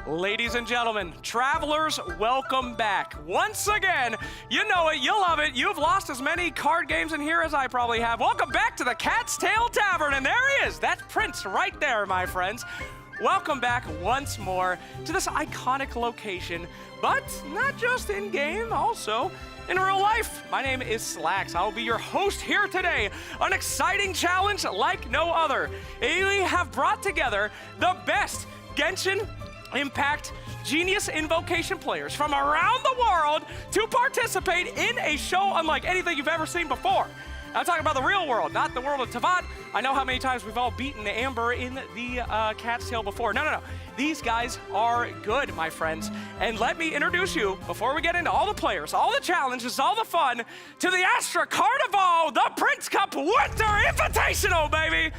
Ladies and gentlemen, travelers, welcome back. Once again, you know it, you love it. You've lost as many card games in here as I probably have. Welcome back to the Cat's Tail Tavern, and there he is. That's Prince right there, my friends. Welcome back once more to this iconic location, but not just in-game, also in real life. My name is Slacks. I will be your host here today. An exciting challenge like no other. We have brought together the best Genshin Impact Genius Invocation players from around the world to participate in a show unlike anything you've ever seen before. I'm talking about the real world, not the world of Tavat. I know how many times we've all beaten Amber in the Cat's Tail before. No. These guys are good, my friends. And let me introduce you, before we get into all the players, all the challenges, all the fun, to the Astra Carnival, the Prince Cup Winter Invitational, baby!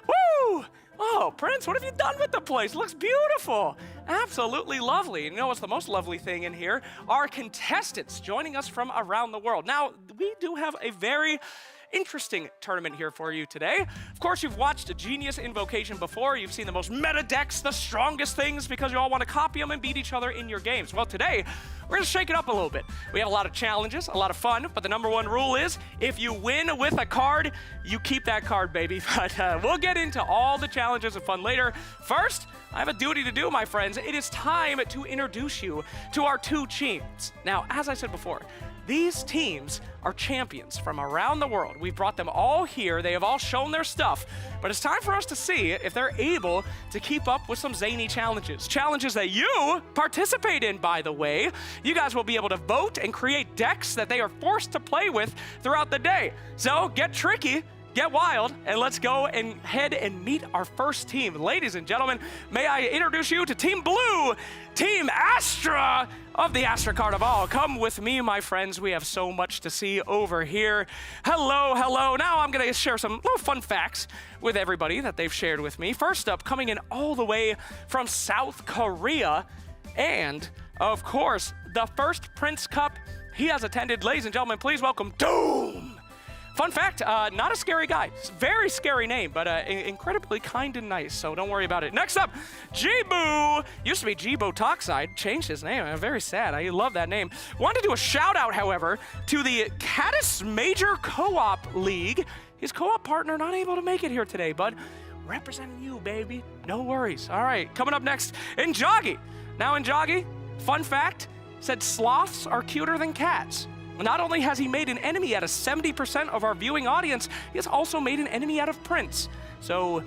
Woo! Oh, Prince, what have you done with the place? It looks beautiful. Absolutely lovely. And you know what's the most lovely thing in here? Our contestants joining us from around the world. Now, we do have a very interesting tournament here for you today. Of course, you've watched a Genius Invocation before. You've seen the most meta decks, the strongest things, because you all want to copy them and beat each other in your games. Well, today, we're going to shake it up a little bit. We have a lot of challenges, a lot of fun, but the number one rule is if you win with a card, you keep that card, baby. But we'll get into all the challenges and fun later. First, I have a duty to do, my friends. It is time to introduce you to our two teams. Now, as I said before, these teams are champions from around the world. We've brought them all here. They have all shown their stuff. But it's time for us to see if they're able to keep up with some zany challenges. Challenges that you participate in, by the way. You guys will be able to vote and create decks that they are forced to play with throughout the day. So get tricky, get wild, and let's go and head and meet our first team. Ladies and gentlemen, may I introduce you to Team Blue, Team Astra of the Astra Carnival. Come with me, my friends. We have so much to see over here. Hello. Now I'm going to share some little fun facts with everybody that they've shared with me. First up, coming in all the way from South Korea, and of course, the first Prince Cup he has attended. Ladies and gentlemen, please welcome Doom. Fun fact, not a scary guy. Very scary name, but incredibly kind and nice, so don't worry about it. Next up, Jibu. Used to be Jibo Toxide, changed his name. Very sad. I love that name. Wanted to do a shout out, however, to the Caddis Major Co-op League. His co-op partner not able to make it here today, but representing you, baby. No worries. All right, coming up next, Injagi. Now, Injagi, fun fact, said sloths are cuter than cats. Not only has he made an enemy out of 70% of our viewing audience, he has also made an enemy out of Prince. So,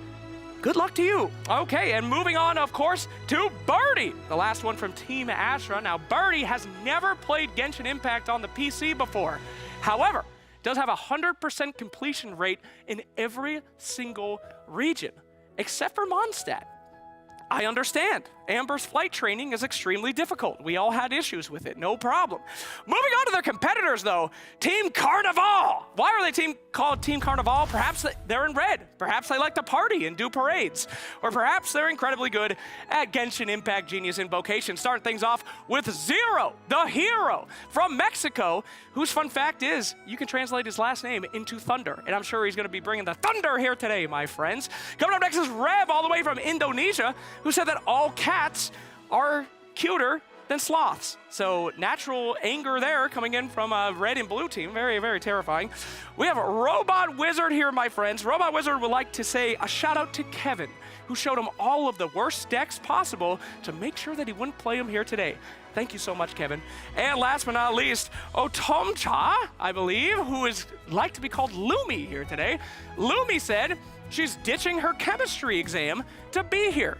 good luck to you. Okay, and moving on, of course, to Birdie, the last one from Team Astra. Now, Birdie has never played Genshin Impact on the PC before. However, does have a 100% completion rate in every single region, except for Mondstadt. I understand. Amber's flight training is extremely difficult. We all had issues with it, no problem. Moving on to their competitors, though, Team Carnival. Why are they called Team Carnival? Perhaps they're in red. Perhaps they like to party and do parades. Or perhaps they're incredibly good at Genshin Impact Genius Invocation. Starting things off with Zero, the hero from Mexico, whose fun fact is you can translate his last name into Thunder. And I'm sure he's going to be bringing the thunder here today, my friends. Coming up next is Rev, all the way from Indonesia, who said that all cats are cuter than sloths. So natural anger there coming in from a red and blue team. Very, very terrifying. We have a Robot Wizard here, my friends. Robot Wizard would like to say a shout out to Kevin, who showed him all of the worst decks possible to make sure that he wouldn't play them here today. Thank you so much, Kevin. And last but not least, Otomcha, I believe, who is like to be called Lumi here today. Lumi said she's ditching her chemistry exam to be here.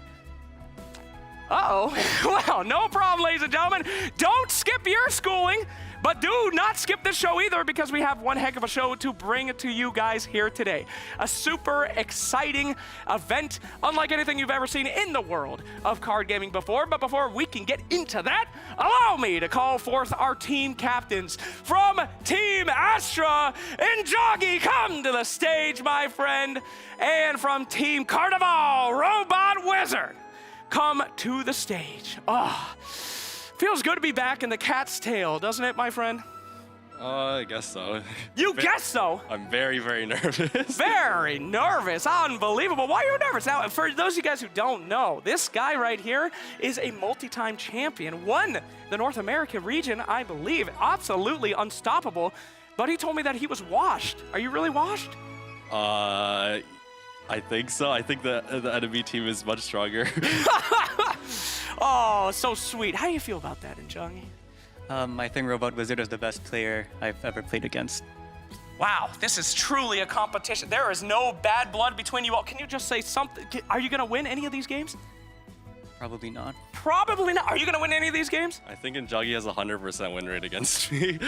Uh-oh. Well, no problem, ladies and gentlemen. Don't skip your schooling, but do not skip this show either, because we have one heck of a show to bring to you guys here today. A super exciting event, unlike anything you've ever seen in the world of card gaming before. But before we can get into that, allow me to call forth our team captains. From Team Astra, Injagi, come to the stage, my friend. And from Team Carnival, Robot Wizard, come to the stage. Feels good to be back in the Cat's Tail, doesn't it, my friend? I guess so. You guess so? I'm very, very nervous. Very nervous. Unbelievable. Why are you nervous? Now, for those of you guys who don't know, this guy right here is a multi-time champion. Won the North American region, I believe. Absolutely unstoppable. But he told me that he was washed. Are you really washed? I think so. I think the enemy team is much stronger. Oh, so sweet. How do you feel about that, Injungi? I think Robot Wizard is the best player I've ever played against. Wow, this is truly a competition. There is no bad blood between you all. Can you just say something? Are you going to win any of these games? Probably not. Probably not. Are you going to win any of these games? I think Injagi has a 100% win rate against me.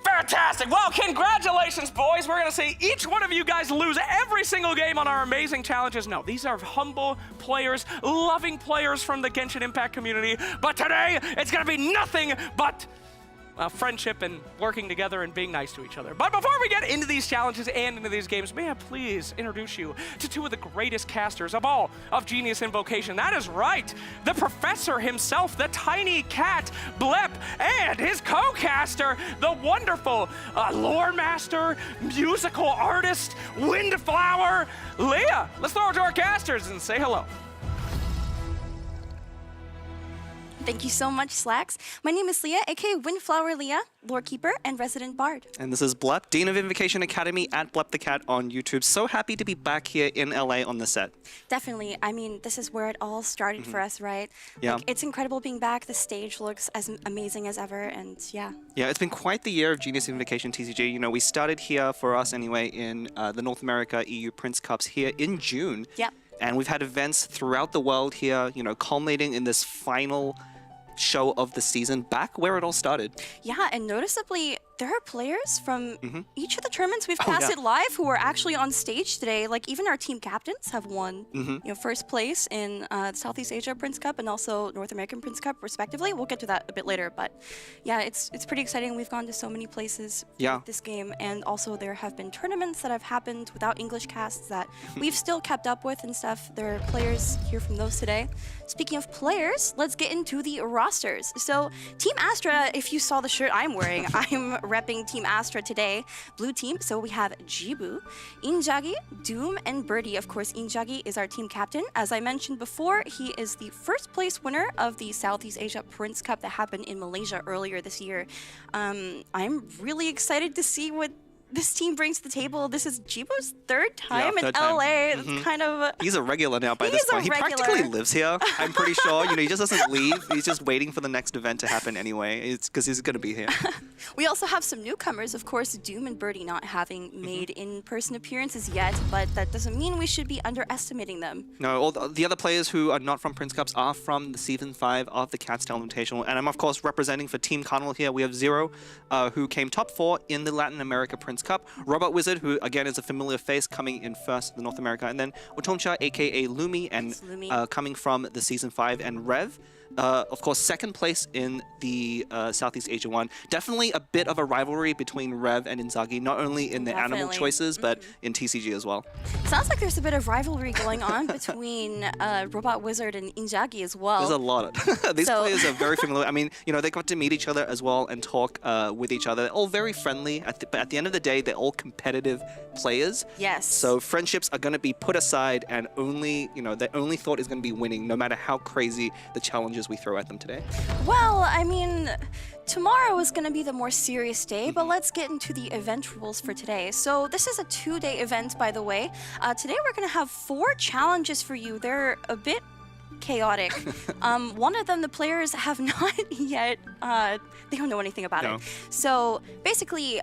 Fantastic. Well, congratulations, boys. We're going to see each one of you guys lose every single game on our amazing challenges. No, these are humble players, loving players from the Genshin Impact community. But today, it's going to be nothing but friendship and working together and being nice to each other. But before we get into these challenges and into these games, may I please introduce you to two of the greatest casters of all of Genius Invocation. That is right, the professor himself, the tiny cat, Blip, and his co-caster, the wonderful lore master, musical artist, Windflower, Leah. Let's throw it to our casters and say hello. Thank you so much, Slacks. My name is Leah, aka Windflower Leah, Lore Keeper and Resident Bard. And this is Blep, Dean of Invocation Academy at Blep the Cat on YouTube. So happy to be back here in LA on the set. Definitely. I mean, this is where it all started for us, right? Yeah. Like, it's incredible being back. The stage looks as amazing as ever, and yeah. Yeah, it's been quite the year of Genius Invocation TCG. You know, we started here, for us anyway, in the North America EU Prince Cups here in June. Yep. And we've had events throughout the world here, you know, culminating in this final show of the season back where it all started. Yeah, and noticeably, there are players from each of the tournaments we've yeah. casted live who are actually on stage today. Like, even our team captains have won, you know, first place in the Southeast Asia Prince Cup and also North American Prince Cup, respectively. We'll get to that a bit later, but yeah, it's pretty exciting. We've gone to so many places with this game, and also there have been tournaments that have happened without English casts that we've still kept up with and stuff. There are players here from those today. Speaking of players, let's get into the rosters. So, Team Astra, if you saw the shirt I'm wearing, I'm repping Team Astra today. Blue team, so we have Jibu, Injagi, Doom, and Birdie. Of course, Injagi is our team captain. As I mentioned before, he is the first place winner of the Southeast Asia Prince Cup that happened in Malaysia earlier this year. I'm really excited to see what this team brings to the table. This is Jibo's third time in LA. It's kind of He's a regular now by this point. He practically lives here, I'm pretty sure. You know, he just doesn't leave. He's just waiting for the next event to happen anyway. It's because he's going to be here. We also have some newcomers, of course, Doom and Birdie not having made in-person appearances yet, but that doesn't mean we should be underestimating them. No, all the other players who are not from Prince Cups are from the Season 5 of the Cat's Tail Invitational. And I'm, of course, representing for Team Carnival here. We have Zero, who came top 4 in the Latin America Prince Cup. Robot Wizard, who again is a familiar face, coming in first in North America. And then Otomcha, aka Lumi, and coming from the Season 5. And Rev, of course, second place in the Southeast Asia one. Definitely a bit of a rivalry between Rev and Inzaghi, not only in the animal choices, but in TCG as well. Sounds like there's a bit of rivalry going on between Robot Wizard and Inzaghi as well. There's a lot of these players are very familiar. I mean, you know, they got to meet each other as well and talk with each other. They're all very friendly, but at the end of the day, they're all competitive players. Yes. So friendships are going to be put aside, and only, you know, their only thought is going to be winning, no matter how crazy the challenges we throw at them today. Well, I mean, tomorrow is going to be the more serious day, but let's get into the event rules for today. So this is a 2-day event, by the way. Today we're going to have 4 challenges for you. They're a bit chaotic. One of them, the players have not yet, they don't know anything about it. So basically,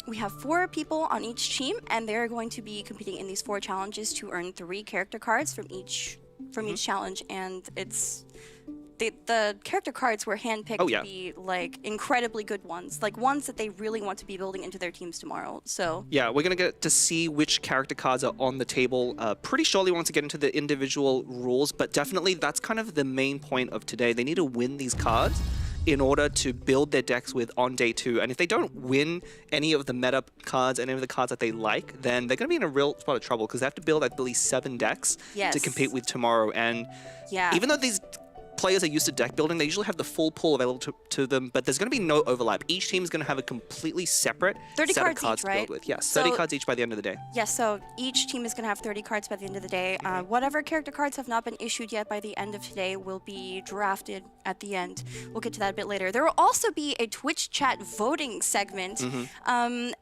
we have 4 people on each team, and they're going to be competing in these 4 challenges to earn 3 character cards from each challenge, and it's the character cards were handpicked to be like incredibly good ones, like ones that they really want to be building into their teams tomorrow. So yeah, we're gonna get to see which character cards are on the table pretty shortly once we get into the individual rules, but definitely that's kind of the main point of today. They need to win these cards in order to build their decks with on day 2. And if they don't win any of the meta cards, any of the cards that they like, then they're going to be in a real spot of trouble because they have to build, I believe, 7 decks to compete with tomorrow. And even though these players are used to deck building, they usually have the full pool available to them, but there's going to be no overlap. Each team is going to have a completely separate 30 set of cards cards each, to right? build with. Yes, So- 30 cards each by the end of the day. Yes, so each team is going to have 30 cards by the end of the day. Whatever character cards have not been issued yet by the end of today will be drafted at the end. We'll get to that a bit later. There will also be a Twitch chat voting segment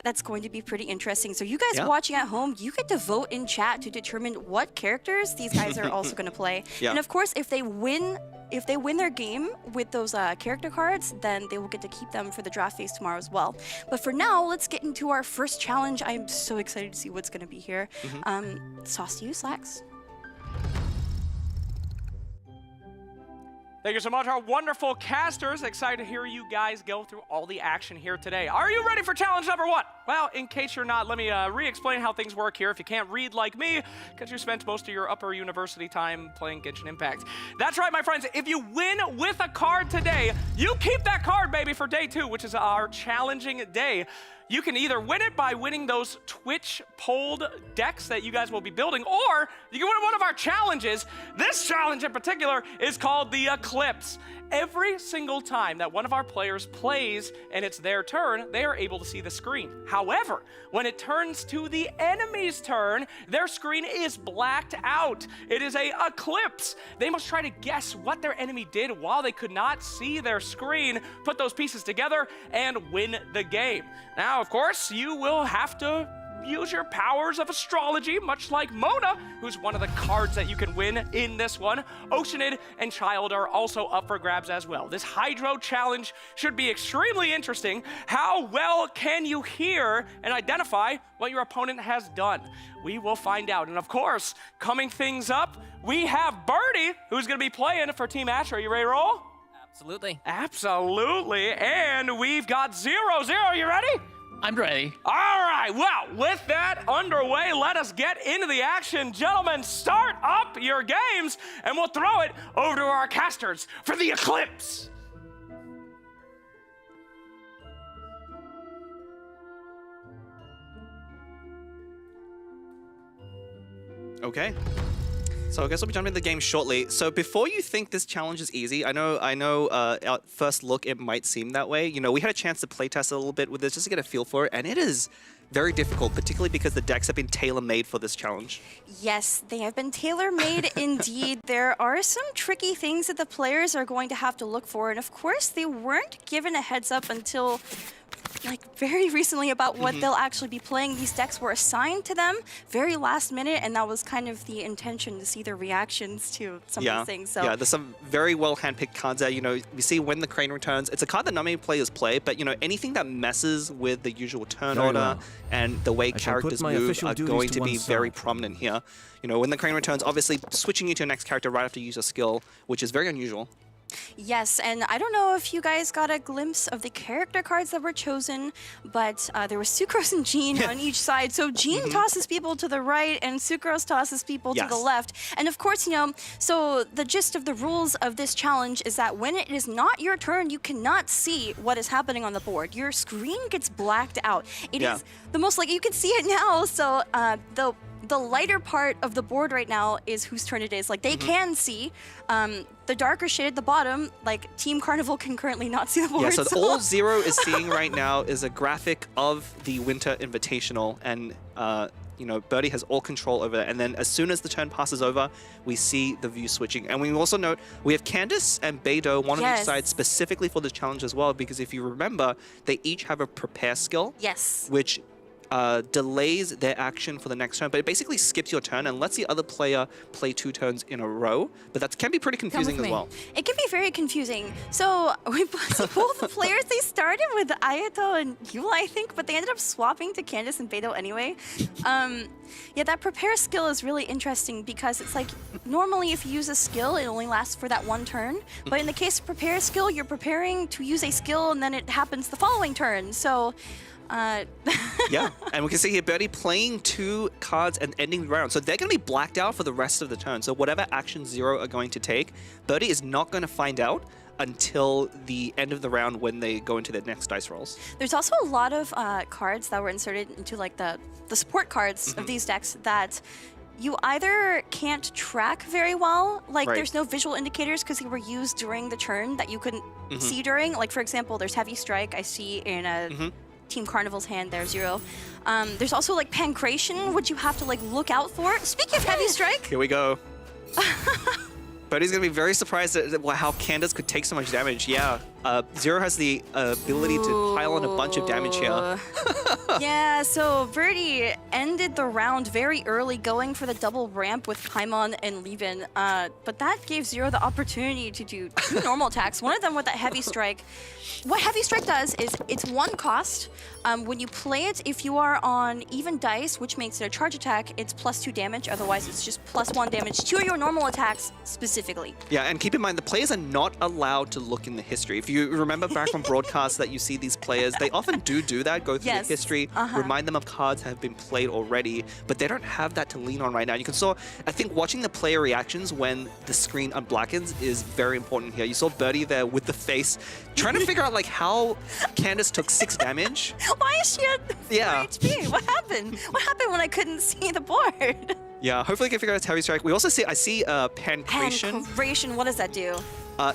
that's going to be pretty interesting. So you guys watching at home, you get to vote in chat to determine what characters these guys are also going to play. Yeah. And of course, if they win their game with those character cards, then they will get to keep them for the draft phase tomorrow as well. But for now, let's get into our first challenge. I'm so excited to see what's going to be here. Toss to you, Slacks. Thank you so much, our wonderful casters. Excited to hear you guys go through all the action here today. Are you ready for challenge number 1? Well, in case you're not, let me re-explain how things work here if you can't read like me, because you spent most of your upper university time playing Genshin Impact. That's right, my friends. If you win with a card today, you keep that card, baby, for day 2, which is our challenging day. You can either win it by winning those Twitch polled decks that you guys will be building, or you can win one of our challenges. This challenge in particular is called the Eclipse. Every single time that one of our players plays and it's their turn, they are able to see the screen. However, when it turns to the enemy's turn, their screen is blacked out. It is a eclipse. They must try to guess what their enemy did while they could not see their screen, put those pieces together, and win the game. Now, of course, you will have to use your powers of astrology, much like Mona, who's one of the cards that you can win in this one. Oceanid and Child are also up for grabs as well. This Hydro challenge should be extremely interesting. How well can you hear and identify what your opponent has done? We will find out. And of course, coming things up, we have Birdie, who's going to be playing for Team Asher. Are you ready to roll? Absolutely. Absolutely. And we've got 0-0. You ready? I'm ready. All right, well, with that underway, let us get into the action. Gentlemen, start up your games, and we'll throw it over to our casters for the Eclipse. Okay. So I guess we'll be jumping into the game shortly. So before you think this challenge is easy, I know at first look it might seem that way. You know, we had a chance to playtest a little bit with this just to get a feel for it, and it is very difficult, particularly because the decks have been tailor-made for this challenge. Yes, they have been tailor-made indeed. There are some tricky things that the players are going to have to look for, and of course they weren't given a heads up until like very recently about what they'll actually be playing. These decks were assigned to them very last minute, and that was kind of the intention, to see their reactions to some of these things. So yeah, there's some very well handpicked cards there. You know, we see When the Crane Returns. It's a card that not many players play, but you know, anything that messes with the usual turn order and the way characters move are going to be very prominent here. You know, When the Crane Returns, obviously switching you to your next character right after you use a skill, which is very unusual. yes, and I don't know if you guys got a glimpse of the character cards that were chosen, but there was Sucrose and Jean on each side. So Jean tosses people to the right, and Sucrose tosses people to the left. And of course, you know, so the gist of the rules of this challenge is that when it is not your turn, you cannot see what is happening on the board. Your screen gets blacked out. It is the most, like, you can see it now. So the lighter part of the board right now is whose turn it is. Like, they can see. The darker shade at the bottom, like Team Carnival can currently not see the board. Yeah, so all Zero is seeing right now is a graphic of the Winter Invitational, and you know, Birdie has all control over that. And then as soon as the turn passes over, we see the view switching. And we also note we have Candace and Beidou, one on each side, specifically for this challenge as well, because if you remember, they each have a prepare skill. Yes. Which delays their action for the next turn, but it basically skips your turn and lets the other player play 2 turns in a row. But that can be pretty confusing as well. It can be very confusing. So we both the players, they started with Ayato and Yula, I think, but they ended up swapping to Candace and Beidou anyway. Yeah, that prepare skill is really interesting because it's like, normally if you use a skill, it only lasts for that one turn. But in the case of prepare skill, you're preparing to use a skill and then it happens the following turn. So yeah, and we can see here Birdie playing 2 cards and ending the round. So they're going to be blacked out for the rest of the turn. So whatever action Zero are going to take, Birdie is not going to find out until the end of the round when they go into their next dice rolls. There's also a lot of cards that were inserted into like the support cards of these decks that you either can't track very well, like Right. there's no visual indicators because they were used during the turn that you couldn't see during. Like for example, there's Heavy Strike I see in a Team Carnival's hand there, 0. There's also like Pancration, which you have to like look out for. Speaking of Heavy Strike, Here we go. Birdie's gonna be very surprised at how Candace could take so much damage. Yeah, Zero has the ability to pile on a bunch of damage here. yeah, so Birdie ended the round very early going for the double ramp with Paimon and Levin, but that gave Zero the opportunity to do 2 normal attacks, one of them with that Heavy Strike. What Heavy Strike does is it's 1 cost. When you play it, if you are on even dice, which makes it a charge attack, it's +2 damage, otherwise it's just +1 damage to your normal attacks specifically. Yeah, and keep in mind, the players are not allowed to look in the history. If you remember back from broadcasts that you see these players, they often do that, go through the history, remind them of cards that have been played already, but they don't have that to lean on right now. You can saw, I think watching the player reactions when the screen unblackens is very important here. You saw Birdie there with the face, trying to figure out like how Candace took 6 damage. Why is she at 4 Yeah. HP? What happened? What happened when I couldn't see the board? Yeah, hopefully I can figure out Heavy Strike. We also see, I see Pancration. Pancration, what does that do?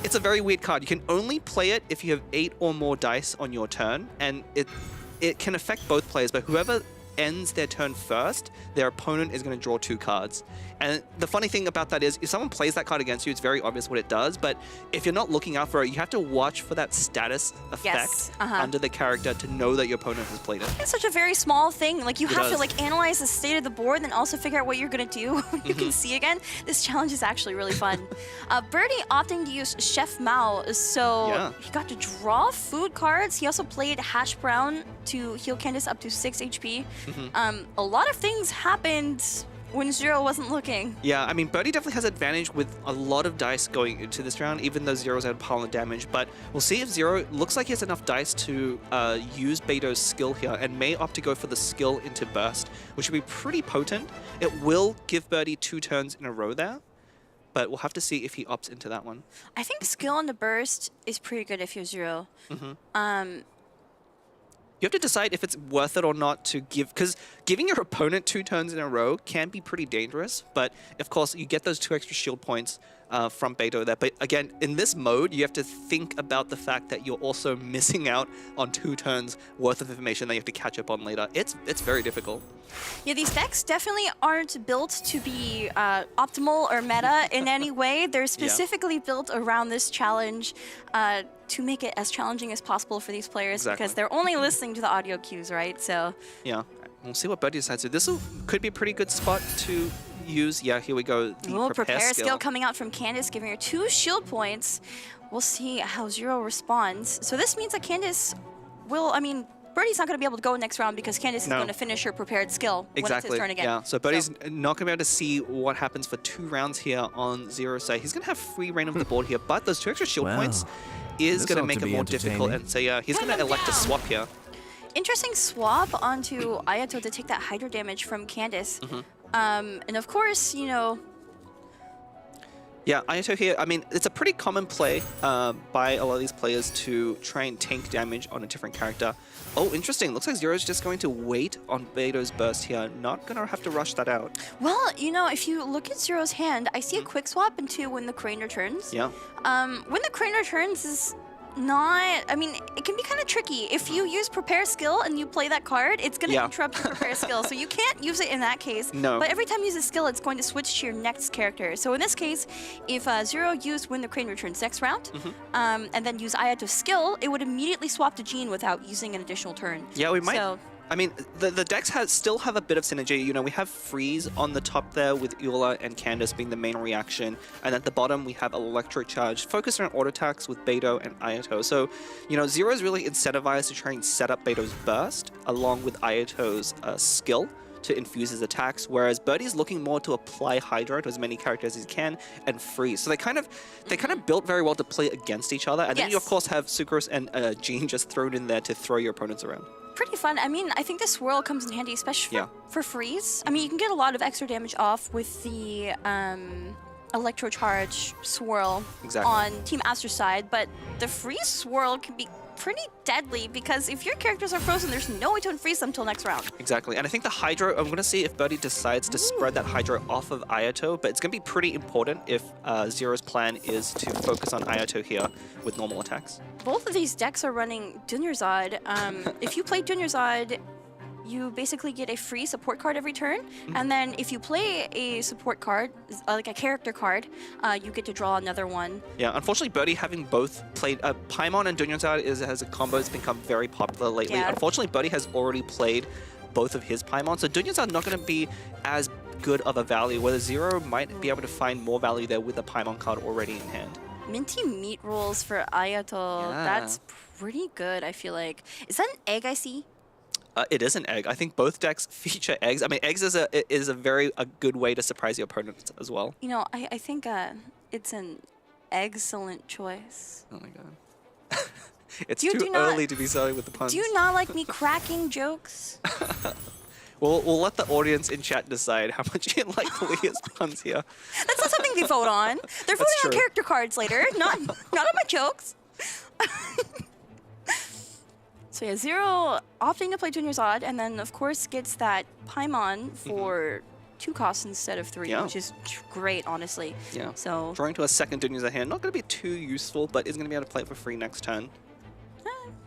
It's a very weird card. You can only play it if you have 8 or more dice on your turn, and it can affect both players, but whoever ends their turn first, their opponent is going to draw 2 cards. And the funny thing about that is, if someone plays that card against you, it's very obvious what it does, but if you're not looking out for it, you have to watch for that status effect under the character to know that your opponent has played it. It's such a very small thing. Like you have to does. like analyze the state of the board, then also figure out what you're gonna do when you can see again. This challenge is actually really fun. Birdie opting to use Chef Mao, so he got to draw food cards. He also played Hash Brown to heal Candace up to 6 HP. A lot of things happened when Zero wasn't looking. Yeah, I mean, Birdie definitely has advantage with a lot of dice going into this round, even though Zero's had a pile of damage. But we'll see if Zero looks like he has enough dice to use Beto's skill here, and may opt to go for the skill into Burst, which would be pretty potent. It will give Birdie 2 turns in a row there, but we'll have to see if he opts into that one. I think skill on the burst is pretty good if you're Zero. You have to decide if it's worth it or not to give, because giving your opponent 2 turns in a row can be pretty dangerous, but of course you get those 2 extra shield points from Beto there. But again, in this mode, you have to think about the fact that you're also missing out on 2 turns worth of information that you have to catch up on later. It's very difficult. Yeah, these decks definitely aren't built to be optimal or meta in any way. They're specifically built around this challenge to make it as challenging as possible for these players because they're only listening to the audio cues, right? So yeah, we'll see what Birdie decides to. This could be a pretty good spot to use. Yeah, here we go. The prepare skill coming out from Candace, giving her 2 shield points. We'll see how Zero responds. So this means that Candace will, I mean, Birdie's not going to be able to go next round because Candace is going to finish her prepared skill when it's his turn again. Yeah, so Birdie's not going to be able to see what happens for 2 rounds here on Zero's side. He's going to have free reign of the board here, but those 2 extra shield points is going to make it more difficult. And so yeah, he's going to elect to swap here. Interesting swap onto Ayato to take that Hydro damage from Candace. And of course, you know... Yeah, Ayato here, I mean, it's a pretty common play by a lot of these players to try and tank damage on a different character. Oh, interesting. Looks like Zero's just going to wait on Beto's burst here. Not going to have to rush that out. Well, you know, if you look at Zero's hand, I see a quick swap into when the Crane returns. Yeah. When the Crane returns is not... I mean, it can be kind of tricky. If you use Prepare Skill and you play that card, it's going to interrupt your Prepare Skill. So you can't use it in that case. No. But every time you use a skill, it's going to switch to your next character. So in this case, if Zero used When the Crane returns next round, and then use Ayato's skill, it would immediately swap to Jean without using an additional turn. Yeah, we might... So, I mean, the decks still have a bit of synergy. You know, we have Freeze on the top there with Eula and Candace being the main reaction. And at the bottom, we have Electric Charge focused on auto attacks with Beto and Ayato. So, you know, Zero is really incentivized to try and set up Beto's burst along with Ayato's skill to infuse his attacks, whereas Birdie's looking more to apply Hydra to as many characters as he can and freeze. So they kind of built very well to play against each other. And then you, of course, have Sucrose and Jean just thrown in there to throw your opponents around. pretty fun. I mean, I think the swirl comes in handy, especially for freeze. I mean, you can get a lot of extra damage off with the Electro Charge swirl on Team Astra's side, but the freeze swirl can be pretty deadly because if your characters are frozen, there's no way to unfreeze them till next round. Exactly, and I think the Hydro, I'm going to see if Birdie decides to spread that Hydro off of Ayato, but it's going to be pretty important if Zero's plan is to focus on Ayato here with normal attacks. Both of these decks are running Dunyarzad. If you play Dunyarzad, you basically get a free support card every turn, and then if you play a support card, like a character card, you get to draw another one. Yeah, unfortunately, Birdie having both played Paimon and Dunyarzad as a combo has become very popular lately. Yeah. Unfortunately, Birdie has already played both of his Paimon, so Dunyarzad not going to be as good of a value, whether Zero might be able to find more value there with the Paimon card already in hand. Minty meat rolls for Ayato. Yeah. That's pretty good, I feel like. Is that an egg I see? It is an egg. I think both decks feature eggs. I mean, eggs is a very good way to surprise your opponent as well. You know, I think it's an excellent choice. Oh my god. It's You too do not- early to be starting with the puns. Do you not like me cracking jokes? We'll let the audience in chat decide how much you like Leah's puns here. That's not something they vote on. They're voting on true. character cards later, not on my jokes. So yeah, Zero opting to play Dunyarzad, and then of course gets that Paimon for 2 costs instead of 3, Yeah. which is great, honestly. Yeah. So Drawing to a second Dunyarzad hand, not going to be too useful, but is going to be able to play it for free next turn.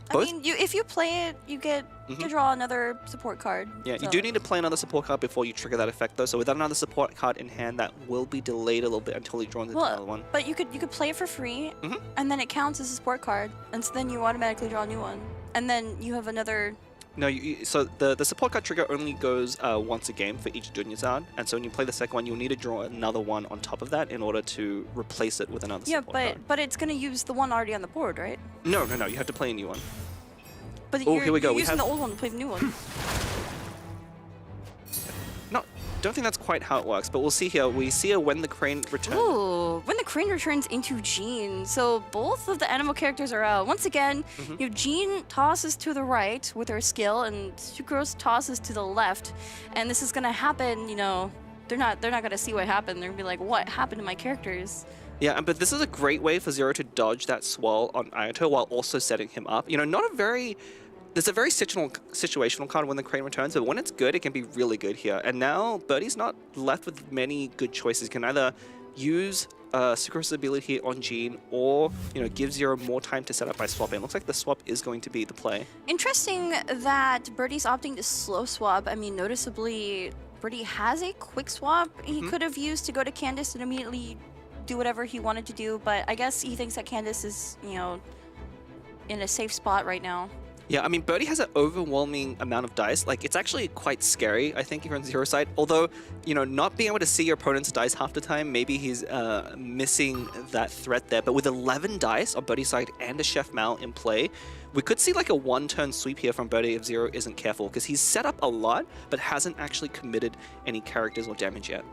I Both- mean, if you play it, you get to draw another support card. Yeah, you So- do need to play another support card before you trigger that effect, though. So without another support card in hand, that will be delayed a little bit until you draw into another one. But you could play it for free, and then it counts as a support card, and so then you automatically draw a new one, and then you have another. No, so the support card trigger only goes once a game for each Dunyarzad, and so when you play the second one, you'll need to draw another one on top of that in order to replace it with another Yeah, support card. but it's gonna use the one already on the board, right? No, you have to play a new one. But Oh, you're, here we go. you're We using have- the old one to play the new one. No, don't think that's quite how it works, but we'll see here. We see her when the crane returns. Ooh, when the crane returns into Jean. So both of the animal characters are out. Once again, you know, Jean tosses to the right with her skill, and Sucrose tosses to the left. And this is gonna happen, you know, they're not gonna see what happened. They're gonna be like, what happened to my characters? Yeah, but this is a great way for Zero to dodge that swirl on Ayato while also setting him up. You know, there's a very situational card when the crane returns, but when it's good, it can be really good here. And now Birdie's not left with many good choices. He can either use Sucrose's ability on Jean, or give Zero more time to set up by swapping. It looks like the swap is going to be the play. Interesting that Birdie's opting to slow swap. I mean, noticeably, Birdie has a quick swap he could have used to go to Candace and immediately do whatever he wanted to do, but I guess he thinks that Candace is, in a safe spot right now. Yeah, I mean, Birdie has an overwhelming amount of dice. Like, it's actually quite scary, I think, if you're on Zero side. Although, not being able to see your opponent's dice half the time, maybe he's missing that threat there. But with 11 dice on Birdie's side and a Chef Mal in play, we could see like a one-turn sweep here from Birdie if Zero isn't careful, because he's set up a lot, but hasn't actually committed any characters or damage yet.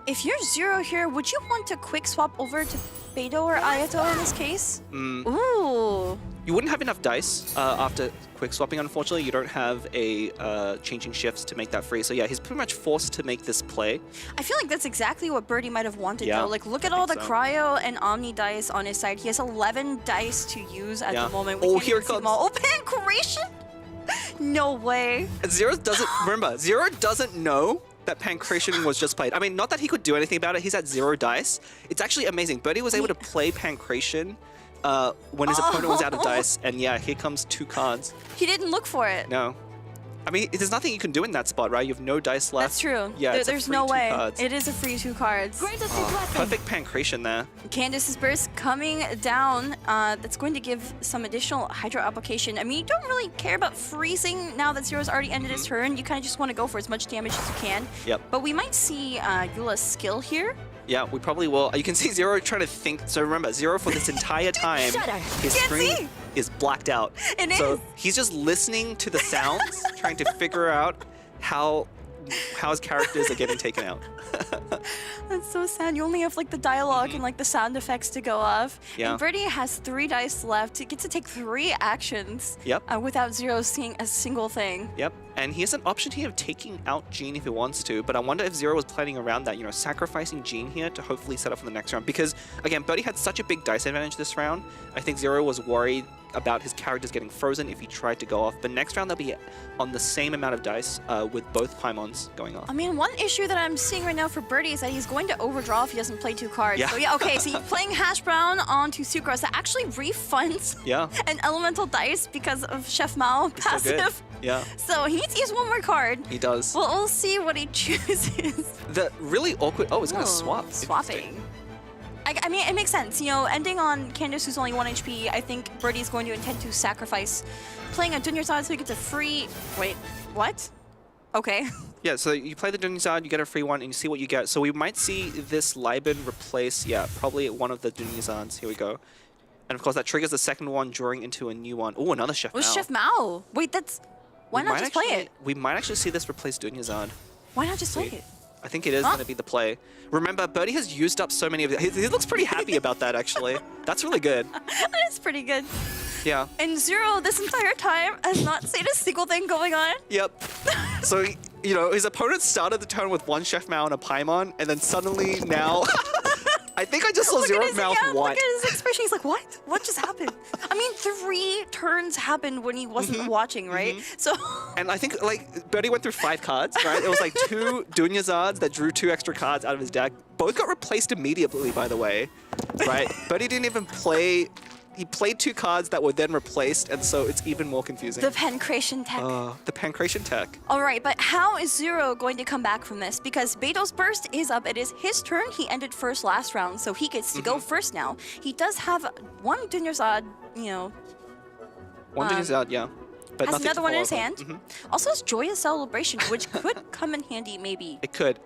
If you're Zero here, would you want to quick swap over to Beidou or Ayato in this case? Ooh. You wouldn't have enough dice after quick swapping, unfortunately. You don't have a changing shifts to make that free. So yeah, he's pretty much forced to make this play. I feel like that's exactly what Birdie might have wanted, Yeah, though. Like, look at I all the think so. Cryo and Omni dice on his side. He has 11 dice to use at Yeah. the moment. Oh, can't here even it see them comes. all. Oh, Pancration? No way. Zero doesn't know that Pancration was just played. I mean, not that he could do anything about it. He's at 0 dice. It's actually amazing. Birdie was able to play Pancration when his opponent was out of dice. And yeah, here comes 2 cards. He didn't look for it. No. I mean, there's nothing you can do in that spot, right? You have no dice left. That's true. Yeah, it's a There's free no 2 way. cards. It is a free 2 cards. Perfect Pancration there. Candace's Burst coming down. That's going to give some additional Hydro application. I mean, you don't really care about freezing now that Zero's already ended his turn. You kind of just want to go for as much damage as you can. Yep. But we might see Eula's skill here. Yeah, we probably will. You can see Zero trying to think. So remember, Zero for this entire time, his Can't screen see. is blacked out. It so is. he's just listening to the sounds, trying to figure out how his characters are getting taken out. That's so sad. You only have like the dialogue and like the sound effects to go off. Yeah. And Birdie has 3 dice left. He gets to take 3 actions. Yep. Without Zero seeing a single thing. Yep. And he has an option here of taking out Jean if he wants to, but I wonder if Zero was planning around that, sacrificing Jean here to hopefully set up for the next round. Because, again, Birdie had such a big dice advantage this round. I think Zero was worried about his characters getting frozen if he tried to go off. But next round they'll be on the same amount of dice with both Paimons going off. I mean, one issue that I'm seeing right now for Birdie is that he's going to overdraw if he doesn't play 2 cards. Yeah. So yeah, okay, so he's playing Hash Brown onto Sucrose. That actually refunds an elemental dice because of Chef Mao It's so good. passive. Yeah, So he needs to use 1 more card. he does. We'll see what he chooses. The really awkward... Oh, it's going to Oh, swap. Interesting. Swapping. I mean, it makes sense. You know, ending on Candace, who's only 1 HP, I think Birdie's going to intend to sacrifice playing a Junior side so he gets a free... Wait, what? Okay. Yeah, so you play the Dunyazad, you get a free one, and you see what you get. So we might see this Liben replace, probably one of the Dunyazads. Here we go. And of course, that triggers the second one, drawing into a new one. Oh, another Chef Mao. Who's Chef Mao? Wait, that's... Why not just play it? We might actually see this replace Dunyazad. Why not just play it? I think it is going to be the play. Remember, Birdie has used up so many of it. He looks pretty happy about that, actually. That's really good. That's pretty good. Yeah. And Zero, this entire time, has not seen a single thing going on. Yep. So, you know, his opponent started the turn with 1 Chef Mao and a Paimon, and then suddenly now... I think I just saw Zero's mouth Look what? at his expression. He's like, what? What just happened? I mean, 3 turns happened when he wasn't watching, right? So... And I think, like, Birdie went through 5 cards, right? It was like 2 Dunyazads that drew 2 extra cards out of his deck. Both got replaced immediately, by the way, right? Birdie didn't even play... He played 2 cards that were then replaced, and so it's even more confusing. The Pancration tech. The Pancration tech. All right, but how is Zero going to come back from this? Because Beto's burst is up. It is his turn. He ended first last round, so he gets to go first now. He does have 1 Dunyazad, you know. 1 Dunyazad, yeah. But Has nothing another to one in follow his up on. hand. Also has Joyous Celebration, which could come in handy maybe. It could.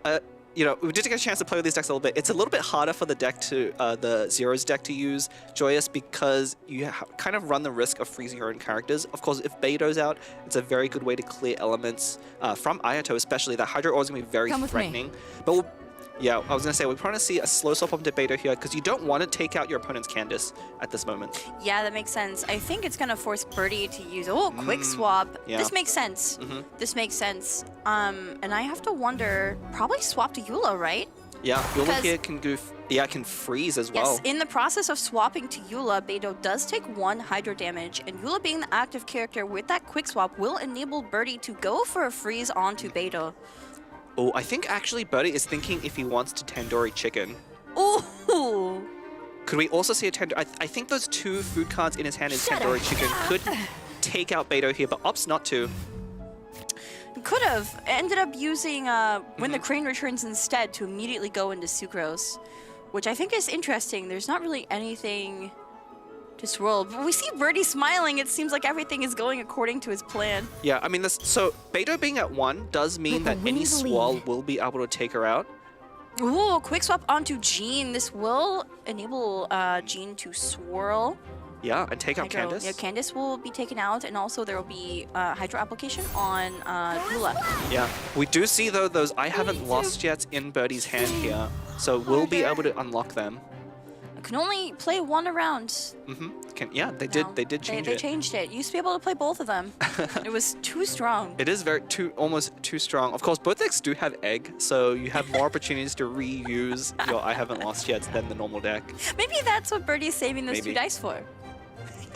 You know, we did get a chance to play with these decks a little bit. It's a little bit harder for the deck to, the Zero's deck to use Joyous because you kind of run the risk of freezing your own characters. Of course, if Beto's out, it's a very good way to clear elements from Ayato, especially. That Hydro Ore is going to be very threatening. But yeah, I was going to say, we're probably going to see a slow swap onto Beto here because you don't want to take out your opponent's Candace at this moment. Yeah, that makes sense. I think it's going to force Birdie to use... Oh, quick swap. Yeah. This makes sense. This makes sense. And I have to wonder, probably swap to Eula, right? Yeah, Eula Because- here can go... can freeze as well. Yes, in the process of swapping to Eula, Beto does take 1 Hydro damage, and Eula being the active character with that quick swap will enable Birdie to go for a freeze onto Beto. Oh, I think actually Birdie is thinking if he wants to Tandoori Chicken. Ooh! Could we also see a Tandoori... I think those 2 food cards in his hand in Tandoori Chicken could take out Beto here, but opts not to. Could have. Ended up using When the Crane Returns instead to immediately go into Sucrose, which I think is interesting. There's not really anything to swirl. But we see Birdie smiling. It seems like everything is going according to his plan. Yeah, I mean, so Beto being at 1 does mean that any swirl will be able to take her out. Ooh, quick swap onto Jean. This will enable Jean to swirl. Yeah, and take out Hydro. Candace. Yeah, Candace will be taken out, and also there will be Hydro application on Eula. Yeah, we do see though those I haven't lost yet in Birdie's hand here, so we'll be able to unlock them. I can only play 1 around. Yeah, they now. did change They it. changed it. Used to be able to play both of them. It was too strong. It is almost too strong. Of course, both decks do have egg, so you have more opportunities to reuse your I haven't lost yet than the normal deck. Maybe that's what Birdie's saving those 2 Maybe. dice for.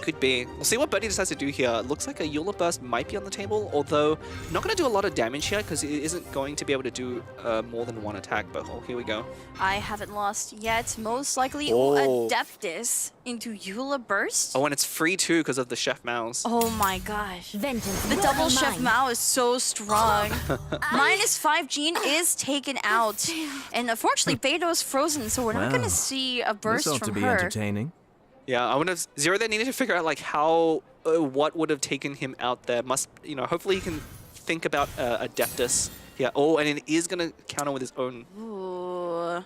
Could be. We'll see what Birdie decides to do here. Looks like a Eula Burst might be on the table, although not going to do a lot of damage here because it isn't going to be able to do more than 1 attack. But here we go. I haven't lost yet. Most likely Oh. Adeptus into Eula Burst. Oh, and it's free too because of the Chef Mouse. Oh my gosh. Vengeance The will double be Chef mine. Mao is so strong. -5 Jean is taken out. And unfortunately, Beto is frozen, so we're not going to Wow. see a burst This ought from to be her. entertaining. Yeah, I would have Zero then needed to figure out like how what would have taken him out there. Hopefully he can think about Adeptus. Yeah. Oh, and it is gonna counter with his own. Ooh.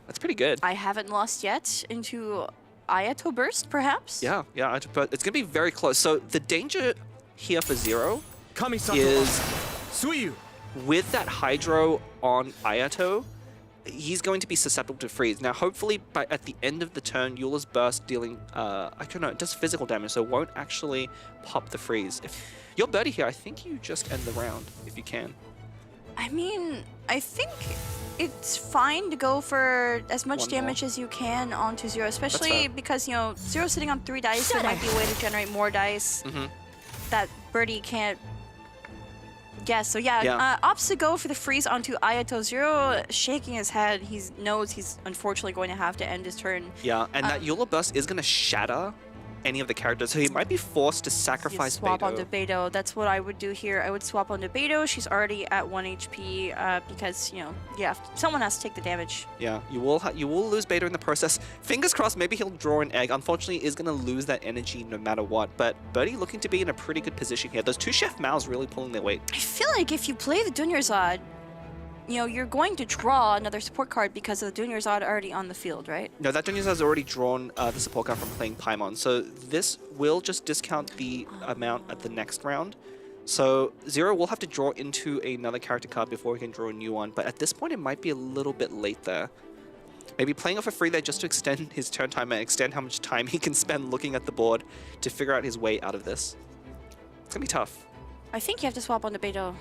That's pretty good. I haven't lost yet into Ayato Burst, perhaps? Yeah, but it's gonna be very close. So the danger here for Zero is Suiyu. with that Hydro on Ayato, he's going to be susceptible to freeze. Now, hopefully, at the end of the turn, Eula's Burst dealing, I don't know, it does physical damage, so it won't actually pop the freeze. If you're Birdie here, I think you just end the round, if you can. I mean, I think it's fine to go for as much One damage as you can onto Zero, especially because, you know, Zero's sitting on 3 dice, there might be a way to generate more dice that Birdie can't guess. So yeah, opts to go for the freeze onto Ayato. Zero shaking his head, he knows he's unfortunately going to have to end his turn. Yeah, and that Eula burst is going to shatter any of the characters, so he might be forced to sacrifice swap Beidou. onto Beidou. That's what I would do here. I would swap onto Beidou. She's already at 1 HP because, you know, yeah, someone has to take the damage. Yeah, you will lose Beidou in the process. Fingers crossed, maybe he'll draw an egg. Unfortunately, is going to lose that energy no matter what. But Birdie looking to be in a pretty good position here. Those 2 Chef Maos really pulling their weight. I feel like if you play the Dunyarzad, you know, you're going to draw another support card because of the Dunyarzad already on the field, right? No, that Dunyarzad has already drawn the support card from playing Paimon. So this will just discount the amount at the next round. So Zero will have to draw into another character card before he can draw a new one. But at this point, it might be a little bit late there. Maybe playing off a free there just to extend his turn time and extend how much time he can spend looking at the board to figure out his way out of this. It's going to be tough. I think you have to swap onto Beidou.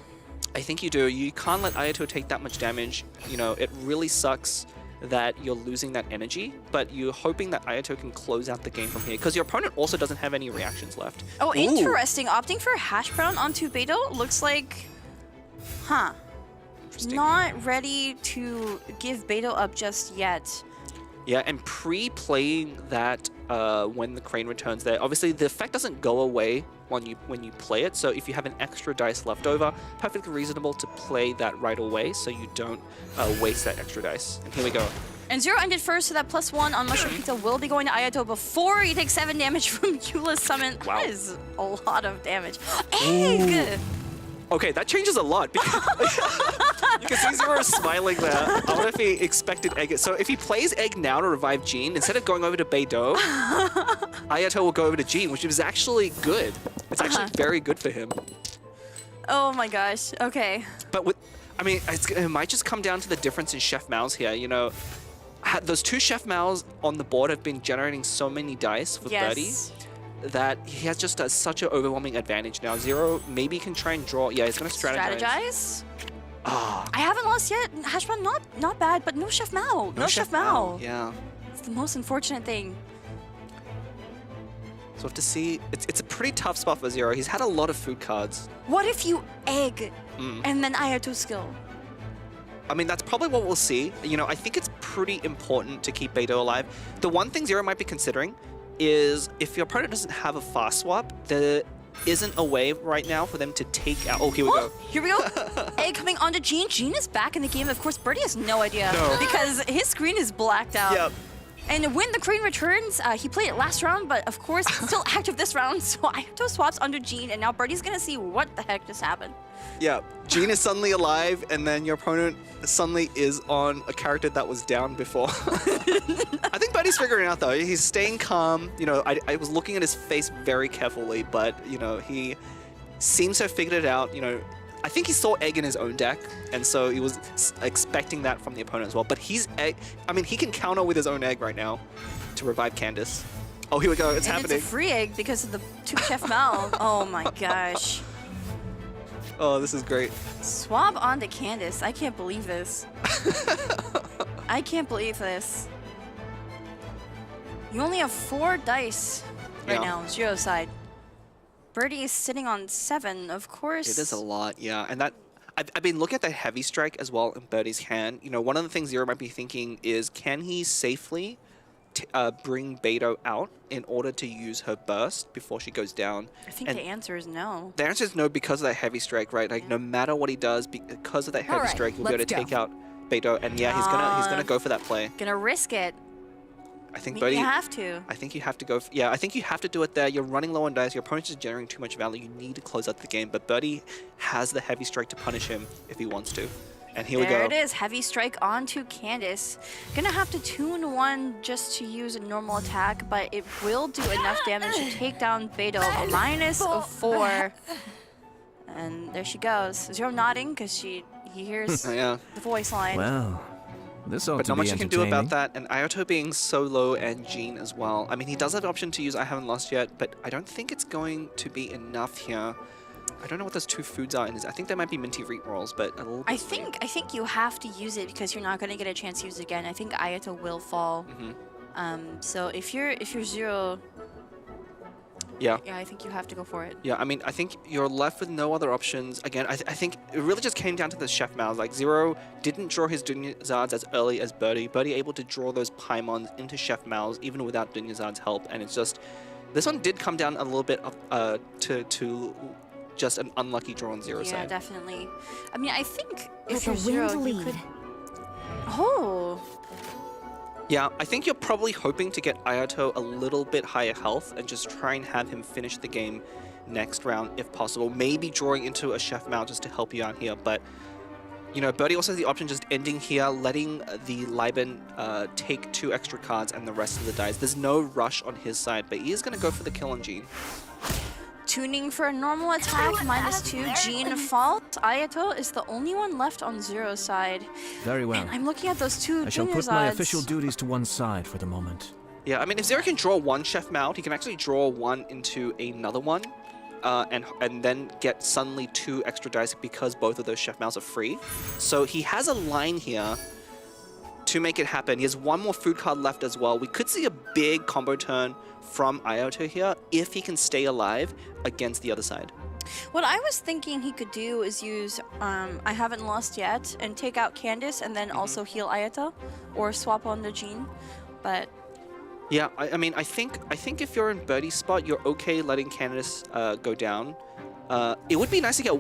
I think you do. You can't let Ayato take that much damage. You know, it really sucks that you're losing that energy, but you're hoping that Ayato can close out the game from here because your opponent also doesn't have any reactions left. Oh, Ooh. interesting. Opting for Hash Brown onto Beidou looks like... Huh. Interesting. Not ready to give Beidou up just yet. Yeah, and pre-playing that when the Crane returns there, obviously the effect doesn't go away when you play it, so if you have an extra dice left over, perfectly reasonable to play that right away so you don't waste that extra dice. And here we go. And Zero ended first, so that +1 on Mushroom Pizza will be going to Ayato before he takes 7 damage from Eula's summon. Wow. That is a lot of damage. Egg! Okay, that changes a lot. Because you can see Zero smiling there. I wonder if he expected Egg. So if he plays Egg now to revive Jean, instead of going over to Beidou, Ayato will go over to Jean, which is actually good. It's actually very good for him. Oh my gosh, okay. But I mean, it might just come down to the difference in Chef Maos here. You know, those 2 Chef Maos on the board have been generating so many dice for Birdie that he has just such an overwhelming advantage now. Zero maybe can try and draw. Yeah, he's going to strategize. I haven't lost yet. Hashbrown, not bad, but no Chef Mao. No Chef Mao. Yeah. It's the most unfortunate thing. So we'll have to see. It's a pretty tough spot for Zero. He's had a lot of food cards. What if you egg and then Ayato skill? I mean, that's probably what we'll see. You know, I think it's pretty important to keep Beidou alive. The one thing Zero might be considering is if your opponent doesn't have a fast swap, there isn't a way right now for them to take out... Oh, here we go. Here we go. Egg coming onto Jean. Jean is back in the game. Of course, Birdie has no idea because his screen is blacked out. Yep. And when the Crane returns, he played it last round, but of course, still active this round. So Ayato swaps onto Jean, and now Birdie's going to see what the heck just happened. Yeah, Jean is suddenly alive, and then your opponent suddenly is on a character that was down before. I think Birdie's figuring it out, though. He's staying calm. You know, I was looking at his face very carefully, but, you know, he seems to have figured it out. You know, I think he saw Egg in his own deck, and so he was expecting that from the opponent as well. But he's Egg. I mean, he can counter with his own Egg right now to revive Candace. Oh, here we go. It's happening. It's a free Egg because of the 2 Chef Mal. Oh my gosh. Oh, this is great. Swab onto Candace. I can't believe this. I can't believe this. You only have 4 dice right now, Zero side. Birdie is sitting on 7, of course. It is a lot, yeah. And that I've been looking at that heavy strike as well in Birdie's hand. You know, one of the things Zero might be thinking is, can he safely bring Beidou out in order to use her burst before she goes down? I think the answer is no. The answer is no because of that heavy strike, right? Like no matter what he does, because of that heavy strike, he'll be able to take out Beidou. And yeah, he's gonna go for that play. Gonna risk it. I think Birdie, you have to. I think you have to go. Yeah, I think you have to do it there. You're running low on dice. Your opponent's just generating too much value. You need to close out the game. But Birdie has the heavy strike to punish him if he wants to. And here we go. There it is. Heavy strike onto Candace. Gonna have to tune 1 just to use a normal attack, but it will do enough damage to take down Beidou. -4. And there she goes. Zero nodding because he hears the voice line. Well, this ought but to not be much you can do about entertaining. that. And Ayato being so low and Jean as well. I mean, he does have the option to use I haven't lost yet, but I don't think it's going to be enough here I don't know what those 2 foods are in his. I think they might be minty wheat rolls, but a little bit I think you have to use it because you're not going to get a chance to use it again. I think Ayato will fall. So if you're Zero, Yeah. I think you have to go for it. Yeah, I mean, I think you're left with no other options. Again, I think it really just came down to the chef mouths. Like, Zero didn't draw his Dunyazards as early as Birdie. Birdie able to draw those Paimons into chef mouths even without Dunyazard's help. And it's just, this one did come down a little bit of, to just an unlucky draw on Zero's Yeah, side. definitely. I mean, I think if Let you're the Zero, wind you lead. could... Oh! Yeah, I think you're probably hoping to get Ayato a little bit higher health and just try and have him finish the game next round if possible. Maybe drawing into a chef mount just to help you out here, but you know, Birdie also has the option just ending here, letting the Liban take 2 extra cards and the rest of the dice. There's no rush on his side, but he is going to go for the kill on Gene. Tuning for a normal attack, -2, Gene fault. Ayato is the only one left on Zero's side. Very well. And I'm looking at those 2 I shall Junior's put my odds. official duties to one side for the moment. Yeah, I mean, if Zero can draw 1 chef mount, he can actually draw 1 into another one, and then get suddenly 2 extra dice because both of those chef mounts are free. So he has a line here to make it happen. He has 1 more food card left as well. We could see a big combo turn from Ayato here if he can stay alive against the other side. What I was thinking he could do is use I Haven't Lost Yet and take out Candace and then also heal Ayato or swap on the Gene. But Yeah, I mean, I think if you're in Birdie's spot, you're okay letting Candace go down. It would be nice to get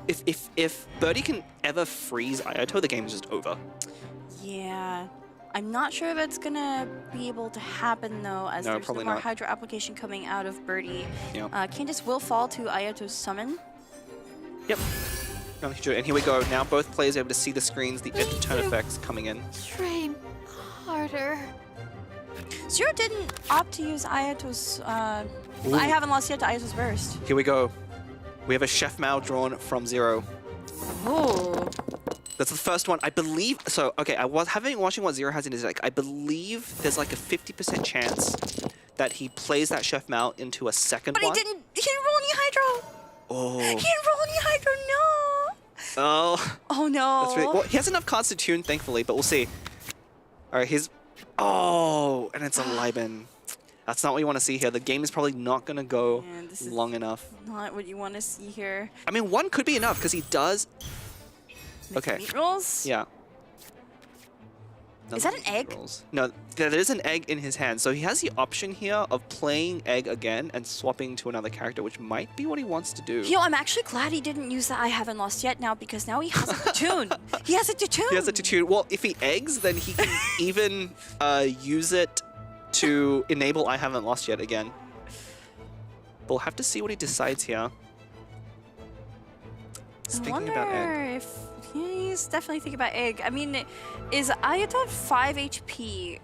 if Birdie can ever freeze Ayato, the game is just over. yeah, I'm not sure if it's gonna be able to happen though, as No, there's probably no more not. Hydro application coming out of Birdie. Yeah. Candace will fall to Ayato's summon. Yep. No, and here we go. Now both players are able to see the screens, the end turn effects coming in. Train harder. Zero didn't opt to use Ayato's. I Haven't Lost Yet to Ayato's burst. Here we go. We have a Chef Mao drawn from Zero. Oh. That's the first one, I believe. So, okay, I was watching what Zero has in his deck. I believe there's like a 50% chance that he plays that Chef Mao into a second But one. he didn't roll any Hydro. Oh. He didn't roll any Hydro. No. Oh. Oh no. That's really, well, he has enough cards to tune, thankfully, but we'll see. All right, his. Oh, and it's a Liban. That's not what you want to see here. The game is probably not going to go Man, this is long enough. not what you want to see here. I mean, 1 could be enough because he does. Okay. Meat rolls? Yeah. Is that an egg? Rolls. No, there is an egg in his hand. So he has the option here of playing egg again and swapping to another character, which might be what he wants to do. Yo, I'm actually glad he didn't use the I Haven't Lost Yet now because now he has a tune. He has a tune. He has it to tune. Well, if he eggs, then he can even use it to enable I Haven't Lost Yet again. But we'll have to see what he decides here. He's I thinking wonder about egg. if he's definitely thinking about egg. I mean, is Ayato at 5 HP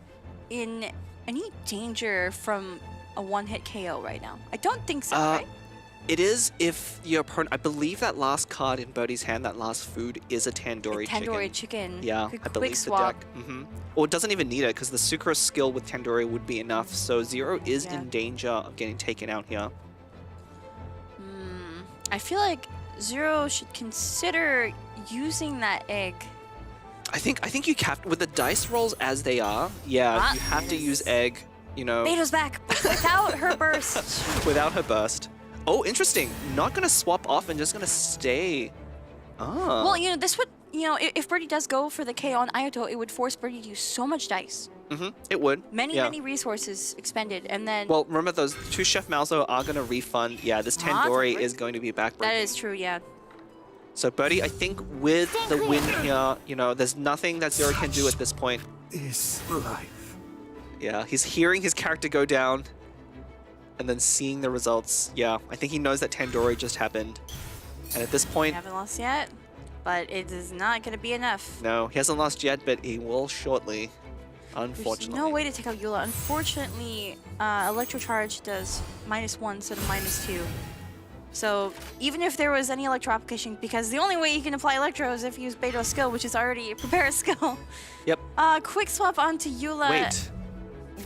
in any danger from a one-hit KO right now? I don't think so, right? It is if your opponent. I believe that last card in Birdie's hand, that last food, is a tandoori chicken. Tandoori chicken. Yeah, Quick I believe swap. the deck. Or it doesn't even need it because the Sucrose skill with tandoori would be enough. So Zero is Yeah. in danger of getting taken out here. I feel like Zero should consider using that egg. I think you have with the dice rolls as they are. Yeah, Ah, you have to yes. use egg. You know, Beto's back, but without her burst. without her burst. Oh, interesting. Not gonna swap off and just gonna stay. Ah. Well, you know, this would, you know, if Birdie does go for the KO on Ayato, it would force Birdie to use so much dice. It would. Many, yeah. many resources expended, and then... Well, remember those 2 Chef Malzo are gonna refund. Yeah, this tandoori is going to be backbreaking. that is true, yeah. So Birdie, I think with the win here, you know, there's nothing that Zero can do at this point. Is life. Yeah, he's hearing his character go down and then seeing the results. Yeah, I think he knows that Tandoori just happened. And at this We point, haven't lost yet, but it is not going to be enough. no, he hasn't lost yet, but he will shortly, There's unfortunately. no way to take out Eula. Unfortunately, Electro Charge does -1 instead of -2. So even if there was any Electro application, because the only way you can apply Electro is if you use Beto's skill, which is already a prepare skill. Yep. Quick swap onto Eula. Wait.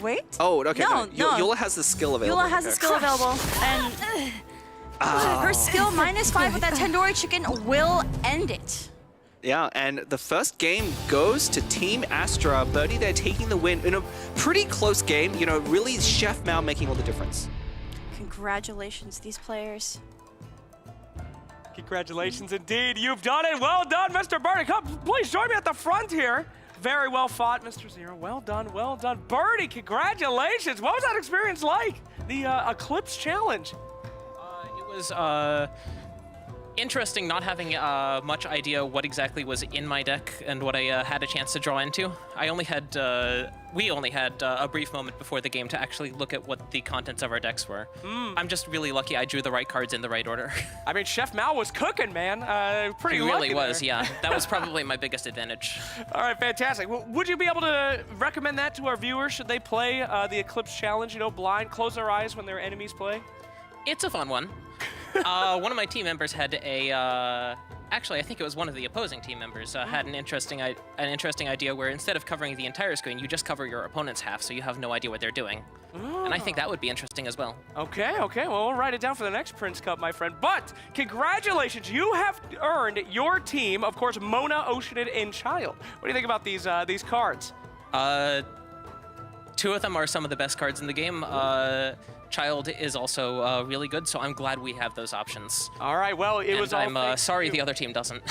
Wait? Oh, okay. No, no. Eula has the skill available. Eula has the okay. skill available, and Her skill -5 with that tandoori chicken will end it. Yeah, and the first game goes to Team Astra. Birdie, they're taking the win in a pretty close game. You know, really Chef Mao making all the difference. Congratulations, these players. Congratulations indeed. You've done it. Well done, Mr. Birdie. Come, please join me at the front here. Very well fought, Mr. Zero. Well done, well done. Birdie, congratulations. What was that experience like? The Eclipse Challenge. It was interesting not having much idea what exactly was in my deck and what I had a chance to draw into. I only had, we only had a brief moment before the game to actually look at what the contents of our decks were. I'm just really lucky I drew the right cards in the right order. I mean, Chef Mao was cooking, man. Pretty He lucky really was, there. yeah. That was probably my biggest advantage. All right, fantastic. Well, would you be able to recommend that to our viewers? Should they play the Eclipse Challenge, you know, blind, close their eyes when their enemies play? It's a fun one. One of my team members had a, actually I think it was one of the opposing team members, had an interesting idea where instead of covering the entire screen, you just cover your opponent's half so you have no idea what they're doing. And I think that would be interesting as well. Okay, well, we'll write it down for the next Prince Cup, my friend. But congratulations, you have earned your team, of course, Mona, Oceanid, and Child. What do you think about these cards? Two of them are some of the best cards in the game. Child is also really good, so I'm glad we have those options. All right, well, it was all I'm sorry the other team doesn't.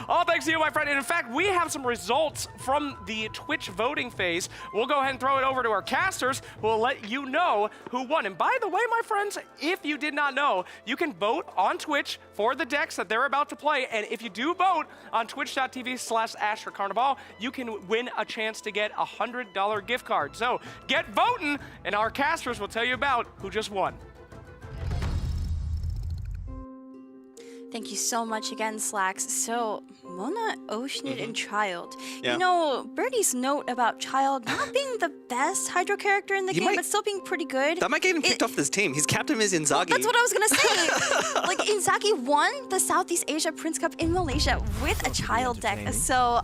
All thanks to you, my friend. And in fact, we have some results from the Twitch voting phase. We'll go ahead and throw it over to our casters, who will let you know who won. And by the way, my friends, if you did not know, you can vote on Twitch for the decks that they're about to play. And if you do vote on twitch.tv/AstraCarnival, you can win a chance to get a $100 gift card. So get voting, and our casters will tell you about who just won. Thank you so much again, Slacks. So, Mona, Oceanid, and Child. Yeah. You know, Birdie's note about Child not being the best Hydro character in the game, might- but still being pretty good. That might get him kicked off this team. His captain is Inzaghi. That's what I was gonna say. Like, Inzaghi won the Southeast Asia Prince Cup in Malaysia with a Child deck. entertaining. So,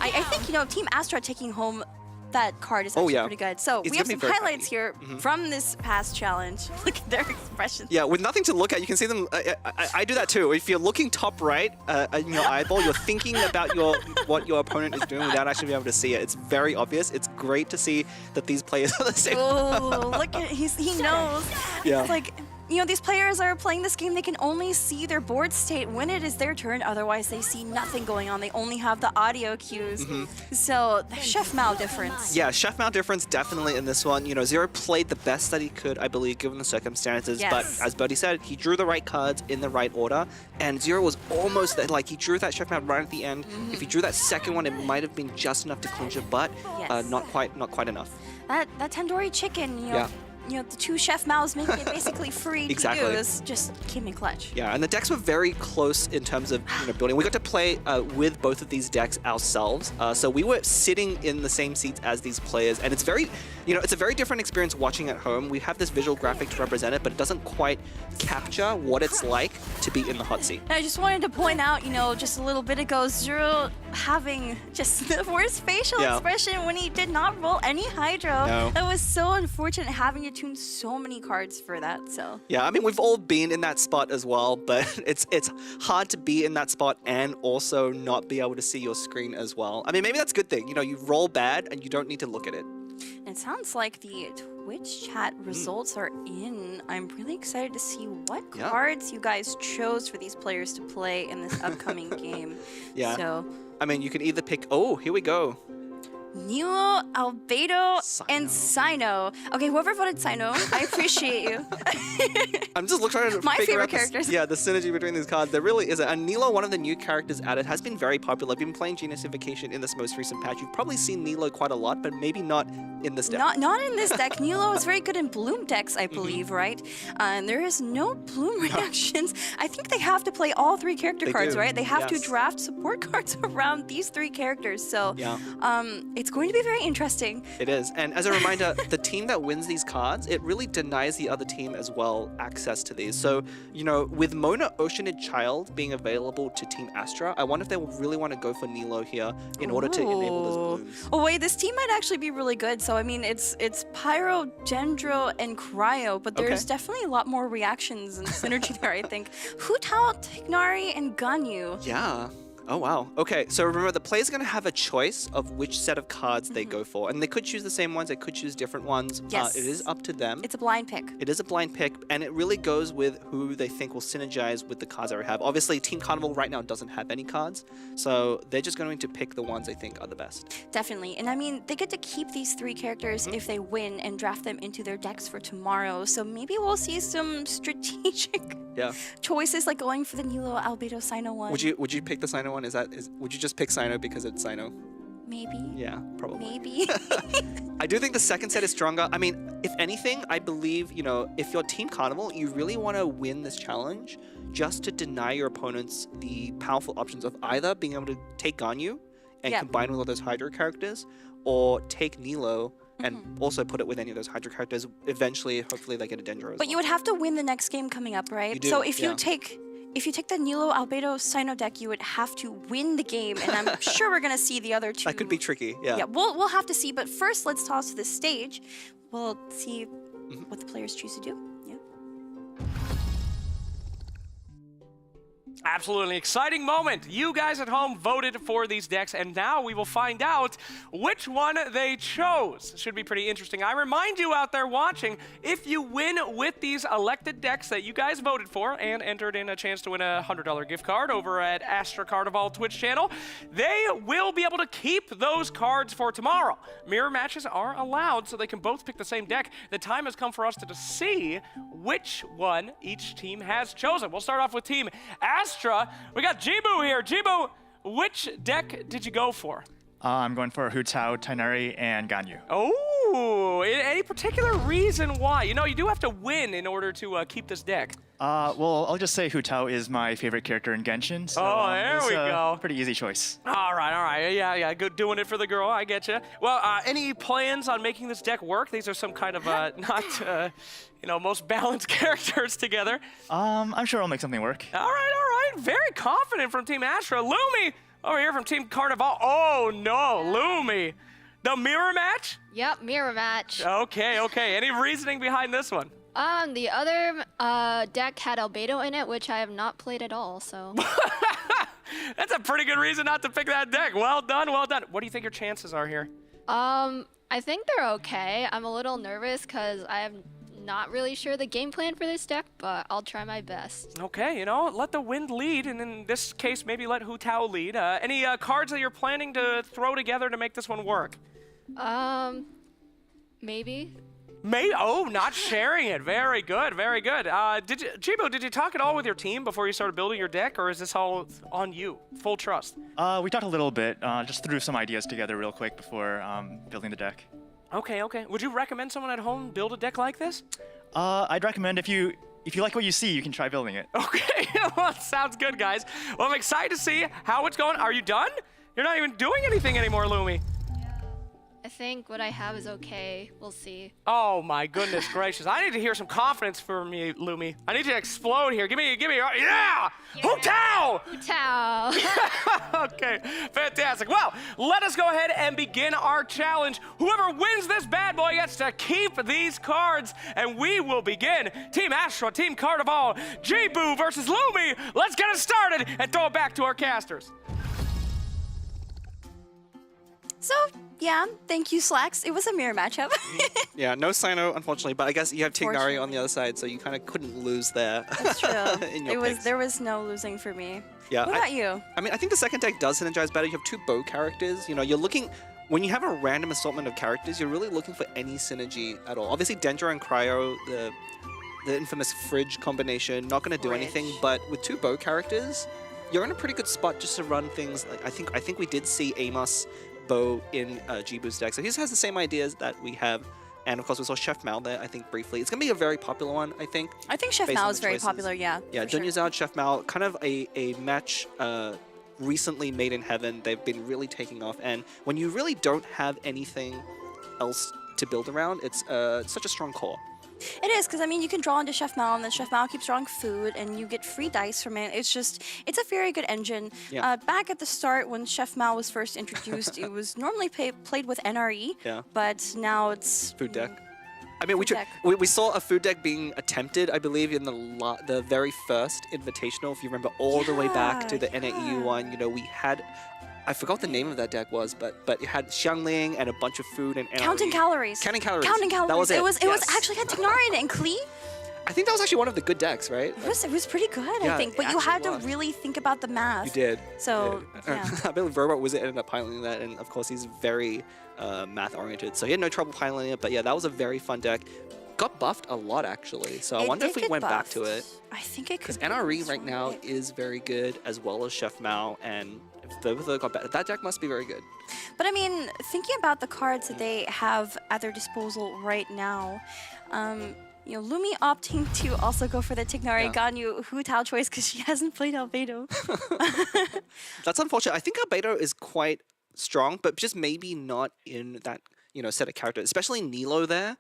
I think, you know, Team Astra taking home that card is actually pretty good. So, It's we have gonna some be very highlights here from this past challenge. Look at their expressions. Yeah, with nothing to look at, you can see them. I do that too. If you're looking top right in your eyeball, you're thinking about what your opponent is doing without actually being able to see it. It's very obvious. It's great to see that these players are the same. Oh, look at he knows. Yeah. It's like, you know, these players are playing this game, they can only see their board state when it is their turn, otherwise they see nothing going on. They only have the audio cues. So, the Chef Mao difference. Yeah, Chef Mao difference definitely in this one. You know, Zero played the best that he could, I believe, given the circumstances. Yes. But as Birdie said, he drew the right cards in the right order, and Zero was almost there. Like, he drew that Chef Mao right at the end. If he drew that second one, it might have been just enough to clinch it, but Yes. not quite enough. That tandoori chicken, you know. Yeah. You know, the two Chef Maos making it basically free Exactly. to use just came in clutch. Yeah, and the decks were very close in terms of building. We got to play with both of these decks ourselves, so we were sitting in the same seats as these players, and it's very, it's a very different experience watching at home. We have this visual graphic to represent it, but it doesn't quite capture what it's like to be in the hot seat. And I just wanted to point out, just a little bit ago, Zero having just the worst facial expression when he did not roll any Hydro. No. That was so unfortunate having to tune so many cards for that, so. Yeah, I mean, we've all been in that spot as well, but it's hard to be in that spot and also not be able to see your screen as well. I mean, maybe that's a good thing. You roll bad and you don't need to look at it. And it sounds like the Twitch chat results are in. I'm really excited to see what cards you guys chose for these players to play in this upcoming game. Yeah. So, I mean, you can either pick, oh, here we go. Nilo, Albedo, and Sino. Okay, whoever voted Sino, I appreciate you. I'm just trying to My figure favorite out characters. the synergy between these cards. There really isn't. And Nilo, one of the new characters added, has been very popular. I've been playing Genius Invocation in this most recent patch. You've probably seen Nilo quite a lot, but maybe not in this deck. Not in this deck. Nilo is very good in Bloom decks, I believe, right? And there is no Bloom reactions. I think they have to play all three character They cards, do, right? They have to yes. draft support cards around these three characters. So, Yeah. it's going to be very interesting. It is. And as a reminder, the team that wins these cards, it really denies the other team as well access to these. So, you know, with Mona Oceanid Child being available to Team Astra, I wonder if they will really want to go for Nilo here in order to enable those blooms. Oh wait, this team might actually be really good. So I mean, it's Pyro, Gendro, and Cryo, but there's definitely a lot more reactions and synergy there, I think. Hu Tao, Tignari, and Ganyu. Yeah. Oh, wow. Okay, so remember, the player's going to have a choice of which set of cards they go for. And they could choose the same ones, they could choose different ones. Yes. It is up to them. It's a blind pick. It is a blind pick, and it really goes with who they think will synergize with the cards that we have. Obviously, Team Carnival right now doesn't have any cards, so they're just going to pick the ones they think are the best. Definitely. And I mean, they get to keep these 3 characters if they win and draft them into their decks for tomorrow. So maybe we'll see some strategic choices, like going for the Nilo Albedo Sino one. Would you pick the Sino one? Would you just pick Sino because it's Sino? Maybe. Yeah, probably. Maybe. I do think the second set is stronger. I mean, if anything, I believe, you know, if you're Team Carnival, you really want to win this challenge just to deny your opponents the powerful options of either being able to take Ganyu and combine with all those Hydra characters, or take Nilo and also put it with any of those Hydra characters. Eventually, hopefully, they get a Dendro as But you would have to win the next game coming up, right? You do, so if you take the Nilo Albedo Sino deck, you would have to win the game, and I'm sure we're gonna see the other 2. That could be tricky. Yeah. Yeah, we'll have to see. But first, let's toss to the stage. We'll see what the players choose to do. Yeah. Absolutely exciting moment. You guys at home voted for these decks, and now we will find out which one they chose. Should be pretty interesting. I remind you out there watching, if you win with these elected decks that you guys voted for and entered in a chance to win a $100 gift card over at Astra Carnival Twitch channel, they will be able to keep those cards for tomorrow. Mirror matches are allowed, so they can both pick the same deck. The time has come for us to see which one each team has chosen. We'll start off with Team Astra. We got Jibu here. Jibu, which deck did you go for? I'm going for Hu Tao, Tainari, and Ganyu. Oh, any particular reason why? You know, you do have to win in order to keep this deck. Well, I'll just say Hu Tao is my favorite character in Genshin. So, there we go. Pretty easy choice. All right. Yeah, good doing it for the girl. I get you. Well, any plans on making this deck work? These are some kind of not, most balanced characters together. I'm sure I'll make something work. All right. Very confident from Team Astra. Lumi over here from Team Carnival. Oh no, Lumi. The mirror match? Yep, mirror match. Okay. Any reasoning behind this one? The other deck had Albedo in it, which I have not played at all, so. That's a pretty good reason not to pick that deck. Well done. What do you think your chances are here? I think they're okay. I'm a little nervous because I am not really sure the game plan for this deck, but I'll try my best. Okay, let the wind lead, and in this case, maybe let Hu Tao lead. Any cards that you're planning to throw together to make this one work? Maybe. Oh, not sharing it. Very good. Jibo, did you talk at all with your team before you started building your deck, or is this all on you? Full trust. We talked a little bit, just threw some ideas together real quick before building the deck. Okay. Would you recommend someone at home build a deck like this? I'd recommend if you like what you see, you can try building it. Okay, well, sounds good, guys. Well, I'm excited to see how it's going. Are you done? You're not even doing anything anymore, Lumi. I think what I have is okay. We'll see. Oh my goodness gracious! I need to hear some confidence from you, Lumi. I need you to explode here. Give me, yeah! Hu Tao! Hu Tao! Okay, fantastic. Well, let us go ahead and begin our challenge. Whoever wins this bad boy gets to keep these cards, and we will begin. Team Astra, Team Carnival, Jibu versus Lumi. Let's get it started and throw it back to our casters. So, yeah, thank you, Slacks. It was a mirror matchup. Yeah, no Sino, unfortunately, but I guess you have Tignari on the other side, so you kind of couldn't lose there. That's true. in your picks. There was no losing for me. Yeah. What about you? I mean, I think the second deck does synergize better. You have 2 bow characters. You know, you're looking, when you have a random assortment of characters, you're really looking for any synergy at all. Obviously, Dendro and Cryo, the infamous Fridge combination, not going to do anything, but with 2 bow characters, you're in a pretty good spot just to run things. Like I think we did see Amos bow in Jibu's deck, so he has the same ideas that we have, and of course we saw Chef Mao there, I think, briefly. It's gonna be a very popular one, I think. I think Chef Mao is very popular, yeah. Yeah, Dunyazao, Chef Mao, kind of a match recently made in heaven. They've been really taking off. And when you really don't have anything else to build around, it's such a strong core. It is, because I mean, you can draw into Chef Mao, and then Chef Mao keeps drawing food, and you get free dice from it. It's a very good engine. Yeah. Back at the start, when Chef Mao was first introduced, it was normally played with NRE, but now it's Food deck. I mean, Food deck. we saw a food deck being attempted, I believe, in the very first Invitational. If you remember all the way back to the NAEU one, you know, we had. I forgot what the name of that deck was, but it had Xiangling and a bunch of food and NRE. Counting calories. Counting calories. Counting calories. That was it. It was actually had Tignari in it and Klee. I think that was actually one of the good decks, right? It was pretty good, Yeah, I think. it But you had to actually was. really think about the math. You did. So, yeah. I believe Robot Wizard ended up piloting that, and of course he's very math-oriented, so he had no trouble piloting it. But yeah, that was a very fun deck. Got buffed a lot, actually, so I It wonder did if we get went back to buffed. it. I think it Because could. NRE right now is very good, as well as Chef Mao, and if both of them got better, that deck must be very good. But I mean, thinking about the cards that they have at their disposal right now, you know, Lumi opting to also go for the Tignari Ganyu Hu Tao choice because she hasn't played Albedo. That's unfortunate. I think Albedo is quite strong, but just maybe not in that, you know, set of characters, especially Nilo there.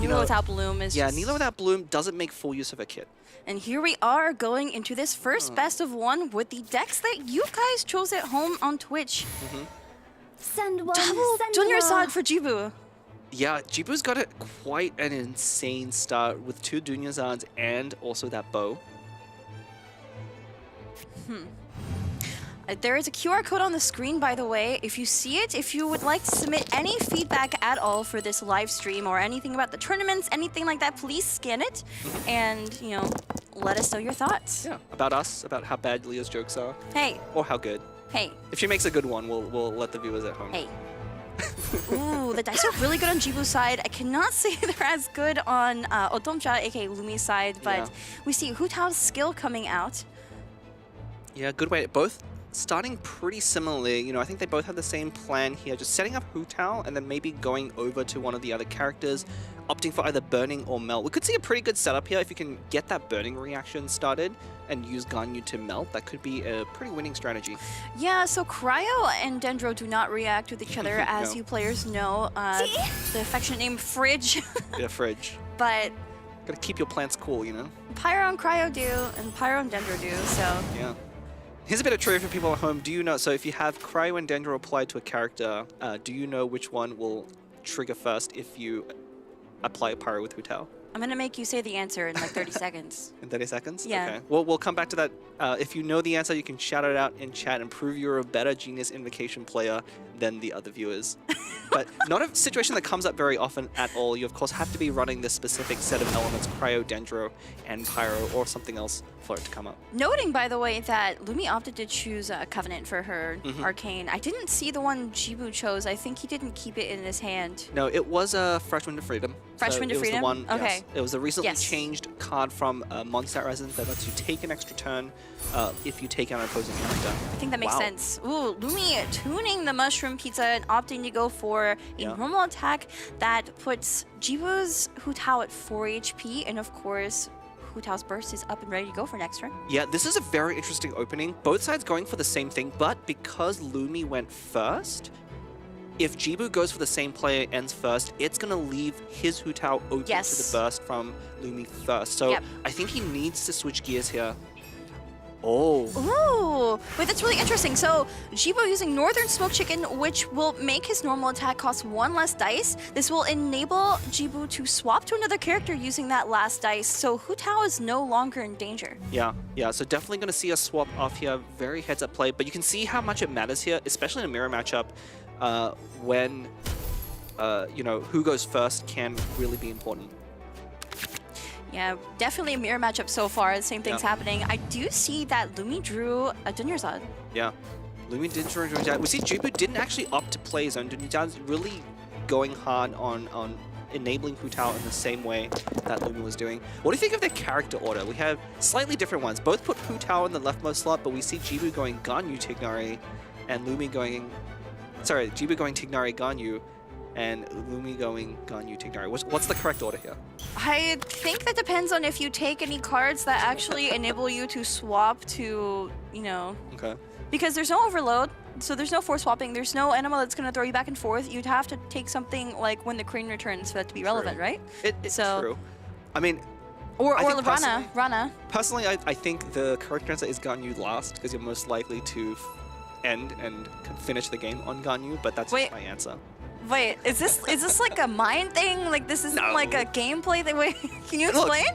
Nilo without Bloom is Yeah, just... Nilo without Bloom doesn't make full use of a kit. And here we are going into this first best of one with the decks that you guys chose at home on Twitch. Send one. Double send Junior one. Side for Jibu. Yeah, Jibu's got quite an insane start with 2 Dunyazans and also that bow. There is a QR code on the screen, by the way. If you see it, if you would like to submit any feedback at all for this live stream or anything about the tournaments, anything like that, please scan it and, you know, let us know your thoughts. Yeah, about us, about how bad Leah's jokes are, Hey, or how good. hey, If she makes a good one, we'll let the viewers at home. hey. Ooh, the dice are really good on Jibu's side. I cannot say they're as good on Odomcha, aka Lumi's side, but Yeah. we see Hu Tao's skill coming out. Yeah, good way. Both starting pretty similarly. You know, I think they both have the same plan here, just setting up Hu Tao and then maybe going over to one of the other characters, opting for either burning or melt. We could see a pretty good setup here if you can get that burning reaction started and use Ganyu to melt. That could be a pretty winning strategy. Yeah, so Cryo and Dendro do not react with each other, as No. you players know. The affectionate name Fridge, Yeah, Fridge. but Gotta keep your plants cool, you know? Pyro and Cryo do, and Pyro and Dendro do, so... Yeah. Here's a bit of trivia for people at home. Do you know, so if you have Cryo and Dendro applied to a character, do you know which one will trigger first if you apply a Pyro with Hu Tao? I'm gonna make you say the answer in like 30 seconds. In 30 seconds? Yeah. Okay. Well, we'll come back to that. If you know the answer, you can shout it out in chat and prove you're a better Genius Invocation player than the other viewers. But not a situation that comes up very often at all. You, of course, have to be running this specific set of elements, Cryo, Dendro, and Pyro, or something else for it to come up. Noting, by the way, that Lumi opted to choose a Covenant for her Arcane. I didn't see the one Jibu chose. I think he didn't keep it in his hand. No, it was a Fresh Wind of Freedom. Fresh Wind of it was Freedom? The one, Okay. Yes. It was a recently Yes. changed card from Mondstadt Residence that lets you take an extra turn if you take out an opposing character. I think that makes Wow. sense. Ooh, Lumi tuning the Mushroom Pizza and opting to go for a Yeah. normal attack that puts Jibu's Hu Tao at 4 HP, and of course, Hu Tao's burst is up and ready to go for next turn. Yeah, this is a very interesting opening. Both sides going for the same thing, but because Lumi went first, if Jibu goes for the same player ends first, it's going to leave his Hu Tao open Yes. to the burst from Lumi first. So Yep. I think he needs to switch gears here. Oh. Ooh, wait, that's really interesting. So Jibo using Northern Smoke Chicken, which will make his normal attack cost 1 less dice. This will enable Jibu to swap to another character using that last dice. So Hu Tao is no longer in danger. Yeah, so definitely going to see a swap off here. Very heads-up play, but you can see how much it matters here, especially in a mirror matchup, when, you know, who goes first can really be important. Yeah, definitely a mirror matchup so far. The same thing's Yeah. happening. I do see that Lumi drew a Dunyarzad. Yeah, Lumi did draw Dunyarzad. We see Jibu didn't actually opt to play his own Dunyarzad, really going hard on enabling Hu Tao in the same way that Lumi was doing. What do you think of their character order? We have slightly different ones. Both put Hu Tao in the leftmost slot, but we see Jibu going Ganyu Tignari and Lumi going... Sorry, Jibu going Tignari Ganyu and Lumi going Ganyu Tignari. What's the correct order here? I think that depends on if you take any cards that actually enable you to swap to, you know... Okay. Because there's no overload, so there's no force swapping, there's no animal that's going to throw you back and forth. You'd have to take something like when the crane returns for that to be relevant, right? It's true. I mean, Or I think Rana. personally, I think the correct answer is Ganyu last, because you're most likely to end and finish the game on Ganyu, but that's just my answer. Wait, is this like a mind thing? Like this isn't like a gameplay thing? Wait, can you explain?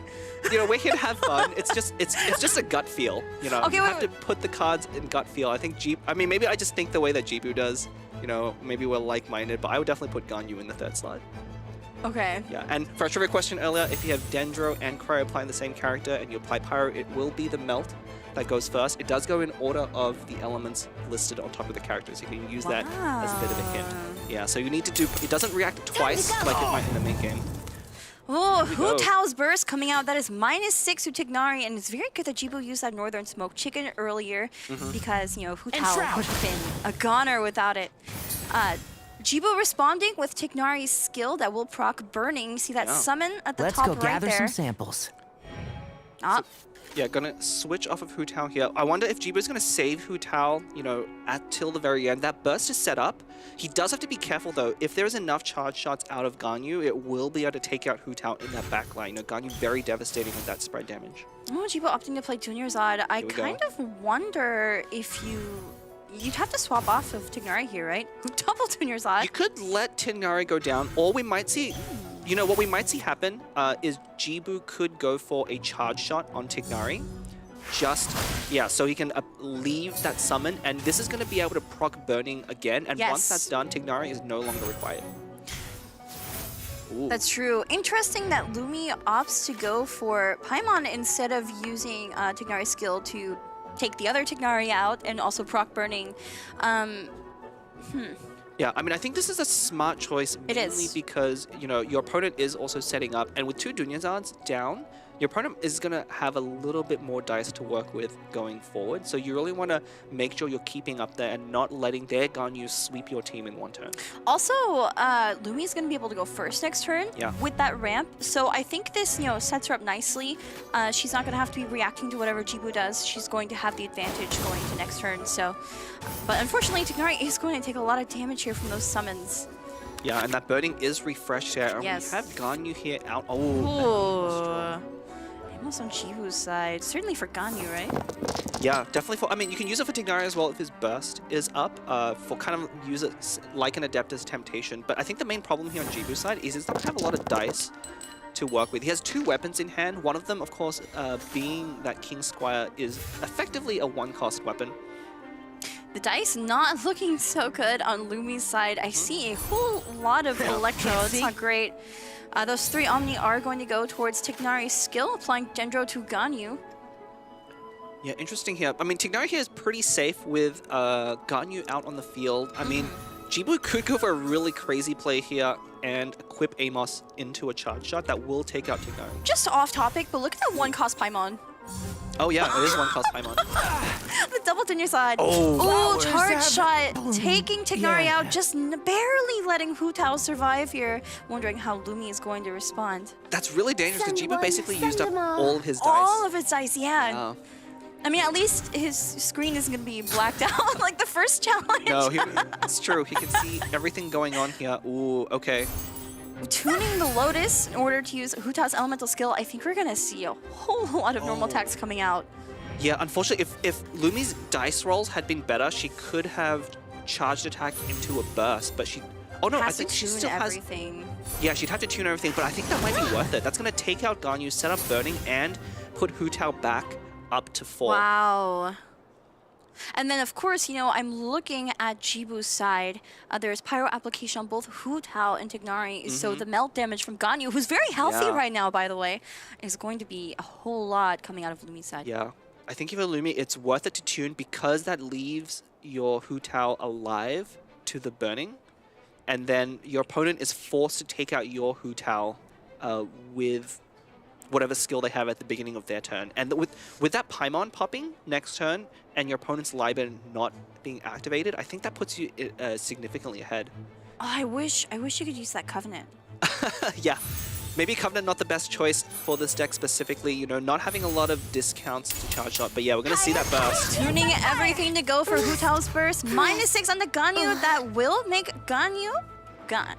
You know, we're here to have fun. It's just a gut feel. You know, Okay, you wait, have to put the cards in gut feel. I think I mean, maybe I just think the way that Jibu does. You know, maybe we're like-minded, but I would definitely put Ganyu in the third slot. Okay. Yeah, and for a trivia question earlier, if you have Dendro and Cryo applying the same character and you apply Pyro, it will be the Melt that goes first. It does go in order of the elements listed on top of the characters. You can use that as a bit of a hint. Yeah, so you need to do, it doesn't react twice like it might in the main game. Oh, Hu Tao's burst coming out. That is -6 to Tignari, and it's very good that Jibu used that Northern Smoke Chicken earlier because, you know, Hu Tao would have been a goner without it. Jibu responding with Tignari's skill that will proc Burning. You see that summon at the top right there. Let's go gather some samples. Yeah, gonna switch off of Hu Tao here. I wonder if Jibu's gonna save Hu Tao, you know, till the very end. That burst is set up. He does have to be careful though. If there's enough charge shots out of Ganyu, it will be able to take out Hu Tao in that back line. You know, Ganyu very devastating with that spread damage. Oh, Jibu opting to play Junior Zod. I kind of wonder if you'd have to swap off of Tignari here, right? Double Junior Zod. You could let Tignari go down, or we might see, you know, what we might see happen is Jibu could go for a charge shot on Tignari. So he can leave that summon, and this is going to be able to proc Burning again, and once that's done, Tignari is no longer required. Ooh. That's true. Interesting that Lumi opts to go for Paimon instead of using Tignari's skill to take the other Tignari out and also proc Burning. Yeah, I mean, I think this is a smart choice mainly because, you know, your opponent is also setting up, and with 2 Dunyazads down, your opponent is going to have a little bit more dice to work with going forward. So you really want to make sure you're keeping up there and not letting their Ganyu sweep your team in one turn. Also, Lumi's going to be able to go first next turn with that ramp. So I think this, you know, sets her up nicely. She's not going to have to be reacting to whatever Jibu does. She's going to have the advantage going to next turn. So, but unfortunately, Tignari is going to take a lot of damage here from those summons. Yeah, and that Burning is refreshed here. And we have Ganyu here out. Oh, almost on Jibu's side. Certainly for Ganyu, right? Yeah, definitely for... I mean, you can use it for Tignari as well if his burst is up, for kind of use it like an Adeptus Temptation. But I think the main problem here on Jibu's side is he doesn't have a lot of dice to work with. He has 2 weapons in hand. One of them, of course, being that King Squire is effectively a 1-cost weapon. The dice not looking so good on Lumi's side. I see a whole lot of Electro. It's not great. Those 3 Omni are going to go towards Tignari's skill, applying Dendro to Ganyu. Yeah, interesting here. I mean, Tignari here is pretty safe with Ganyu out on the field. I mean, Jibu could go for a really crazy play here and equip Amos into a charge shot that will take out Tignari. Just off topic, but look at that 1-cost Paimon. Oh yeah, it is 1-cost Paimon. The double Junior side. Oh, charge shot. Taking Tignari out, just barely letting Hu Tao survive here. Wondering how Lumi is going to respond. That's really dangerous because Jibu basically used up all of his dice. All of his dice, yeah. I mean, at least his screen isn't going to be blacked out like the first challenge. No, it's true. He can see everything going on here. Ooh, okay. Tuning the Lotus in order to use Hu Tao's elemental skill, I think we're going to see a whole lot of normal attacks coming out. Yeah, unfortunately, if Lumi's dice rolls had been better, she could have charged attack into a burst, but she... Oh no, I think she still has... Yeah, she'd have to tune everything, but I think that might be worth it. That's going to take out Ganyu, set up Burning, and put Hu Tao back up to 4. Wow. And then, of course, you know, I'm looking at Jibu's side. There's Pyro application on both Hu Tao and Tignari. So the melt damage from Ganyu, who's very healthy right now, by the way, is going to be a whole lot coming out of Lumi's side. Yeah. I think if you're Lumi, it's worth it to tune because that leaves your Hu Tao alive to the Burning. And then your opponent is forced to take out your Hu Tao with whatever skill they have at the beginning of their turn. And with that Paimon popping next turn and your opponent's Liben not being activated, I think that puts you significantly ahead. Oh, I wish you could use that Covenant. Yeah, Maybe Covenant not the best choice for this deck specifically, you know, not having a lot of discounts to charge shot, but yeah, we're gonna see that burst. Tuning everything to go for Hu Tao's burst. -6 on the Ganyu. That will make Ganyu gone.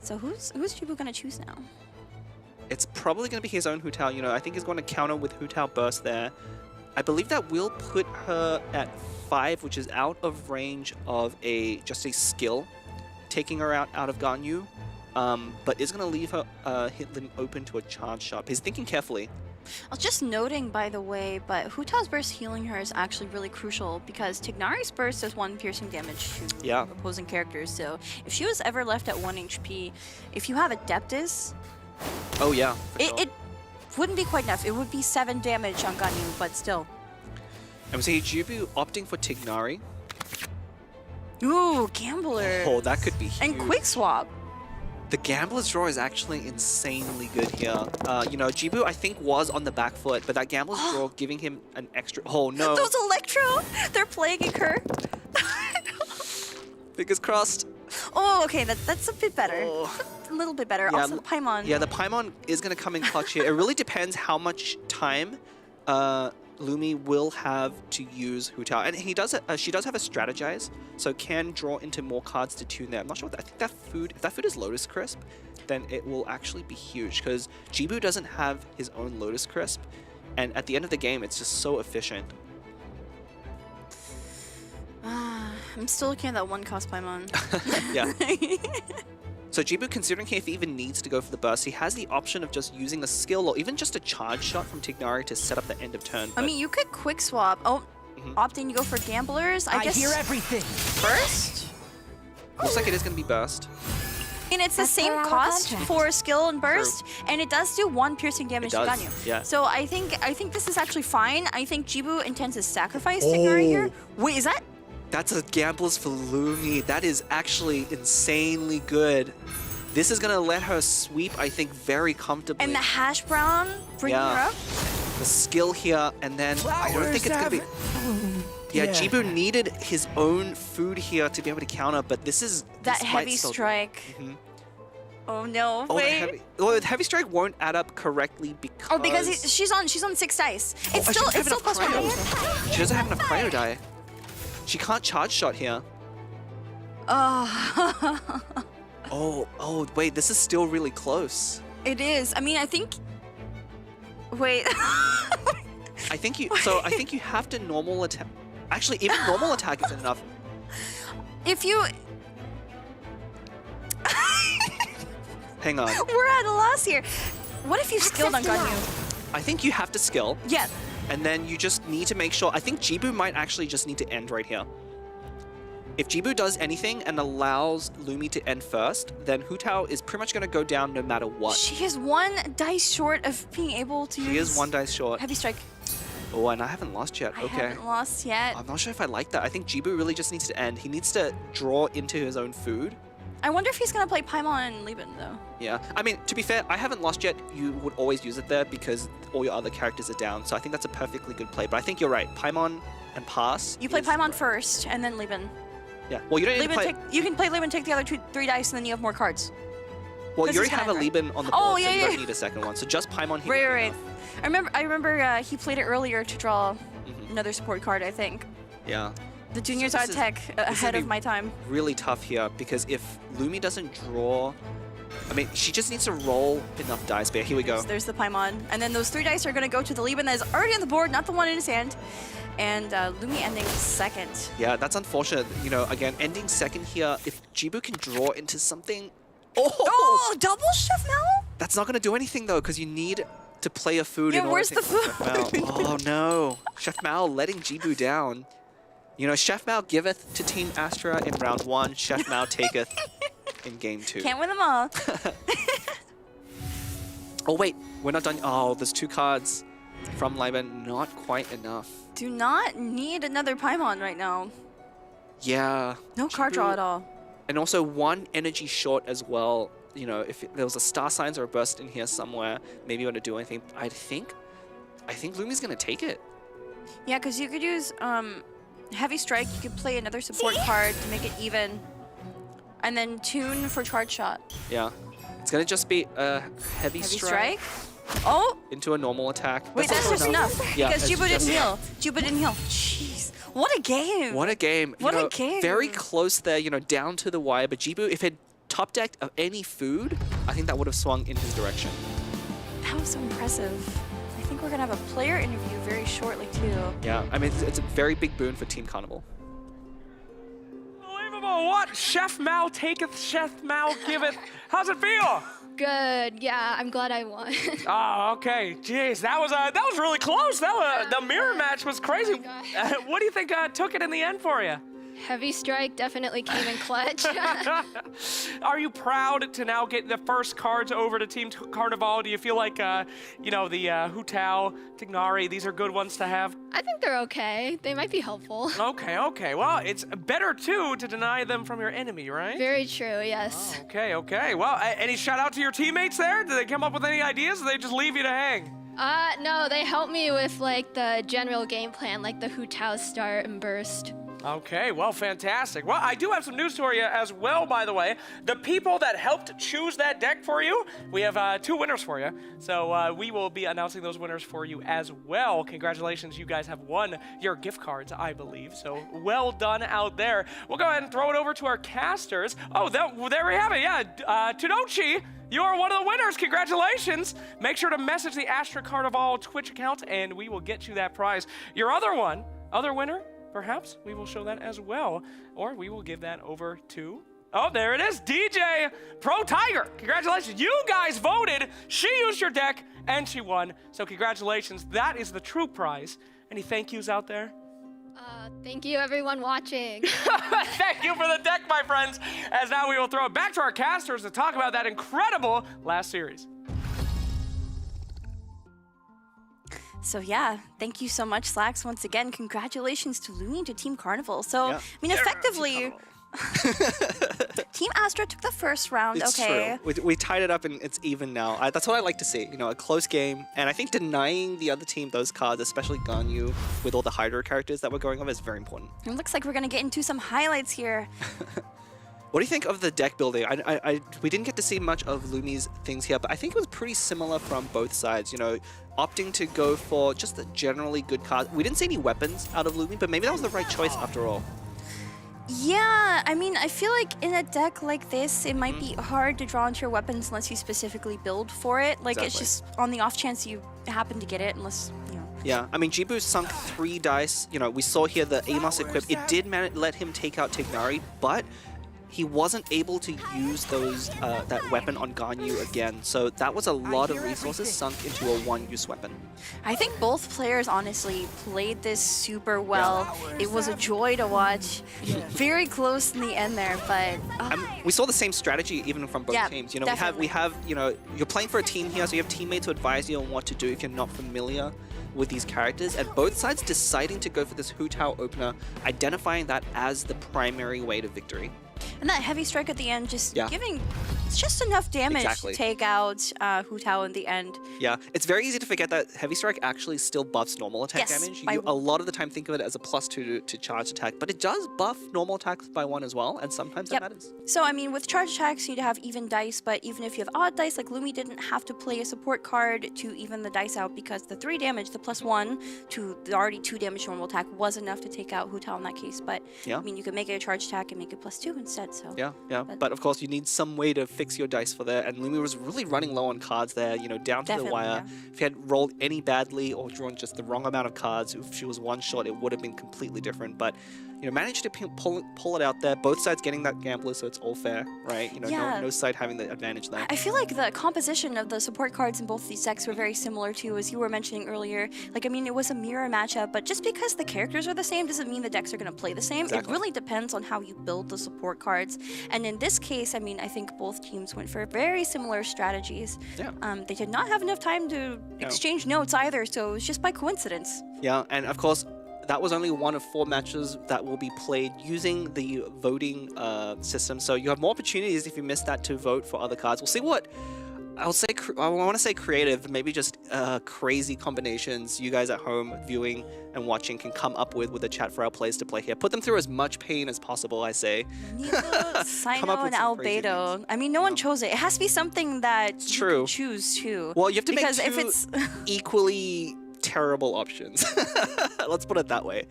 So who's Jibu gonna choose now? It's probably gonna be his own Hu Tao, you know, I think he's gonna counter with Hu Tao burst there. I believe that will put her at 5, which is out of range of just a skill, taking her out of Ganyu. But is going to leave her Hitlim open to a charge shot. He's thinking carefully. I was just noting, by the way, but Hu Tao's burst healing her is actually really crucial because Tignari's burst does 1 piercing damage to opposing characters. So if she was ever left at 1 HP, if you have Adeptus, oh yeah, it wouldn't be quite enough. It would be 7 damage on Ganyu, but still. And we see Jibu opting for Tignari. Ooh, Gambler. Oh, that could be huge. And Quick Swap. The Gambler's draw is actually insanely good here. You know, Jibu, I think, was on the back foot, but that Gambler's draw giving him an extra... Oh, no. Those Electro! They're plaguing her. Fingers crossed. Oh, okay, that's a bit better. Oh. A little bit better. Yeah, Also, the Paimon. Yeah, the Paimon is going to come in clutch here. It really depends how much time Lumi will have to use Hu Tao. And she does have a strategize, so can draw into more cards to tune there. I'm not sure. I think that food, if that food is Lotus Crisp, then it will actually be huge because Jibu doesn't have his own Lotus Crisp. And at the end of the game, it's just so efficient. I'm still looking at that 1 cost Paimon. Yeah. So Jibu, considering if he even needs to go for the burst, he has the option of just using a skill or even just a charge shot from Tignari to set up the end of turn. I mean, you could quick swap. Oh, opting to go for Gamblers. I guess hear everything. Burst? Looks like it is going to be burst. And it's the same cost for skill and burst, and it does do 1 piercing damage to Ganyu. Yeah. So I think this is actually fine. I think Jibu intends to sacrifice Tignari here. Wait, is that? That's a Gamblers for Lumi. That is actually insanely good. This is going to let her sweep, I think, very comfortably. And the Hash Brown bringing her up? The skill here, and then I don't think it's going to be... Yeah, Jibu needed his own food here to be able to counter, but this is... That heavy strike. Oh no, wait. The heavy strike won't add up correctly because... Oh, because she's on 6 dice. It's still plus 1 damage. She doesn't have enough cryo die. She can't charge shot here. Oh, wait, this is still really close. It is. I mean, I think... Wait. I think you have to normal attack. Actually, even normal attack isn't enough. If you... Hang on. We're at a loss here. What if you skilled on Ganyu? I think you have to skill. Yeah. And then you just need to make sure... I think Jibu might actually just need to end right here. If Jibu does anything and allows Lumi to end first, then Hu Tao is pretty much going to go down no matter what. She is 1 dice short of being able to use... She is 1 dice short. Heavy strike. Oh, and I haven't lost yet. I Okay. haven't lost yet. I'm not sure if I like that. I think Jibu really just needs to end. He needs to draw into his own food. I wonder if he's going to play Paimon and Lieben, though. Yeah. I mean, to be fair, I haven't lost yet. You would always use it there because all your other characters are down. So I think that's a perfectly good play. But I think you're right. Paimon and pass. You play Paimon first, and then Lieben. Yeah. Well, you don't need to play... You can play Lieben, take the other 3 dice, and then you have more cards. Well, This you is already have a fine, right? Lieben on the board, so you don't need a second one. So just Paimon here. Right. I remember he played it earlier to draw another support card, I think. Yeah. The juniors are tech ahead of my time. Really tough here because if Lumi doesn't draw, I mean, she just needs to roll enough dice. But here we go. So there's the Paimon, and then those 3 dice are going to go to the Lieben that is already on the board, not the one in his hand. And Lumi ending second. Yeah, that's unfortunate. You know, again, ending second here. If Jibu can draw into something, oh, double Chef Mao? That's not going to do anything though, because you need to play a food. Yeah, in order where's to the Chef food? Mao. Oh no, Chef Mao letting Jibu down. You know, Chef Mao giveth to Team Astra in round 1. Chef Mao taketh in game 2. Can't win them all. Oh wait, we're not done. Oh, there's 2 cards from Lieben. Not quite enough. Do not need another Paimon right now. Yeah. No card draw at all. And also 1 energy short as well. You know, if there was a Star Signs or a Burst in here somewhere, maybe you want to do anything. I think Lumi's gonna take it. Yeah, because you could use Heavy Strike. You could play another support card to make it even, and then tune for charge shot. Yeah. It's gonna just be a heavy strike Oh! into a normal attack. Wait, that's just enough. Yeah, because it's Jibu didn't just heal. Jibu didn't heal. Jeez. What a game. What a game. What You a know, game. Very close there, you know, down to the wire. But Jibu, if it top decked of any food, I think that would have swung in his direction. That was so impressive. I think we're going to have a player interview very shortly, too. Yeah, I mean, it's a very big boon for Team Carnival. Unbelievable. What? Chef Mao taketh, Chef Mao giveth. How's it feel? Good. Yeah, I'm glad I won. Oh, okay. Jeez, that was really close. The mirror match was crazy. What do you think took it in the end for you? Heavy strike definitely came in clutch. Are you proud to now get the first cards over to Team Carnival? Do you feel like, you know, the Hu Tao, Tignari, these are good ones to have? I think they're okay. They might be helpful. Okay. Well, it's better, too, to deny them from your enemy, right? Very true, yes. Oh, okay. Well, any shout out to your teammates there? Did they come up with any ideas, or did they just leave you to hang? No, they helped me with, like, the general game plan, like the Hu Tao start and burst. Okay, well, fantastic. Well, I do have some news for you as well, by the way. The people that helped choose that deck for you, we have 2 winners for you. So we will be announcing those winners for you as well. Congratulations, you guys have won your gift cards, I believe. So well done out there. We'll go ahead and throw it over to our casters. Oh, there we have it, yeah. Todouchi, you are one of the winners. Congratulations. Make sure to message the Astra Carnival Twitch account, and we will get you that prize. Your other winner, perhaps we will show that as well, or we will give that over to, oh, there it is, DJ Pro Tiger. Congratulations, you guys voted. She used your deck and she won. So congratulations, that is the true prize. Any thank yous out there? Thank you, everyone watching. Thank you for the deck, my friends. As now we will throw it back to our casters to talk about that incredible last series. So yeah, thank you so much, Slacks. Once again, congratulations to Lumi and to Team Carnival. So, I mean, effectively, Team Astra took the first round, It's okay? true. We tied it up and it's even now. That's what I like to see, you know, a close game. And I think denying the other team those cards, especially Ganyu, with all the Hydra characters that were going on, is very important. It looks like we're going to get into some highlights here. What do you think of the deck building? We didn't get to see much of Lumi's things here, but I think it was pretty similar from both sides, you know, opting to go for just a generally good card. We didn't see any weapons out of Lumi, but maybe that was the right choice after all. Yeah, I mean, I feel like in a deck like this, it might be hard to draw into your weapons unless you specifically build for it. Like, it's just on the off chance you happen to get it, unless, you know. Yeah, I mean, Jibu sunk 3 dice. You know, we saw here the Amos equip. It did let him take out Tignari, but he wasn't able to use those that weapon on Ganyu again. So that was a lot of resources sunk into a one-use weapon. I think both players honestly played this super well. It was a joy to watch. Very close in the end there, but we saw the same strategy even from both teams. You know, we have you know, you're playing for a team here, so you have teammates who advise you on what to do if you're not familiar with these characters, and both sides deciding to go for this Hu Tao opener, identifying that as the primary way to victory. And that heavy strike at the end, just giving, it's just enough damage to take out Hu Tao in the end. Yeah, it's very easy to forget that heavy strike actually still buffs normal attack damage. You a lot of the time think of it as a +2 to charge attack, but it does buff normal attacks by 1 as well, and sometimes that matters. So, I mean, with charge attacks, you need to have even dice, but even if you have odd dice, like Lumi didn't have to play a support card to even the dice out because the 3 damage, the +1 to the already 2 damage normal attack was enough to take out Hu Tao in that case. But, I mean, you could make it a charge attack and make it +2 instead, so. Yeah, but of course you need some way to fix your dice for that, and Lumi was really running low on cards there, you know, down to the wire. If he had rolled any badly or drawn just the wrong amount of cards, if she was one shot, it would have been completely different, but you know, managed to pull it out there. Both sides getting that gambler, so it's all fair, right? You know, no side having the advantage there. I feel like the composition of the support cards in both these decks were very similar to, as you were mentioning earlier. Like, I mean, it was a mirror matchup, but just because the characters are the same doesn't mean the decks are going to play the same. It really depends on how you build the support cards. And in this case, I mean, I think both teams went for very similar strategies. They did not have enough time to exchange notes either, so it was just by coincidence. Yeah, and of course, that was only one of 4 matches that will be played using the voting system. So you have more opportunities if you missed that to vote for other cards. We'll see what I want to say creative, maybe just crazy combinations you guys at home viewing and watching can come up with a chat for our players to play here. Put them through as much pain as possible, I say. Sino and Albedo. I mean, no one chose it. It has to be something that you can choose too. Well, you have to because make if two it's equally terrible options. Let's put it that way.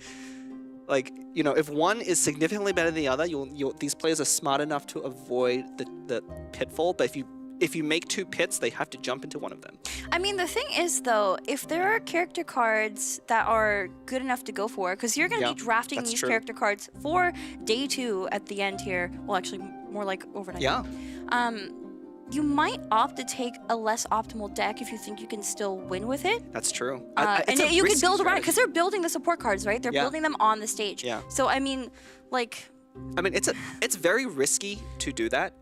Like, you know, if one is significantly better than the other, these players are smart enough to avoid the pitfall. But if you make two pits, they have to jump into one of them. I mean, the thing is, though, if there are character cards that are good enough to go for, because you're going to be drafting these character cards for day 2 at the end here. Well, actually, more like overnight. Yeah. You might opt to take a less optimal deck if you think you can still win with it. That's true. And you could build around it, because they're building the support cards, right? They're building them on the stage. Yeah. So, I mean, like... I mean, it's very risky to do that.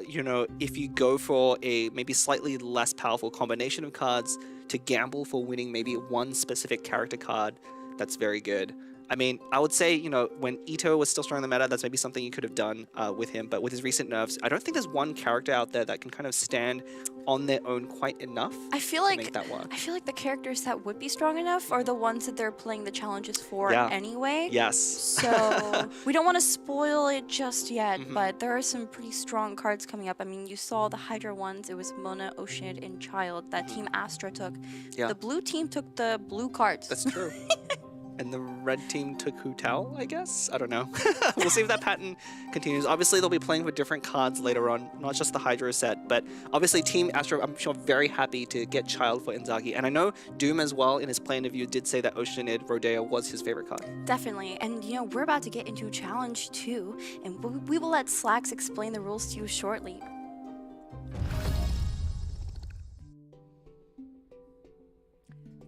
You know, if you go for a maybe slightly less powerful combination of cards to gamble for winning maybe one specific character card, that's very good. I mean, I would say, you know, when Ito was still strong in the meta, that's maybe something you could have done with him. But with his recent nerfs, I don't think there's one character out there that can kind of stand on their own quite enough to make that work. I feel like the characters that would be strong enough are the ones that they're playing the challenges for anyway. Yes. So we don't want to spoil it just yet, but there are some pretty strong cards coming up. I mean, you saw the Hydra ones. It was Mona, Ocean, and Child that Team Astra took. Yeah. The blue team took the blue cards. That's true. And the red team took Hu Tao, I guess? I don't know. We'll see if that pattern continues. Obviously, they'll be playing with different cards later on, not just the Hydra set, but obviously Team Astro, I'm sure, very happy to get Child for Inzaghi. And I know Doom as well, in his play interview, did say that Oceanid Rodeo was his favorite card. Definitely. And, you know, we're about to get into Challenge 2, and we will let Slacks explain the rules to you shortly.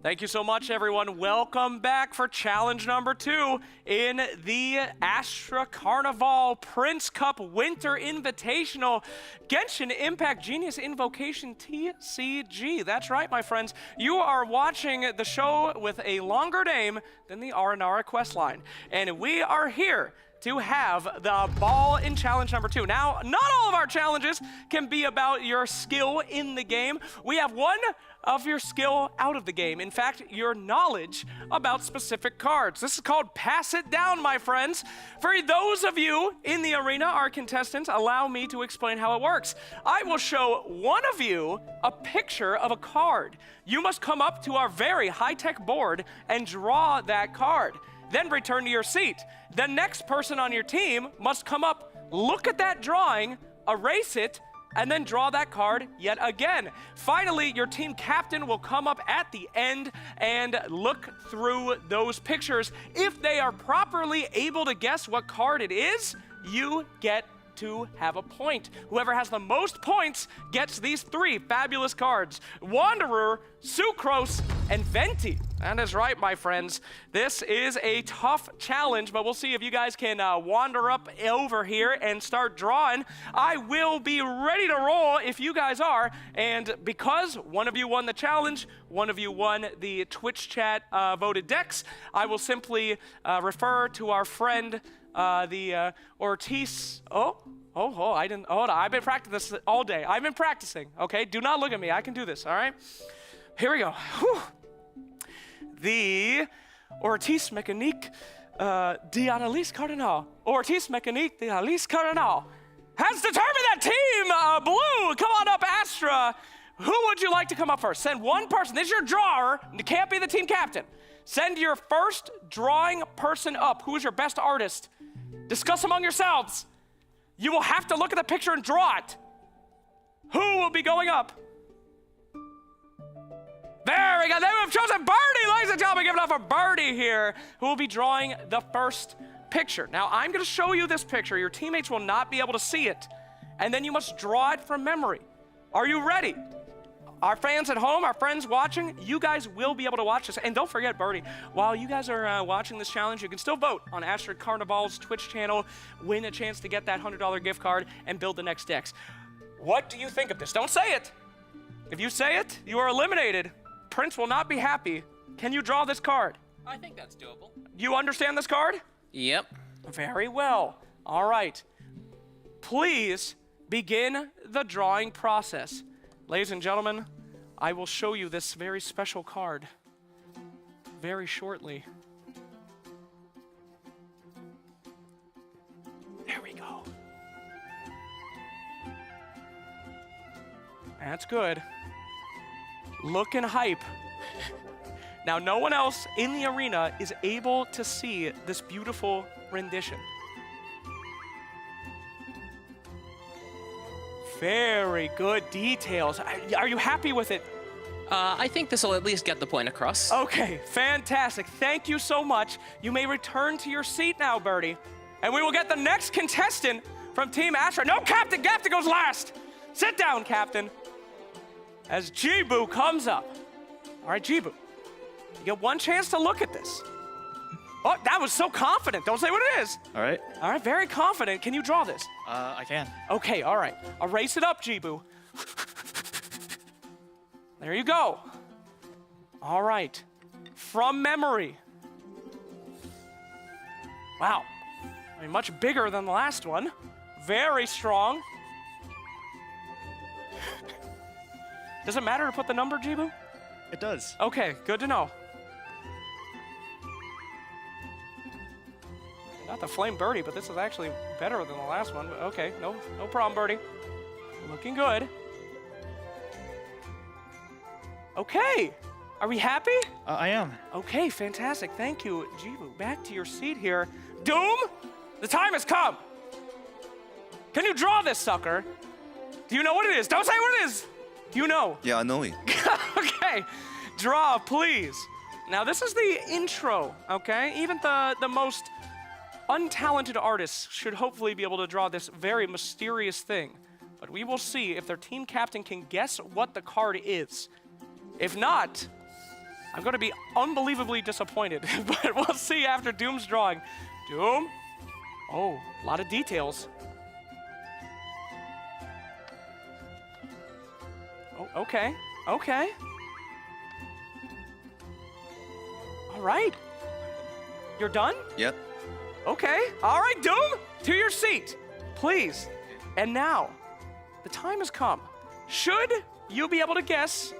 Thank you so much, everyone. Welcome back for challenge number 2 in the Astra Carnival Prince Cup Winter Invitational Genshin Impact Genius Invocation TCG. That's right, my friends. You are watching the show with a longer name than the Aranara questline. And we are here to have the ball in challenge number 2. Now, not all of our challenges can be about your skill in the game. We have one of your skill out of the game. In fact, your knowledge about specific cards. This is called Pass It Down, my friends. For those of you in the arena, our contestants, allow me to explain how it works. I will show one of you a picture of a card. You must come up to our very high-tech board and draw that card. Then return to your seat. The next person on your team must come up, look at that drawing, erase it, and then draw that card yet again. Finally, your team captain will come up at the end and look through those pictures. If they are properly able to guess what card it is, you get to have a point. Whoever has the most points gets these 3 fabulous cards: Wanderer, Sucrose, and Venti. That is right, my friends. This is a tough challenge, but we'll see if you guys can wander up over here and start drawing. I will be ready to roll if you guys are, and because one of you won the challenge, one of you won the Twitch chat voted decks, I will simply refer to our friend the Ortiz. I didn't. Hold on. I've been practicing this all day. I've been practicing. Okay, do not look at me. I can do this. All right. Here we go. Whew. The Ortiz Mécanique d'Analyse Cardinal. Ortiz Mécanique d'Analyse Cardinal has determined that Team Blue. Come on up, Astra. Who would you like to come up first? Send one person. This is your drawer. It can't be the team captain. Send your first drawing person up. Who is your best artist? Discuss among yourselves. You will have to look at the picture and draw it. Who will be going up? There we go. They have chosen Birdie, ladies and gentlemen. Give it up for Birdie here, who will be drawing the first picture. Now, I'm going to show you this picture. Your teammates will not be able to see it, and then you must draw it from memory. Are you ready? Our fans at home, our friends watching, you guys will be able to watch this. And don't forget, Birdie, while you guys are watching this challenge, you can still vote on Astra Carnival's Twitch channel, win a chance to get that $100 gift card, and build the next decks. What do you think of this? Don't say it. If you say it, you are eliminated. Prince will not be happy. Can you draw this card? I think that's doable. You understand this card? Yep. Very well. All right. Please begin the drawing process. Ladies and gentlemen, I will show you this very special card very shortly. There we go. That's good. Looking hype. Now, no one else in the arena is able to see this beautiful rendition. Very good details. Are you happy with it? I think this will at least get the point across. Okay, fantastic. Thank you so much. You may return to your seat now, Birdie. And we will get the next contestant from Team Astra. No, Captain! Captain goes last! Sit down, Captain. As Jibu comes up. All right, Jibu. You get one chance to look at this. Oh, that was so confident. Don't say what it is. All right. All right, very confident. Can you draw this? I can. Okay, all right. Erase it up, Jibu. There you go. All right. From memory. Wow. I mean, much bigger than the last one. Very strong. Does it matter to put the number, Jibu? It does. Okay, good to know. Not the flame birdie, but this is actually better than the last one. Okay, no problem, birdie. Looking good. Okay, are we happy? I am. Okay, fantastic. Thank you, Jibu. Back to your seat here. Doom, the time has come. Can you draw this sucker? Do you know what it is? Don't say what it is. Do you know? Yeah, I know it. Okay, draw, please. Now, this is the intro, okay? Even the most untalented artists should hopefully be able to draw this very mysterious thing. But we will see if their team captain can guess what the card is. If not, I'm going to be unbelievably disappointed. But we'll see after Doom's drawing. Doom? Oh, a lot of details. Oh, okay, okay. All right. You're done? Yep. Okay. All right, Doom, to your seat, please. And now, the time has come. Should you be able to guess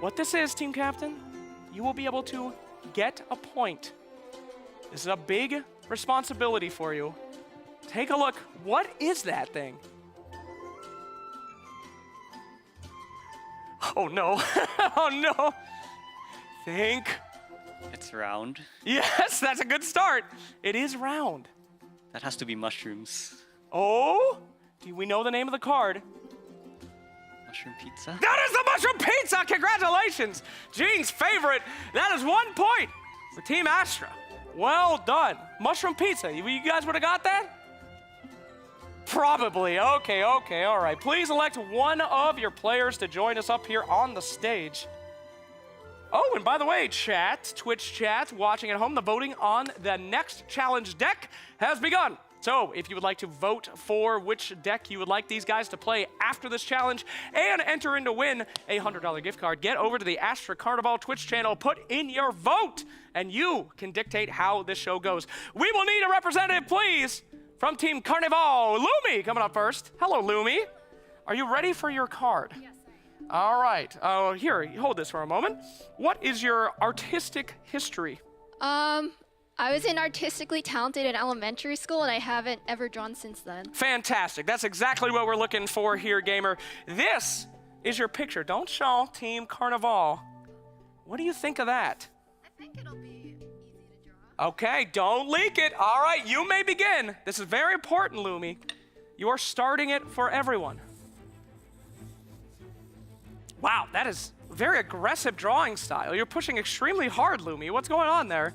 what this is, team captain, you will be able to get a point. This is a big responsibility for you. Take a look. What is that thing? Oh, no. Oh, no. Think. It's round. Yes, that's a good start. It is round. That has to be mushrooms. Oh, do we know the name of the card? Mushroom pizza? That is the mushroom pizza! Congratulations! Gene's favorite. That is 1 point for Team Astra. Well done. Mushroom pizza. You guys would have got that? Probably. Okay, all right. Please elect one of your players to join us up here on the stage. Oh, and by the way, chat, Twitch chat, watching at home, the voting on the next challenge deck has begun. So if you would like to vote for which deck you would like these guys to play after this challenge and enter in to win a $100 gift card, get over to the Astra Carnival Twitch channel, put in your vote, and you can dictate how this show goes. We will need a representative, please, from Team Carnival. Lumi coming up first. Hello, Lumi. Are you ready for your card? Yes, I am. All right. Here, hold this for a moment. What is your artistic history? I was in artistically talented in elementary school, and I haven't ever drawn since then. Fantastic. That's exactly what we're looking for here, gamer. This is your picture. Don't show Team Carnival. What do you think of that? I think it'll be easy to draw. Okay, don't leak it. All right, you may begin. This is very important, Lumi. You are starting it for everyone. Wow, that is very aggressive drawing style. You're pushing extremely hard, Lumi. What's going on there?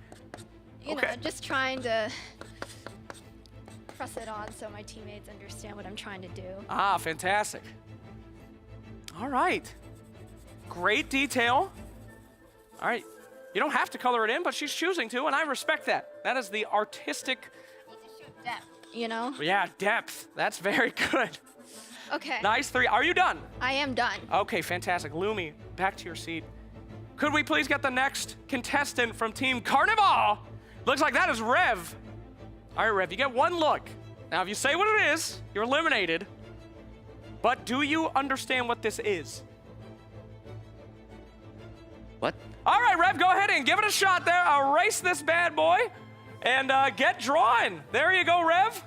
You know, just trying to press it on so my teammates understand what I'm trying to do. Ah, fantastic. All right. Great detail. All right. You don't have to color it in, but she's choosing to, and I respect that. That is the artistic... Depth, you know? Yeah, depth. That's very good. Okay. Nice 3. Are you done? I am done. Okay, fantastic. Lumi, back to your seat. Could we please get the next contestant from Team Carnival? Looks like that is Rev. All right, Rev, you get one look. Now, if you say what it is, you're eliminated. But do you understand what this is? What? All right, Rev, go ahead and give it a shot there. Erase this bad boy and get drawing. There you go, Rev.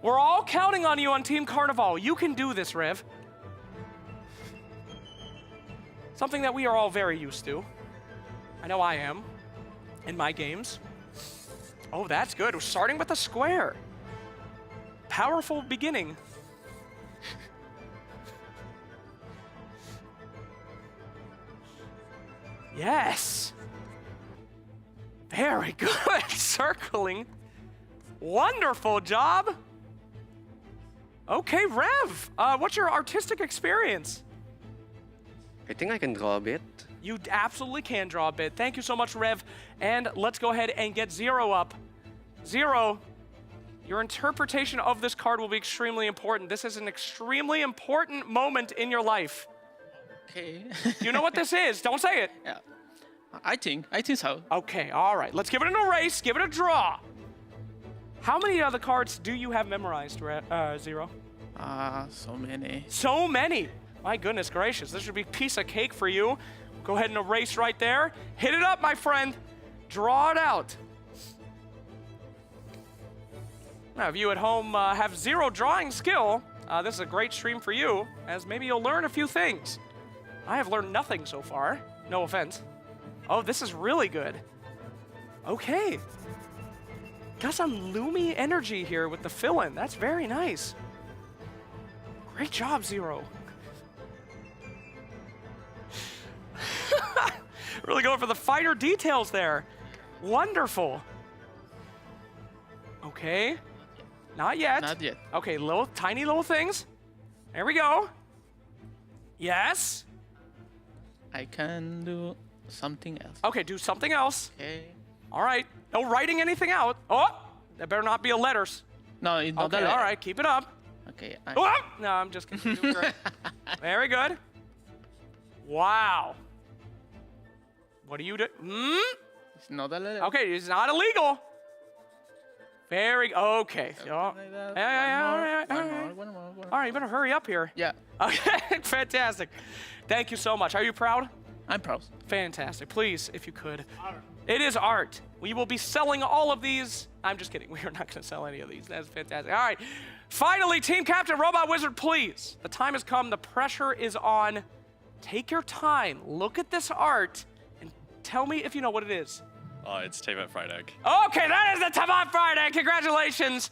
We're all counting on you on Team Carnival. You can do this, Rev. Something that we are all very used to. I know I am in my games. Oh, that's good. We're starting with a square. Powerful beginning. Yes. Very good. Circling. Wonderful job. Okay, Rev. What's your artistic experience? I think I can draw a bit. You absolutely can draw a bit. Thank you so much, Rev. And let's go ahead and get Zero up. Zero, your interpretation of this card will be extremely important. This is an extremely important moment in your life. Okay. You know what this is? Don't say it. Yeah. I think so. Okay, all right. Let's give it an erase. Give it a draw. How many other cards do you have memorized, Zero? So many. So many. My goodness gracious. This should be a piece of cake for you. Go ahead and erase right there. Hit it up, my friend. Draw it out. Now, if you at home have zero drawing skill, this is a great stream for you, as maybe you'll learn a few things. I have learned nothing so far. No offense. Oh, this is really good. Okay. Got some Lumi energy here with the fill-in. That's very nice. Great job, Zero. Really going for the finer details there. Wonderful. Okay. Not yet. Not yet. Okay, tiny little things. There we go. Yes. I can do something else. Okay, do something else. Okay. All right. No writing anything out. Oh, that better not be a letters. No, it's not Okay, that. all right, keep it up. Okay. Oh, no, I'm just kidding. You're doing great. Very good. Wow. What do you do? It's not a letter. Okay, it's not illegal. Very okay. Something like that. One more. All right, you better hurry up here. Yeah. Okay, fantastic. Thank you so much. Are you proud? I'm proud. Fantastic. Please, if you could. It is art. We will be selling all of these. I'm just kidding. We are not going to sell any of these. That's fantastic. All right. Finally, Team Captain Robot Wizard, please. The time has come. The pressure is on. Take your time. Look at this art and tell me if you know what it is. It's Tamat Fried Egg. Okay, that is the Tamat Friday. Congratulations.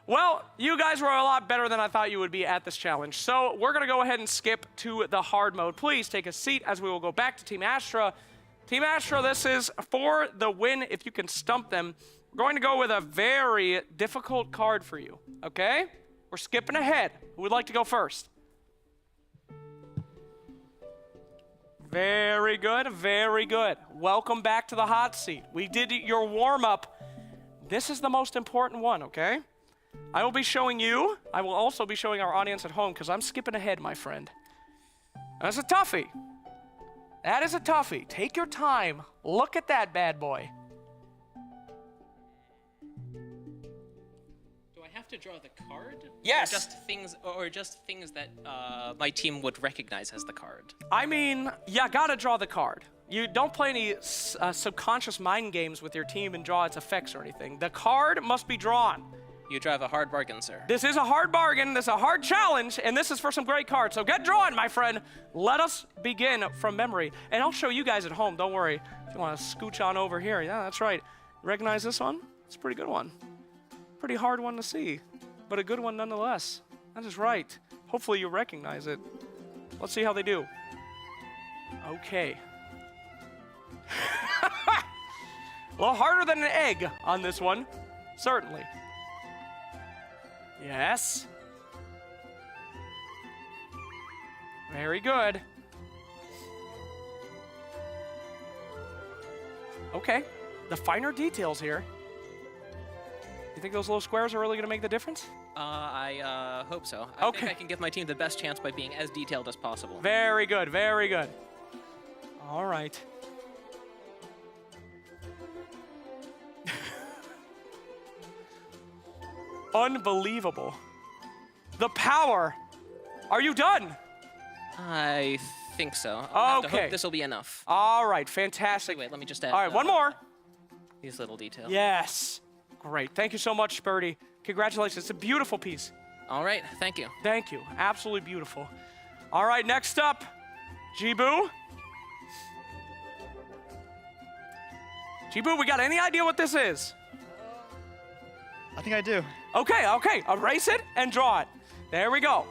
Well, you guys were a lot better than I thought you would be at this challenge. So we're going to go ahead and skip to the hard mode. Please take a seat as we will go back to Team Astra. Team Astra, this is for the win if you can stump them. We're going to go with a very difficult card for you, okay? We're skipping ahead. Who would like to go first? Very good, very good. Welcome back to the hot seat. We did your warm-up. This is the most important one, okay? I will be showing you. I will also be showing our audience at home because I'm skipping ahead, my friend. That's a toughie. That is a toughie. Take your time. Look at that bad boy. Do I have to draw the card? Yes. Or just things that my team would recognize as the card. I mean, you gotta draw the card. You don't play any subconscious mind games with your team and draw its effects or anything. The card must be drawn. You drive a hard bargain, sir. This is a hard bargain, this is a hard challenge, and this is for some great cards. So get drawing, my friend. Let us begin from memory. And I'll show you guys at home, don't worry. If you want to scooch on over here, yeah, that's right. Recognize this one? It's a pretty good one. Pretty hard one to see, but a good one nonetheless. That is right. Hopefully you recognize it. Let's see how they do. Okay. A little harder than an egg on this one, certainly. Yes. Very good. Okay. The finer details here. You think those little squares are really going to make the difference? I hope so. I think I can give my team the best chance by being as detailed as possible. Very good, very good. All right. Unbelievable. The power. Are you done? I think so. I'll have to Okay. hope this will be enough. All right, fantastic. Wait, let me just add. All right, one more. These little details. Yes. Great. Thank you so much, Birdie. Congratulations. It's a beautiful piece. All right, thank you. Thank you. Absolutely beautiful. All right, next up, Jibu. Jibu, we got any idea what this is? I think I do. Okay. Erase it and draw it. There we go.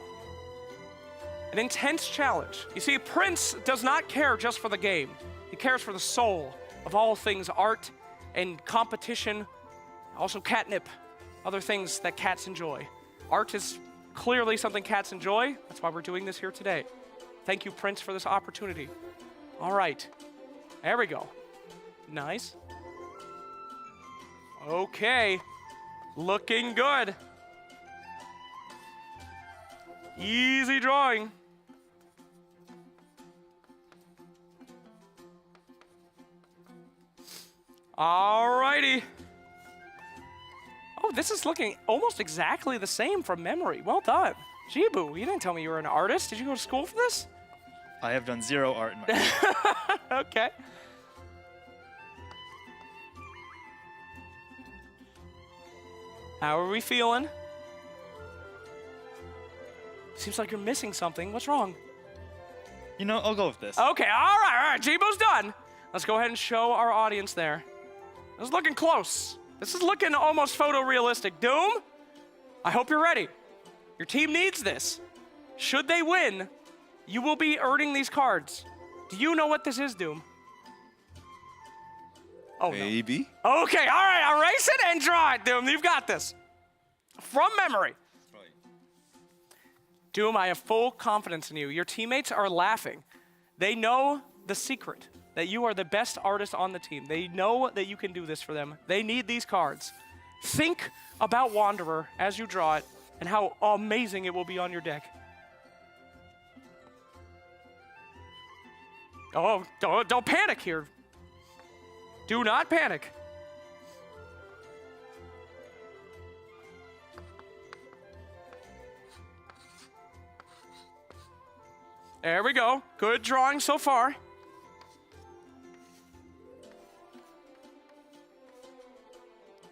An intense challenge. You see, Prince does not care just for the game. He cares for the soul of all things art and competition, also catnip, other things that cats enjoy. Art is clearly something cats enjoy. That's why we're doing this here today. Thank you, Prince, for this opportunity. All right. There we go. Nice. Okay. Looking good. Easy drawing. Alrighty. Oh, this is looking almost exactly the same from memory. Well done. Jibu, you didn't tell me you were an artist. Did you go to school for this? I have done 0 art in my life. Okay. How are we feeling? Seems like you're missing something. What's wrong? You know, I'll go with this. Okay, all right. Jibu's done. Let's go ahead and show our audience there. This is looking close. This is looking almost photorealistic. Doom, I hope you're ready. Your team needs this. Should they win, you will be earning these cards. Do you know what this is, Doom? Oh, Maybe. no. Okay, all right. Erase it and draw it, Doom. You've got this. From memory. Doom, I have full confidence in you. Your teammates are laughing. They know the secret, that you are the best artist on the team. They know that you can do this for them. They need these cards. Think about Wanderer as you draw it and how amazing it will be on your deck. Oh, don't panic here. Do not panic. There we go. Good drawing so far.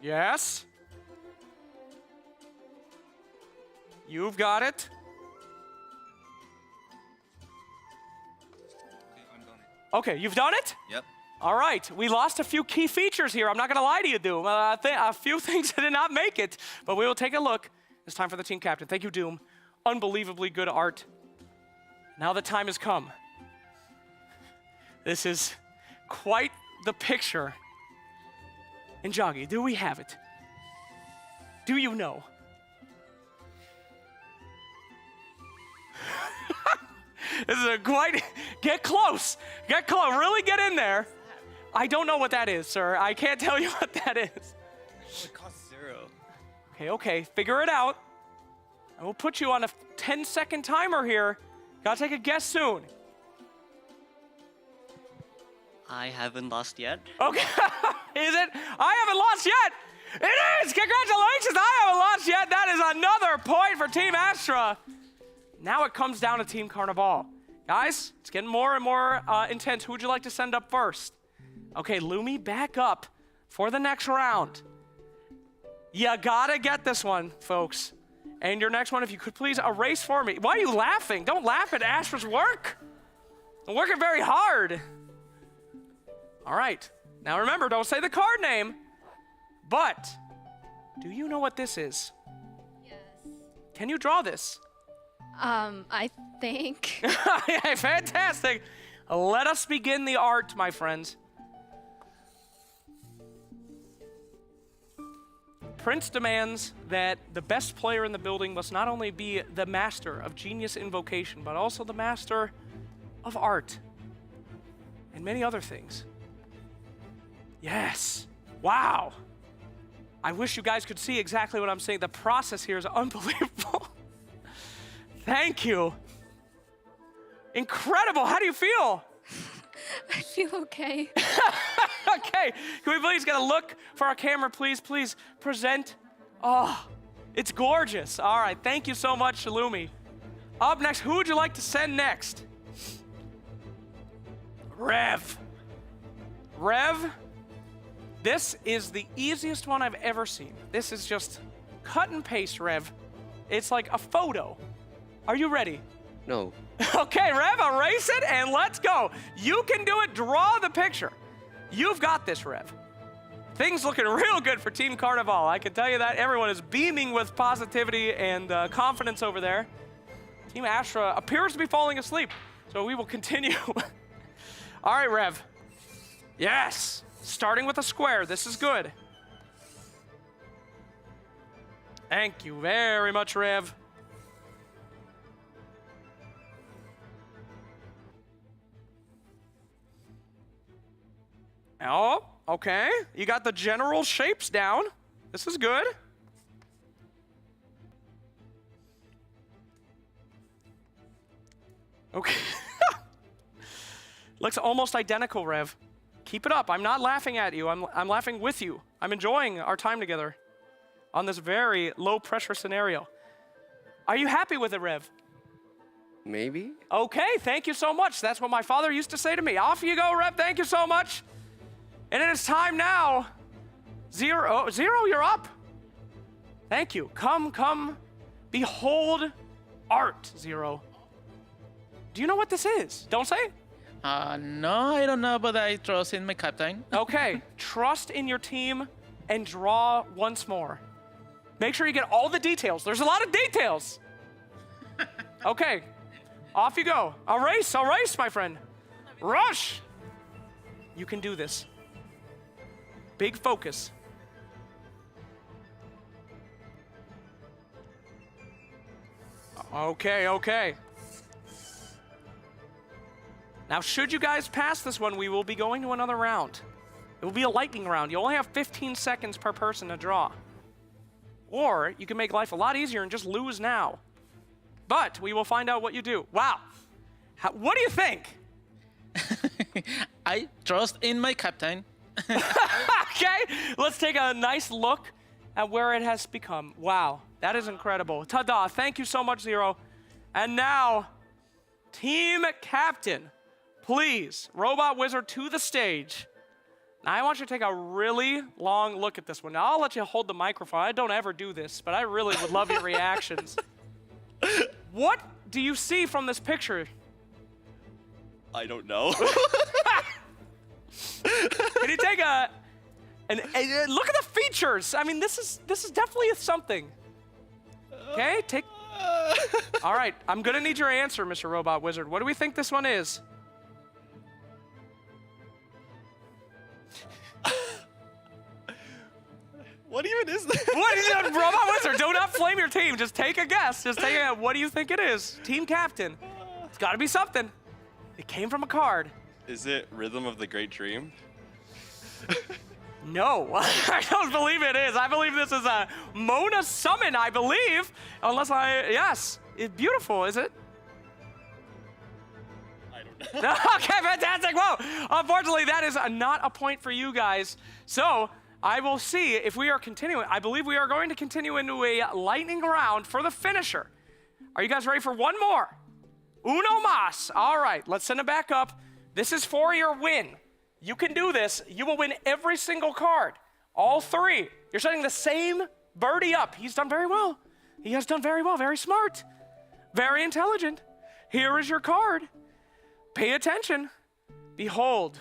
Yes. You've got it. Okay, you've done it? Yep. All right, we lost a few key features here. I'm not going to lie to you, Doom. A few things did not make it, but we will take a look. It's time for the team captain. Thank you, Doom. Unbelievably good art. Now the time has come. This is quite the picture. And Joggy, do we have it? Do you know? This is a quite, get close, really get in there. I don't know what that is, sir. I can't tell you what that is. It costs 0. Okay, figure it out. I will put you on a 10-second timer here. Gotta take a guess soon. I haven't lost yet. Okay, is it? I haven't lost yet. It is, congratulations, I haven't lost yet. That is another point for Team Astra. Now it comes down to Team Carnival. Guys, it's getting more and more intense. Who would you like to send up first? Okay, Lumi, back up for the next round. You gotta get this one, folks. And your next one, if you could please erase for me. Why are you laughing? Don't laugh at Astra's work. I'm working very hard. All right, now remember, don't say the card name, but do you know what this is? Yes. Can you draw this? I think. Yeah, fantastic. Let us begin the art, my friends. Prince demands that the best player in the building must not only be the master of Genius Invocation, but also the master of art and many other things. Yes. Wow. I wish you guys could see exactly what I'm saying. The process here is unbelievable. Thank you. Incredible. How do you feel? I feel okay. Okay. Can we please get a look for our camera, please? Please present. Oh, it's gorgeous. All right. Thank you so much, Shalumi. Up next, who would you like to send next? Rev. Rev, this is the easiest one I've ever seen. This is just cut and paste, Rev. It's like a photo. Are you ready? No. Okay, Rev, erase it and let's go. You can do it. Draw the picture. You've got this, Rev. Things looking real good for Team Carnival. I can tell you that. Everyone is beaming with positivity and confidence over there. Team Astra appears to be falling asleep, so we will continue. All right, Rev. Yes, starting with a square. This is good. Thank you very much, Rev. Oh, okay. You got the general shapes down. This is good. Okay. Looks almost identical, Rev. Keep it up. I'm not laughing at you. I'm laughing with you. I'm enjoying our time together on this very low-pressure scenario. Are you happy with it, Rev? Maybe? Okay, thank you so much. That's what my father used to say to me. Off you go, Rev. Thank you so much. And it is time now. Zero, you're up. Thank you. Come. Behold art, Zero. Do you know what this is? Don't say. No, I don't know, but I trust in my captain. Okay, trust in your team and draw once more. Make sure you get all the details. There's a lot of details. Okay, off you go. A race, my friend. Rush. You can do this. Big focus. Okay. Now, should you guys pass this one, we will be going to another round. It will be a lightning round. You only have 15 seconds per person to draw. Or you can make life a lot easier and just lose now. But we will find out what you do. Wow. What do you think? I trust in my captain. Okay, let's take a nice look at where it has become. Wow, that is incredible. Ta-da, thank you so much, Zero. And now, Team Captain, please, Robot Wizard to the stage. Now, I want you to take a really long look at this one. Now, I'll let you hold the microphone. I don't ever do this, but I really would love your reactions. What do you see from this picture? I don't know. Can you take a look at the features? I mean, this is definitely something. Okay, take. All right, I'm gonna need your answer, Mr. Robot Wizard. What do we think this one is? What even is this? What is it, Robot Wizard? Do not flame your team. Just take a guess. Just take a. What do you think it is? Team Captain. It's got to be something. It came from a card. Is it Rhythm of the Great Dream? No, I don't believe it is. I believe this is a Mona Summon, I believe. Yes. It's beautiful, is it? I don't know. Okay, fantastic. Whoa. Unfortunately, that is not a point for you guys. So I will see if we are continuing. I believe we are going to continue into a lightning round for the finisher. Are you guys ready for one more? Uno mas. All right, let's send it back up. This is for your win. You can do this. You will win every single card. All three. You're setting the same birdie up. He's done very well. He has done very well. Very smart. Very intelligent. Here is your card. Pay attention. Behold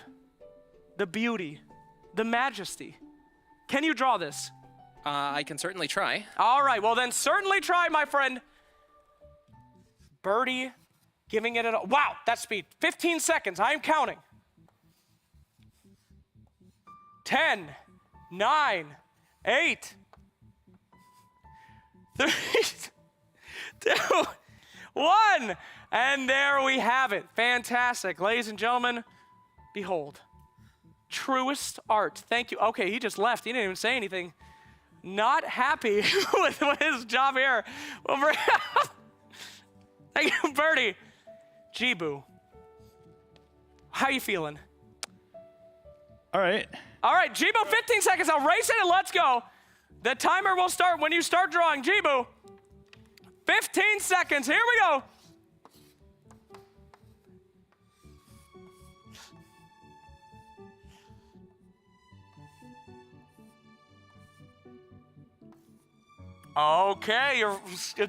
the beauty, the majesty. Can you draw this? I can certainly try. All right. Well, then certainly try, my friend. Birdie giving it a... Wow, that speed. 15 seconds. I am counting. 10, 9, 8, 3, 2, 1. And there we have it. Fantastic. Ladies and gentlemen, behold. Truest art. Thank you. Okay, he just left. He didn't even say anything. Not happy with his job here. Thank you, Birdie. Jibu, how you feeling? All right. All right, Jibu, 15 seconds. I'll race it and let's go. The timer will start when you start drawing. Jibu, 15 seconds. Here we go. Okay,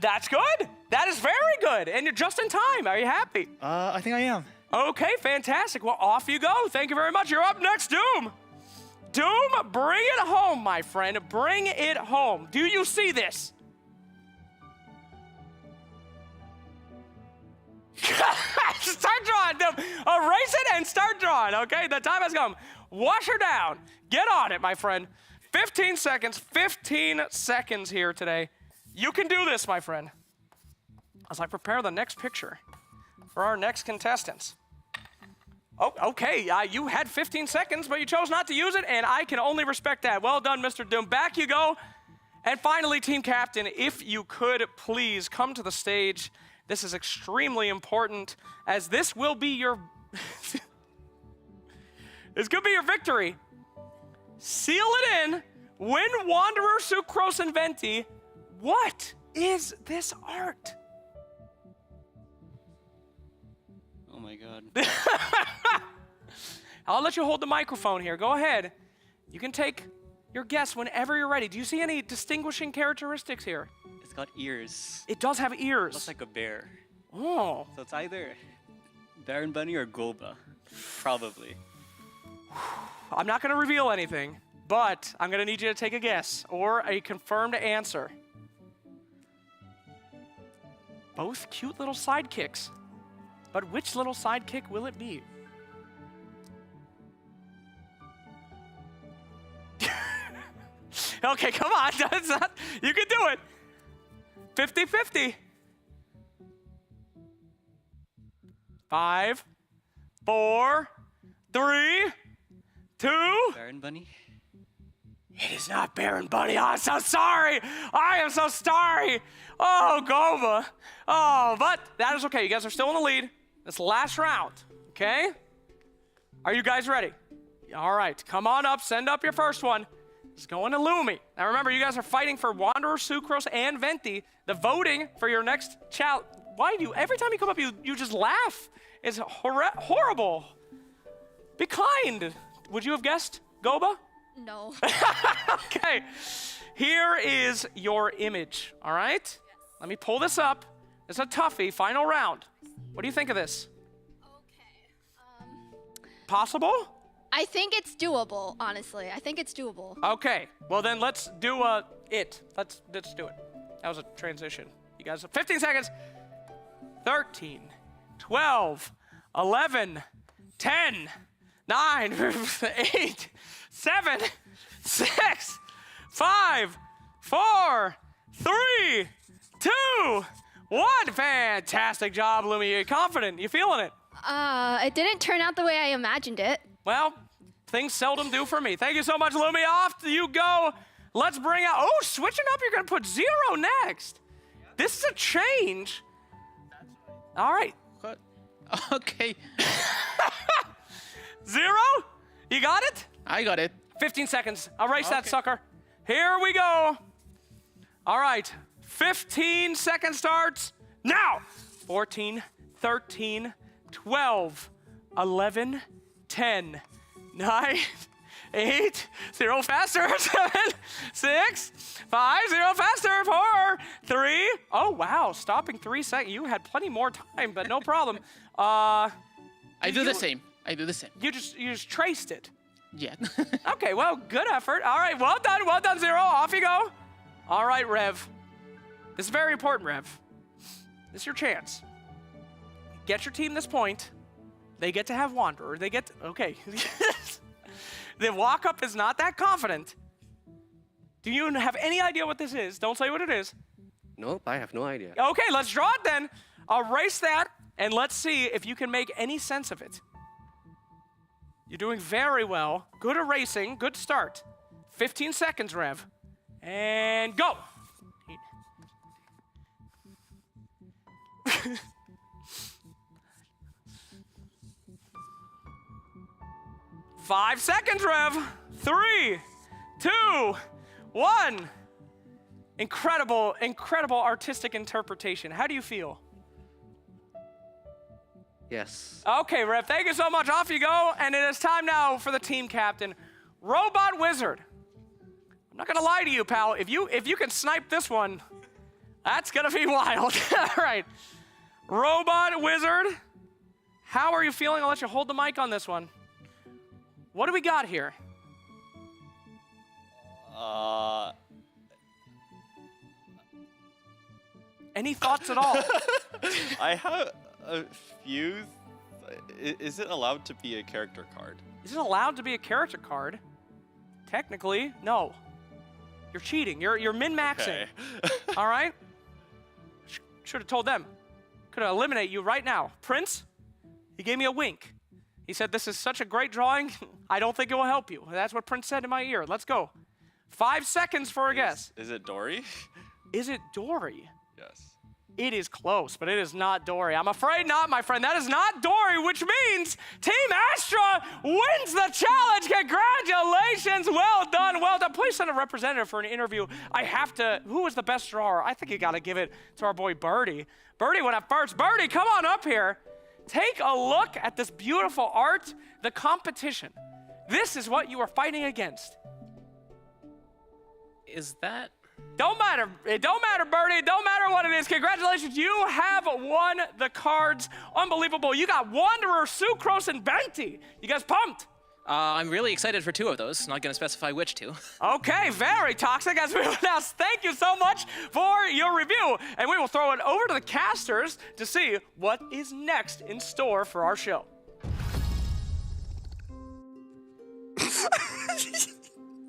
that's good. That is very good. And you're just in time. Are you happy? I think I am. Okay, fantastic. Well, off you go. Thank you very much. You're up next, Doom. Doom, bring it home, my friend. Bring it home. Do you see this? Start drawing, Doom. Erase it and start drawing, okay? The time has come. Wash her down. Get on it, my friend. 15 seconds. 15 seconds here today. You can do this, my friend. As I prepare the next picture for our next contestants. Oh, okay. You had 15 seconds, but you chose not to use it, and I can only respect that. Well done, Mr. Doom. Back you go. And finally, team captain, if you could please come to the stage. This is extremely important, as this will be your... this could be your victory. Seal it in. Win Wanderer, Sucrose, and Venti. What is this art? Oh my god. I'll let you hold the microphone here. Go ahead. You can take your guess whenever you're ready. Do you see any distinguishing characteristics here? It's got ears. It does have ears. Looks like a bear. Oh. So it's either Baron Bunny or Goba. Probably. I'm not going to reveal anything, but I'm going to need you to take a guess or a confirmed answer. Both cute little sidekicks. But which little sidekick will it be? Okay, come on. You can do it. 50-50. 5, 4, 3, 2. Baron Bunny? It is not Baron Bunny. Oh, I'm so sorry. I am so sorry. Oh, Gova. Oh, but that is okay. You guys are still in the lead. This last round, okay? Are you guys ready? All right, come on up. Send up your first one. It's going to Lumi. Now remember, you guys are fighting for Wanderer, Sucrose, and Venti. The voting for your next challenge. Why do you, every time you come up, you just laugh? It's horrible. Be kind. Would you have guessed Goba? No. Okay. Here is your image, all right? Yes. Let me pull this up. It's a toughie, final round. What do you think of this? Okay. Possible? I think it's doable, honestly. I think it's doable. Okay. Well, then let's do it. Let's do it. That was a transition. You guys have 15 seconds. 13, 12, 11, 10, 9, 8, 7, 6, 5, 4, 3, 2, 1. Fantastic job, Lumi. You're confident. You feeling it? It didn't turn out the way I imagined it. Well, things seldom do for me. Thank you so much, Lumi. Off you go. Let's bring out... Oh, switching up, you're going to put 0 next. This is a change. All right. What? Okay. 0? You got it? I got it. 15 seconds. Erase that sucker. Here we go. All right. 15 seconds starts now. 14, 13, 12, 11, 10, 9, 8, 0 faster, 7, 6, 5, 0 faster, 4, 3. Oh, wow. Stopping 3 seconds. You had plenty more time, but no problem. I do the same. I do the same. You just traced it. Yeah. Okay, well, good effort. All right, well done, 0. Off you go. All right, Rev. This is very important, Rev. This is your chance. Get your team this point. They get to have Wanderer. They get to, okay. The walk-up is not that confident. Do you have any idea what this is? Don't say what it is. Nope, I have no idea. Okay, let's draw it then. Erase that, and let's see if you can make any sense of it. You're doing very well. Good erasing. Good start. 15 seconds, Rev. And go. 5 seconds, Rev. 3, 2, 1. Incredible, incredible artistic interpretation. How do you feel? Yes. Okay, Rev, thank you so much. Off you go. And it is time now for the team captain, Robot Wizard. not gonna lie to you, pal. If you can snipe this one, that's gonna be wild. All right, Robot Wizard, how are you feeling? I'll let you hold the mic on this one. What do we got here? Any thoughts at all? I have a few. Is it allowed to be a character card? Is it allowed to be a character card? Technically, no. You're cheating. You're min-maxing. Okay. All right? Should have told them. Could have eliminated you right now. Prince, he gave me a wink. He said, this is such a great drawing, I don't think it will help you. That's what Prince said in my ear. Let's go. 5 seconds for a guess. Is it Dory? Is it Dory? Yes. It is close, but it is not Dory. I'm afraid not, my friend. That is not Dory, which means Team Astra wins the challenge. Congratulations. Well done, well done. Please send a representative for an interview. I have to. Who was the best drawer? I think you got to give it to our boy Birdie. Birdie went up first. Birdie, come on up here. Take a look at this beautiful art, the competition. This is what you are fighting against. Is that? Don't matter. It don't matter, Birdie. It don't matter what it is. Congratulations. You have won the cards. Unbelievable. You got Wanderer, Sucrose, and Venti. You guys pumped? I'm really excited for 2 of those. Not going to specify which 2. Okay, very toxic. As we announce, thank you so much for your review. And we will throw it over to the casters to see what is next in store for our show.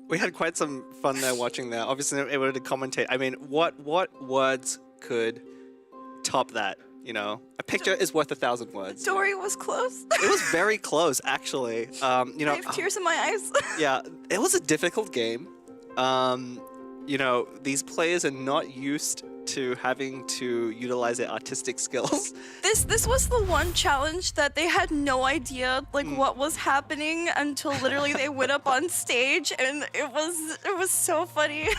We had quite some fun there watching that. Obviously, able to commentate. I mean, what words could top that? You know, a picture is worth 1,000 words. Dory was close. It was very close, actually. You know, I have tears in my eyes. yeah, it was a difficult game. You know, these players are not used to having to utilize their artistic skills. This was the one challenge that they had no idea like what was happening until literally they went up on stage, and it was so funny.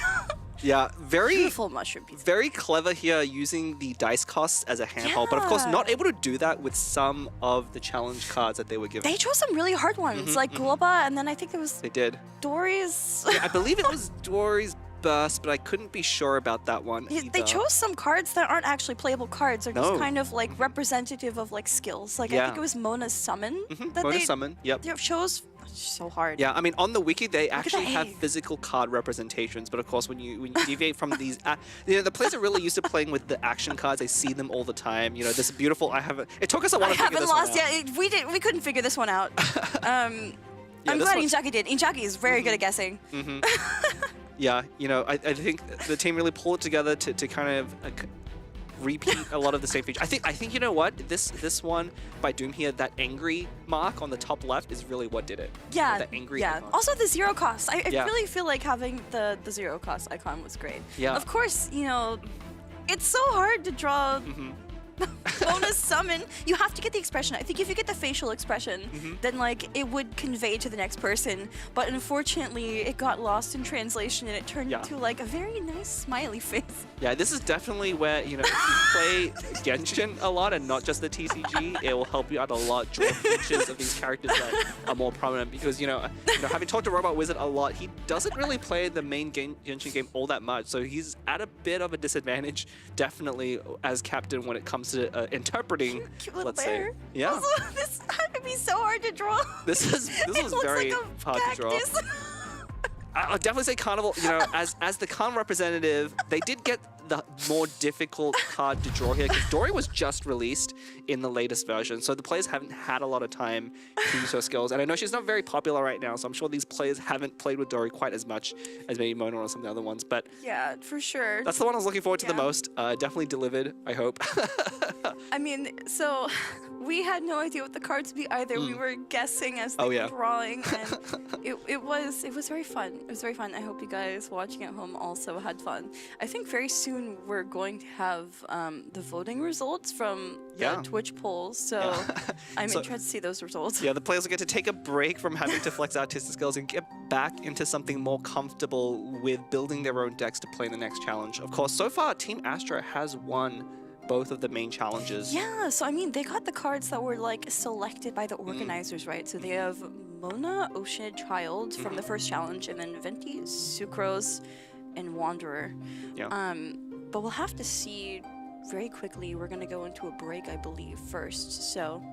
Yeah, very beautiful mushroom pizza. Very clever here using the dice costs as a handhold, but of course not able to do that with some of the challenge cards that they were given. They chose some really hard ones, like Globa, and then I think there was They did. Dory's. Yeah, I believe it was Dory's Burst, but I couldn't be sure about that one either. They chose some cards that aren't actually playable cards. They're just No. kind of like representative of like skills. Like I think it was Mona's Summon. That Mona they, Summon, yep. They chose so hard. Yeah, I mean, on the wiki, they actually the have A. physical card representations, but of course, when you deviate from these, you know, the players are really used to playing with the action cards. They see them all the time. You know, this beautiful. It took us a while to figure haven't this lost one out. yet. We couldn't figure this one out. I'm this glad one's- Injaki did. Injaki is very good at guessing. Yeah, you know, I think the team really pulled it together to kind of repeat a lot of the same features. I think you know what, this one by Doom here, that angry mark on the top left is really what did it. Yeah, That angry yeah. icon. Also the zero cost. I Yeah. really feel like having the zero cost icon was great. Yeah. Of course, you know, it's so hard to draw Mona's Summon. You have to get the expression. I think if you get the facial expression, then like it would convey to the next person. But unfortunately, it got lost in translation and it turned into like a very nice smiley face. Yeah, this is definitely where, you know, if you play Genshin a lot and not just the TCG, it will help you out a lot, draw features of these characters that are more prominent. Because, you know, having talked to Robot Wizard a lot, he doesn't really play the main Genshin game all that much. So he's at a bit of a disadvantage, definitely, as captain when it comes to interpreting, Cute little let's bear. say. Yeah. Also, this had to be so hard to draw. This was looks very like a hard to draw. cactus. I'll definitely say Carnival, you know, as the Con representative, they did get the more difficult card to draw here because Dory was just released in the latest version, so the players haven't had a lot of time to use her skills. And I know she's not very popular right now, so I'm sure these players haven't played with Dory quite as much as maybe Mona or some of the other ones. But Yeah, for sure. that's the one I was looking forward to the most. Definitely delivered, I hope. I mean, so we had no idea what the cards would be either. We were guessing as they were drawing, and it was very fun. It was very fun. I hope you guys watching at home also had fun. I think very soon we're going to have the voting results from the Twitch polls, so I'm interested to see those results. Yeah, the players will get to take a break from having to flex artistic skills and get back into something more comfortable with building their own decks to play in the next challenge. Of course, so far, Team Astra has won both of the main challenges. Yeah, so I mean, they got the cards that were like selected by the organizers, right? So they have Mona, Ocean Child from the first challenge, and then Venti, Sucrose, and Wanderer. Yeah. But we'll have to see very quickly. We're gonna go into a break, I believe, first. So.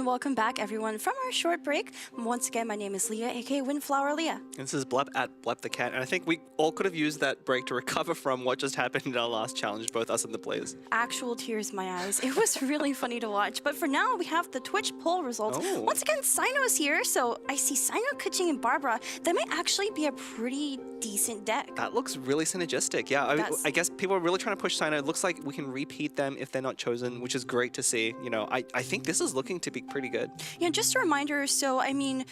welcome back everyone from our short break. Once again, my name is Leah, aka Windflower Leah. This is Blep at Blep the Cat, and I think we all could have used that break to recover from what just happened in our last challenge, both us and the players. Actual tears in my eyes. It was really funny to watch. But for now, we have the Twitch poll results. Oh. Once again, Sino's here, so I see Sino, Kuching, and Barbara. That might actually be a pretty decent deck. That looks really synergistic. Yeah, I guess people are really trying to push Sino. It looks like we can repeat them if they're not chosen, which is great to see. You know, I think this is looking to be pretty good. Yeah, just a reminder, so I mean,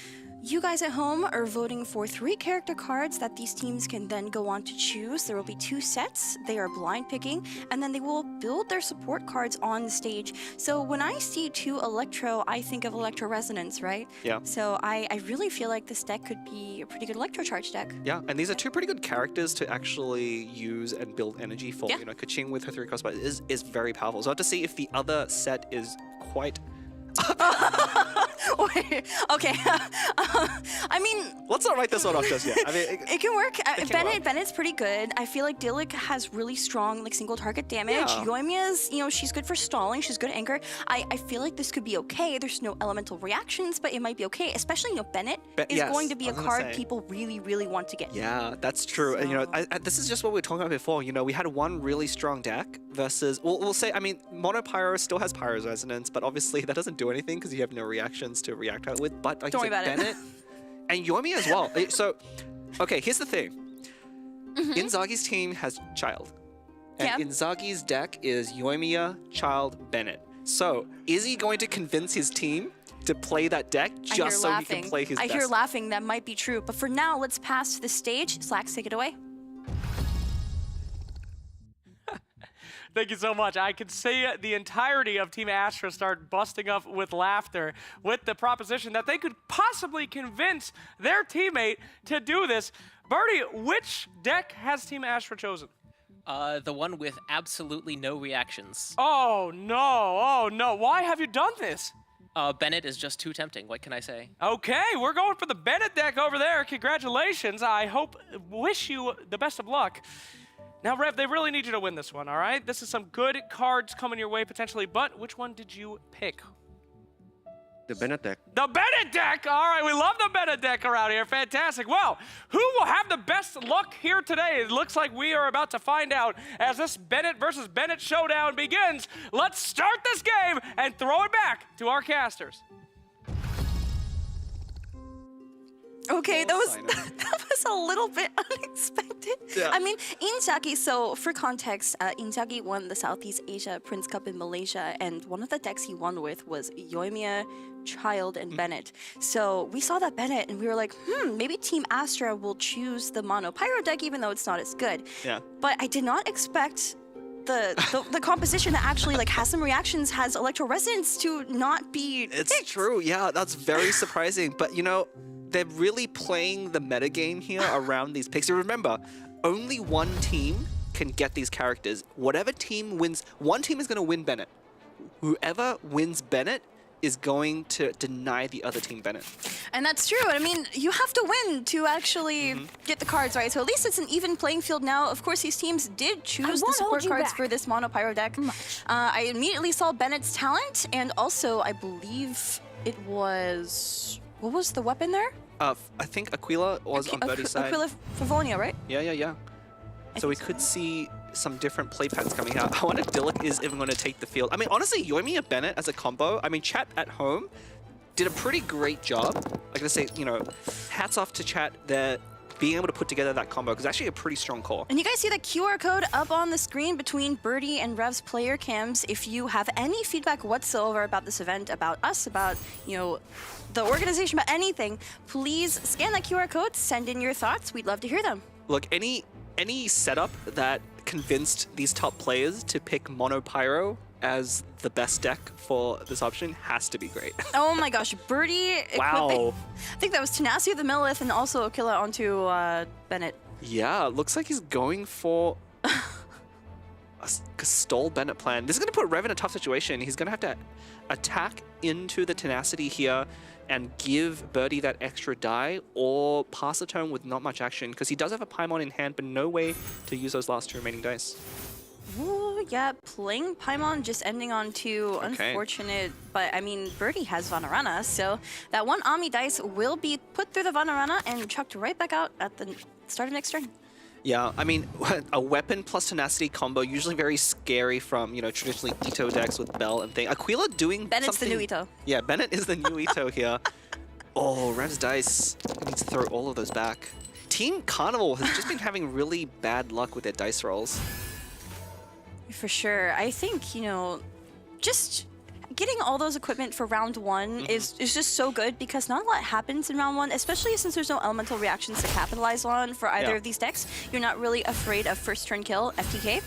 you guys at home are voting for 3 character cards that these teams can then go on to choose. There will be 2 sets. They are blind picking, and then they will build their support cards on the stage. So when I see 2 Electro, I think of Electro Resonance, right? Yeah. So I really feel like this deck could be a pretty good Electro Charge deck. Yeah, and these are 2 pretty good characters to actually use and build energy for. Yeah. You know, Kaching with her 3 crossbow is very powerful. So I have to see if the other set is quite... Wait, okay. I mean... Let's not write this one off just yet. I mean, it can work. work. Bennett's pretty good. I feel like Dillik has really strong like single target damage. Yeah. Yoimiya's, you know, she's good for stalling. She's good at anchor. I feel like this could be okay. There's no elemental reactions, but it might be okay. Especially, you know, Bennett is yes, going to be I a was gonna card say. people really, really want to get. Yeah, that's true. And, you know, this is just what we were talking about before. You know, we had one really strong deck versus, we'll say, I mean, Mono Pyro still has Pyro's Resonance, but obviously that doesn't do anything because you have no reactions to react out with. But like Don't you worry said, about it. Bennett and Yoimiya as well. So, okay, here's the thing. Inzagi's team has Child. And Yeah. Inzagi's deck is Yoimiya, Child, Bennett. So, is he going to convince his team to play that deck just so he can play his I best? hear laughing. That might be true. But for now, let's pass to the stage. Slacks, take it away. Thank you so much. I can see the entirety of Team Astra start busting up with laughter with the proposition that they could possibly convince their teammate to do this. Birdie, which deck has Team Astra chosen? The one with absolutely no reactions. Oh no. Why have you done this? Bennett is just too tempting. What can I say? Okay, we're going for the Bennett deck over there. Congratulations. Wish you the best of luck. Now, Rev, they really need you to win this one, all right? This is some good cards coming your way, potentially, but which one did you pick? The Bennett deck. The Bennett deck! All right, we love the Bennett deck around here. Fantastic. Well, who will have the best luck here today? It looks like we are about to find out as this Bennett versus Bennett showdown begins. Let's start this game and throw it back to our casters. Okay, that was Sino. that was a little bit unexpected. Yeah. I mean, Inzagi, so for context, Inzagi won the Southeast Asia Prince Cup in Malaysia, and one of the decks he won with was Yoimiya, Child, and Bennett. So we saw that Bennett, and we were like, maybe Team Astra will choose the Mono Pyro deck, even though it's not as good. Yeah. But I did not expect the composition that actually like has some reactions, has Electro Resonance to not be It's picked. true, yeah, that's very surprising. But you know, they're really playing the metagame here around these picks. So remember, only one team can get these characters. Whatever team wins, one team is going to win Bennett. Whoever wins Bennett is going to deny the other team Bennett. And that's true. I mean, you have to win to actually get the cards right. So at least it's an even playing field now. Of course, these teams did choose the won't support hold you cards back. for this Mono Pyro deck. I immediately saw Bennett's talent, and also I believe it was... What was the weapon there? I think Aquila was on Birdie's side. Aquila Favonia, right? Yeah. So we could see some different play patterns coming out. I wonder if Dillik is even going to take the field. I mean, honestly, Yoimiya Bennett as a combo, I mean, chat at home did a pretty great job. Like I say, you know, hats off to chat. They're being able to put together that combo, because it's actually a pretty strong core. And you guys see the QR code up on the screen between Birdie and Rev's player cams. If you have any feedback whatsoever about this event, about us, about, you know, the organization, about anything, please scan that QR code, send in your thoughts. We'd love to hear them. Look, any setup that convinced these top players to pick Mono Pyro as the best deck for this option has to be great. Oh my gosh, Birdie Wow. equipping. I think that was Tenacity of the Millith and also Aquila onto Bennett. Yeah, looks like he's going for a stall Bennett plan. This is going to put Rev in a tough situation. He's going to have to attack into the Tenacity here and give Birdie that extra die, or pass the turn with not much action, because he does have a Paimon in hand, but no way to use those last 2 remaining dice. Ooh. yeah, playing Paimon, just ending on 2. Okay. Unfortunate, but I mean, Birdie has Vanarana, so that one Ami dice will be put through the Vanarana and chucked right back out at the start of next turn. Yeah, I mean, a weapon plus tenacity combo, usually very scary from, you know, traditionally Ito decks with Bell and thing. Aquila doing Bennett's something... the new Ito. Yeah, Bennett is the new Ito here. Oh, Rev's dice. He needs to throw all of those back. Team Carnival has just been having really bad luck with their dice rolls. For sure. I think, you know, just getting all those equipment for round 1 is just so good because not a lot happens in round 1, especially since there's no elemental reactions to capitalize on for either of these decks. You're not really afraid of first turn kill, FTK.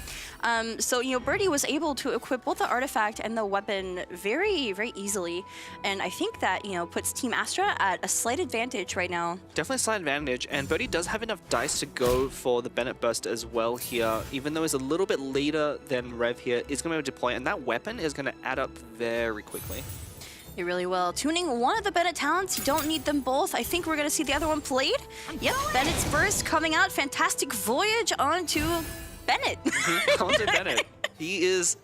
So, you know, Birdie was able to equip both the artifact and the weapon very, very easily. And I think that, you know, puts Team Astra at a slight advantage right now. Definitely a slight advantage, and Birdie does have enough dice to go for the Bennett Burst as well here, even though he's a little bit later than Rev here, is going to be able to deploy, and that weapon is going to add up very quickly. It really will. Tuning one of the Bennett talents, you don't need them both. I think we're going to see the other one played. Yep, Bennett's Burst coming out. Fantastic voyage onto Bennett. Onto Bennett. He is,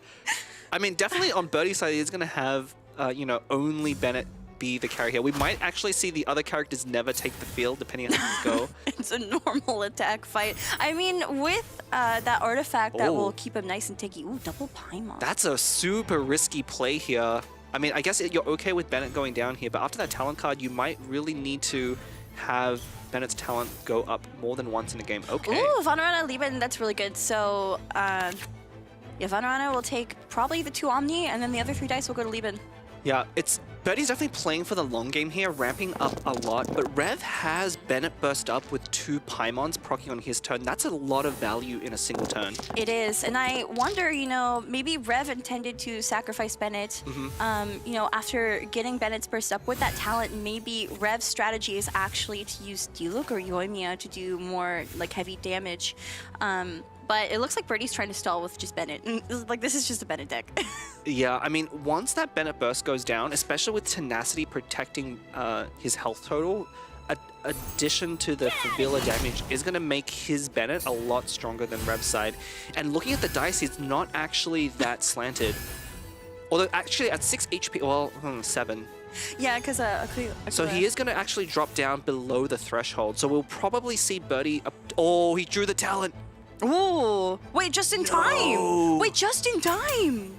I mean, definitely on Birdie's side, he's going to have, you know, only Bennett be the carry here. We might actually see the other characters never take the field, depending on how things go. It's a normal attack fight. I mean, with that artifact that will keep him nice and tanky. Ooh, double Paimon. That's a super risky play here. I mean, I guess you're okay with Bennett going down here, but after that talent card, you might really need to have Bennett's talent go up more than once in a game. Okay. Ooh, Vanarana, Lieben, that's really good. So, yeah, Vanarana will take probably the 2 Omni, and then the other 3 dice will go to Lieben. Yeah, Birdie's definitely playing for the long game here, ramping up a lot, but Rev has Bennett burst up with 2 Paimons proccing on his turn. That's a lot of value in a single turn. It is, and I wonder, you know, maybe Rev intended to sacrifice Bennett. You know, after getting Bennett's burst up with that talent, maybe Rev's strategy is actually to use Diluc or Yoimiya to do more, like, heavy damage. But it looks like Birdie's trying to stall with just Bennett. Like, this is just a Bennett deck. Yeah, I mean, once that Bennett burst goes down, especially with tenacity protecting his health total, addition to the Favila damage is going to make his Bennett a lot stronger than Rev's side. And looking at the dice, it's not actually that slanted. Although, actually, at 6 HP, well, 7. Yeah, because so he is going to actually drop down below the threshold. So we'll probably see Birdie... Oh, he drew the talent! Ooh! Wait, just in time! Wait, just in time!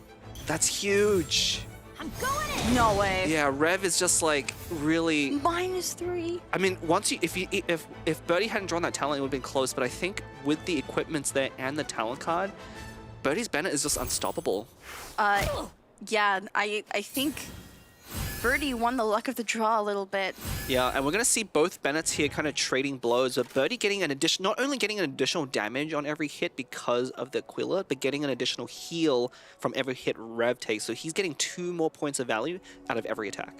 That's huge. I'm going in. No way. Yeah, Rev is just like really -3. I mean, once if Birdie hadn't drawn that talent, it would have been close. But I think with the equipments there and the talent card, Birdie's Bennett is just unstoppable. Yeah, I think Birdie won the luck of the draw a little bit. Yeah, and we're gonna see both Bennetts here kind of trading blows, but Birdie getting an addition, not only getting an additional damage on every hit because of the Aquila, but getting an additional heal from every hit Rev takes. So he's getting 2 more points of value out of every attack.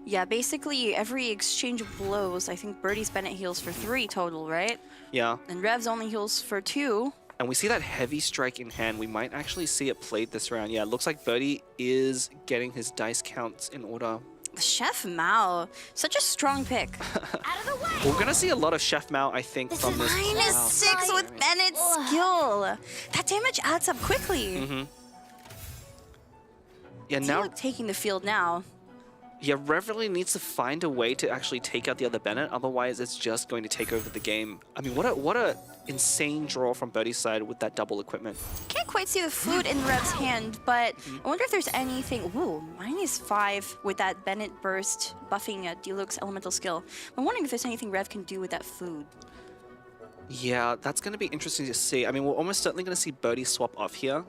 Yeah, basically every exchange of blows, I think Birdie's Bennett heals for 3 total, right? Yeah. And Rev's only heals for 2. And we see that heavy strike in hand. We might actually see it played this round. Yeah, it looks like Birdie is getting his dice counts in order. Chef Mao, such a strong pick. Out of the way. We're going to see a lot of Chef Mao, I think, from this. -6 with Bennett's skill. That damage adds up quickly. Yeah, now taking the field now. Yeah, Rev really needs to find a way to actually take out the other Bennett. Otherwise, it's just going to take over the game. I mean, what a insane draw from Birdie's side with that double equipment. Can't quite see the flute in Rev's hand, but I wonder if there's anything. Ooh, -5 with that Bennett burst buffing Diluc's elemental skill. I'm wondering if there's anything Rev can do with that food. Yeah, that's going to be interesting to see. I mean, we're almost certainly going to see Birdie swap off here.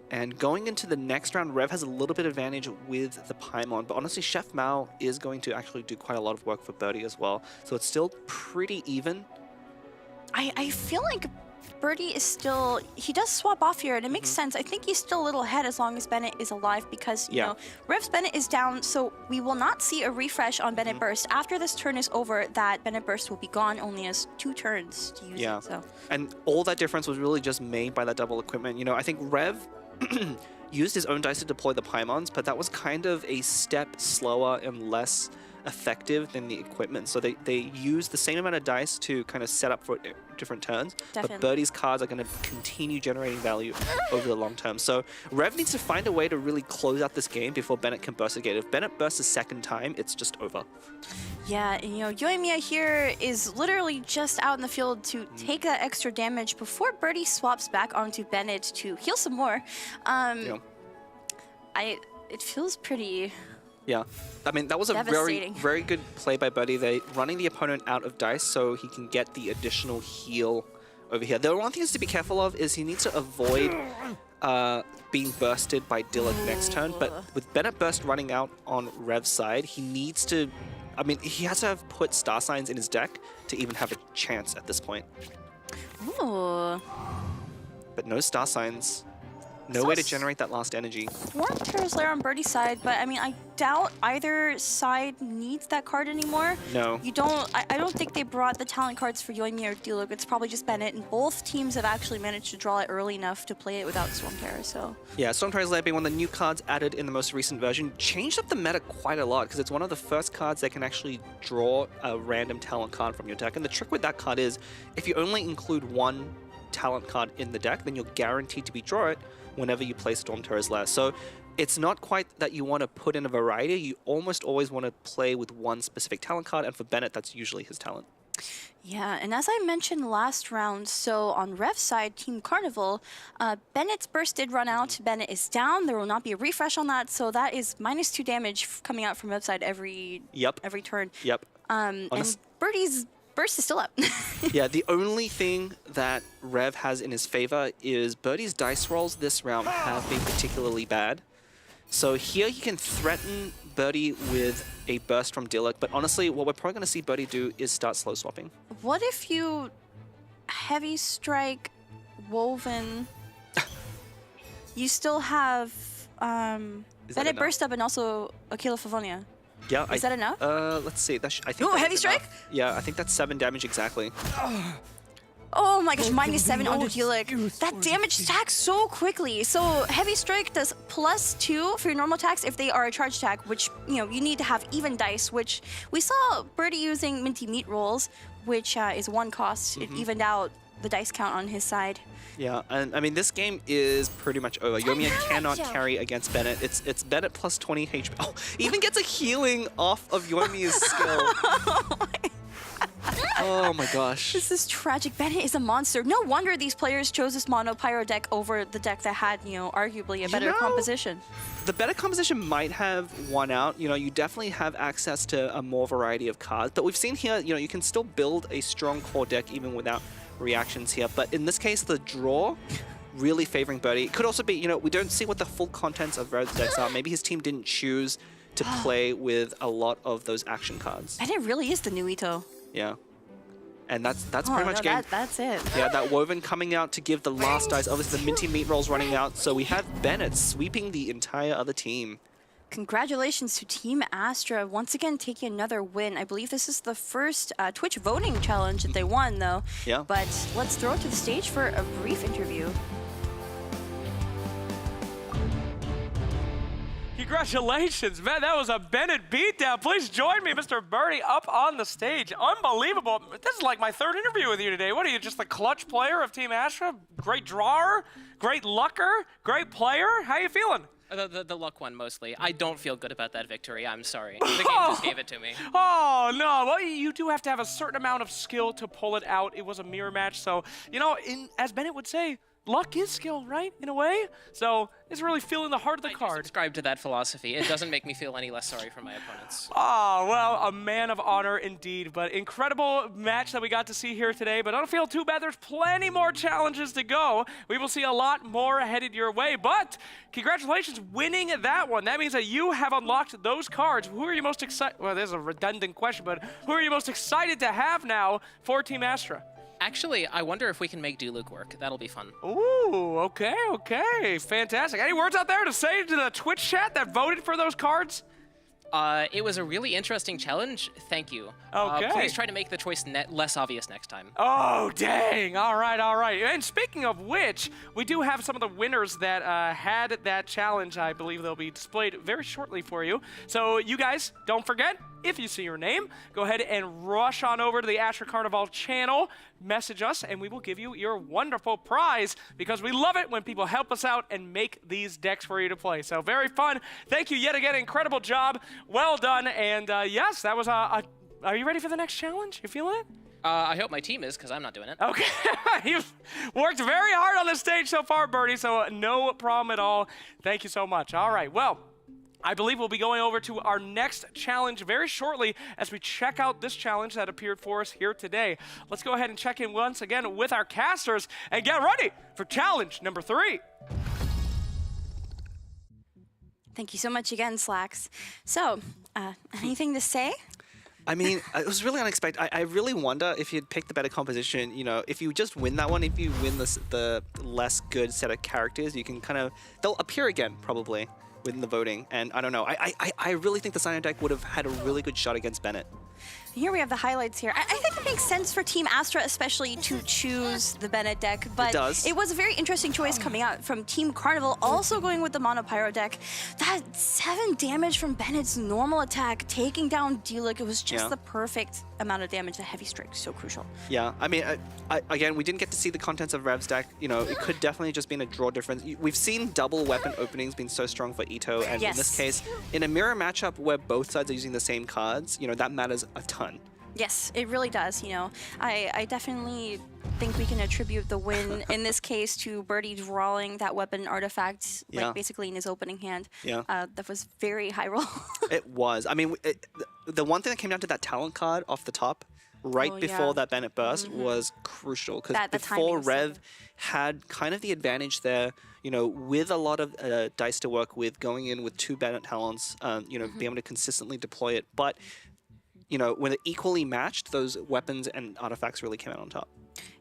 And going into the next round, Rev has a little bit of advantage with the Paimon, but honestly, Chef Mao is going to actually do quite a lot of work for Birdie as well. So it's still pretty even. I feel like Birdie is still, he does swap off here, and it makes sense. I think he's still a little ahead as long as Bennett is alive because, you know, Rev's Bennett is down, so we will not see a refresh on Bennett Burst. After this turn is over, that Bennett Burst will be gone, only has 2 turns to use it. So. And all that difference was really just made by that double equipment. You know, I think Rev used his own dice to deploy the Paimons, but that was kind of a step slower and less effective than the equipment. So they use the same amount of dice to kind of set up for different turns. Definitely. But Birdie's cards are going to continue generating value over the long term. So Rev needs to find a way to really close out this game before Bennett can burst a gate. If Bennett bursts a second time, it's just over. Yeah, and Yoimiya here is literally just out in the field to take that extra damage before Birdie swaps back onto Bennett to heal some more. It feels pretty... Yeah, I mean, that was a very, very good play by Birdie. They running the opponent out of dice so he can get the additional heal over here. The one thing is to be careful of is he needs to avoid being bursted by Dillick next turn. But with Bennett burst running out on Rev's side, he needs to... I mean, he has to have put star signs in his deck to even have a chance at this point. Ooh. But no star signs. No way to generate that last energy. More Terra's Lair on Birdie's side, but I mean, I doubt either side needs that card anymore. No. You don't. I don't think they brought the talent cards for Yoimiya or Dillick. It's probably just Bennett, and both teams have actually managed to draw it early enough to play it without Storm Terror. So. Yeah, Storm Terror's Lair being one of the new cards added in the most recent version changed up the meta quite a lot because it's one of the first cards that can actually draw a random talent card from your deck. And the trick with that card is, if you only include one talent card in the deck, then you're guaranteed to draw it whenever you play Storm Terror's Lair. So it's not quite that you want to put in a variety, you almost always want to play with one specific talent card, and for Bennett, that's usually his talent. Yeah, and as I mentioned last round, so on Rev's side, Team Carnival, Bennett's burst did run out. Bennett is down. There will not be a refresh on that, so that is -2 damage coming out from Rev's side every turn. Yep. And Birdie's burst is still up. Yeah, the only thing that Rev has in his favor is Birdie's dice rolls this round have been particularly bad. So here he can threaten Birdie with a burst from Dillick, but honestly, what we're probably going to see Birdie do is start slow swapping. What if you heavy strike Woven? You still have Bennett burst up and also Aquila Favonia. Yeah, is that enough? Let's see. I think heavy strike? Yeah, I think that's 7 damage exactly. Oh my gosh, -7 on Dillick. That damage stacks so quickly. So heavy strike does +2 for your normal attacks if they are a charge attack, which you need to have even dice, which we saw Birdie using Minty Meat rolls, which is 1 cost. It evened out the dice count on his side. Yeah, and I mean, this game is pretty much over. Yoimiya cannot carry against Bennett. It's Bennett +20 HP. Oh, even gets a healing off of Yoimiya's skill. Oh my gosh. This is tragic. Bennett is a monster. No wonder these players chose this mono pyro deck over the deck that had, arguably a better composition. The better composition might have won out. You definitely have access to a more variety of cards. But we've seen here, you can still build a strong core deck even without reactions here. But in this case, the draw really favoring Birdie. It could also be, we don't see what the full contents of Rev's decks are. Maybe his team didn't choose to play with a lot of those action cards. Bennett really is the new Ito. Yeah. And that's pretty much game. That's it. Yeah, that Woven coming out to give the last dice. Obviously, the Minty Meat rolls running out. So we have Bennett sweeping the entire other team. Congratulations to Team Astra, once again taking another win. I believe this is the first Twitch voting challenge that they won, though. Yeah. But let's throw it to the stage for a brief interview. Congratulations, man. That was a Bennett beatdown. Please join me, Mr. Birdie, up on the stage. Unbelievable. This is like my 3rd interview with you today. What are you, just the clutch player of Team Astra? Great drawer? Great lucker? Great player? How you feeling? The luck one, mostly. I don't feel good about that victory. I'm sorry. The game just gave it to me. Oh, no. Well, you do have to have a certain amount of skill to pull it out. It was a mirror match. So, as Bennett would say, luck is skill, right? In a way. So it's really feeling the heart of the card. I subscribe to that philosophy. It doesn't make me feel any less sorry for my opponents. Oh, well, a man of honor indeed. But incredible match that we got to see here today. But don't feel too bad. There's plenty more challenges to go. We will see a lot more headed your way. But congratulations winning that one. That means that you have unlocked those cards. Who are you most excited? Well, there's a redundant question, but who are you most excited to have now for Team Astra? Actually, I wonder if we can make Diluc work. That'll be fun. Ooh, okay. Fantastic. Any words out there to say to the Twitch chat that voted for those cards? It was a really interesting challenge. Thank you. Okay. Please try to make the choice less obvious next time. Oh, dang. All right. And speaking of which, we do have some of the winners that had that challenge. I believe they'll be displayed very shortly for you. So you guys, don't forget, if you see your name, go ahead and rush on over to the Astra Carnival channel, message us, and we will give you your wonderful prize because we love it when people help us out and make these decks for you to play. So very fun. Thank you yet again. Incredible job. Well done. And yes, that was a... Are you ready for the next challenge? You feeling it? I hope my team is, because I'm not doing it. Okay. You've worked very hard on the stage so far, Birdie, so no problem at all. Thank you so much. All right. Well, I believe we'll be going over to our next challenge very shortly as we check out this challenge that appeared for us here today. Let's go ahead and check in once again with our casters and get ready for challenge number 3. Thank you so much again, Slacks. So, anything to say? I mean, it was really unexpected. I really wonder if you'd pick the better composition. You know, if you just win that one, if you win the less good set of characters, you can kind of... They'll appear again, probably, within the voting. And I don't know. I really think the Cyno deck would have had a really good shot against Bennett. Here we have the highlights here. I think it makes sense for Team Astra especially to choose the Bennett deck, but it was a very interesting choice coming out from Team Carnival, also going with the Mono Pyro deck. That 7 damage from Bennett's normal attack, taking down Duelic, it was just the perfect amount of damage. The heavy strike, so crucial. Yeah, I mean, again, we didn't get to see the contents of Rev's deck. You know, it could definitely just been a draw difference. We've seen double weapon openings being so strong for Ito, and in this case, in a mirror matchup where both sides are using the same cards, you know, that matters a ton. Yes, it really does. You know, I definitely think we can attribute the win in this case to Birdie drawing that weapon artifact, like basically in his opening hand. Yeah. That was very high roll. It was. I mean, the one thing that came down to that talent card off the top, right before that Bennett burst, was crucial because before Rev had kind of the advantage there, you know, with a lot of dice to work with, going in with 2 Bennett talents, you know, be able to consistently deploy it, but you know, when it equally matched, those weapons and artifacts really came out on top.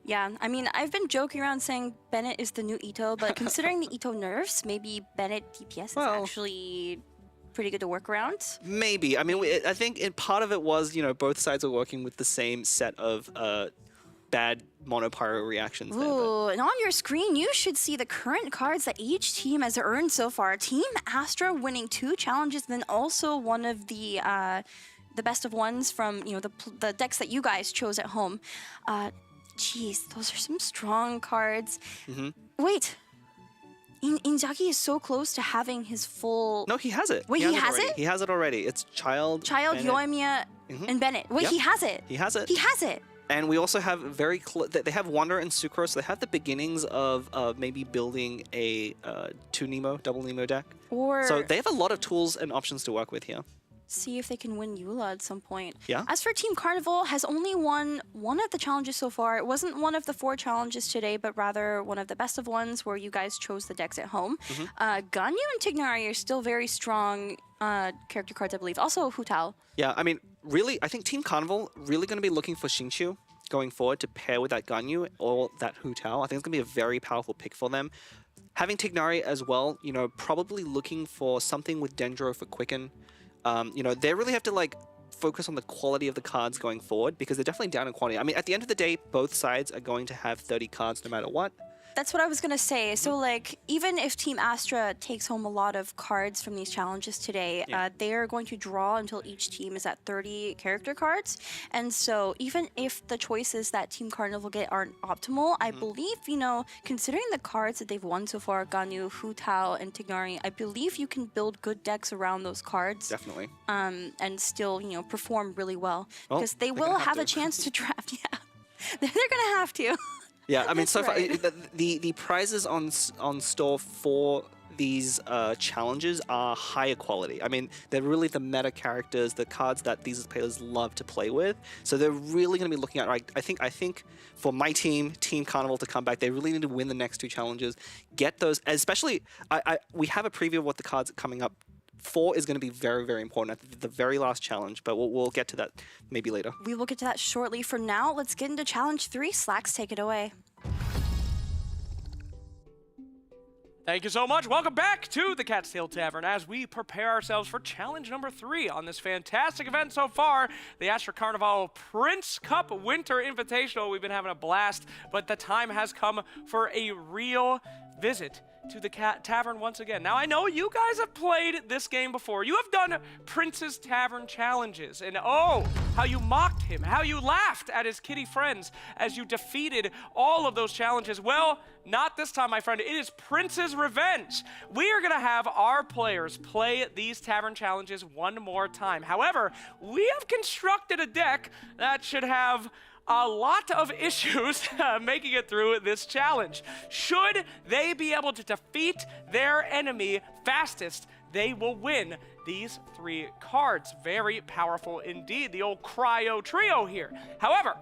Yeah, I mean, I've been joking around saying Bennett is the new Ito, but considering the Ito nerfs, maybe Bennett DPS is actually pretty good to work around. Maybe. I mean, I think part of it was, you know, both sides were working with the same set of bad monopyro reactions. Ooh, and on your screen, you should see the current cards that each team has earned so far. Team Astra winning 2 challenges, then also one of the best of ones from, you know, the decks that you guys chose at home. Jeez, those are some strong cards. Wait, Inzaki is so close to having his full... No, he has it. Wait, he has it? He has it already. It's Child, Yoimiya, and Bennett. Wait, he has it. He has it. He has it. And we also have they have Wander and Sucrose. So they have the beginnings of maybe building a 2 Nemo, double Nemo deck. So they have a lot of tools and options to work with here. See if they can win Eula at some point. Yeah. As for Team Carnival, has only won one of the challenges so far. It wasn't one of the 4 challenges today, but rather one of the best of ones where you guys chose the decks at home. Ganyu and Tignari are still very strong character cards, I believe. Also Hu Tao. Yeah, I mean, really, I think Team Carnival really going to be looking for Xingqiu going forward to pair with that Ganyu or that Hu Tao. I think it's going to be a very powerful pick for them. Having Tignari as well, you know, probably looking for something with Dendro for Quicken. You know, they really have to like focus on the quality of the cards going forward because they're definitely down in quantity. I mean, at the end of the day, both sides are going to have 30 cards no matter what. That's what I was gonna say. So like, even if Team Astra takes home a lot of cards from these challenges today, they are going to draw until each team is at 30 character cards. And so even if the choices that Team Carnival get aren't optimal, I believe, you know, considering the cards that they've won so far, Ganyu, Hu Tao, and Tignari, I believe you can build good decks around those cards. Definitely. And still, you know, perform really well. Because they will have a chance to draft. Yeah, they're gonna have to. Yeah, I mean, so far, the prizes on store for these challenges are higher quality. I mean, they're really the meta characters, the cards that these players love to play with. So they're really going to be looking at, I think for my team, Team Carnival to come back, they really need to win the next 2 challenges, get those, especially, we have a preview of what the cards coming up. 4 is going to be very, very important at the very last challenge, but we'll get to that maybe later. We will get to that shortly. For now, let's get into challenge 3. Slacks, take it away. Thank you so much. Welcome back to the Cat's Tail Tavern as we prepare ourselves for challenge number 3 on this fantastic event so far, the Astra Carnival Prince Cup Winter Invitational. We've been having a blast, but the time has come for a real visit to the tavern once again. Now, I know you guys have played this game before. You have done Prince's Tavern challenges, and oh, how you mocked him, how you laughed at his kitty friends as you defeated all of those challenges. Well, not this time, my friend. It is Prince's Revenge. We are going to have our players play these tavern challenges one more time. However, we have constructed a deck that should have a lot of issues making it through this challenge. Should they be able to defeat their enemy fastest, they will win these 3 cards. Very powerful indeed, the old cryo trio here. However,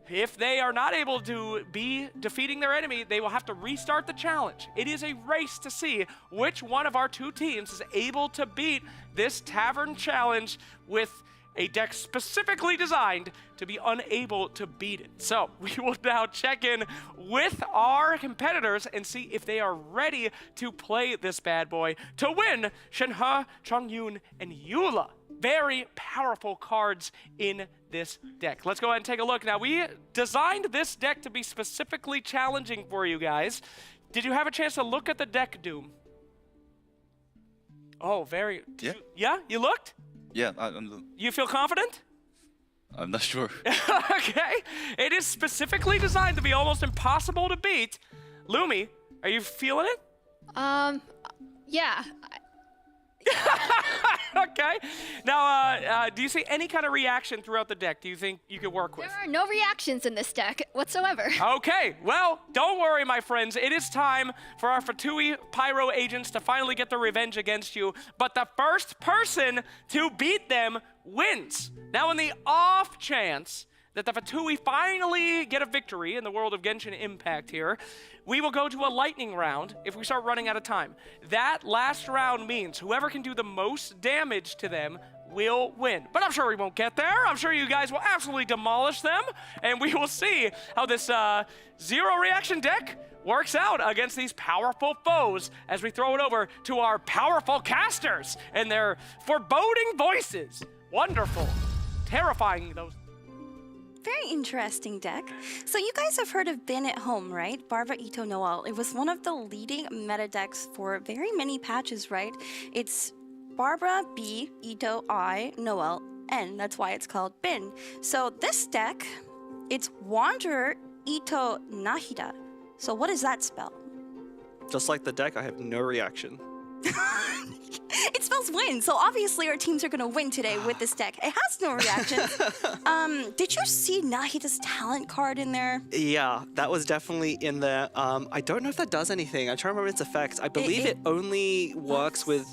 if they are not able to be defeating their enemy, they will have to restart the challenge. It is a race to see which one of our 2 teams is able to beat this tavern challenge with a deck specifically designed to be unable to beat it. So we will now check in with our competitors and see if they are ready to play this bad boy to win Shenhe, Chongyun, and Eula. Very powerful cards in this deck. Let's go ahead and take a look. Now, we designed this deck to be specifically challenging for you guys. Did you have a chance to look at the deck, Doom? Oh, very... Yeah. You looked? Yeah, You feel confident? I'm not sure. Okay. It is specifically designed to be almost impossible to beat. Lumi, are you feeling it? Yeah. Okay. Now, do you see any kind of reaction throughout the deck do you think you could work with? There are no reactions in this deck whatsoever. Okay, well, don't worry, my friends. It is time for our Fatui Pyro agents to finally get their revenge against you. But the first person to beat them wins. Now, in the off chance that the Fatui finally get a victory in the world of Genshin Impact here, we will go to a lightning round if we start running out of time. That last round means whoever can do the most damage to them will win. But I'm sure we won't get there. I'm sure you guys will absolutely demolish them, and we will see how this zero reaction deck works out against these powerful foes as we throw it over to our powerful casters and their foreboding voices. Wonderful. Terrifying, those. Very interesting deck. So you guys have heard of Bin at Home, right? Barbara, Ito, Noel. It was one of the leading meta decks for very many patches, right? It's Barbara, B, Ito, I, Noel, N. That's why it's called Bin. So this deck, it's Wanderer, Ito, Nahida. So what does that spell? Just like the deck, I have no reaction. It spells win, so obviously our teams are gonna win today with this deck. It has no reactions. Did you see Nahida's talent card in there? Yeah, that was definitely in there. I don't know if that does anything. I'm trying to remember its effects. I believe it only works with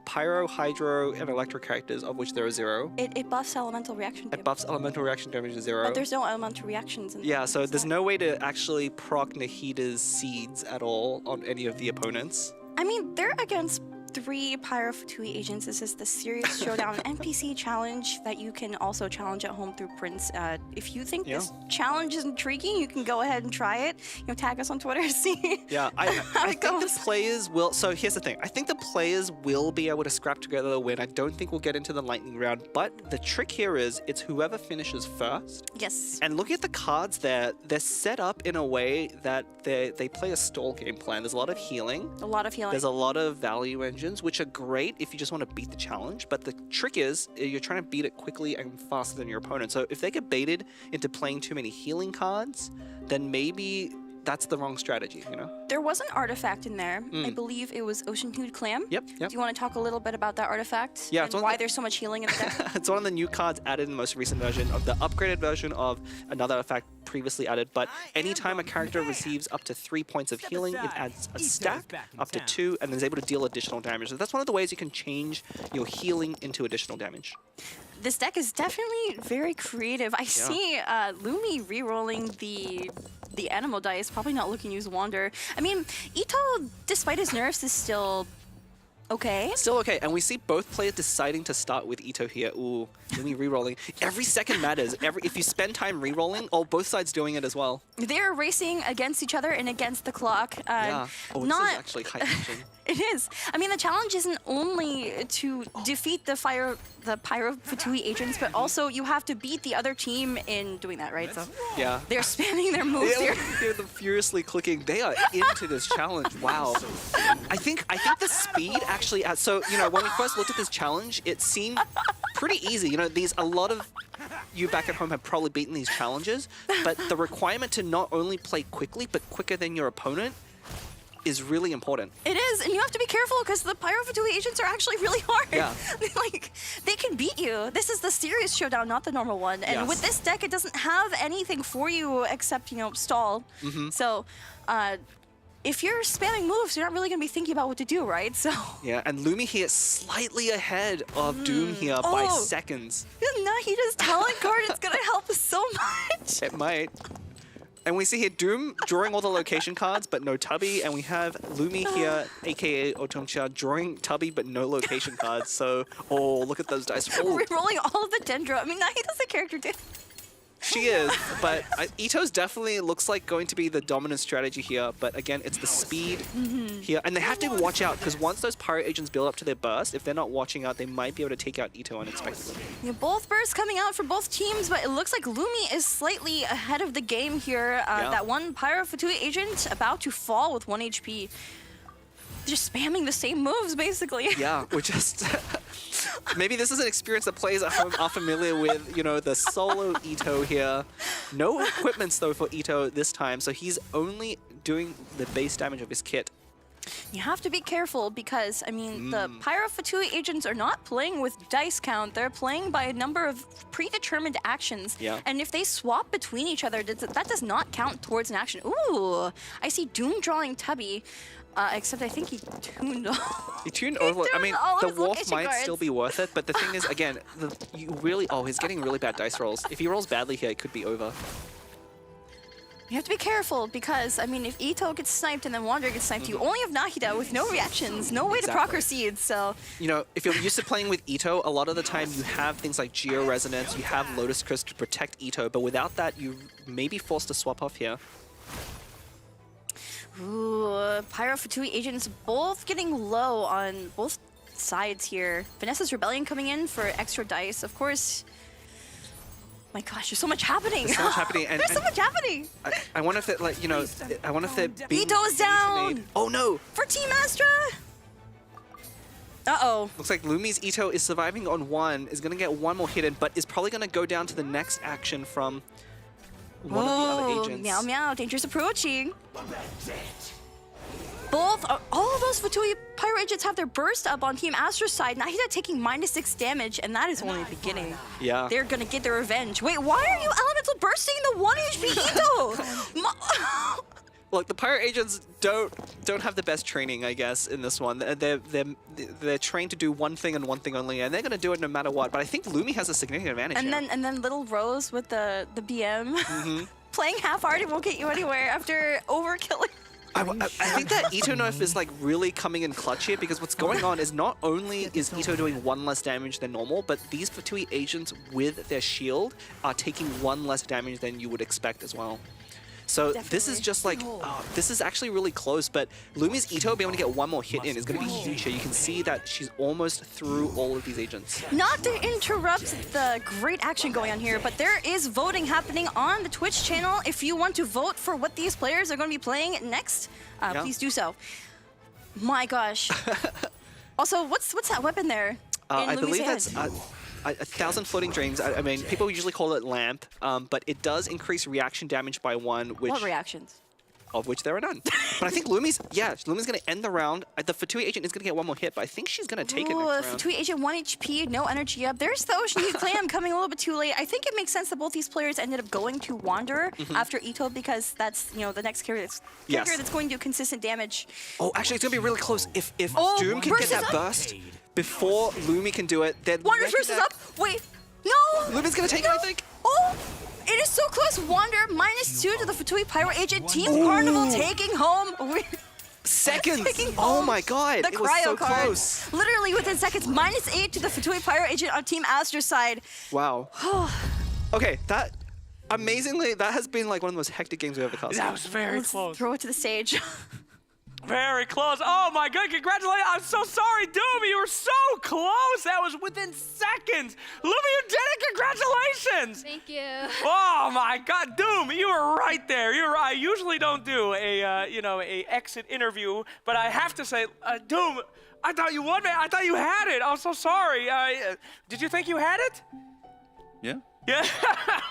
Pyro, Hydro, and Electro characters, of which there are 0. It buffs elemental reaction damage. It buffs elemental reaction damage to 0. But there's no elemental reactions in Yeah, so there's no way to actually proc Nahida's seeds at all on any of the opponents. I mean, they're against 3 Pyro Fatui agents. This is the Serious Showdown NPC challenge that you can also challenge at home through Prince. If you think this challenge is intriguing, you can go ahead and try it. You know, tag us on Twitter to see. Yeah, I think the players will. So here's the thing. I think the players will be able to scrap together a win. I don't think we'll get into the lightning round. But the trick here is it's whoever finishes first. Yes. And look at the cards there. They're set up in a way that they play a stall game plan. There's a lot of healing. A lot of healing. There's a lot of value engines, which are great if you just want to beat the challenge. But the trick is you're trying to beat it quickly and faster than your opponent. So if they get baited into playing too many healing cards, then maybe that's the wrong strategy, you know? There was an artifact in there. I believe it was Ocean Hued Clam. Yep. Do you want to talk a little bit about that artifact? Yeah, and why there's so much healing in the deck? It's one of the new cards added in the most recent version of the upgraded version of another effect previously added. But anytime a character receives up to 3 points of healing, it adds a stack up to 2 and is able to deal additional damage. So that's one of the ways you can change your healing into additional damage. This deck is definitely very creative. I see Lumi re-rolling the animal dice, probably not looking to use Wander. I mean, Ito, despite his nerfs, is still Okay. Still okay, and we see both players deciding to start with Ito here. Ooh, Lumi re-rolling. Every second matters. If you spend time re-rolling, both sides doing it as well. They're racing against each other and against the clock. Yeah. Oh, this is actually high tension. It is. I mean, the challenge isn't only to defeat the Pyro Fatui agents, but also you have to beat the other team in doing that, right? So Yeah. they're spamming their moves Yeah, here. hear them furiously clicking. They are into this challenge. Wow. I think the speed actually. So when we first looked at this challenge, it seemed pretty easy. A lot of you back at home have probably beaten these challenges, but the requirement to not only play quickly but quicker than your opponent is really important. It is, and you have to be careful because the Pyro Fatui agents are actually really hard. Yeah. Like, they can beat you. This is the serious showdown, not the normal one. And Yes. with this deck, it doesn't have anything for you except, stall. So, if you're spamming moves, you're not really going to be thinking about what to do, right? So. Yeah, and Lumi here slightly ahead of Doom here by seconds. Nahida's talent card is going to help so much. It might. And we see here Doom drawing all the location cards, but no Tubby. And we have Lumi here, aka Otomcha, drawing Tubby, but no location cards. So, look at those dice. Rerolling all of the Dendro. I mean, Nahida's the character, dude. She is, but Ito's definitely looks like going to be the dominant strategy here. But again, it's the speed here. And they have to watch out, because once those Pyro agents build up to their burst, if they're not watching out, they might be able to take out Ito unexpectedly. Yeah, both bursts coming out for both teams, but it looks like Lumi is slightly ahead of the game here. That one Pyro Fatui agent about to fall with 1 HP. They're just spamming the same moves, basically. Yeah, we're just... Maybe this is an experience that players at home are familiar with, the solo Ito here. No equipments, though, for Ito this time, so he's only doing the base damage of his kit. You have to be careful because, I mean, the Pyro Fatui agents are not playing with dice count. They're playing by a number of predetermined actions. Yeah. And if they swap between each other, that does not count towards an action. Ooh, I see Doom drawing Tubby. Except I think he tuned all. He tuned over. I mean, all of the his Wolf location might cards. still be worth it, but the thing is, again, he's getting really bad dice rolls. If he rolls badly here, it could be over. You have to be careful because, I mean, if Ito gets sniped and then Wanderer gets sniped, you only have Nahida with no reactions, no way to proc her seeds, so... If you're used to playing with Ito, a lot of the time you have things like Geo Resonance, you have Lotus Crisp to protect Ito, but without that, you may be forced to swap off here. Ooh, Pyro Fatui agents both getting low on both sides here. Vanessa's Rebellion coming in for extra dice. Of course, my gosh, there's so much happening. There's so much happening. And, there's so much happening. I wonder if it, I wonder if they're being Ito is down. Oh no! For Team Astra. Uh-oh. Looks like Lumi's Ito is surviving on 1, is going to get 1 more hit in, but is probably going to go down to the next action from one of the other agents. Meow meow, danger's approaching. All of those Fatui Pyro agents have their burst up on Team Astra's side. Nahida taking -6 damage, and that is only the beginning. Yeah. They're gonna get their revenge. Wait, why are you elemental bursting the 1 HP Ito? Look, the Pyro agents don't have the best training, I guess, in this one. They're trained to do one thing and one thing only, and they're gonna do it no matter what. But I think Lumi has a significant advantage. And then little Rose with the BM playing half-hearted won't get you anywhere after overkilling. I think that Ito nerf is really coming in clutch here, because what's going on is not only is Ito doing 1 less damage than normal, but these Fatui agents with their shield are taking 1 less damage than you would expect as well. So this is just this is actually really close, but Lumi's Ito being able to get 1 more hit in is going to be huge here. You can see that she's almost through all of these agents. Not to interrupt the great action going on here, but there is voting happening on the Twitch channel. If you want to vote for what these players are going to be playing next, please do so. My gosh. Also, what's that weapon there? I believe that's 1,000 floating dreams. I mean, people usually call it lamp, but it does increase reaction damage by 1. What reactions? Of which there are none. But I think Lumi's going to end the round. The Fatui agent is going to get 1 more hit, but I think she's going to take it next round. Fatui agent 1 HP, no energy up. There's the Ocean Heat Clam coming a little bit too late. I think it makes sense that both these players ended up going to Wanderer after Ito, because that's, the next character that's going to do consistent damage. Oh, actually, it's going to be really close. If Doom can get that burst before Lumi can do it, then Wanderer's burst is up. Wait, no. Lumi's going to take it, I think. Oh. It is so close. Wanderer -2 to the Fatui Pyro agent. Team Carnival taking home. Seconds! Freaking Oh balls. my god! The It was cryo so card. close. Literally within seconds. -8 to the Fatui Pyro Agent on Team Astra's side. Wow. Okay, that amazingly, that has been like one of the most hectic games we've ever cast. That was very Let's close. throw it to the stage. Very close. Oh my god, congratulations. I'm so sorry, Doom. You were so close. That was within seconds. Lumi, you did it. Congratulations. Thank you. Oh my god, Doom, you were right there. I usually don't do a, a exit interview, but I have to say, Doom, I thought you won, man. I thought you had it. I'm so sorry. Did you think you had it? Yeah. Yeah.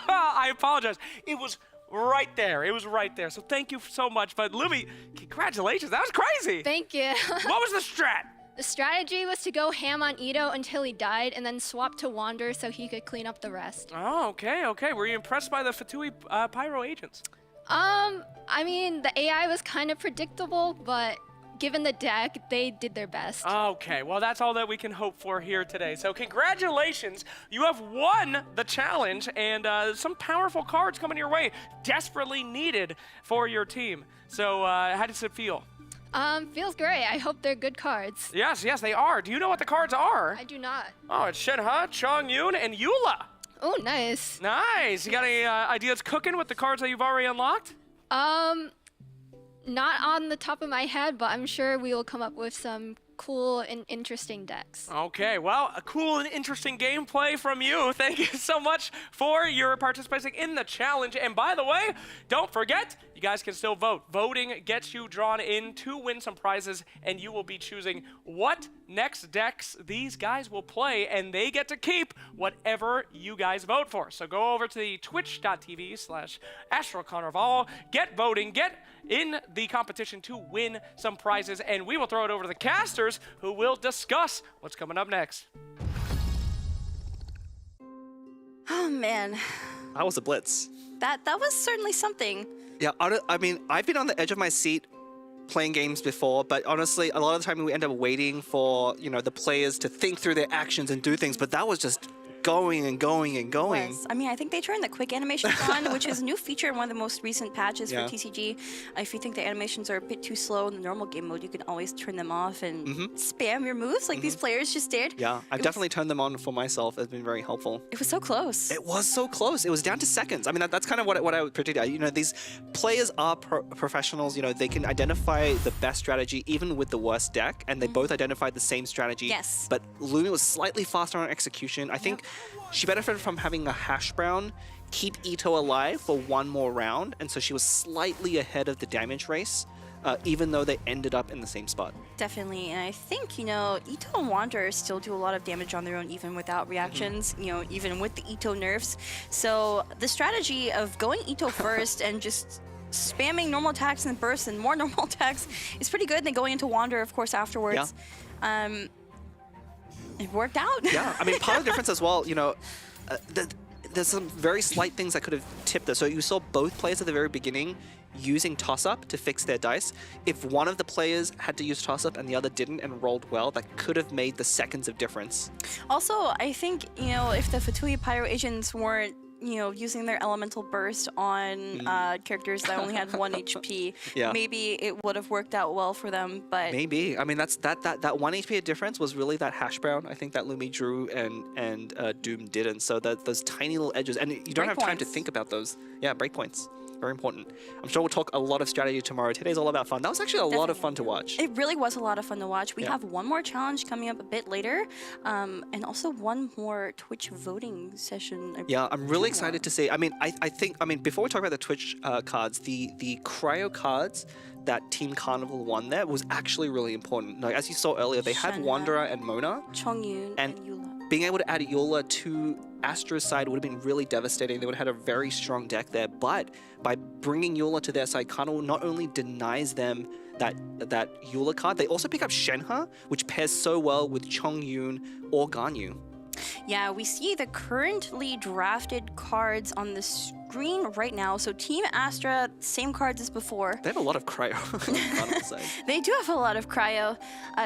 I apologize. It was right there. It was right there. So thank you so much. But Lumi, congratulations. That was crazy. Thank you. What was the strat? The strategy was to go ham on Ito until he died and then swap to Wander so he could clean up the rest. Oh, okay, okay. Were you impressed by the Fatui Pyro agents? I mean, the AI was kind of predictable, but given the deck, they did their best. Okay, well, that's all that we can hope for here today. So congratulations. You have won the challenge, and some powerful cards coming your way, desperately needed for your team. So how does it feel? Feels great. I hope they're good cards. Yes, yes, they are. Do you know what the cards are? I do not. Oh, it's Shenhe, Chongyun, and Eula. Oh, nice. Nice. You got any ideas cooking with the cards that you've already unlocked? Not on the top of my head, but I'm sure we will come up with some cool and interesting decks. Okay, well, a cool and interesting gameplay from you. Thank you so much for your participating in the challenge. And by the way, don't forget, you guys can still vote. Voting gets you drawn in to win some prizes, and you will be choosing what next decks these guys will play, and they get to keep whatever you guys vote for. So go over to the twitch.tv/AstralCarnival, get voting, get in the competition to win some prizes, and we will throw it over to the casters who will discuss what's coming up next. Oh man, That was a blitz. that was certainly something. Yeah, I mean, I've been on the edge of my seat playing games before, but honestly, a lot of the time we end up waiting for, the players to think through their actions and do things, but that was just going and going and going. I mean, I think they turned the quick animations on, which is a new feature in one of the most recent patches for TCG. If you think the animations are a bit too slow in the normal game mode, you can always turn them off and spam your moves like these players just did. Yeah, I've definitely turned them on for myself. It's been very helpful. It was so close. It was so close. It was down to seconds. I mean, that's kind of what I would predict. These players are professionals. They can identify the best strategy even with the worst deck, and they both identified the same strategy. Yes. But Lumi was slightly faster on execution. I think she benefited from having a hash brown keep Ito alive for one more round, and so she was slightly ahead of the damage race, even though they ended up in the same spot. Definitely, and I think, Ito and Wander still do a lot of damage on their own even without reactions, even with the Ito nerfs. So the strategy of going Ito first and just spamming normal attacks and bursts and more normal attacks is pretty good, and then going into Wander, of course, afterwards. Yeah. It worked out. Yeah, I mean, part of the difference as well, there's some very slight things that could have tipped this. So you saw both players at the very beginning using toss-up to fix their dice. If one of the players had to use toss-up and the other didn't and rolled well, that could have made the seconds of difference. Also, I think, if the Fatui Pyro agents weren't using their elemental burst on characters that only had 1 HP. Maybe it would have worked out well for them, but maybe. I mean, that 1 HP difference was really that hash brown. I think that Lumi drew and Doom didn't. So that those tiny little edges, and you don't have time to think about those. Yeah, breakpoints. Very important. I'm sure we'll talk a lot of strategy tomorrow. Today's all about fun. That was actually a lot of fun to watch. It really was a lot of fun to watch. We have one more challenge coming up a bit later, and also one more Twitch voting session. Yeah, I'm really excited to see. I mean, I think before we talk about the Twitch cards, the cryo cards that Team Carnival won there was actually really important. Like, as you saw earlier, they had Wanderer and Mona. Chongyun and Eula. Being able to add Eula to Astra's side would have been really devastating. They would have had a very strong deck there, but by bringing Eula to their side, Carnival not only denies them that Eula card, they also pick up Shenhe, which pairs so well with Chongyun or Ganyu. Yeah, we see the currently drafted cards on the screen right now. So Team Astra, same cards as before. They have a lot of cryo on the Carnival side. They do have a lot of cryo.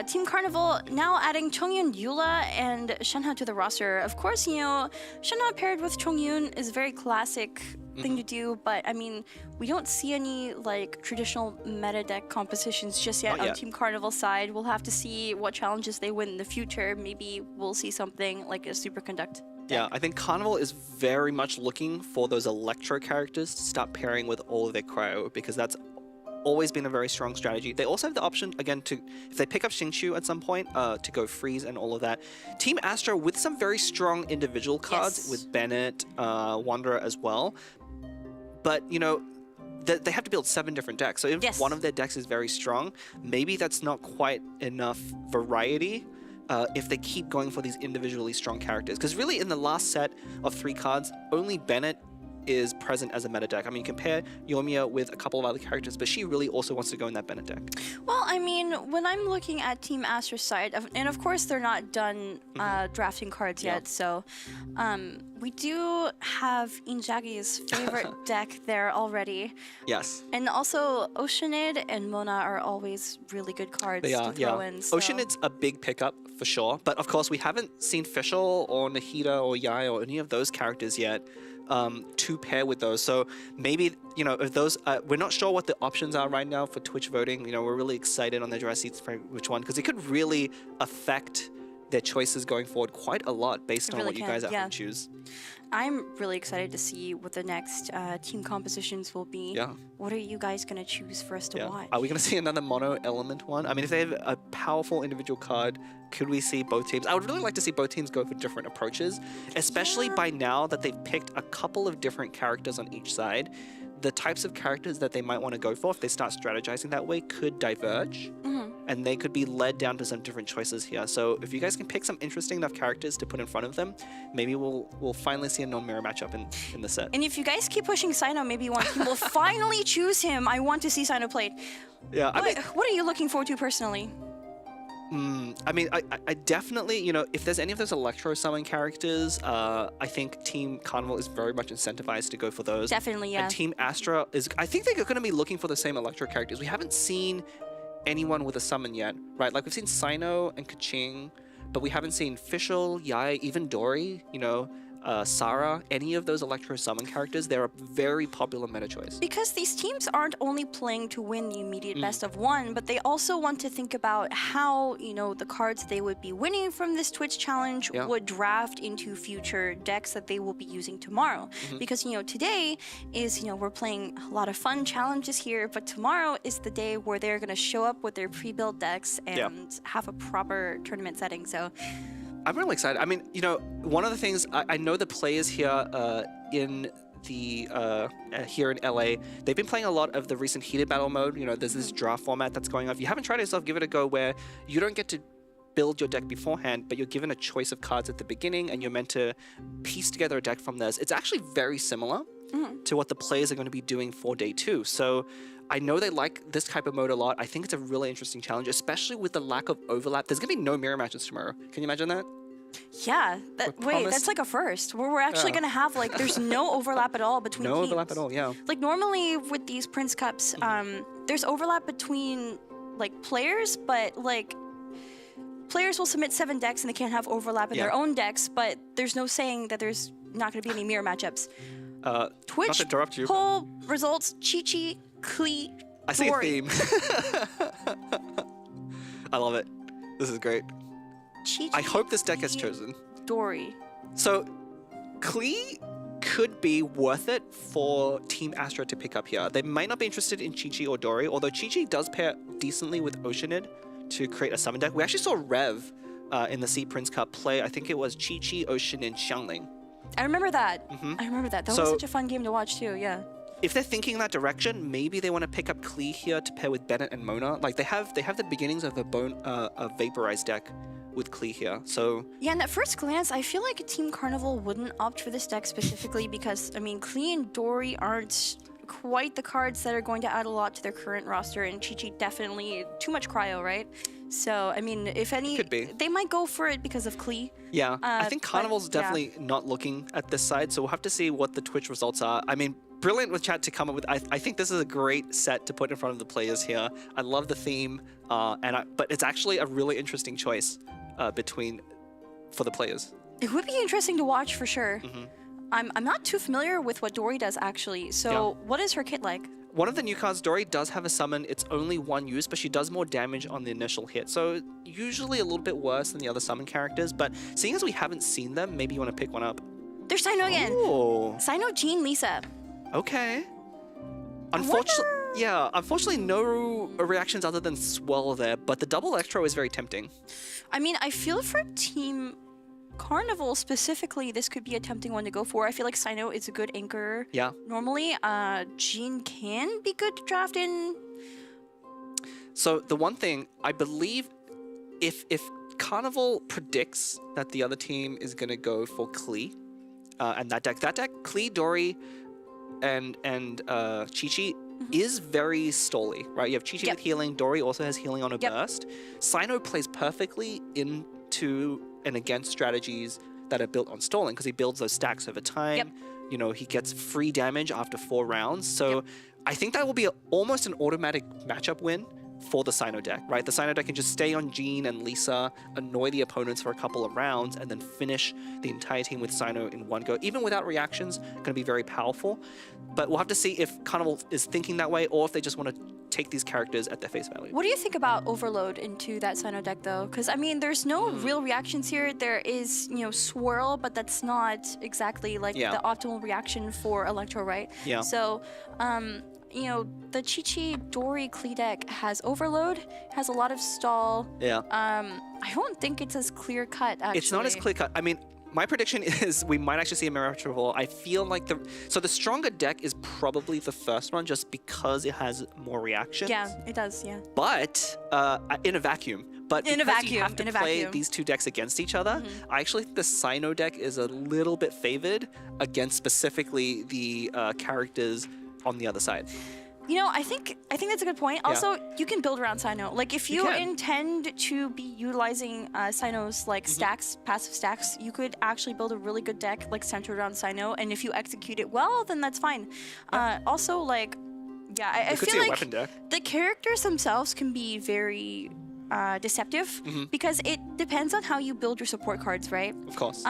Team Carnival now adding Chongyun, Eula, and Shenhe to the roster. Of course, Shenhe paired with Chongyun is very classic thing to do, but I mean, we don't see any like traditional meta deck compositions just yet Not on yet. Team Carnival side. We'll have to see what challenges they win in the future. Maybe we'll see something like a Superconduct. Yeah, I think Carnival is very much looking for those Electro characters to start pairing with all of their Cryo, because that's always been a very strong strategy. They also have the option, again, to if they pick up Xingqiu at some point, to go freeze and all of that. Team Astra with some very strong individual cards, Yes. with Bennett, Wanderer as well. But, you know, they have to build 7 different decks. So if Yes. one of their decks is very strong, maybe that's not quite enough variety if they keep going for these individually strong characters. Because really, in the last set of 3 cards, only Bennett is present as a meta deck. I mean, compare Yoimiya with a couple of other characters, but she really also wants to go in that Bennett deck. Well, I mean, when I'm looking at Team Astra's side, and of course they're not done drafting cards Yeah. yet, so we do have Injagi's favorite deck there already. Yes. And also, Oceanid and Mona are always really good cards They are, to throw yeah. in. So. Oceanid's a big pickup for sure, but of course we haven't seen Fischl or Nahida or Yai or any of those characters yet to pair with those. So maybe, you know, if those, we're not sure what the options are right now for Twitch voting. You know, we're really excited on the dry seats for which one, because it could really affect their choices going forward quite a lot based It on really what you can, guys at yeah. home choose. I'm really excited to see what the next team compositions will be. Yeah. What are you guys going to choose for us to watch? Are we going to see another mono element one? I mean, if they have a powerful individual card, could we see both teams? I would really like to see both teams go for different approaches, especially by now that they've picked a couple of different characters on each side. The types of characters that they might want to go for, if they start strategizing that way, could diverge. And they could be led down to some different choices here. So if you guys can pick some interesting enough characters to put in front of them, maybe we'll finally see a non-mirror matchup in the set. And if you guys keep pushing Sino, maybe one team will finally choose him. I want to see Sino played. Yeah, I mean, What are you looking forward to personally? I mean, I definitely, you know, if there's any of those Electro summon characters, I think Team Carnival is very much incentivized to go for those. Definitely, yeah. And Team Astra is, I think they're going to be looking for the same Electro characters. We haven't seen anyone with a summon yet, right? Like we've seen Sino and Kaching, but we haven't seen Fischl, Yai, even Dory, you know, Sarah, any of those Electro summon characters. They're a very popular meta choice. Because these teams aren't only playing to win the immediate best of one, but they also want to think about how, you know, the cards they would be winning from this Twitch challenge would draft into future decks that they will be using tomorrow. Because, you know, today is, you know, we're playing a lot of fun challenges here, but tomorrow is the day where they're going to show up with their pre-built decks and have a proper tournament setting. So I'm really excited. I mean, you know, one of the things I know the players here in the here in LA, they've been playing a lot of the recent heated battle mode. You know, there's this draft format that's going on. If you haven't tried it yourself, give it a go, where you don't get to build your deck beforehand, but you're given a choice of cards at the beginning, and you're meant to piece together a deck from those. It's actually very similar to what the players are going to be doing for day 2. So I know they like this type of mode a lot. I think it's a really interesting challenge, especially with the lack of overlap. There's going to be no mirror matches tomorrow. Can you imagine that? yeah, promised- that's like a first. Where we're actually going to have, like, there's no overlap at all between No teams. overlap at all, yeah. Like, normally with these Prince Cups, there's overlap between, like, players, but, like, players will submit 7 decks and they can't have overlap in their own decks, but there's no saying that there's not going to be any mirror matchups. Twitch not to interrupt you. poll results, Chi-Chi, Klee, I see a Dory. theme. I love it. This is great. Chi-Chi, I hope this deck gets Klee, chosen. Dory. So, Klee could be worth it for Team Astra to pick up here. They might not be interested in Chi-Chi or Dory, although Chi-Chi does pair decently with Oceanid to create a summon deck. We actually saw Rev in the Sea Prince Cup play, I think it was Chi-Chi, Oceanid, Xiangling. I remember that. I remember that. That was So- such a fun game to watch too, yeah. If they're thinking in that direction, maybe they want to pick up Klee here to pair with Bennett and Mona. Like they have the beginnings of a vaporized deck with Klee here. So Yeah, and at first glance, I feel like Team Carnival wouldn't opt for this deck specifically because, I mean, Klee and Dory aren't quite the cards that are going to add a lot to their current roster, and Chi-Chi definitely too much cryo, right? So, I mean, if any, Could be. they might go for it because of Klee. yeah, I think but, Carnival's yeah. definitely not looking at this side. So we'll have to see what the Twitch results are. I mean, brilliant with chat to come up with. I think this is a great set to put in front of the players here. I love the theme, but it's actually a really interesting choice for the players. It would be interesting to watch for sure. I'm not too familiar with what Dory does actually. So what is her kit like? One of the new cards, Dory, does have a summon. It's only one use, but she does more damage on the initial hit. So usually a little bit worse than the other summon characters, but seeing as we haven't seen them, maybe you want to pick one up. There's Sino again. Oh. Sino, Jean, Lisa. Okay. Unfortunately, no reactions other than Swell there, but the double Electro is very tempting. I mean, I feel for Team Carnival specifically, this could be a tempting one to go for. I feel like Sino is a good anchor. Yeah. Normally, Jean can be good to draft in. So the one thing, I believe if Carnival predicts that the other team is going to go for Klee, and that deck, Klee, Dory, and Chi-Chi is very stally, right? You have Chi-Chi with healing, Dory also has healing on a burst. Sino plays perfectly into and against strategies that are built on stalling because he builds those stacks over time. You know, he gets free damage after 4 rounds. So I think that will be almost an automatic matchup win for the Sino deck, right? The Sino deck can just stay on Jean and Lisa, annoy the opponents for a couple of rounds, and then finish the entire team with Sino in one go. Even without reactions, going to be very powerful. But we'll have to see if Carnival is thinking that way or if they just want to take these characters at their face value. What do you think about Overload into that Sino deck, though? Because, I mean, there's no real reactions here. There is, you know, Swirl, but that's not exactly, like, the optimal reaction for Electro, right? Yeah. So, you know, the Chi-Chi Dory Klee deck has Overload, has a lot of stall. Yeah. I don't think it's as clear-cut, actually. It's not as clear-cut. I mean, my prediction is we might actually see a Mirror Retrieval. I feel like the stronger deck is probably the first one just because it has more reactions. Yeah, it does, yeah. But in a vacuum. But in a because vacuum, you have to in a play vacuum. these two decks against each other, I actually think the Sino deck is a little bit favored against specifically the characters on the other side. You know, I think that's a good point. Also, you can build around Sino. Like, if you intend to be utilizing Sino's like stacks, passive stacks, you could actually build a really good deck like centered around Sino. And if you execute it well, then that's fine. Also, like, I feel like the characters themselves can be very deceptive because it depends on how you build your support cards, right? Of course.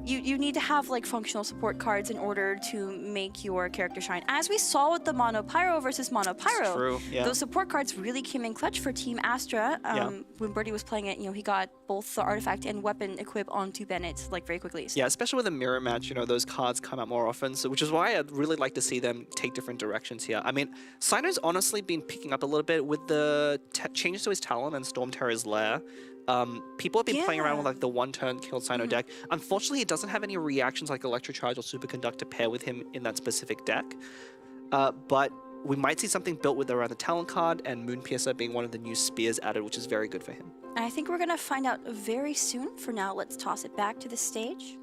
You need to have like functional support cards in order to make your character shine. As we saw with the Mono Pyro versus Mono Pyro, those support cards really came in clutch for Team Astra. When Birdie was playing it, you know, he got both the artifact and weapon equip onto Bennett like very quickly. So. Yeah, especially with a mirror match, you know, those cards come out more often, so which is why I'd really like to see them take different directions here. I mean, Sino's honestly been picking up a little bit with the changes to his Talon and Storm Terror's Lair. People have been playing around with like the one-turn kill Sino deck. Unfortunately, it doesn't have any reactions like Electrocharge or Superconduct to pair with him in that specific deck. But we might see something built with around the Talon card and Moonpiercer being one of the new spears added, which is very good for him. I think we're gonna find out very soon. For now, let's toss it back to the stage.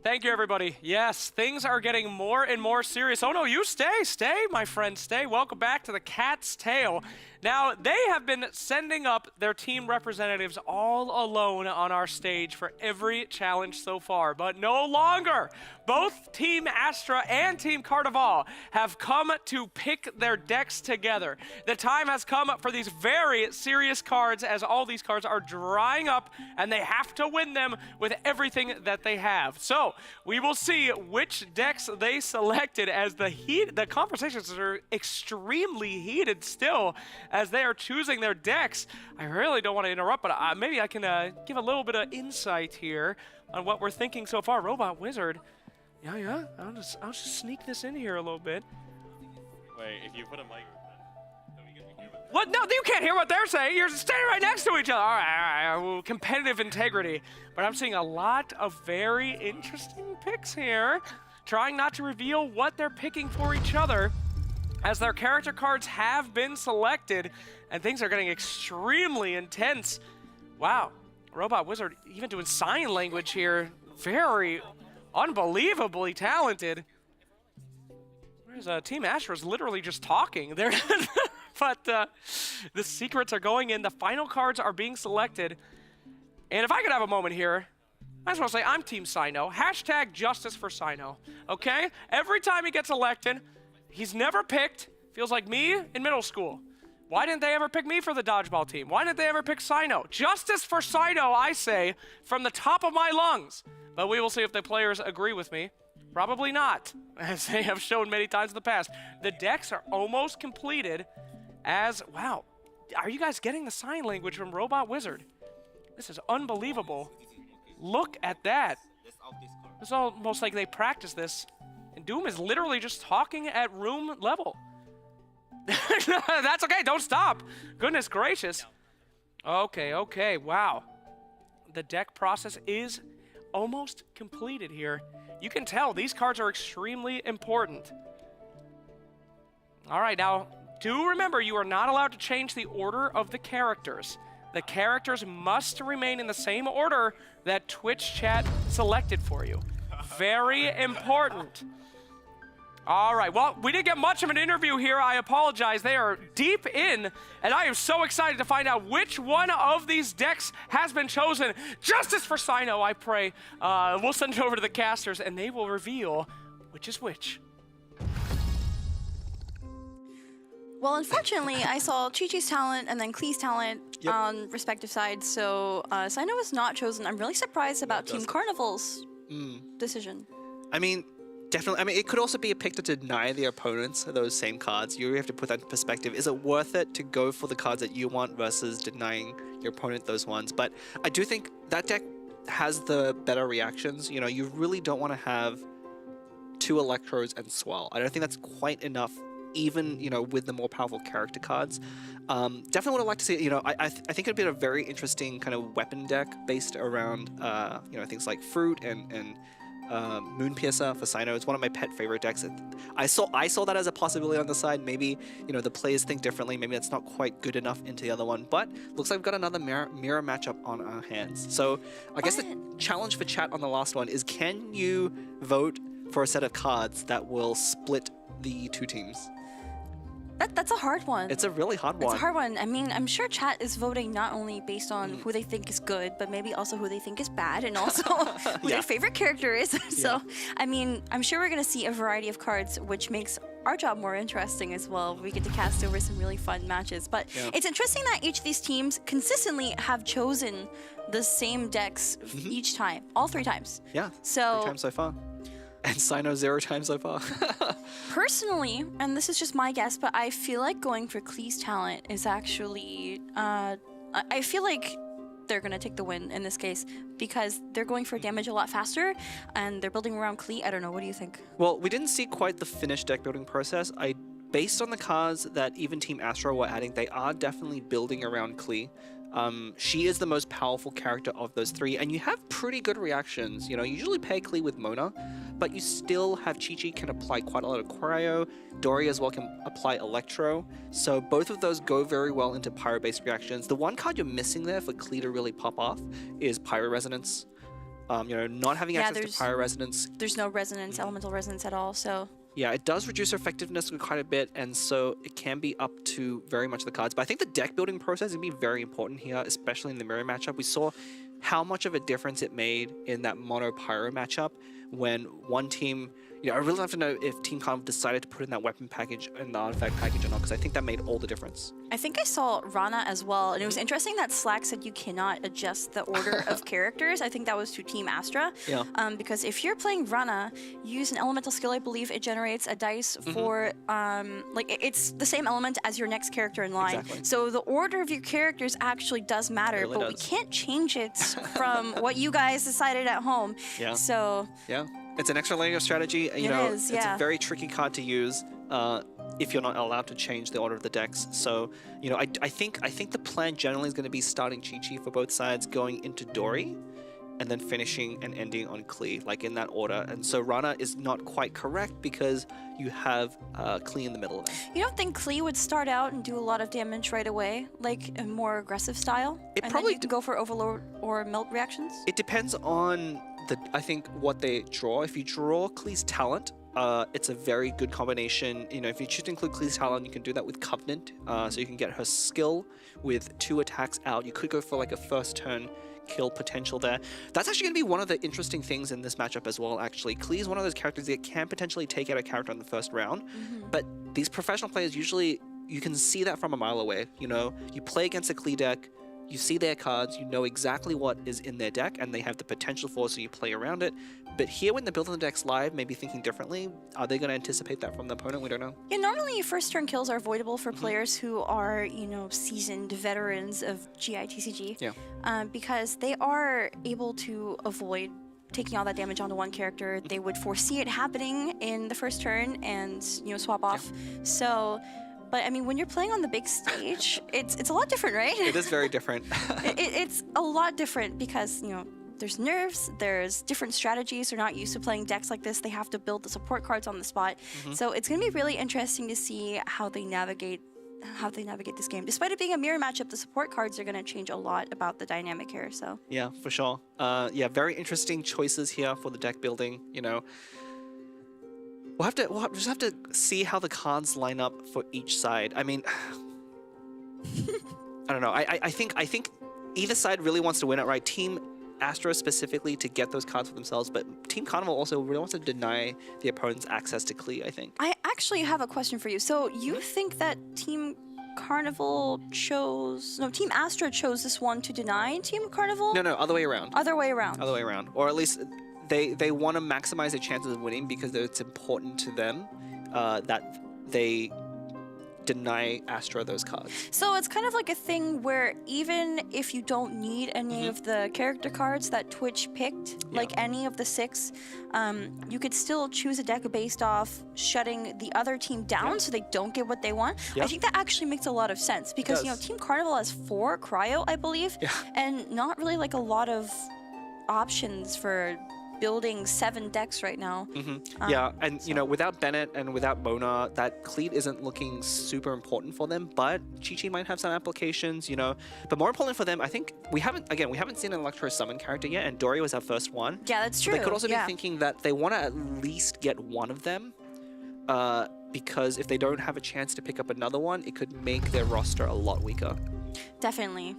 Thank you, everybody. Yes, things are getting more and more serious. Oh, no, you stay, my friend, stay. Welcome back to the Cat's Tail. Now, they have been sending up their team representatives all alone on our stage for every challenge so far, but no longer. Both Team Astra and Team Carnival have come to pick their decks together. The time has come for these very serious cards as all these cards are drying up and they have to win them with everything that they have. So, we will see which decks they selected as the conversations are extremely heated still as they are choosing their decks. I really don't want to interrupt, but maybe I can give a little bit of insight here on what we're thinking so far. Robot Wizard. Yeah. I'll just sneak this in here a little bit. Wait, if you put a mic... What? No, you can't hear what they're saying. You're standing right next to each other. All right. Well, competitive integrity. But I'm seeing a lot of very interesting picks here. Trying not to reveal what they're picking for each other as their character cards have been selected and things are getting extremely intense. Wow. Robot Wizard even doing sign language here. Very unbelievably talented. Whereas Team Astra's literally just talking. They're but the secrets are going in. The final cards are being selected. And if I could have a moment here, I just want to say I'm Team Sino. Hashtag justice for Sino. Okay? Every time he gets elected, he's never picked. Feels like me in middle school. Why didn't they ever pick me for the dodgeball team? Why didn't they ever pick Sino? Justice for Sino, I say, from the top of my lungs. But we will see if the players agree with me. Probably not, as they have shown many times in the past. The decks are almost completed as, wow, are you guys getting the sign language from Robot Wizard? This is unbelievable. Look at that. It's almost like they practice this. And Doom is literally just talking at room level. That's okay, don't stop. Goodness gracious. Okay, wow. The deck process is almost completed here. You can tell these cards are extremely important. All right, now, do remember you are not allowed to change the order of the characters. The characters must remain in the same order that Twitch chat selected for you. Very important. All right, well, we didn't get much of an interview here. I apologize. They are deep in, and I am so excited to find out which one of these decks has been chosen. Justice for Sino, I pray. We'll send it over to the casters, and they will reveal which is which. Well, unfortunately, I saw Chi-Chi's talent and then Klee's talent on respective sides, so Sino was not chosen. I'm really surprised about Team Carnival's decision. I mean, definitely. I mean, it could also be a pick to deny the opponents those same cards. You have to put that in perspective. Is it worth it to go for the cards that you want versus denying your opponent those ones? But I do think that deck has the better reactions. You know, you really don't want to have 2 Electros and Swell. I don't think that's quite enough, even, you know, with the more powerful character cards. Definitely would have liked to see, you know, I think it'd be a very interesting kind of weapon deck based around, you know, things like Fruit and Moonpiercer for Sino. It's one of my pet favorite decks. I saw that as a possibility on the side. Maybe, you know, the players think differently. Maybe that's not quite good enough into the other one. But looks like we've got another mirror matchup on our hands. So I guess the challenge for chat on the last one is, can you vote for a set of cards that will split the 2 teams? That's a hard one. It's a really hard one. It's a hard one. I mean, I'm sure chat is voting not only based on who they think is good, but maybe also who they think is bad, and also who their favorite character is. So, I mean, I'm sure we're going to see a variety of cards, which makes our job more interesting as well. We get to cast over some really fun matches. But it's interesting that each of these teams consistently have chosen the same decks each time, all 3 times. Yeah, so 3 times so far. And Sino 0 times so far. Personally, and this is just my guess, but I feel like going for Klee's talent is actually, I feel like they're going to take the win in this case because they're going for damage a lot faster and they're building around Klee. I don't know, what do you think? Well, we didn't see quite the finished deck building process. Based on the cards that even Team Astro were adding, they are definitely building around Klee. She is the most powerful character of those 3, and you have pretty good reactions. You know, you usually pair Klee with Mona, but you still have Chi-Chi can apply quite a lot of Cryo. Dory as well can apply Electro. So both of those go very well into Pyro-based reactions. The one card you're missing there for Klee to really pop off is Pyro Resonance. You know, not having access to Pyro Resonance. There's no resonance, elemental resonance at all, so... Yeah, it does reduce her effectiveness quite a bit, and so it can be up to very much the cards. But I think the deck building process is going to be very important here, especially in the mirror matchup. We saw how much of a difference it made in that mono pyro matchup when one team, you know, I really have to know if Team Carnival decided to put in that weapon package and the artifact package or not, because I think that made all the difference. I think I saw Rana as well, and it was interesting that Slack said you cannot adjust the order of characters. I think that was to Team Astra. Yeah. Because if you're playing Rana, you use an elemental skill, I believe it generates a dice for, like, it's the same element as your next character in line. Exactly. So the order of your characters actually does matter, Really but does. we can't change it from what you guys decided at home. Yeah. So... Yeah. It's an extra layer of strategy. You know, is, it's a very tricky card to use if you're not allowed to change the order of the decks. So, you know, I think the plan generally is going to be starting Chi-Chi for both sides, going into Dory, and then finishing and ending on Klee, like in that order. And so Rana is not quite correct because you have Klee in the middle there. You don't think Klee would start out and do a lot of damage right away, like a more aggressive style? It and probably then you can go for Overlord or Melt reactions? It depends on I think what they draw. If you draw Klee's talent, it's a very good combination. You know, if you choose to include Klee's talent, you can do that with Covenant, so you can get her skill with 2 attacks out. You could go for like a first turn kill potential there. That's actually going to be one of the interesting things in this matchup as well, actually. Klee is one of those characters that can potentially take out a character in the first round, but these professional players usually you can see that from a mile away. You know, you play against a Klee deck, you see their cards, you know exactly what is in their deck, and they have the potential for, so you play around it. But here, when they're building the decks live, maybe thinking differently, are they going to anticipate that from the opponent? We don't know. Yeah, normally first turn kills are avoidable for players who are, you know, seasoned veterans of GI/TCG. Yeah. Because they are able to avoid taking all that damage onto one character. They would foresee it happening in the first turn and, you know, swap off. So, but I mean, when you're playing on the big stage, it's a lot different, right? It is very different. It's a lot different because, you know, there's nerfs, there's different strategies. They're not used to playing decks like this. They have to build the support cards on the spot. So it's going to be really interesting to see how they navigate this game. Despite it being a mirror matchup, the support cards are going to change a lot about the dynamic here. So yeah, for sure. Yeah, very interesting choices here for the deck building. You know, we'll just have to see how the cards line up for each side. I mean, I don't know. I think either side really wants to win it, right? Team Astro specifically to get those cards for themselves, but Team Carnival also really wants to deny the opponent's access to Klee, I think. I actually have a question for you. So you think that Team Carnival Team Astro chose this one to deny Team Carnival? No, other way around. Other way around. Other way around. Or at least they want to maximize their chances of winning because it's important to them that they deny Astro those cards. So it's kind of like a thing where even if you don't need any of the character cards that Twitch picked, like any of the 6, you could still choose a deck based off shutting the other team down so they don't get what they want. I think that actually makes a lot of sense because, you know, Team Carnival has 4 cryo, I believe, and not really like a lot of options for building 7 decks right now. Yeah, and you know, without Bennett and without Mona, that Cleat isn't looking super important for them, but Chi-Chi might have some applications, you know. But more important for them, I think we haven't seen an Electro Summon character yet, and Dory was our first one. Yeah, that's true. But they could also be thinking that they want to at least get one of them, because if they don't have a chance to pick up another one, it could make their roster a lot weaker. Definitely.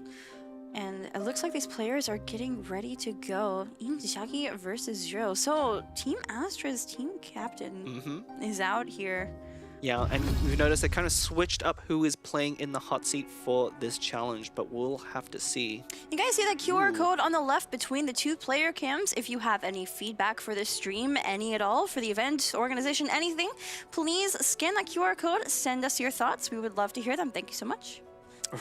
And it looks like these players are getting ready to go. Inzaghi versus Zero. So Team Astra's team captain is out here. Yeah, and we've noticed they kind of switched up who is playing in the hot seat for this challenge, but we'll have to see. You guys see that QR code on the left between the 2 player cams? If you have any feedback for this stream, any at all, for the event, organization, anything, please scan that QR code, send us your thoughts. We would love to hear them. Thank you so much.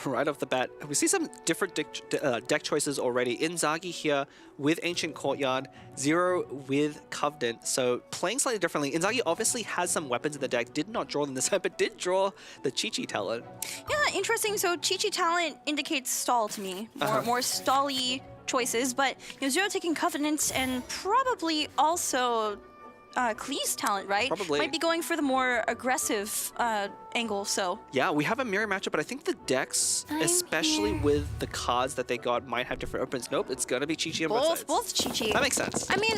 Right off the bat, we see some different deck choices already. Inzaghi here with Ancient Courtyard, Zero with Covenant, so playing slightly differently. Inzaghi obviously has some weapons in the deck, did not draw them this time, but did draw the Chi-Chi talent. Yeah, interesting. So Chi-Chi talent indicates stall to me, more stall-y choices, but you know, Zero taking Covenant and probably also Klee's talent, right? Probably. Might be going for the more aggressive angle, so. Yeah, we have a mirror matchup, but I think the decks, especially with the cards that they got, might have different opens. Nope, it's gonna be Chi-Chi on both sides. Both Chi-Chi. That makes sense. I mean,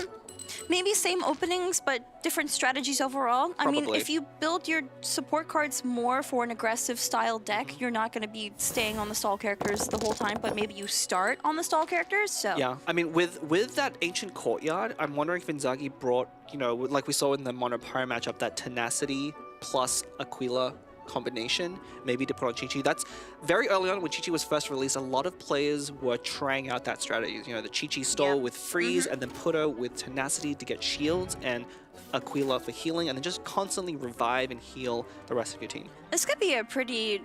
maybe same openings, but different strategies overall. Probably. I mean, if you build your support cards more for an aggressive style deck, you're not gonna be staying on the stall characters the whole time, but maybe you start on the stall characters, so. Yeah, I mean, with that Ancient Courtyard, I'm wondering if Inzaghi brought, you know, like we saw in the Mono Pyro matchup, that Tenacity plus Aquila combination, maybe to put on Chi-Chi. That's very early on when Chi-Chi was first released, a lot of players were trying out that strategy. You know, the Chi-Chi stall with Freeze and then Puto with Tenacity to get shields and Aquila for healing, and then just constantly revive and heal the rest of your team. This could be a pretty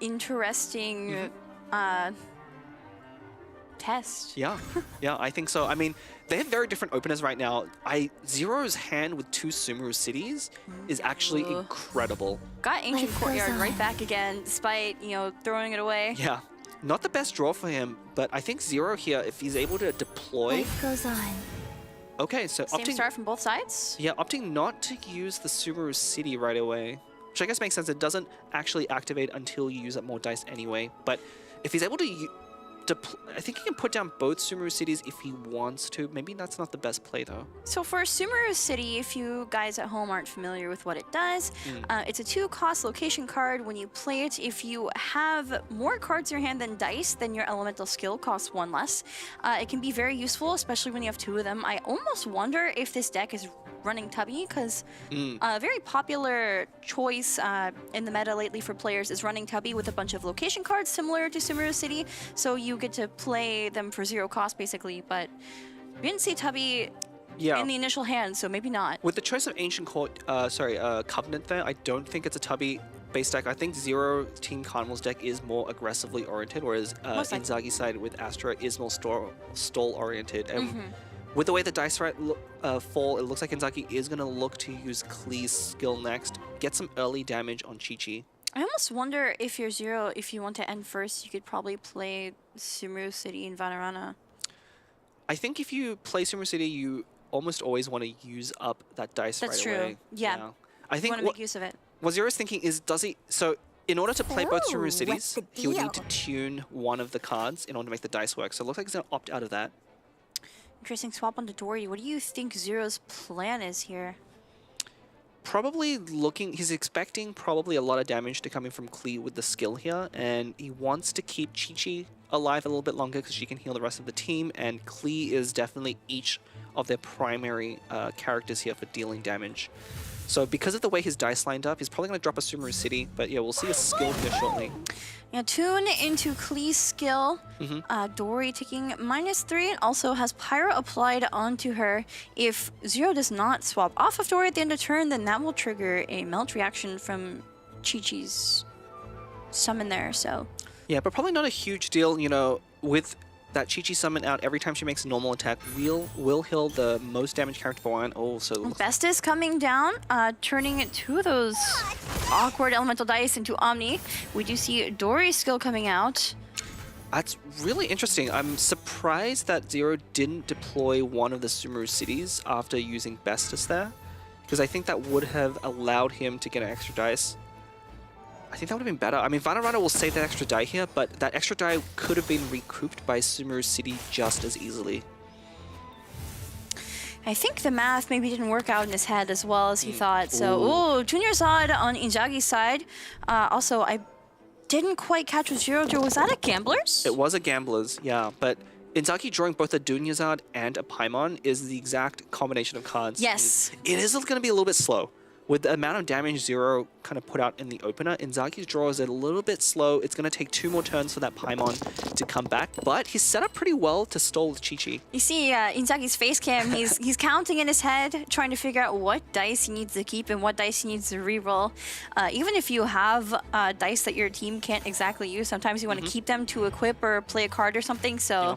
interesting test. Yeah, yeah, I think so. I mean, they have very different openers right now. Zero's hand with 2 Sumeru cities is actually incredible. Got Ancient Courtyard right back again, despite, you know, throwing it away. Yeah, not the best draw for him, but I think Zero here, if he's able to deploy... Life goes on. Okay, so Same start from both sides? Yeah, opting not to use the Sumeru city right away, which I guess makes sense. It doesn't actually activate until you use up more dice anyway, but if he's able to... I think he can put down both Sumeru cities if he wants to. Maybe that's not the best play, though. So for Sumeru City, if you guys at home aren't familiar with what it does, it's a 2-cost location card. When you play it, if you have more cards in your hand than dice, then your elemental skill costs 1 less. It can be very useful, especially when you have 2 of them. I almost wonder if this deck is running Tubby, because a very popular choice in the meta lately for players is running Tubby with a bunch of location cards similar to Sumeru City, so you get to play them for 0 cost basically, but we didn't see Tubby in the initial hand, so maybe not. With the choice of Ancient Covenant there, I don't think it's a Tubby base deck. I think Zero Team Carnival's deck is more aggressively oriented, whereas Inzagi's side with Astra is more stall oriented. And with the way the dice fall, it looks like Inzagi is going to look to use Klee's skill next, get some early damage on Chi-Chi. I almost wonder if you're Zero, if you want to end first, you could probably play Sumeru City in Vanarana. I think if you play Sumeru City, you almost always want to use up that dice right away. That's true. Yeah. I think you want to make use of it. What Zero's thinking is, so in order to play both Sumeru Cities, he would need to tune one of the cards in order to make the dice work. So it looks like he's going to opt out of that. Interesting swap on the Dory. What do you think Zero's plan is here? Probably he's expecting probably a lot of damage to coming from Klee with the skill here, and he wants to keep Chi-Chi alive a little bit longer because she can heal the rest of the team, and Klee is definitely each of their primary characters here for dealing damage. So because of the way his dice lined up, he's probably going to drop a Sumeru City, but yeah, we'll see a skill here shortly. Yeah, tune into Klee's skill. Dory taking -3 and also has Pyro applied onto her. If Zero does not swap off of Dory at the end of turn, then that will trigger a melt reaction from Chi-Chi's summon there, so. Yeah, but probably not a huge deal, you know, with that Chi-Chi summon out every time she makes a normal attack will heal the most damage character for one. Oh, so Bestis coming down, turning 2 of those awkward elemental dice into Omni. We do see Dory's skill coming out. That's really interesting. I'm surprised that Zero didn't deploy one of the Sumeru Cities after using Bestis there, because I think that would have allowed him to get an extra dice. I think that would have been better. I mean, Vanarana will save that extra die here, but that extra die could have been recouped by Sumeru City just as easily. I think the math maybe didn't work out in his head as well as he thought. So, ooh, Junior Zod on Injagi's side. Also, I didn't quite catch what Zero drew. Was that a Gambler's? It was a Gambler's, yeah, but Inzagi drawing both a Dunyazad and a Paimon is the exact combination of cards. Yes. It is going to be a little bit slow. With the amount of damage Zero kind of put out in the opener, Inzagi's draw is a little bit slow. It's going to take 2 more turns for that Paimon to come back, but he's set up pretty well to stall with Chi-Chi. You see Inzagi's face cam, he's counting in his head, trying to figure out what dice he needs to keep and what dice he needs to reroll. Even if you have dice that your team can't exactly use, sometimes you want to keep them to equip or play a card or something, so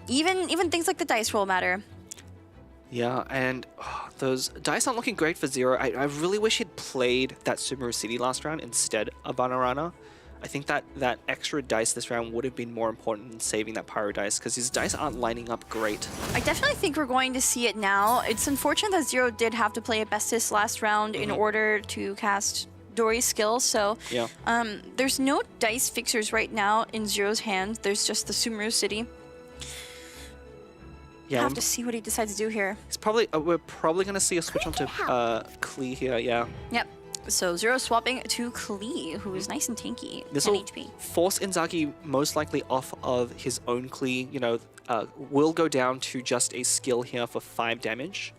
even things like the dice roll matter. Yeah, and those dice aren't looking great for Zero. I really wish he'd played that Sumeru City last round instead of Vanarana. I think that extra dice this round would have been more important than saving that Pyro dice, because his dice aren't lining up great. I definitely think we're going to see it now. It's unfortunate that Zero did have to play a Bestis last round in order to cast Dory's skill, so there's no dice fixers right now in Zero's hand. There's just the Sumeru City. Yeah, have to see what he decides to do here. It's probably we're probably gonna see a switch onto Klee here. Yeah. Yep. So Zero swapping to Klee, who is nice and tanky. This 10 will HP. force Inzagi most likely off of his own Klee. You know, will go down to just a skill here for 5 damage,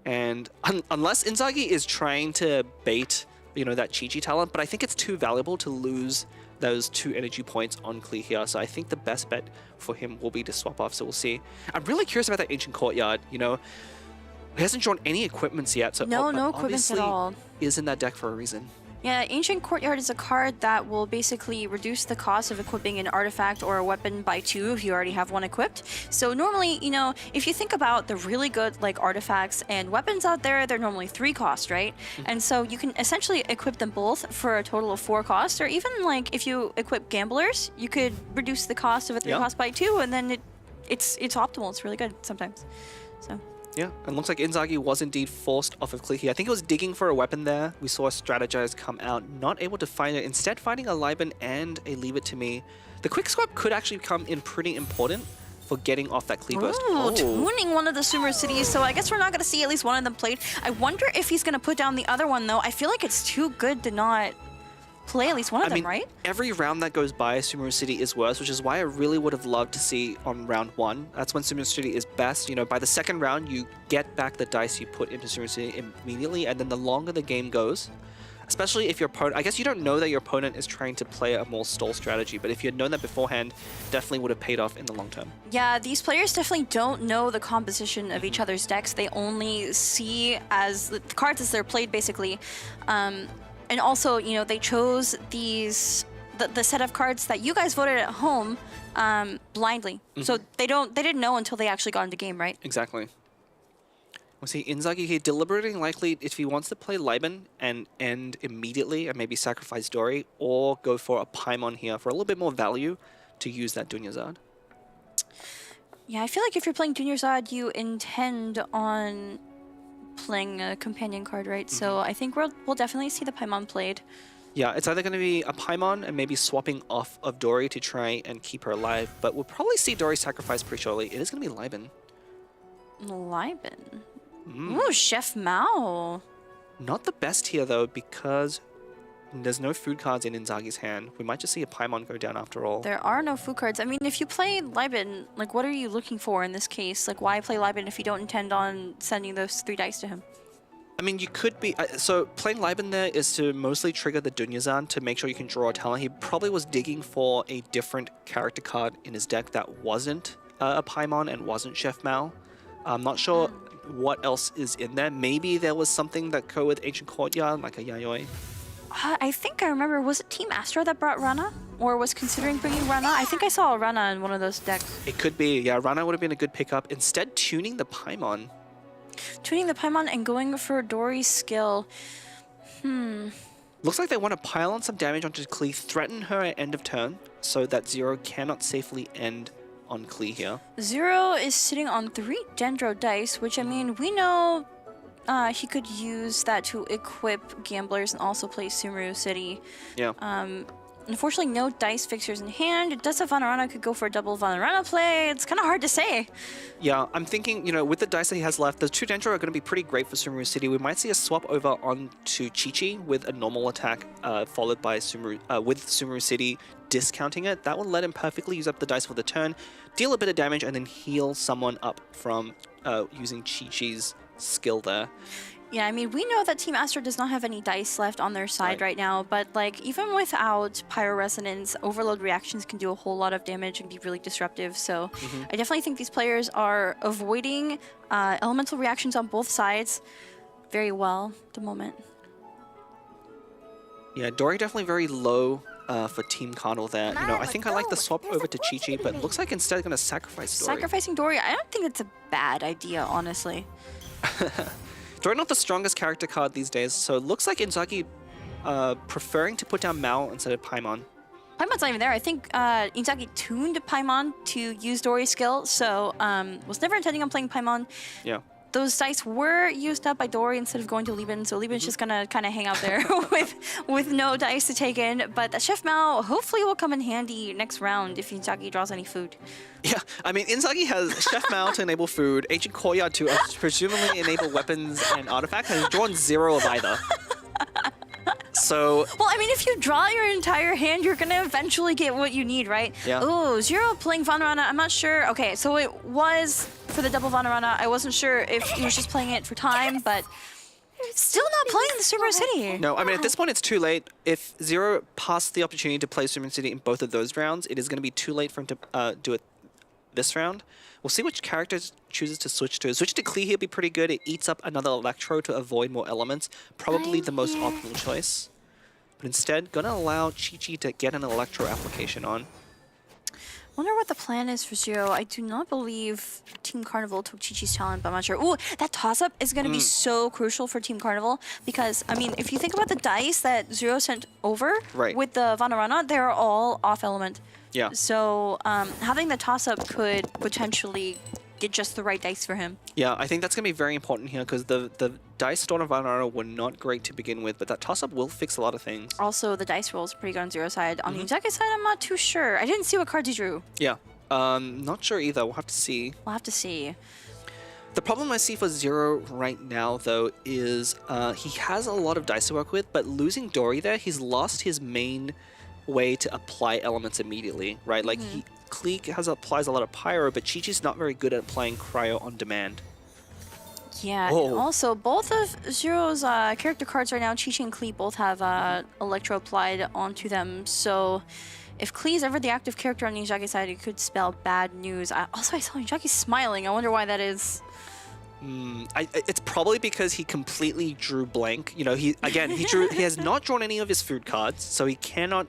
and unless Inzagi is trying to bait, you know, that Chi-Chi talent, but I think it's too valuable to lose those 2 energy points on Klee here, so I think the best bet for him will be to swap off, so we'll see. I'm really curious about that Ancient Courtyard, you know. He hasn't drawn any equipments yet, so no equipments at all. Is in that deck for a reason. Yeah, Ancient Courtyard is a card that will basically reduce the cost of equipping an artifact or a weapon by 2 if you already have one equipped. So normally, you know, if you think about the really good like artifacts and weapons out there, they're normally 3 cost, right? And so you can essentially equip them both for a total of 4 cost, or even like if you equip Gamblers, you could reduce the cost of a 3 cost by 2, and then it's optimal. It's really good sometimes. So. Yeah, and looks like Inzagi was indeed forced off of Klee here. I think it was digging for a weapon there. We saw a Strategize come out, not able to find it. Instead, finding a Liban and a Leave It To Me. The quick swap could actually come in pretty important for getting off that Klee burst. Tuning one of the Sumeru Cities, so I guess we're not going to see at least one of them played. I wonder if he's going to put down the other one, though. I feel like it's too good to not play at least one of them, right? Every round that goes by, Sumeru City is worse, which is why I really would have loved to see on round 1. That's when Sumeru City is best. You know, by the second round, you get back the dice you put into Sumeru City immediately, and then the longer the game goes, especially if your opponent, I guess you don't know that your opponent is trying to play a more stall strategy, but if you had known that beforehand, definitely would have paid off in the long term. Yeah, these players definitely don't know the composition of each other's decks. They only see as the cards as they're played, basically. And also, you know, they chose the set of cards that you guys voted at home blindly. So they didn't know until they actually got into game, right? Exactly. We'll see Inzaghi here deliberating likely if he wants to play Liban and end immediately and maybe sacrifice Dory, or go for a Paimon here for a little bit more value to use that Dunyazad. Yeah, I feel like if you're playing Dunyazad, you intend on playing a companion card, right? So I think we'll definitely see the Paimon played. Yeah, it's either going to be a Paimon and maybe swapping off of Dory to try and keep her alive, but we'll probably see Dory sacrificed pretty shortly. It is going to be Liban. Liban. Ooh, Chef Mao. Not the best here, though, because there's no food cards in Inzaghi's hand. We might just see a Paimon go down after all. There are no food cards. I mean, if you play Liban, like, what are you looking for in this case? Like, why play Liban if you don't intend on sending those 3 dice to him? I mean, you could be... so playing Liban there is to mostly trigger the Dunyazan to make sure you can draw a talent. He probably was digging for a different character card in his deck that wasn't a Paimon and wasn't Chef Mao. I'm not sure what else is in there. Maybe there was something that go with Ancient Courtyard, like a Yayoi. I think I remember, was it Team Astra that brought Rana? Or was considering bringing Rana? I think I saw a Rana in one of those decks. It could be, yeah, Rana would have been a good pickup. Instead, tuning the Paimon. Tuning the Paimon and going for Dory's skill. Looks like they want to pile on some damage onto Klee, threaten her at end of turn, so that Zero cannot safely end on Klee here. Zero is sitting on 3 Dendro dice, which, I mean, we know he could use that to equip Gamblers and also play Sumeru City. Yeah. Unfortunately, no dice fixtures in hand. It does have Vanarana, could go for a double Vanarana play. It's kind of hard to say. Yeah, I'm thinking, you know, with the dice that he has left, the 2 Dendro are going to be pretty great for Sumeru City. We might see a swap over onto Chi-Chi with a normal attack, followed by Sumeru City discounting it. That will let him perfectly use up the dice for the turn, deal a bit of damage, and then heal someone up from using Chi-Chi's skill there. Yeah, I mean, we know that Team Astra does not have any dice left on their side right now, but, like, even without Pyro Resonance, Overload reactions can do a whole lot of damage and be really disruptive, so I definitely think these players are avoiding elemental reactions on both sides very well at the moment. Yeah, Dory definitely very low for Team Cardinal there. You know, I think I like the swap over to Chi-Chi, but looks like instead going to sacrifice Dory. Sacrificing Dory, I don't think it's a bad idea, honestly. Dory not the strongest character card these days, so it looks like Inzaghi preferring to put down Mao instead of Paimon. Paimon's not even there. I think Inzaghi tuned Paimon to use Dory's skill, so was never intending on playing Paimon. Yeah. Those dice were used up by Dory instead of going to Liban, so Liban's just gonna kind of hang out there with no dice to take in. But that Chef Mao hopefully will come in handy next round if Inzaghi draws any food. Yeah, I mean, Inzaghi has Chef Mao to enable food, Ancient Courtyard to presumably enable weapons and artifacts, and he's drawn 0 of either. So... Well, I mean, if you draw your entire hand, you're gonna eventually get what you need, right? Yeah. Ooh, Zero playing Vanarana, I'm not sure. Okay, so it was for the double Vanarana. I wasn't sure if he was just playing it for time, but still not playing the Sumeru City. No, I mean, at this point, it's too late. If Zero passed the opportunity to play Sumeru City in both of those rounds, it is going to be too late for him to do it this round. We'll see which character chooses to switch to. Switch to Klee here would be pretty good. It eats up another Electro to avoid more elements. Probably the most optimal choice. But instead, gonna allow Chi-Chi to get an Electro application on. Wonder what the plan is for Zero. I do not believe Team Carnival took Chi-Chi's talent, but I'm not sure. Ooh, that toss-up is going to be so crucial for Team Carnival because, I mean, if you think about the dice that Zero sent over with the Vanarana, they're all off-element. Yeah. So having the toss-up could potentially get just the right dice for him. Yeah, I think that's going to be very important here because the dice stored on Vanarana were not great to begin with, but that toss-up will fix a lot of things. Also, the dice rolls pretty good on Zero side. On the Inzaghi side, I'm not too sure. I didn't see what cards he drew. Yeah, not sure either. We'll have to see. We'll have to see. The problem I see for Zero right now, though, is he has a lot of dice to work with, but losing Dory there, he's lost his main way to apply elements immediately, right? Like, Klee applies a lot of Pyro, but Chi-Chi's not very good at applying Cryo on demand. Yeah, and also both of Zero's character cards right now, Chi-Chi and Klee, both have Electro applied onto them, so if Klee is ever the active character on Injagi's side, it could spell bad news. I saw Injagi smiling. I wonder why that is. It's probably because he completely drew blank. You know, he has not drawn any of his food cards, so he cannot.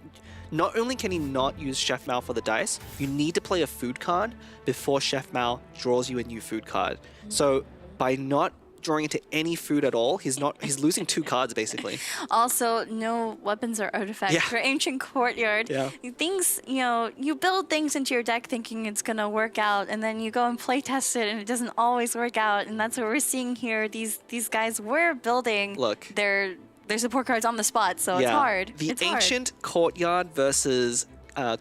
Not only can he not use Chef Mao for the dice, you need to play a food card before Chef Mao draws you a new food card. So by not drawing into any food at all, he's losing 2 cards basically. Also, no weapons or artifacts for Ancient Courtyard. Yeah. Things, you know, you build things into your deck thinking it's gonna work out, and then you go and play test it, and it doesn't always work out, and that's what we're seeing here. These guys were building their support cards on the spot, so it's hard. The Ancient Courtyard versus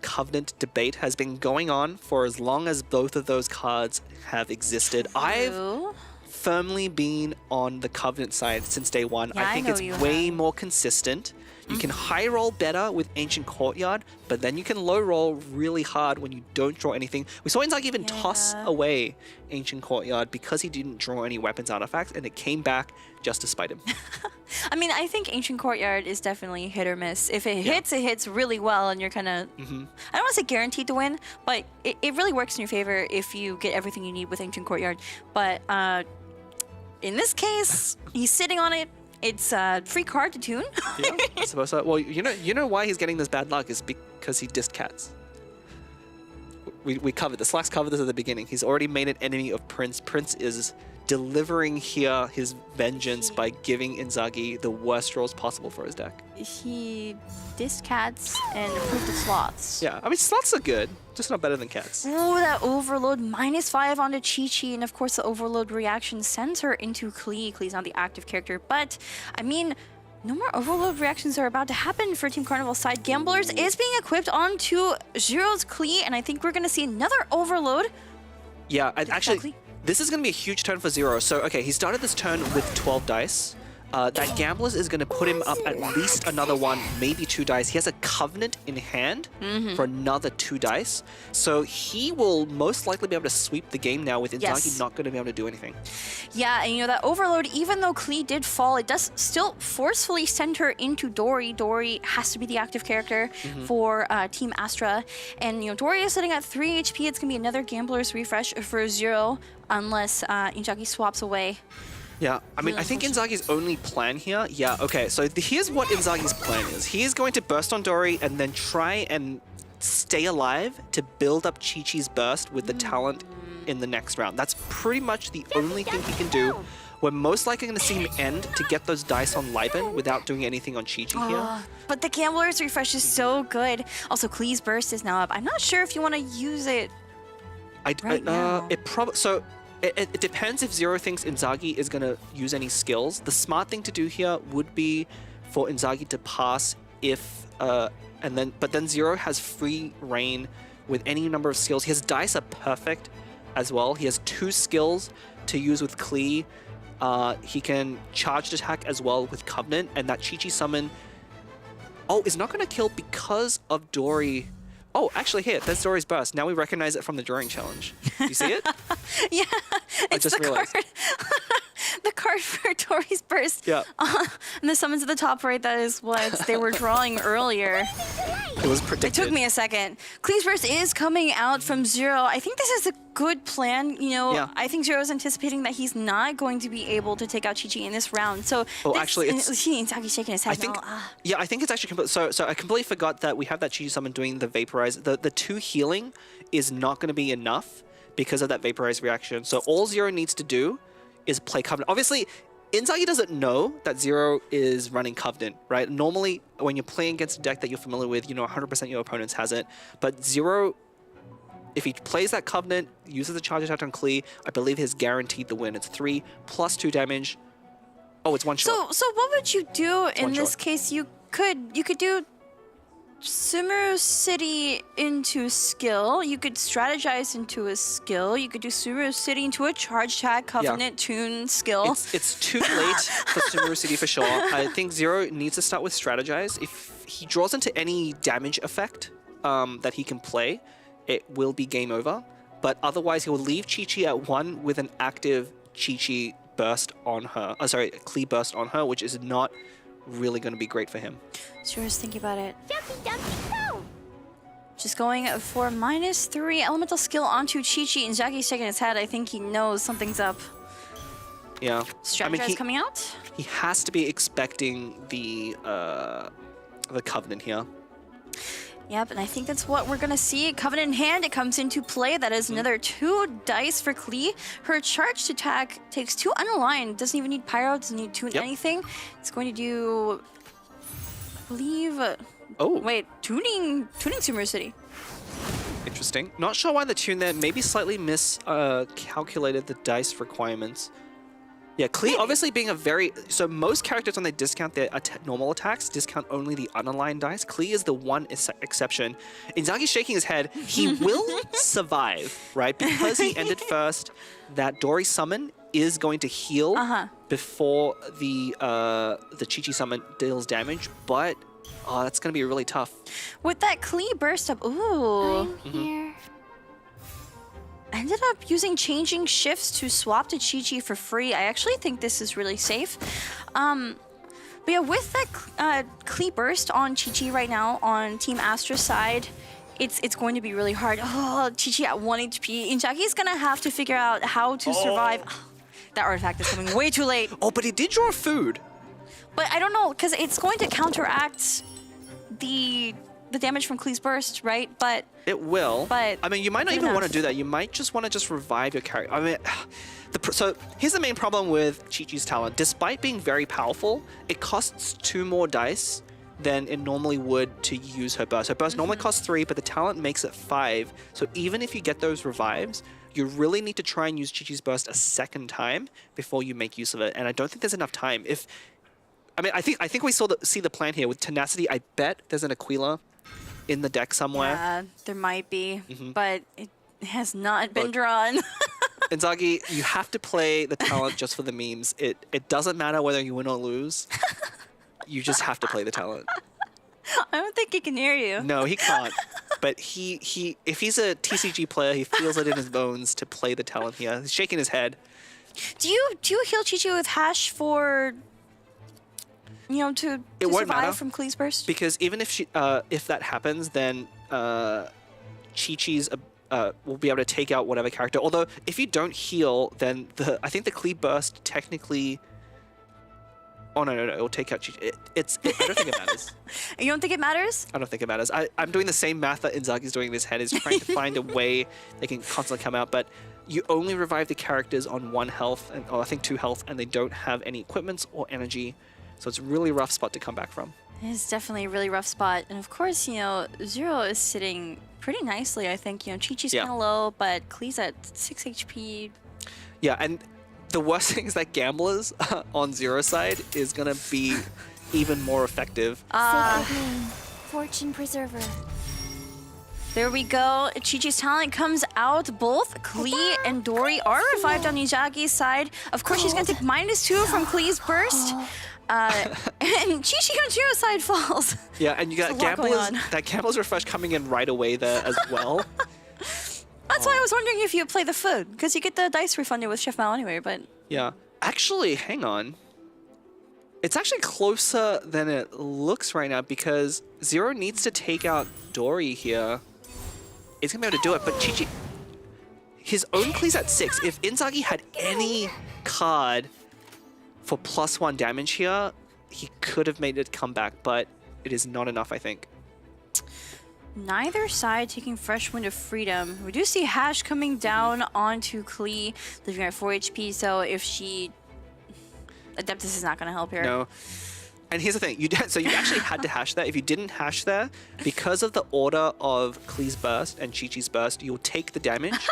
Covenant debate has been going on for as long as both of those cards have existed. I've firmly been on the Covenant side since day one. Yeah, I think it's way more consistent. You can high roll better with Ancient Courtyard, but then you can low roll really hard when you don't draw anything. We saw Inzaghi even toss away Ancient Courtyard because he didn't draw any weapons artifacts, and it came back just to spite him. I mean, I think Ancient Courtyard is definitely hit or miss. If it hits, it hits really well, and you're kind of, I don't want to say guaranteed to win, but it really works in your favor if you get everything you need with Ancient Courtyard. But in this case, he's sitting on it. It's a free card to tune. I suppose so. Well, you know why he's getting this bad luck is because he dissed cats. We covered this. Slacks covered this at the beginning. He's already made an enemy of Prince. Prince is delivering here his vengeance by giving Inzaghi the worst rolls possible for his deck. He dissed cats and approved of sloths. Yeah, I mean, sloths are good, just not better than cats. Oh, that overload -5 onto Chi-Chi, and of course the overload reaction sends her into Klee. Klee's not the active character, but I mean, no more overload reactions are about to happen for Team Carnival's side. Gamblers is being equipped onto Zero's Klee, and I think we're going to see another overload. Yeah, actually, this is going to be a huge turn for Zero. So, okay, he started this turn with 12 dice. That Gamblers is going to put him up at least another 1, maybe 2 dice. He has a Covenant in hand for another 2 dice. So he will most likely be able to sweep the game now with Inzaghi not going to be able to do anything. Yeah, and you know, that overload, even though Klee did fall, it does still forcefully send her into Dory. Dory has to be the active character for Team Astra. And, you know, Dory is sitting at 3 HP. It's going to be another Gambler's refresh for Zero unless Inzaghi swaps away. Yeah, I mean, I think Inzaghi's only plan here... Yeah, okay, so here's what Inzaghi's plan is. He is going to burst on Dory and then try and stay alive to build up Chi-Chi's burst with the talent in the next round. That's pretty much the only thing he can do. We're most likely going to see him end to get those dice on Liben without doing anything on Chi-Chi here. But the Gambler's refresh is so good. Also, Klee's burst is now up. I'm not sure if you want to use it now. It depends if Zero thinks Inzaghi is going to use any skills. The smart thing to do here would be for Inzaghi to pass but then Zero has free reign with any number of skills. His dice are perfect as well. He has 2 skills to use with Klee. He can charged attack as well with Covenant, and that Chi-Chi summon is not going to kill because of Dory. Oh, actually, here, that's Dory's burst. Now we recognize it from the drawing challenge. You see it? Yeah, I just realized. The card for Dory's burst. Yeah. And the summons at the top right, that is what they were drawing earlier. It was predicted. It took me a second. Klee's burst is coming out from Zero. I think this is a good plan. You know, I think Zero is anticipating that he's not going to be able to take out Chi-Chi in this round. So, actually, it's... Inzagi's shaking his head now. Yeah, I think it's actually... So I completely forgot that we have that Chi-Chi summon doing the Vaporize. The 2 healing is not going to be enough because of that Vaporize reaction. So all Zero needs to do is play Covenant. Obviously, Inzaghi doesn't know that Zero is running Covenant, right? Normally, when you're playing against a deck that you're familiar with, you know 100% your opponent has it. But Zero, if he plays that Covenant, uses the charge attack on Klee, I believe he's guaranteed the win. It's 3 plus 2 damage. Oh, it's 1 shot. So what would you do in this case? You could do Sumeru City into skill. You could strategize into a skill. You could do Sumeru City into a charge tag, Covenant, Tune, skill. It's too late for Sumeru City for sure. I think Zero needs to start with strategize. If he draws into any damage effect that he can play, it will be game over. But otherwise, he'll leave Chi-Chi at 1 with an active Chi-Chi burst on her. Sorry, Klee burst on her, which is not really going to be great for him. Zero's thinking about it. Jumpy, jumpy, go! Just going for -3 elemental skill onto Chi-Chi, and Jackie's shaking his head. I think he knows something's up. Yeah. Strategize coming out? He has to be expecting the Covenant here. Yep, and I think that's what we're gonna see. Covenant in hand, it comes into play. That is another 2 dice for Klee. Her charged attack takes 2 unaligned. Doesn't even need Pyro, doesn't need Tune anything. It's going to do, I believe, wait, tuning Sumeru City. Interesting. Not sure why the tune there maybe slightly miscalculated the dice requirements. Yeah, Klee obviously being a very... So most characters when they discount their normal attacks, discount only the unaligned dice. Klee is the one exception. Inzagi's shaking his head. He will survive, right? Because he ended first, that Dory summon is going to heal before the Chi-Chi summon deals damage, but that's going to be really tough. With that Klee burst up, ooh. I'm here. Ended up using changing shifts to swap to Chi-Chi for free. I actually think this is really safe. But yeah, with that Klee burst on Chi-Chi right now on Team Astra's side, it's going to be really hard. Oh, Chi-Chi at 1 HP. Injaki's gonna have to figure out how to survive. That artifact is coming way too late. Oh, but he did draw food. But I don't know, because it's going to counteract the damage from Klee's burst, right? But it will. But I mean, you might not even want to do that. You might just want to revive your character. I mean, so here's the main problem with Chi-Chi's talent. Despite being very powerful, it costs 2 more dice than it normally would to use her burst. Her burst normally costs 3, but the talent makes it 5. So even if you get those revives, you really need to try and use Chi-Chi's burst a second time before you make use of it. And I don't think there's enough time. I think we see the plan here with Tenacity. I bet there's an Aquila in the deck somewhere. Yeah, there might be, but it has not been drawn. Inzagi, you have to play the talent just for the memes. It doesn't matter whether you win or lose. You just have to play the talent. I don't think he can hear you. No, he can't. But if he's a TCG player, he feels it in his bones to play the talent here. He's shaking his head. Do you heal Chi-Chi with hash for, to survive from Klee's burst? Because even if that happens, then Chi-Chi's will be able to take out whatever character. Although if you don't heal, then I think the Klee burst technically. Oh no, it'll take out Chi-Chi. I don't think it matters. You don't think it matters? I don't think it matters. I'm doing the same math that Inzagi's doing in his head. Is trying to find a way they can constantly come out, but you only revive the characters on 1 health, or I think 2 health, and they don't have any equipments or energy. So it's a really rough spot to come back from. It's definitely a really rough spot. And of course, Zero is sitting pretty nicely, I think. Chi-Chi's kind of low, but Klee's at 6 HP. Yeah, and the worst thing is that Gamblers on Zero's side is going to be even more effective. Sacred name, Fortune Preserver. There we go. Chi-Chi's talent comes out. Both Klee and Dory are revived on Izagi's side. Of course, she's going to take -2 from Klee's burst. And Chi-Chi on Zero's side falls. Yeah, and you got Gamblers. That Gamblers refresh coming in right away there as well. That's why I was wondering if you play the food, because you get the dice refunded with Chef Mal anyway, but... Yeah. Actually, hang on. It's actually closer than it looks right now, because Zero needs to take out Dory here. He's going to be able to do it, but Chi-Chi... His own Klee's at 6. If Inzagi had any card for +1 damage here, he could have made it come back, but it is not enough, I think. Neither side taking fresh wind of freedom. We do see Hash coming down onto Klee, leaving her at 4 HP, so if she... Adeptus is not going to help here. No. And here's the thing, you actually had to hash there. If you didn't hash there, because of the order of Klee's burst and Chi-Chi's burst, you'll take the damage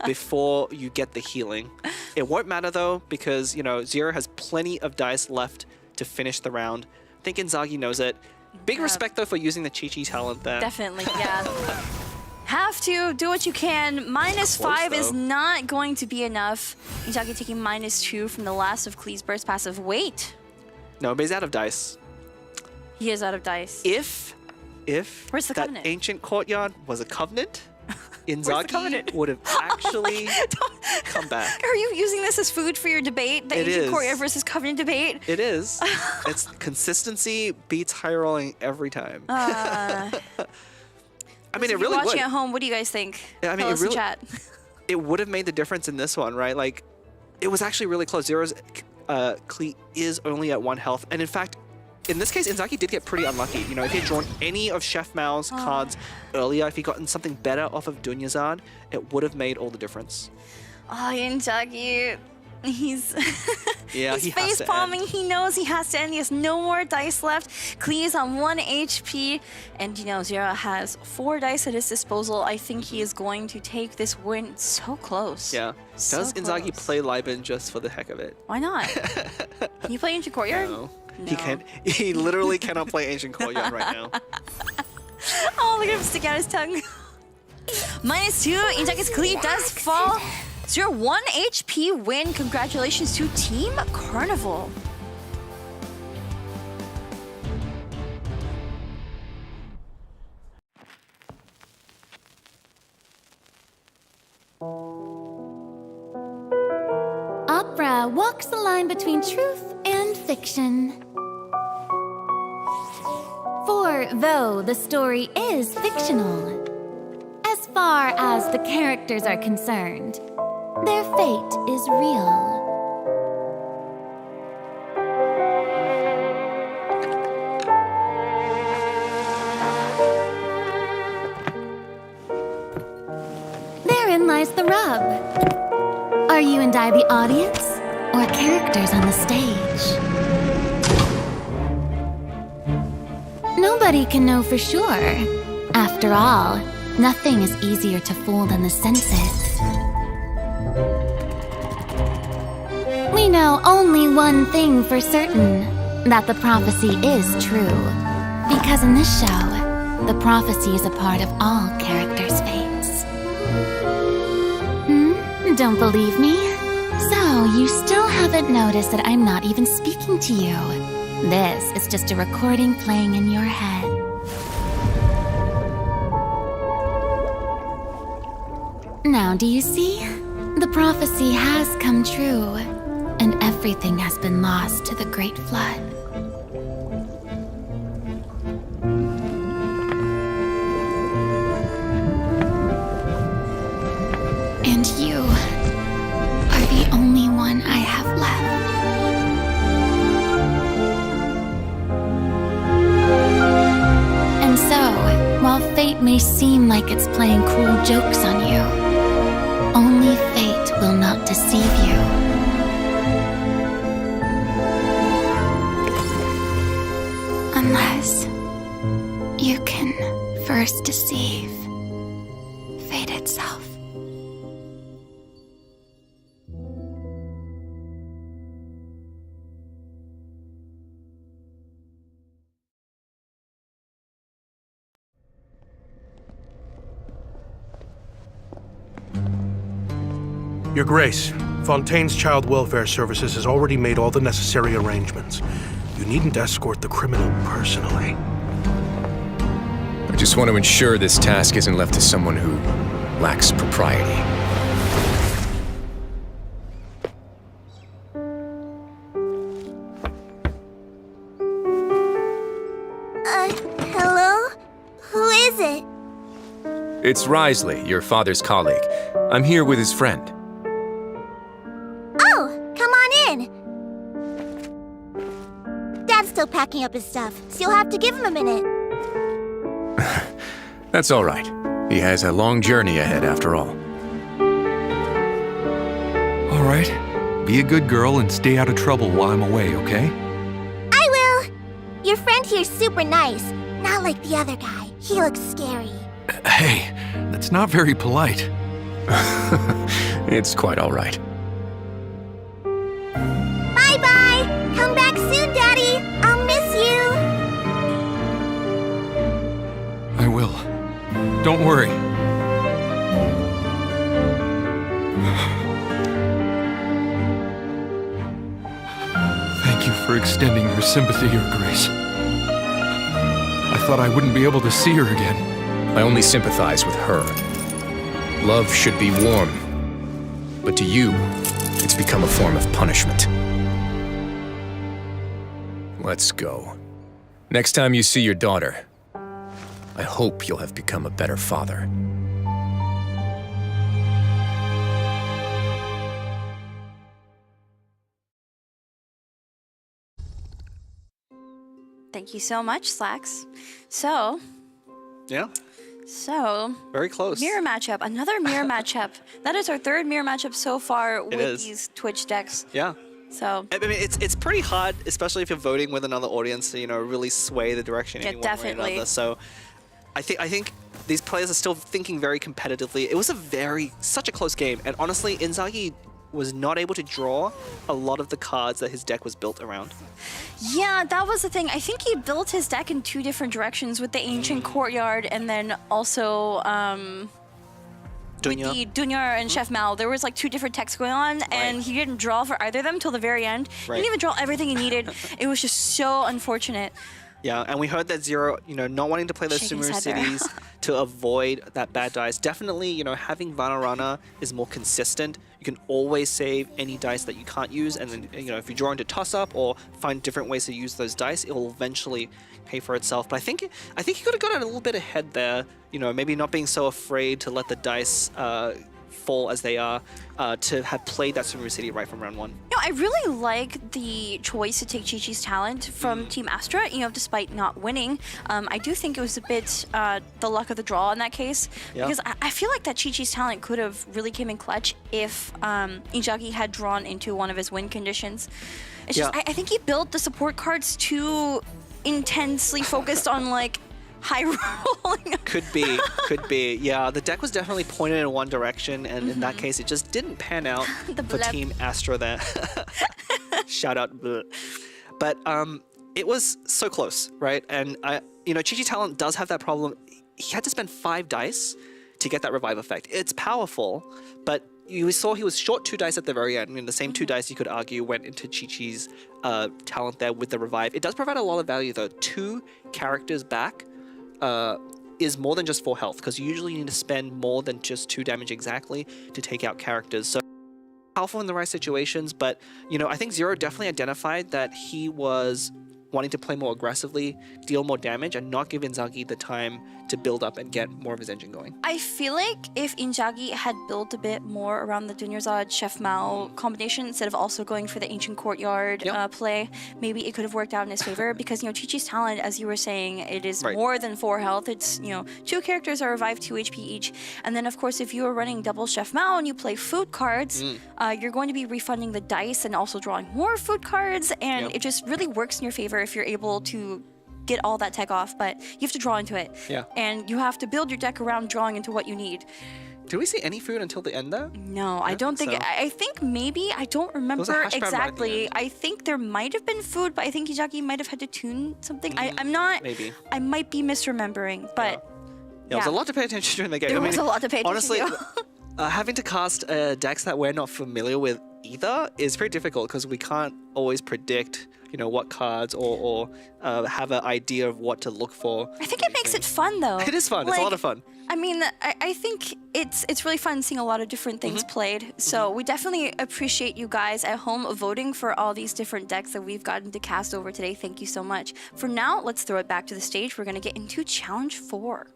before you get the healing. It won't matter though, because Zero has plenty of dice left to finish the round. I think Inzagi knows it. Big respect though for using the Chi-Chi talent there. Definitely, yeah. Have to do what you can. -5 is not going to be enough. Inzaghi taking -2 from the last of Klee's burst passive. Wait. No, but he's out of dice. He is out of dice. If Where's the that Covenant? ancient courtyard was a covenant, Inzaghi would have actually come back. Are you using this as food for your debate? The ancient courtyard versus Covenant debate? It is. It's consistency beats high rolling every time. I mean, it really would. Watching at home, what do you guys think? I mean, Tell it us in really, chat. it would have made the difference in this one, right? Like, it was actually really close. Zero's Klee is only at 1 health, and in fact, in this case, Inzaghi did get pretty unlucky. You know, if he had drawn any of Chef Mao's cards earlier, if he'd gotten something better off of Dunyazad, it would have made all the difference. Oh, Inzaghi, he's Yeah, he's face palming. He knows he has to end. He has no more dice left. Klee is on 1 HP, and you know Zero has 4 dice at his disposal. I think he is going to take this win so close. Yeah. So Does Inzaghi close. play Liban just for the heck of it? Why not? Can you play Ancient Courtyard? No. He can't. He literally cannot play Ancient Courtyard right now. Oh, look at him stick out his tongue. -2, Inzaghi's Klee does fall. Zero 1 HP win. Congratulations to Team Carnival. Opera walks the line between truth and fiction. For though the story is fictional, as far as the characters are concerned, their fate is real. Therein lies the rub. Are you and I the audience, or characters on the stage? Nobody can know for sure. After all, nothing is easier to fool than the senses. We know only one thing for certain, that the prophecy is true. Because in this show, the prophecy is a part of all characters' fates. Don't believe me? So, you still haven't noticed that I'm not even speaking to you. This is just a recording playing in your head. Now, do you see? The prophecy has come true, and everything has been lost to the Great Flood. And you are the only one I have left. And so, while fate may seem like it's playing cruel jokes on you, only fate will not deceive you. Unless you can first deceive fate itself. Your Grace, Fontaine's Child Welfare Services has already made all the necessary arrangements. You needn't escort the criminal personally. I just want to ensure this task isn't left to someone who lacks propriety. Hello? Who is it? It's Risley, your father's colleague. I'm here with his friend. Oh, come on in. Dad's still packing up his stuff, so you'll have to give him a minute. That's all right. He has a long journey ahead after all. All right. Be a good girl and stay out of trouble while I'm away, okay? I will. Your friend here's super nice, not like the other guy. He looks scary. Hey, that's not very polite. It's quite all right. Bye-bye. Come back soon, Daddy. I'll miss you. Don't worry. Thank you for extending your sympathy, Your Grace. I thought I wouldn't be able to see her again. I only sympathize with her. Love should be warm, but to you, it's become a form of punishment. Let's go. Next time you see your daughter, I hope you'll have become a better father. Thank you so much, Slacks. So, Yeah. Very close. Mirror matchup, another mirror matchup. That is our third mirror matchup so far with is. these Twitch decks. Yeah. So I mean, it's pretty hard, especially if you're voting with another audience to really sway the direction in one way or definitely. another. So I think these players are still thinking very competitively. It was such a close game, and honestly, Inzaghi was not able to draw a lot of the cards that his deck was built around. yeah, that was the thing. I think he built his deck in two different directions with the Ancient Courtyard and then also Dunya. with the Dunya and Chef Mao. There was like two different decks going on, and he didn't draw for either of them till the very end. He didn't even draw everything he needed. It was just so unfortunate. Yeah, and we heard that Zero, not wanting to play those Shaking Sumeru his head there. cities to avoid that bad dice. Definitely, having Vanarana is more consistent. You can always save any dice that you can't use, and then, if you draw into toss-up or find different ways to use those dice, it will eventually pay for itself. But I think he could have gotten a little bit ahead there. Maybe not being so afraid to let the dice fall as they are, to have played that Sumeru City right from round one. I really like the choice to take Chi-Chi's talent from Team Astra, despite not winning. I do think it was a bit the luck of the draw in that case, because I feel like that Chi-Chi's talent could have really came in clutch if Inzaghi had drawn into one of his win conditions. It's just, I think he built the support cards too intensely focused on like high rolling. Could be. Yeah, the deck was definitely pointed in one direction, and in that case, it just didn't pan out for Team Astra there. Shout out. Bleh. But it was so close, right? And Chi-Chi talent does have that problem. He had to spend 5 dice to get that revive effect. It's powerful, but you saw he was short 2 dice at the very end. I mean, the same 2 dice you could argue went into Chi-Chi's talent there with the revive. It does provide a lot of value though. 2 characters back is more than just 4 health, because you usually need to spend more than just 2 damage exactly to take out characters. So powerful in the right situations, but I think Zero definitely identified that he was wanting to play more aggressively, deal more damage, and not give Inzaghi the time to build up and get more of his engine going. I feel like if Inzaghi had built a bit more around the Dunyarzad Chef Mao combination instead of also going for the Ancient Courtyard play, maybe it could have worked out in his favor, because Chi-Chi's talent, as you were saying, it is more than 4 health. It's 2 characters are revived 2 HP each, and then of course if you are running double Chef Mao and you play food cards, you're going to be refunding the dice and also drawing more food cards, and it just really works in your favor if you're able to get all that tech off, but you have to draw into it. Yeah. And you have to build your deck around drawing into what you need. Did we see any food until the end though? No, I don't think. I think maybe, I don't remember exactly. I think there might have been food, but I think Inzaghi might have had to tune something. I'm not. Maybe. I might be misremembering, but there was a lot to pay attention to in the game. There was a lot to pay attention to. Honestly, having to cast decks that we're not familiar with either is pretty difficult, because we can't always predict what cards or have an idea of what to look for. I think it makes it fun though. It is fun. It's a lot of fun. I mean, I think it's really fun seeing a lot of different things played. So we definitely appreciate you guys at home voting for all these different decks that we've gotten to cast over today. Thank you so much. For now, let's throw it back to the stage. We're going to get into Challenge 4.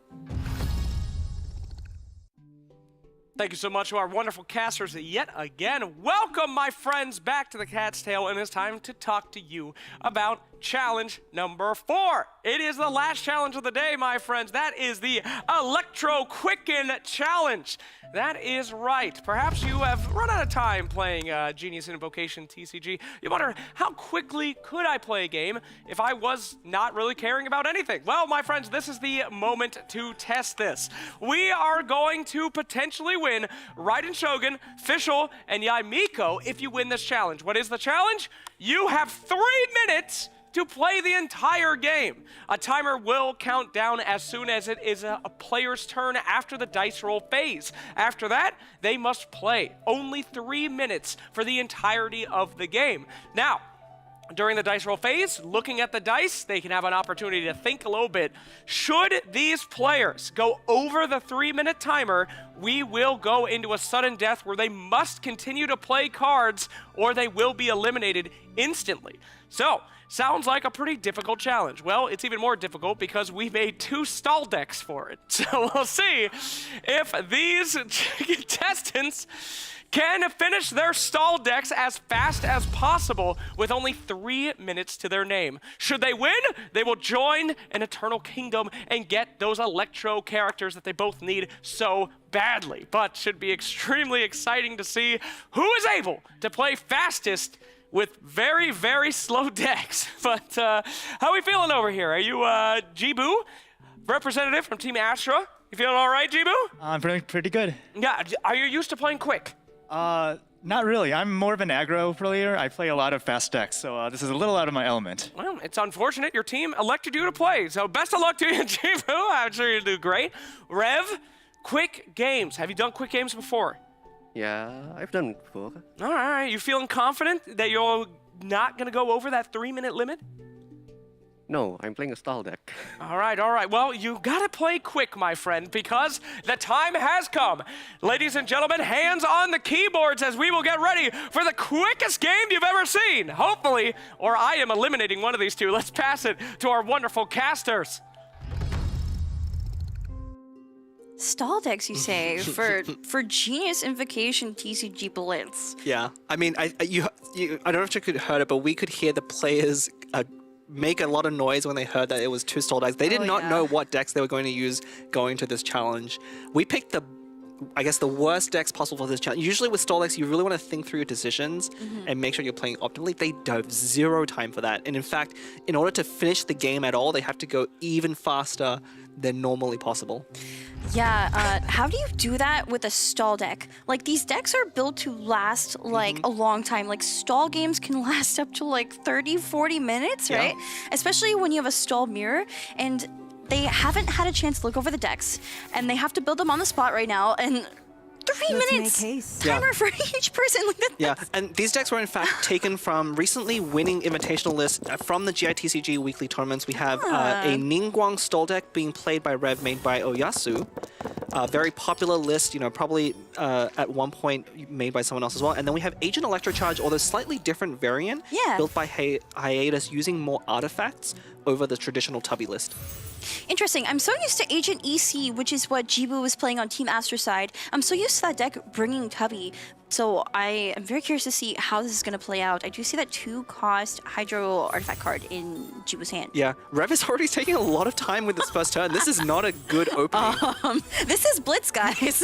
Thank you so much to our wonderful casters yet again. Welcome, my friends, back to the Cat's Tail, and it's time to talk to you about challenge number 4. It is the last challenge of the day, my friends. That is the Electro Quicken Challenge. That is right. Perhaps you have run out of time playing Genius Invocation TCG. You wonder, how quickly could I play a game if I was not really caring about anything? Well, my friends, this is the moment to test this. We are going to potentially win Raiden Shogun, Fischl, and Yai Miko if you win this challenge. What is the challenge? You have 3 minutes to play the entire game. A timer will count down as soon as it is a player's turn after the dice roll phase. After that, they must play. Only 3 minutes for the entirety of the game. Now, during the dice roll phase, looking at the dice, they can have an opportunity to think a little bit. Should these players go over the 3-minute timer, we will go into a sudden death where they must continue to play cards or they will be eliminated instantly. So, sounds like a pretty difficult challenge. Well, it's even more difficult because we made 2 stall decks for it. So we'll see if these contestants can finish their stall decks as fast as possible with only 3 minutes to their name. Should they win, they will join an Eternal Kingdom and get those Electro characters that they both need so badly. But should be extremely exciting to see who is able to play fastest with very, very slow decks. But how are we feeling over here? Are you Jibu, representative from Team Astra? You feeling all right, Jibu? I'm pretty good. Yeah, are you used to playing quick? Not really. I'm more of an aggro player. I play a lot of fast decks, so this is a little out of my element. Well, it's unfortunate your team elected you to play, so best of luck to you, Jibu. I'm sure you'll do great. Rev, quick games. Have you done quick games before? Yeah, I've done before. All right. You feeling confident that you're not going to go over that 3-minute limit? No, I'm playing a stall deck. All right, all right. Well, you gotta play quick, my friend, because the time has come. Ladies and gentlemen, hands on the keyboards as we will get ready for the quickest game you've ever seen. Hopefully, or I am eliminating one of these two. Let's pass it to our wonderful casters. Stall decks, you say, for Genius Invocation TCG Blitz. Yeah, I mean, I don't know if you could heard it, but we could hear the players make a lot of noise when they heard that it was 2 stall decks. They did not know what decks they were going to use going to this challenge. We picked I guess the worst decks possible for this challenge. Usually with stall decks, you really want to think through your decisions and make sure you're playing optimally. They have 0 time for that. And in fact, in order to finish the game at all, they have to go even faster than normally possible. Yeah, how do you do that with a stall deck? Like, these decks are built to last, like, a long time. Like, stall games can last up to, like, 30, 40 minutes, right? Especially when you have a stall mirror, and they haven't had a chance to look over the decks, and they have to build them on the spot right now, and 3 minutes timer for each person. Yeah, and these decks were in fact taken from recently winning Invitational list from the GITCG weekly tournaments. We have a Ningguang stall deck being played by Rev, made by Oyasu. A very popular list, you know, probably at one point made by someone else as well. And then we have Agent Electrocharge, although slightly different variant, built by Hiatus, using more artifacts over the traditional Tubby list. Interesting. I'm so used to Agent EC, which is what Jibu was playing on Team Astra side. I'm so used to that deck bringing Tubby. So I am very curious to see how this is going to play out. I do see that 2-cost Hydro artifact card in Jibu's hand. Yeah, Rev is already taking a lot of time with this first turn. This is not a good opening. This is Blitz, guys.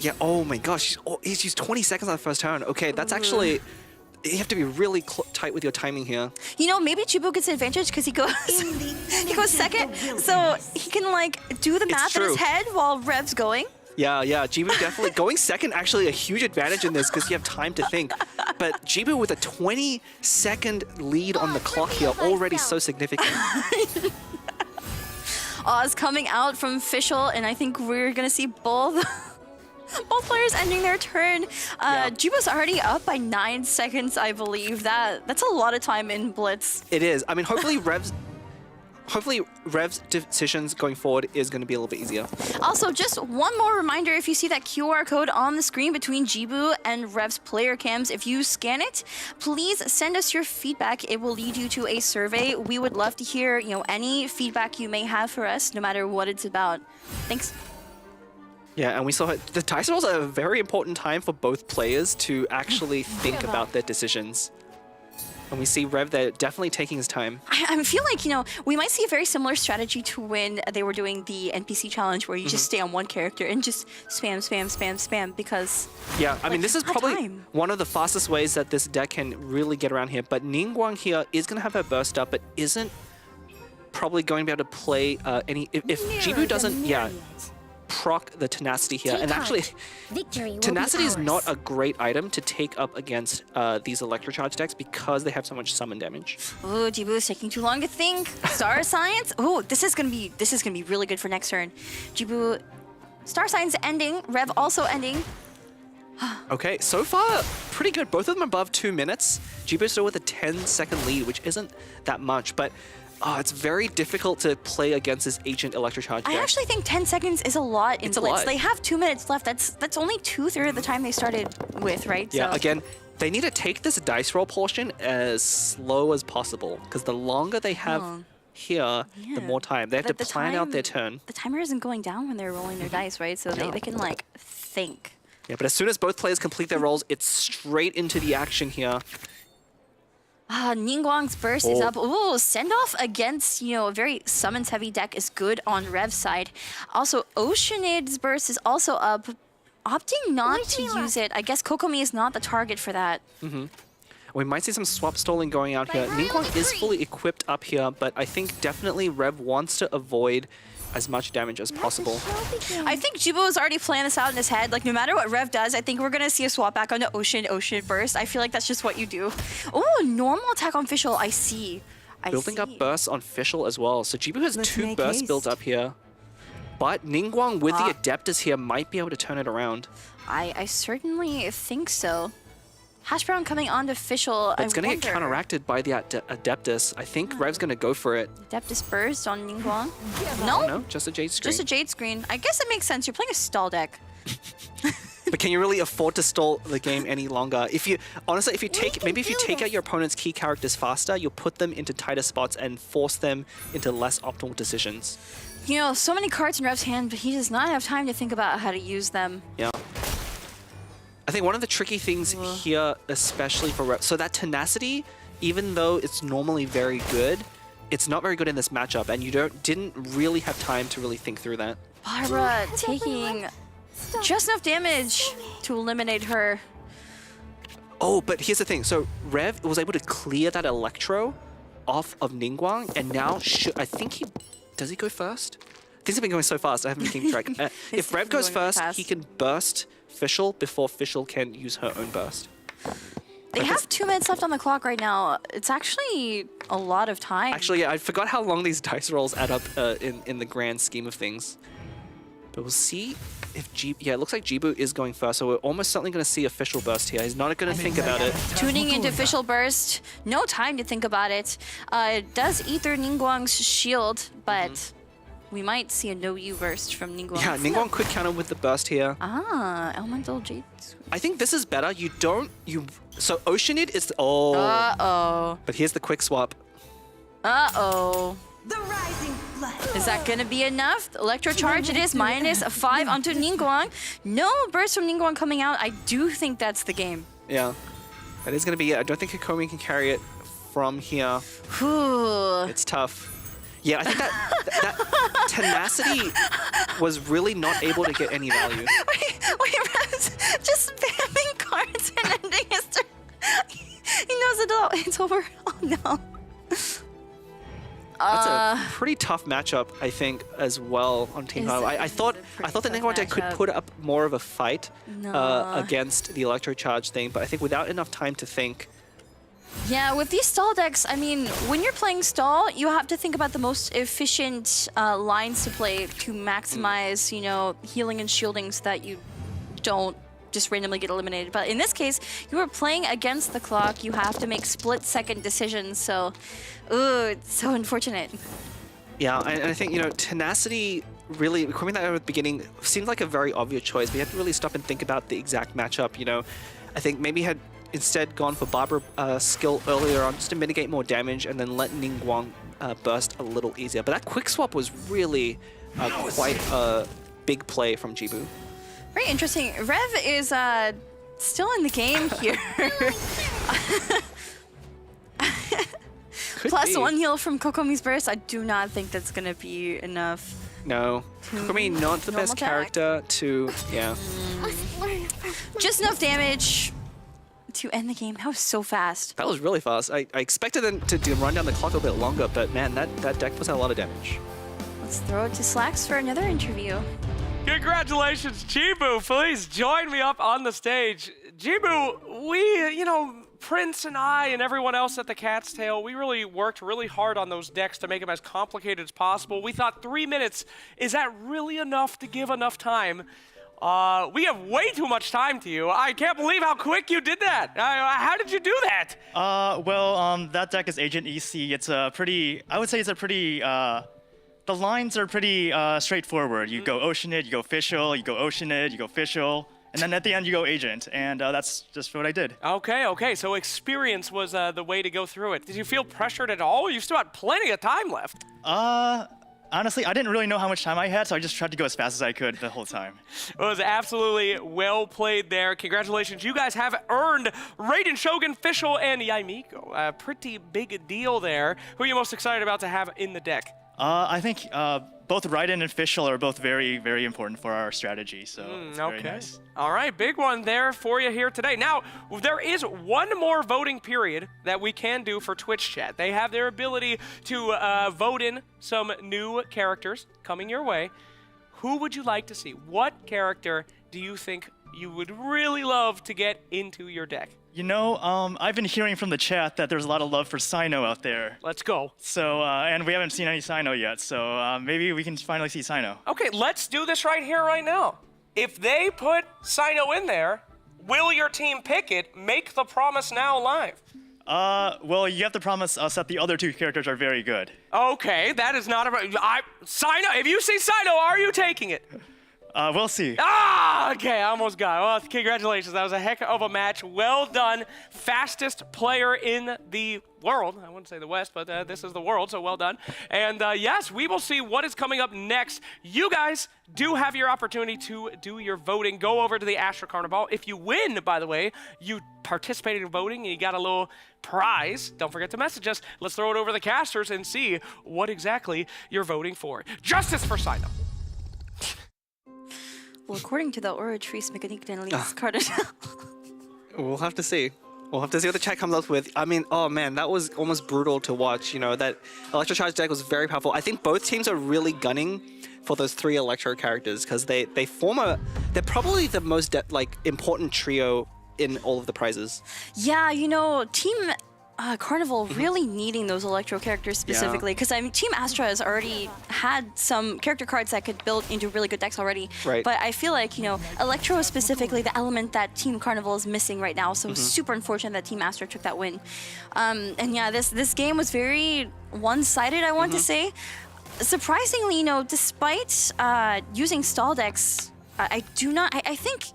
Yeah, oh my gosh. He's used 20 seconds on the first turn. Okay, that's actually... You have to be really tight with your timing here. You know, maybe Jibu gets an advantage because he goes second, so he can like do the math in his head while Rev's going. Yeah, Jibu definitely going second. Actually, a huge advantage in this because you have time to think. But Jibu with a 20-second lead on the clock here, already so significant. Oz coming out from Fischl, and I think we're gonna see both players ending their turn. Jibu's already up by 9 seconds, I believe. That's a lot of time in Blitz. It is. I mean, hopefully Rev's decisions going forward is going to be a little bit easier. Also, just one more reminder, if you see that QR code on the screen between Jibu and Rev's player cams, if you scan it, please send us your feedback. It will lead you to a survey. We would love to hear, you know, any feedback you may have for us, no matter what it's about. Thanks. Yeah, and we saw the dice rolls are a very important time for both players to actually think about their decisions. And we see Rev there definitely taking his time. I feel like, you know, we might see a very similar strategy to when they were doing the NPC challenge, where you just stay on one character and just spam because... Yeah, I mean, this is probably one of the fastest ways that this deck can really get around here. But Ningguang here is going to have her burst up, but isn't probably going to be able to play any... If Jibu doesn't... Yeah. proc the Tenacity here. And actually, Tenacity is not a great item to take up against these Electro Charge decks because they have so much summon damage. Oh, Jibu's taking too long to think. Star Science. Oh, this is gonna be really good for next turn. Jibu, Star Science ending. Rev also ending. Okay, so far, pretty good. Both of them above 2 minutes. Jibu still with a 10-second lead, which isn't that much, but it's very difficult to play against this Ancient Electro Charge deck. I actually think 10 seconds is a lot in It's a Blitz. lot. They have 2 minutes left. That's only 2/3 of the time they started with, right? Yeah, So, again, they need to take this dice roll portion as slow as possible, because the longer they have here, the more time. They have to plan out their turn. The timer isn't going down when they're rolling their dice, right? So they can, like, think. Yeah, but as soon as both players complete their rolls, it's straight into the action here. Ningguang's burst is up. Ooh, send off against, a very summons heavy deck is good on Rev's side. Also, Oceanade's burst is also up. Opting not to use it. I guess Kokomi is not the target for that. We might see some swap stalling going out here. Ningguang is fully equipped up here, but I think definitely Rev wants to avoid as much damage as possible. I think Jibo is already planning this out in his head. Like, no matter what Rev does, I think we're going to see a swap back onto Ocean Burst. I feel like that's just what you do. Oh, normal attack on Fischl. I see. Building up bursts on Fischl as well. So Jibu has 2 bursts built up here. But Ningguang with the Adeptus here might be able to turn it around. I certainly think so. Hash Brown coming onto Fischl. It's going to get counteracted by the Adeptus. I think Rev's going to go for it. Adeptus Burst on Ningguang. No, just a Jade Screen. Just a Jade Screen. I guess it makes sense. You're playing a stall deck. But can you really afford to stall the game any longer? Honestly, if you take out your opponent's key characters faster, you'll put them into tighter spots and force them into less optimal decisions. So many cards in Rev's hand, but he does not have time to think about how to use them. Yeah. I think one of the tricky things here, especially for Rev, so that Tenacity, even though it's normally very good, it's not very good in this matchup, and you didn't really have time to really think through that. Barbara taking just enough damage to eliminate her. Oh, but here's the thing. So Rev was able to clear that Electro off of Ningguang, and now does he go first? Things have been going so fast, I haven't been keeping track. If Rev goes first, he can burst Fischl before Fischl can use her own burst. They have 2 minutes left on the clock right now. It's actually a lot of time. Actually, yeah, I forgot how long these dice rolls add up in the grand scheme of things. But we'll see if it looks like Jibu is going first, so we're almost certainly going to see a Fischl burst here. He's not going to think about it. Tuning into Fischl Burst, no time to think about it. It does ether Ningguang's shield, but we might see a no-you burst from Ningguang. Yeah, Ningguang could counter with the burst here. Elemental Jade. I think this is better. So Oceanid is... Oh. Uh-oh. But here's the quick swap. Uh-oh. Is that going to be enough? Electro Charge, it is -5 onto Ningguang. No burst from Ningguang coming out. I do think that's the game. Yeah. That is going to be it. I don't think Kokomi can carry it from here. It's tough. Yeah, I think that Tenacity was really not able to get any value. Wait, Rev's just spamming cards and ending his turn. He knows it's over. Oh no. That's a pretty tough matchup, I think, as well on Team Huddle. I thought the Ningguang deck could put up more of a fight against the Electro Charge thing, but I think without enough time to think. Yeah, with these stall decks, I mean, when you're playing stall, you have to think about the most efficient lines to play to maximize, healing and shielding so that you don't just randomly get eliminated. But in this case, you are playing against the clock. You have to make split-second decisions, so, it's so unfortunate. Yeah, and I think, Tenacity really, coming that out at the beginning, seemed like a very obvious choice, but you have to really stop and think about the exact matchup, I think maybe had instead gone for Barbara skill earlier on just to mitigate more damage and then let Ningguang burst a little easier. But that quick swap was really quite a big play from Jibu. Very interesting. Rev is still in the game here. +1 heal from Kokomi's burst. I do not think that's going to be enough. No. Kokomi, not the best character to, Just enough damage to end the game. That was so fast. That was really fast. I expected them to run down the clock a bit longer, but man, that deck was a lot of damage. Let's throw it to Slacks for another interview. Congratulations, Jibu. Please join me up on the stage. Jibu, we, Prince and I and everyone else at the Cat's Tail, we really worked really hard on those decks to make them as complicated as possible. We thought 3 minutes, is that really enough to give enough time? We have way too much time to you. I can't believe how quick you did that. How did you do that? That deck is Agent EC. It's a pretty, I would say it's a pretty, the lines are pretty straightforward. You go Oceanid, you go Official, you go Oceanid, you go Official, and then at the end you go Agent, and that's just what I did. Okay, so experience was the way to go through it. Did you feel pressured at all? You still had plenty of time left. Honestly, I didn't really know how much time I had, so I just tried to go as fast as I could the whole time. It was absolutely well played there. Congratulations. You guys have earned Raiden, Shogun, Fischl, and Yaimiko. A pretty big deal there. Who are you most excited about to have in the deck? I think both Raiden and Fischl are both very, very important for our strategy, so it's very nice. All right, big one there for you here today. Now, there is one more voting period that we can do for Twitch chat. They have their ability to vote in some new characters coming your way. Who would you like to see? What character do you think you would really love to get into your deck? I've been hearing from the chat that there's a lot of love for Sino out there. Let's go. So, and we haven't seen any Sino yet, so maybe we can finally see Sino. Okay, let's do this right here, right now. If they put Sino in there, will your team pick it? Make the promise now live. Well, you have to promise us that the other two characters are very good. Okay, that is not a... Sino, if you see Sino, are you taking it? We'll see. Okay, I almost got it. Well, congratulations. That was a heck of a match. Well done. Fastest player in the world. I wouldn't say the West, but this is the world, so well done. And yes, we will see what is coming up next. You guys do have your opportunity to do your voting. Go over to the Astro Carnival. If you win, by the way, you participated in voting and you got a little prize. Don't forget to message us. Let's throw it over the casters and see what exactly you're voting for. Justice for Sino. Well, according to the Oratrice Mechanique d'Analyse card, we'll have to see. We'll have to see what the chat comes up with. I mean, oh man, that was almost brutal to watch. That Electrocharge deck was very powerful. I think both teams are really gunning for those 3 Electro characters because they form they're probably the most important trio in all of the prizes. Yeah, Team Carnival really needing those Electro characters specifically because Team Astra has already had some character cards that could build into really good decks already. Right. But I feel like, Electro is specifically the element that Team Carnival is missing right now. So super unfortunate that Team Astra took that win. And yeah, this game was very one-sided, I want to say. Surprisingly, despite using stall decks, I think,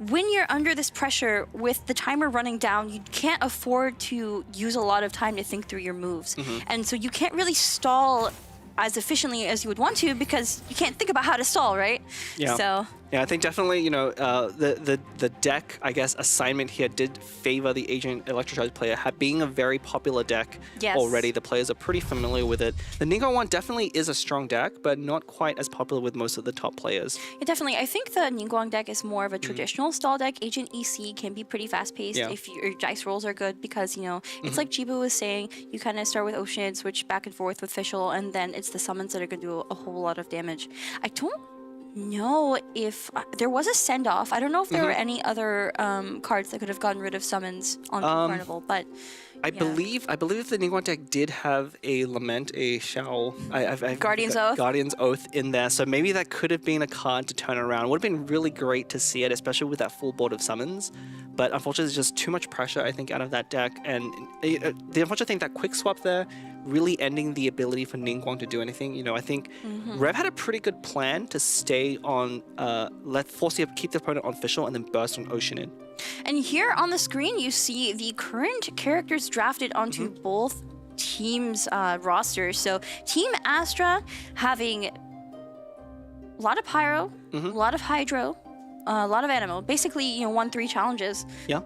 when you're under this pressure with the timer running down, you can't afford to use a lot of time to think through your moves. And so you can't really stall as efficiently as you would want to because you can't think about how to stall, right? Yeah. So. Yeah, I think definitely, the deck, I guess, assignment here did favor the Agent Electrocharge player, being a very popular deck already. The players are pretty familiar with it. The Ningguang one definitely is a strong deck, but not quite as popular with most of the top players. Yeah, definitely. I think the Ningguang deck is more of a traditional stall deck. Agent EC can be pretty fast-paced if your dice rolls are good because, it's like Jibu was saying, you kind of start with Ocean, switch back and forth with Fischl, and then it's the summons that are going to do a whole lot of damage. I don't know if there was a send-off. I don't know if there were any other cards that could have gotten rid of summons on Carnival, but I believe the Ningguang deck did have a Lament, a Shao, Guardian's Oath in there, so maybe that could have been a card to turn around. It would have been really great to see it, especially with that full board of summons. But unfortunately, there's just too much pressure, I think, out of that deck. And the unfortunate thing, that quick swap there, really ending the ability for Ningguang to do anything. I think Rev had a pretty good plan to stay on, keep the opponent on Fischl and then burst on Oceanid. And here on the screen, you see the current characters drafted onto both teams' rosters. So Team Astra having a lot of Pyro, a lot of Hydro, a lot of Animo. Basically, won 3 challenges. Yeah.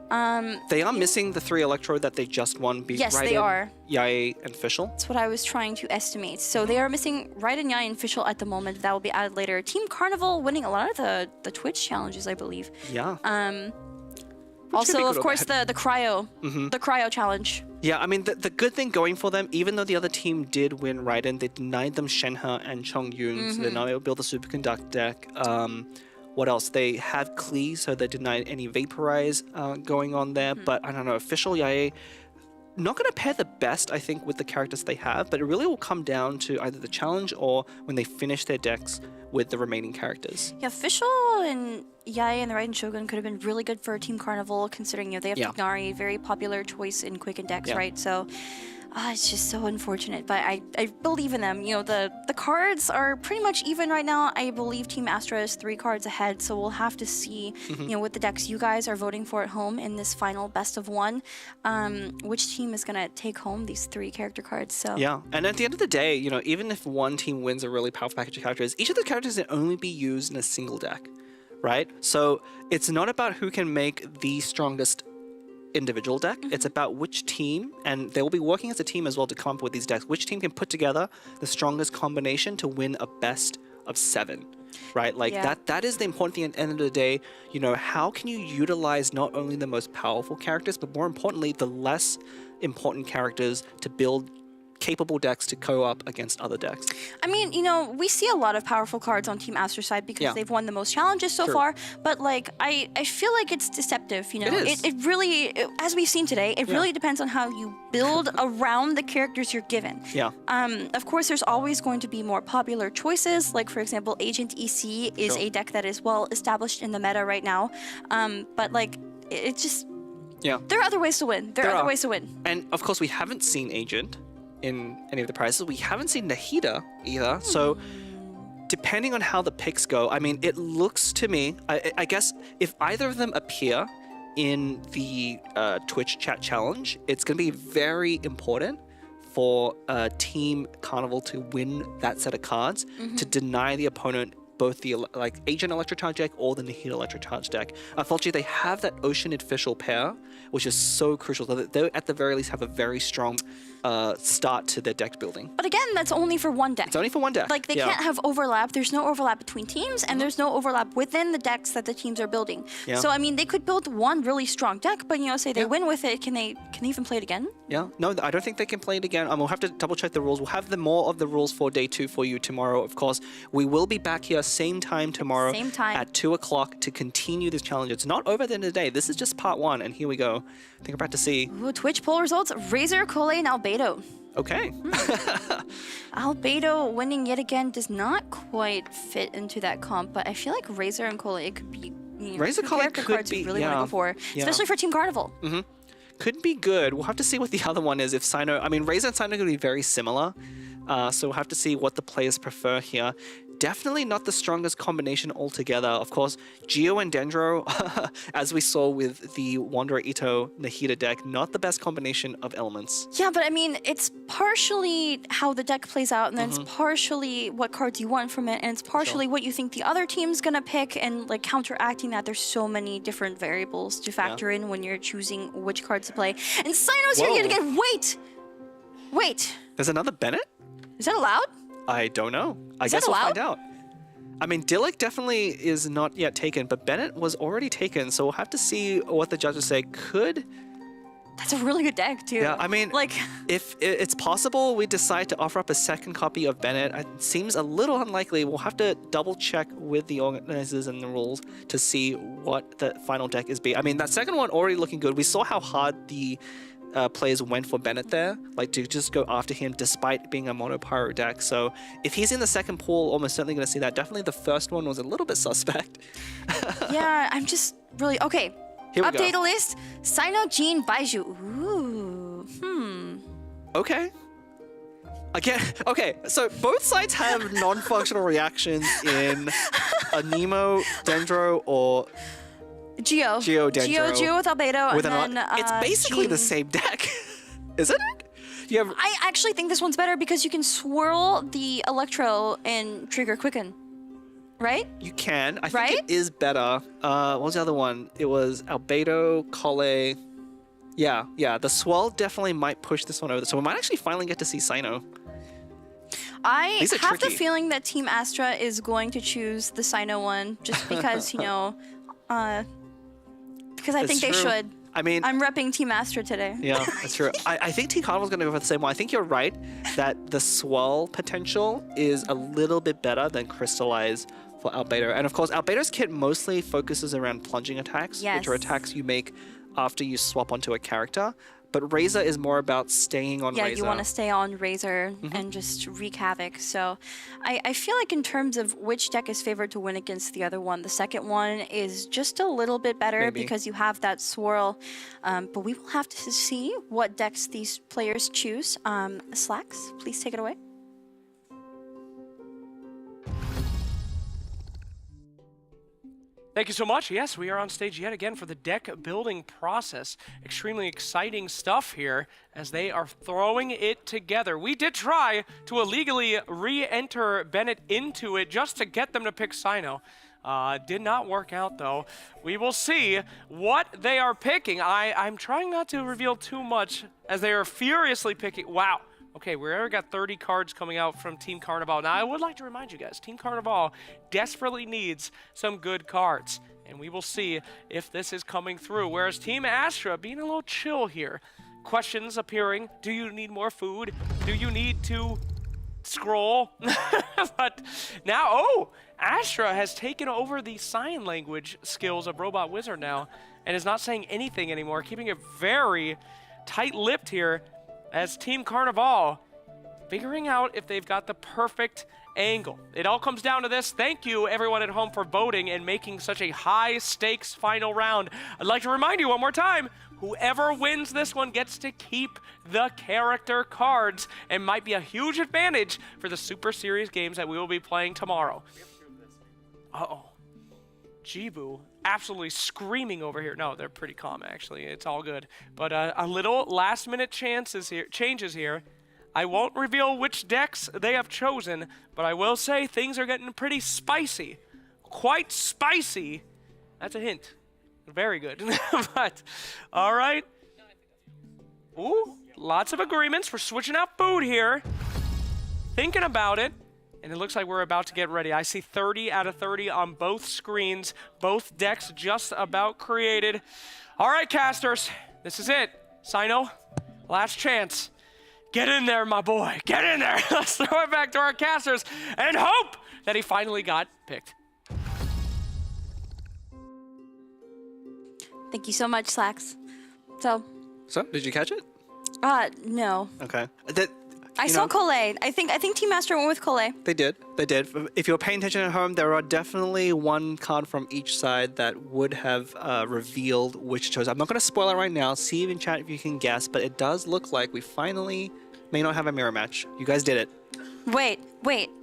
They are missing the 3 Electro that they just won. Yes, Raiden, they are. Yae, and Fischl. That's what I was trying to estimate. So they are missing Raiden, Yae, and Fischl at the moment. That will be added later. Team Carnival winning a lot of the Twitch challenges, I believe. Yeah. Also, good of or course, bad. the cryo challenge. Yeah, I mean, the good thing going for them, even though the other team did win Raiden, they denied them Shenhe and Chongyun, so they're not able to build a superconduct deck. What else? They have Klee, so they denied any Vaporize going on there, but I don't know, official Yae, not going to pair the best, I think, with the characters they have, but it really will come down to either the challenge or when they finish their decks with the remaining characters. Yeah, Fischl and Yae and the Raiden Shogun could have been really good for Team Carnival, considering they have Tignari, very popular choice in Quicken decks, right? So it's just so unfortunate, but I believe in them. The cards are pretty much even right now. I believe Team Astra is 3 cards ahead, so we'll have to see, with the decks you guys are voting for at home in this final best of 1, which team is gonna take home these 3 character cards. So yeah, and at the end of the day, even if one team wins a really powerful package of characters, each of the characters can only be used in a single deck, right? So it's not about who can make the strongest individual deck. It's about which team, and they will be working as a team as well to come up with these decks, which team can put together the strongest combination to win a best of 7, right? Like that is the important thing at the end of the day. How can you utilize not only the most powerful characters, but more importantly, the less important characters to build capable decks to co-op against other decks. I mean, we see a lot of powerful cards on Team Astra side because they've won the most challenges so far, but I feel like it's deceptive, It really, as we've seen today, it really depends on how you build around the characters you're given. Yeah. Of course, there's always going to be more popular choices, like for example, Agent EC is a deck that is well established in the meta right now, but it just, there are other ways to win. There are other ways to win. And of course, we haven't seen Agent in any of the prizes. We haven't seen Nahida either. So depending on how the picks go, I mean, it looks to me, I guess if either of them appear in the Twitch chat challenge, it's going to be very important for Team Carnival to win that set of cards to deny the opponent both the Agent Electrocharge deck or the Nahida Electrocharge deck. Unfortunately, they have that Oceanid Fischl pair, which is so crucial. So that they, at the very least, have a very strong start to their deck building. But again, that's only for one deck. It's only for one deck. They can't have overlap. There's no overlap between teams, and there's no overlap within the decks that the teams are building. Yeah. So I mean, they could build one really strong deck, but say they win with it, can they even play it again? Yeah, no, I don't think they can play it again. We'll have to double check the rules. We'll have more of the rules for day 2 for you tomorrow, of course. We will be back here same time tomorrow at 2 o'clock to continue this challenge. It's not over at the end of the day. This is just part 1, and here we go. I think we're about to see. Ooh, Twitch poll results, Razor, Cole, and Albedo. Okay. Albedo winning yet again does not quite fit into that comp, but I feel like Razor and Cole, it could be Razor Cole could cards be, you really want to go for, especially for Team Carnival. Could be good. We'll have to see what the other one is. If Sino, I mean, Razor and Sino are going to be very similar, so we'll have to see what the players prefer here. Definitely not the strongest combination altogether. Of course, Geo and Dendro, as we saw with the Wanderer Ito Nahida deck, not the best combination of elements. Yeah, but I mean, it's partially how the deck plays out, and then it's partially what cards you want from it, and it's partially what you think the other team's gonna pick, and counteracting that, there's so many different variables to factor in when you're choosing which cards to play. And Sino's here yet again. Wait. There's another Bennett? Is that allowed? I don't know. I guess we'll find out. I mean, Dillick definitely is not yet taken, but Bennett was already taken, so we'll have to see what the judges say. That's a really good deck, too. Yeah, I mean, if it's possible we decide to offer up a second copy of Bennett, it seems a little unlikely. We'll have to double check with the organizers and the rules to see what the final deck is. I mean, that second one already looking good. We saw how hard the players went for Bennett there, to just go after him despite being a mono pyro deck. So if he's in the second pool, almost certainly going to see that. Definitely the first one was a little bit suspect. Yeah, I'm just really... Okay, here we update go. the list. Sino, Jean, Baiju. Ooh, Okay. Again, okay, so both sides have non-functional reactions in a Nemo, Dendro, or... Geo, Dendro. Geo with Albedo, and then it's basically the same deck, isn't it? I actually think this one's better because you can swirl the Electro and trigger Quicken, right? You can. I think it is better. What was the other one? It was Albedo, Colle. Yeah. The swirl definitely might push this one over. So we might actually finally get to see Sino. I have the feeling that Team Astra is going to choose the Sino one just because, Because I think they should. I mean, I'm repping Team Astra today. Yeah, that's true. I think Team Carnival's going to go for the same one. I think you're right that the swirl potential is a little bit better than Crystallize for Albedo. And of course, Albedo's kit mostly focuses around plunging attacks, which are attacks you make after you swap onto a character. But Razor is more about staying on Razor. Yeah, you want to stay on Razor and just wreak havoc. So I feel like in terms of which deck is favored to win against the other one, the second one is just a little bit better because you have that swirl. But we will have to see what decks these players choose. Slacks, please take it away. Thank you so much. Yes, we are on stage yet again for the deck building process. Extremely exciting stuff here as they are throwing it together. We did try to illegally re-enter Bennett into it just to get them to pick Sino. Did not work out though. We will see what they are picking. I'm trying not to reveal too much as they are furiously picking. Wow. Okay, we already got 30 cards coming out from Team Carnival. Now, I would like to remind you guys, Team Carnival desperately needs some good cards, and we will see if this is coming through. Whereas Team Astra being a little chill here. Questions appearing. Do you need more food? Do you need to scroll? But now, Astra has taken over the sign language skills of Robot Wizard now, and is not saying anything anymore, keeping it very tight-lipped here. As Team Carnival figuring out if they've got the perfect angle. It all comes down to this. Thank you, everyone at home, for voting and making such a high-stakes final round. I'd like to remind you one more time, whoever wins this one gets to keep the character cards and might be a huge advantage for the Super Series games that we will be playing tomorrow. Uh-oh. Jibu absolutely screaming over here. No, they're pretty calm, actually. It's all good. But a little last-minute changes here. I won't reveal which decks they have chosen, but I will say things are getting pretty spicy. Quite spicy. That's a hint. Very good. But, all right. Ooh, lots of agreements. We're switching out food here. Thinking about it. And it looks like we're about to get ready. I see 30 out of 30 on both screens. Both decks just about created. All right, casters. This is it. Sino, last chance. Get in there, my boy. Get in there. Let's throw it back to our casters and hope that he finally got picked. Thank you so much, Slacks. So, did you catch it? No. Okay. I saw Cole. I think Team Astra went with Cole. They did. If you're paying attention at home, there are definitely one card from each side that would have revealed which chose. I'm not going to spoil it right now. See in chat if you can guess, but it does look like we finally may not have a mirror match. You guys did it. Wait.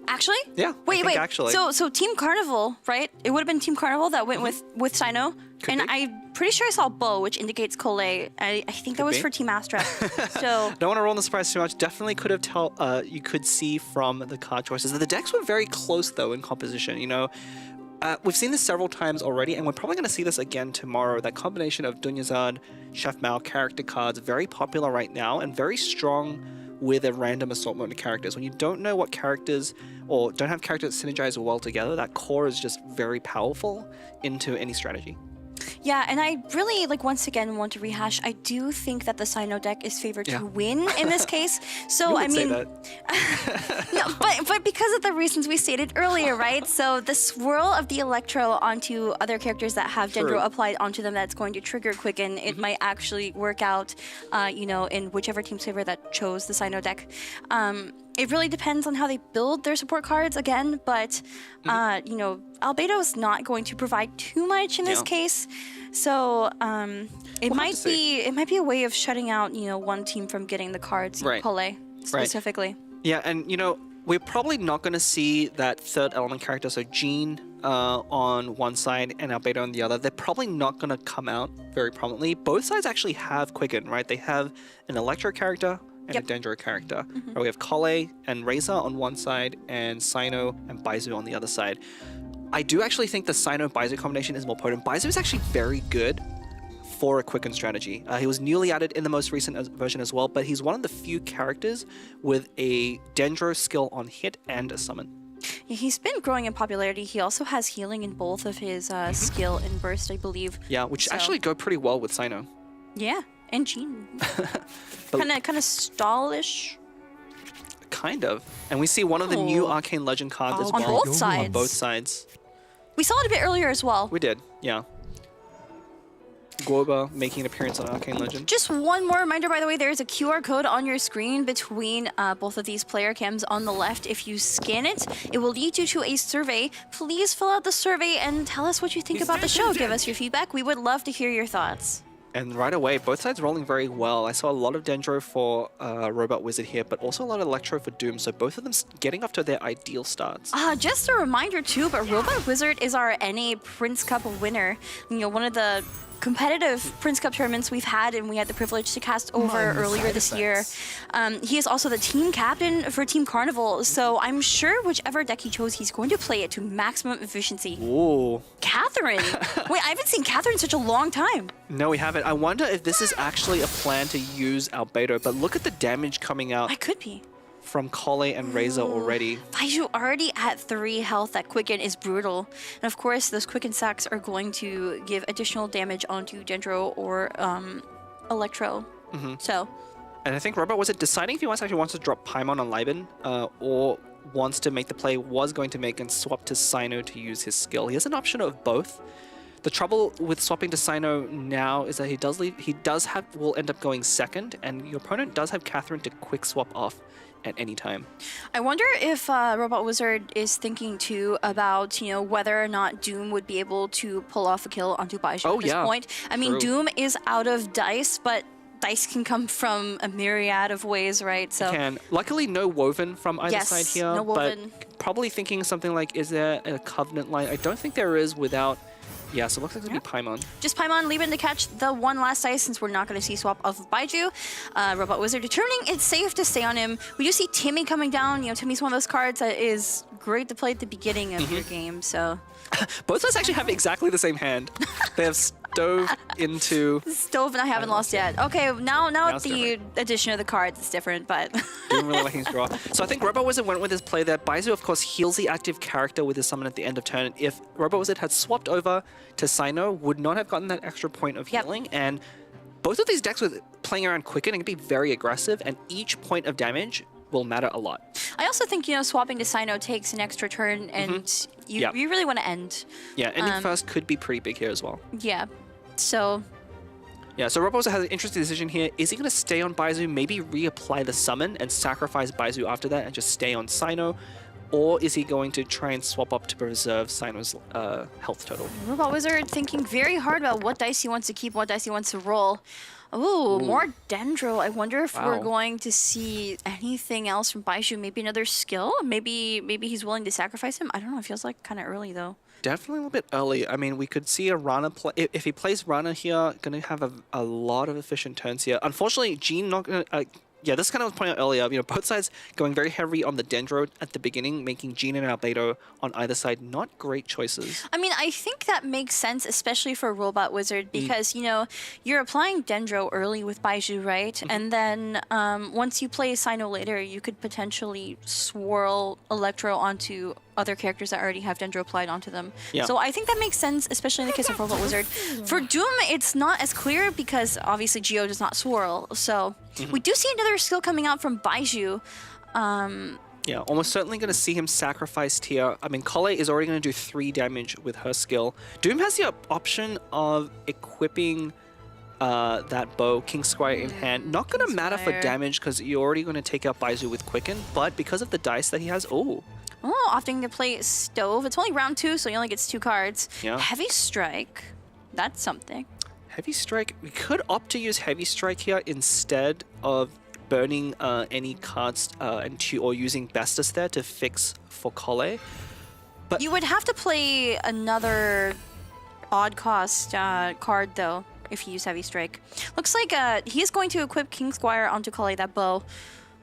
Actually? Yeah. Wait. Actually. So Team Carnival, right? It would have been Team Carnival that went with Sino. And I'm pretty sure I saw Bo, which indicates Cole. I think that was for Team Astra. So don't want to roll on the surprise too much. Definitely could have you could see from the card choices. The decks were very close though in composition. You know, we've seen this several times already, and we're probably going to see this again tomorrow. That combination of Dunyazad, Chef Mao character cards, very popular right now and very strong with a random assortment of characters. When you don't know what characters or don't have characters that synergize well together, that core is just very powerful into any strategy. Yeah, and I really, once again, want to rehash. I do think that the Sino deck is favored to win in this case. So, I mean, say that. no, but because of the reasons we stated earlier, right? So the swirl of the Electro onto other characters that have Dendro applied onto them that's going to trigger Quicken, it might actually work out, in whichever team's favor that chose the Sino deck. It really depends on how they build their support cards again, but Albedo is not going to provide too much in this case, so it might be a way of shutting out one team from getting the cards, Cole specifically. Yeah, and we're probably not going to see that third element character, so Jean on one side and Albedo on the other. They're probably not going to come out very prominently. Both sides actually have Quicken, right? They have an Electro character and a Dendro character. We have Kale and Razor on one side and Sino and Baizu on the other side. I do actually think the Sino-Baizu combination is more potent. Baizu is actually very good for a Quicken strategy. He was newly added in the most recent version as well, but he's one of the few characters with a Dendro skill on hit and a summon. He's been growing in popularity. He also has healing in both of his skill and burst, I believe. Yeah, which So- actually go pretty well with Sino. Yeah, and Jean. kind of stallish. Kind of. And we see one of the new Arcane Legend cards as On well. both sides. On both sides. We saw it a bit earlier as well. We did, yeah. Guoba making an appearance on Arcane Legend. Just one more reminder, by the way, there is a QR code on your screen between both of these player cams on the left. If you scan it, it will lead you to a survey. Please fill out the survey and tell us what you think about the show. Give us your feedback. We would love to hear your thoughts. And right away, both sides rolling very well. I saw a lot of Dendro for Robot Wizard here, but also a lot of Electro for Doom. So both of them getting off to their ideal starts. Just a reminder too, but Robot Wizard is our NA Prince Cup winner. You know, one of the competitive Prince Cup tournaments we've had, and we had the privilege to cast over earlier this year. He is also the team captain for Team Carnival, so I'm sure whichever deck he chose, he's going to play it to maximum efficiency. Ooh. Catherine! Wait, I haven't seen Catherine in such a long time. No, we haven't. I wonder if this is actually a plan to use Albedo, but look at the damage coming out. I could be. From Kole and Razor already. Baiju already at 3 health. That Quicken is brutal. And of course, those Quicken sacks are going to give additional damage onto Dendro or Electro. So. And I think Robot was it deciding if he actually wants to drop Paimon on Liben or wants to make the play was going to make and swap to Sino to use his skill. He has an option of both. The trouble with swapping to Sino now is that will end up going second, and your opponent does have Catherine to quick swap off at any time. I wonder if Robot Wizard is thinking too about, you know, whether or not Doom would be able to pull off a kill onto Baiju at this point. I mean, Doom is out of dice, but dice can come from a myriad of ways, right? So it can. Luckily, no Woven from either yes, side here, no Woven. but probably thinking something like, is there a Covenant line? I don't think there is without... Yeah, so it looks like it's going to be Paimon. Just Paimon leaving to catch the one last dice since we're not going to see swap of Baiju. Robot Wizard determining it's safe to stay on him. We do see Timmy coming down. You know, Timmy's one of those cards that is great to play at the beginning of your game, so... Both sides actually have exactly the same hand. They have Stove into... Stove and I haven't lost yet. Okay, now with the addition of the cards, it's different, but... Doing really liking his draw. So I think Robot Wizard went with his play there. Baiju, of course, heals the active character with his summon at the end of turn. If Robot Wizard had swapped over to Sino, would not have gotten that extra point of healing. And both of these decks with playing around Quicken can be very aggressive, and each point of damage will matter a lot. I also think, you know, swapping to Sino takes an extra turn, and you really want to end. Yeah, ending first could be pretty big here as well. Yeah, so... Yeah, so Robot Wizard has an interesting decision here. Is he going to stay on Baiju, maybe reapply the summon and sacrifice Baiju after that and just stay on Sino? Or is he going to try and swap up to preserve Sino's health total? Robot Wizard thinking very hard about what dice he wants to keep, what dice he wants to roll. Ooh, more Dendro. I wonder if we're going to see anything else from Baiju. Maybe another skill? Maybe he's willing to sacrifice him? I don't know. It feels like kind of early, though. Definitely a little bit early. I mean, we could see a Rana play. If he plays Rana here, going to have a lot of efficient turns here. Unfortunately, Jean not going to... yeah, this kind of was pointing out earlier. You know, both sides going very heavy on the Dendro at the beginning, making Jean and Albedo on either side not great choices. I mean, I think that makes sense, especially for Robot Wizard, because, you know, you're applying Dendro early with Baiju, right? And then once you play Sino later, you could potentially swirl Electro onto other characters that already have Dendro applied onto them. Yeah. So I think that makes sense, especially in the case of Robot Wizard. For Doom, it's not as clear because obviously Geo does not swirl. So we do see another skill coming out from Baiju. Yeah, almost certainly going to see him sacrificed here. I mean, Kole is already going to do 3 damage with her skill. Doom has the option of equipping that bow, King Squire in hand. Not going to matter for damage because you're already going to take out Baiju with Quicken, but because of the dice that he has, Opting to play Stove. It's only round 2, so he only gets 2 cards. Yeah. Heavy Strike. That's something. Heavy Strike. We could opt to use Heavy Strike here instead of burning any cards or using Bestus there to fix for Kole. But you would have to play another odd cost card, though, if you use Heavy Strike. Looks like he's going to equip King Squire onto Kole, that bow.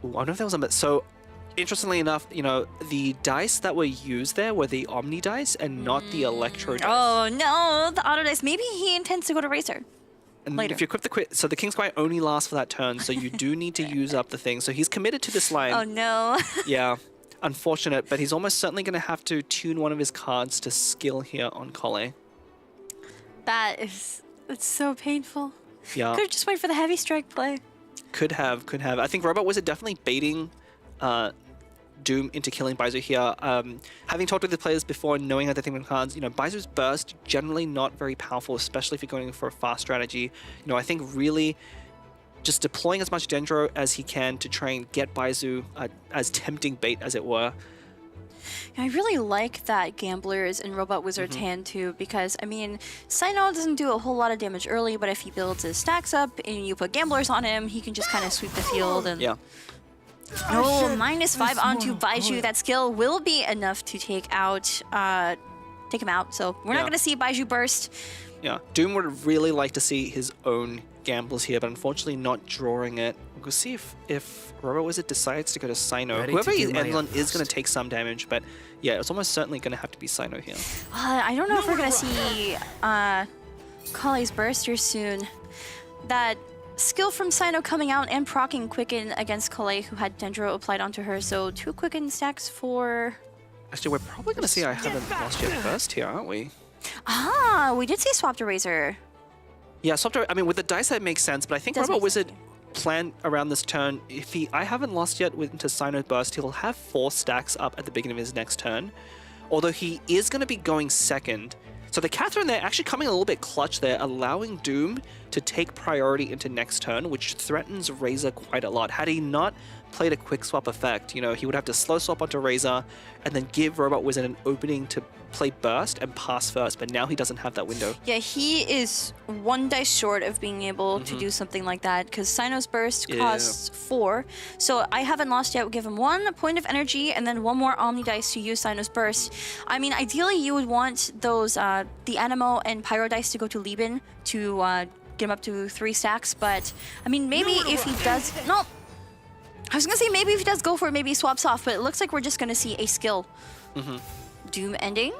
Ooh, I don't know if that was a bit... So, interestingly enough, you know, the dice that were used there were the Omni dice and not the Electro dice. Oh, no, the auto dice. Maybe he intends to go to Razor. And later. if you equip so the King Squire only lasts for that turn, so you do need to use up the thing. So he's committed to this line. Oh, no. Yeah. unfortunate, but he's almost certainly going to have to tune one of his cards to skill here on Kole. It's so painful. Yeah. Could have just waited for the heavy strike play. Could have. I think Robot Wizard definitely baiting Doom into killing Baizu here. Having talked with the players before and knowing how they think of cards, Baizu's burst generally not very powerful, especially if you're going for a fast strategy. I think really just deploying as much Dendro as he can to try and get Baizu as tempting bait as it were. I really like that Gamblers and Robot Wizard's hand too, because I mean, Sino doesn't do a whole lot of damage early, but if he builds his stacks up and you put Gamblers on him, he can just kind of sweep the field and... Yeah. Oh, -5 onto Baiju. That skill will be enough to take him out. So we're not going to see Baiju burst. Yeah, Doom would really like to see his own Gamblers here, but unfortunately not drawing it. We'll see if Robot Wizard decides to go to Sino. Whoever he ends on is going to take some damage, but yeah, it's almost certainly going to have to be Sino here. I don't know if we're going to see Kole's burst here soon. That skill from Sino coming out and proccing Quicken against Kole, who had Dendro applied onto her. So 2 Quicken stacks for... Actually, we're probably going to see I haven't lost yet first here, aren't we? Ah, we did see Swap to Razor. Yeah, Swap to... I mean, with the dice that makes sense, but I think Robot Wizard plan around this turn. If I haven't lost yet into Sino burst, he'll have 4 stacks up at the beginning of his next turn. Although he is going to be going second. So the Catherine there actually coming a little bit clutch there, allowing Doom to take priority into next turn, which threatens Razor quite a lot. Had he not played a quick swap effect, he would have to slow swap onto Razor and then give Robot Wizard an opening to play burst and pass first, but now he doesn't have that window. Yeah, he is 1 dice short of being able to do something like that, because Sino's burst costs 4. So I haven't lost yet. We'll give him 1 point of energy and then 1 more Omni dice to use Sino's burst. I mean, ideally you would want those the Animo and Pyro dice to go to Lieben to get him up to 3 stacks, but I mean, maybe if he does... No! I was gonna say maybe if he does go for it, maybe he swaps off, but it looks like we're just gonna see a skill. Doom ending.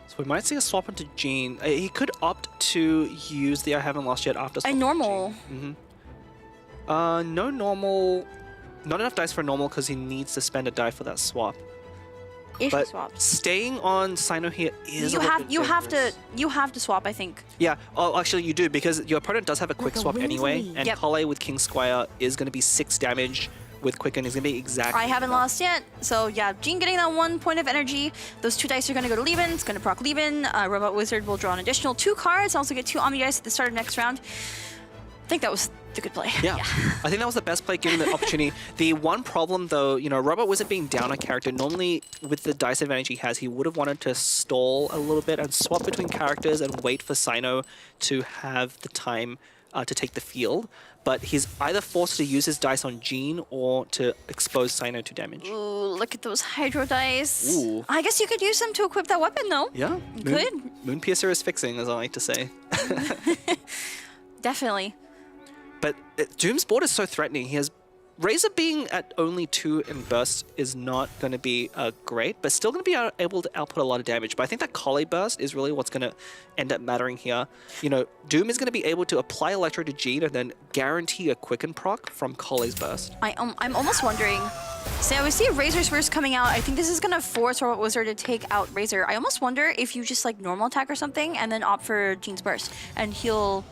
So we might see a swap into Gene. He could opt to use the I haven't lost yet after swap. A normal. No normal. Not enough dice for normal because he needs to spend a die for that swap. If but he swaps. Staying on Sino here is you have to swap, I think. Yeah, oh, actually you do, because your opponent does have a quick swap anyway, and Kole with King Squire is going to be 6 damage with Quicken. He's going to be exactly... I haven't lost yet, so yeah, Gene getting that 1 point of energy. Those 2 dice are going to go to Lieben. It's going to proc Lieben. Robot Wizard will draw an additional 2 cards, also get 2 Omni dice at the start of next round. I think that was the good play. Yeah. I think that was the best play given the opportunity. The one problem though, Robot Wizard being down a character, normally with the dice advantage he has, he would have wanted to stall a little bit and swap between characters and wait for Sino to have the time to take the field. But he's either forced to use his dice on Gene or to expose Sino to damage. Ooh, look at those Hydro dice. Ooh. I guess you could use them to equip that weapon though. Yeah. You could. Moon Piercer is fixing, as I like to say. Definitely. But Doom's board is so threatening. He has Razor being at only 2 in burst is not going to be great, but still going to be able to output a lot of damage. But I think that Kole burst is really what's going to end up mattering here. Doom is going to be able to apply Electro to Gene and then guarantee a quicken proc from Kole's burst. I'm almost wondering. So we see Razor's burst coming out. I think this is going to force Robot Wizard to take out Razor. I almost wonder if you just like normal attack or something and then opt for Gene's burst and he'll...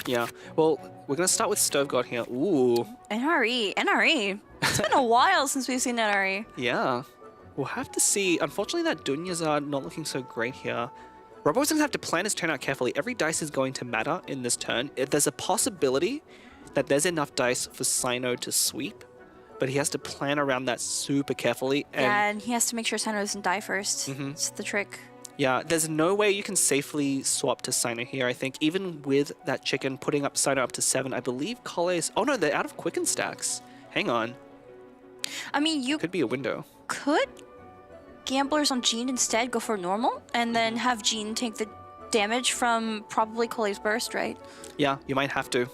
Yeah, well, we're going to start with Stove God here. Ooh. NRE. It's been a while since we've seen NRE. Yeah. We'll have to see. Unfortunately, that Dunya's are not looking so great here. Robot's going to have to plan his turn out carefully. Every dice is going to matter in this turn. There's a possibility that there's enough dice for Sino to sweep, but he has to plan around that super carefully. And he has to make sure Sino doesn't die first. It's the trick. Yeah, there's no way you can safely swap to Sino here, I think. Even with that chicken putting up Sino up to 7, I believe Kole's... Oh no, they're out of Quicken stacks. Hang on. I mean, you... Could be a window. Could Gamblers on Gene instead go for normal and then have Gene take the damage from probably Kole's burst, right? Yeah, you might have to.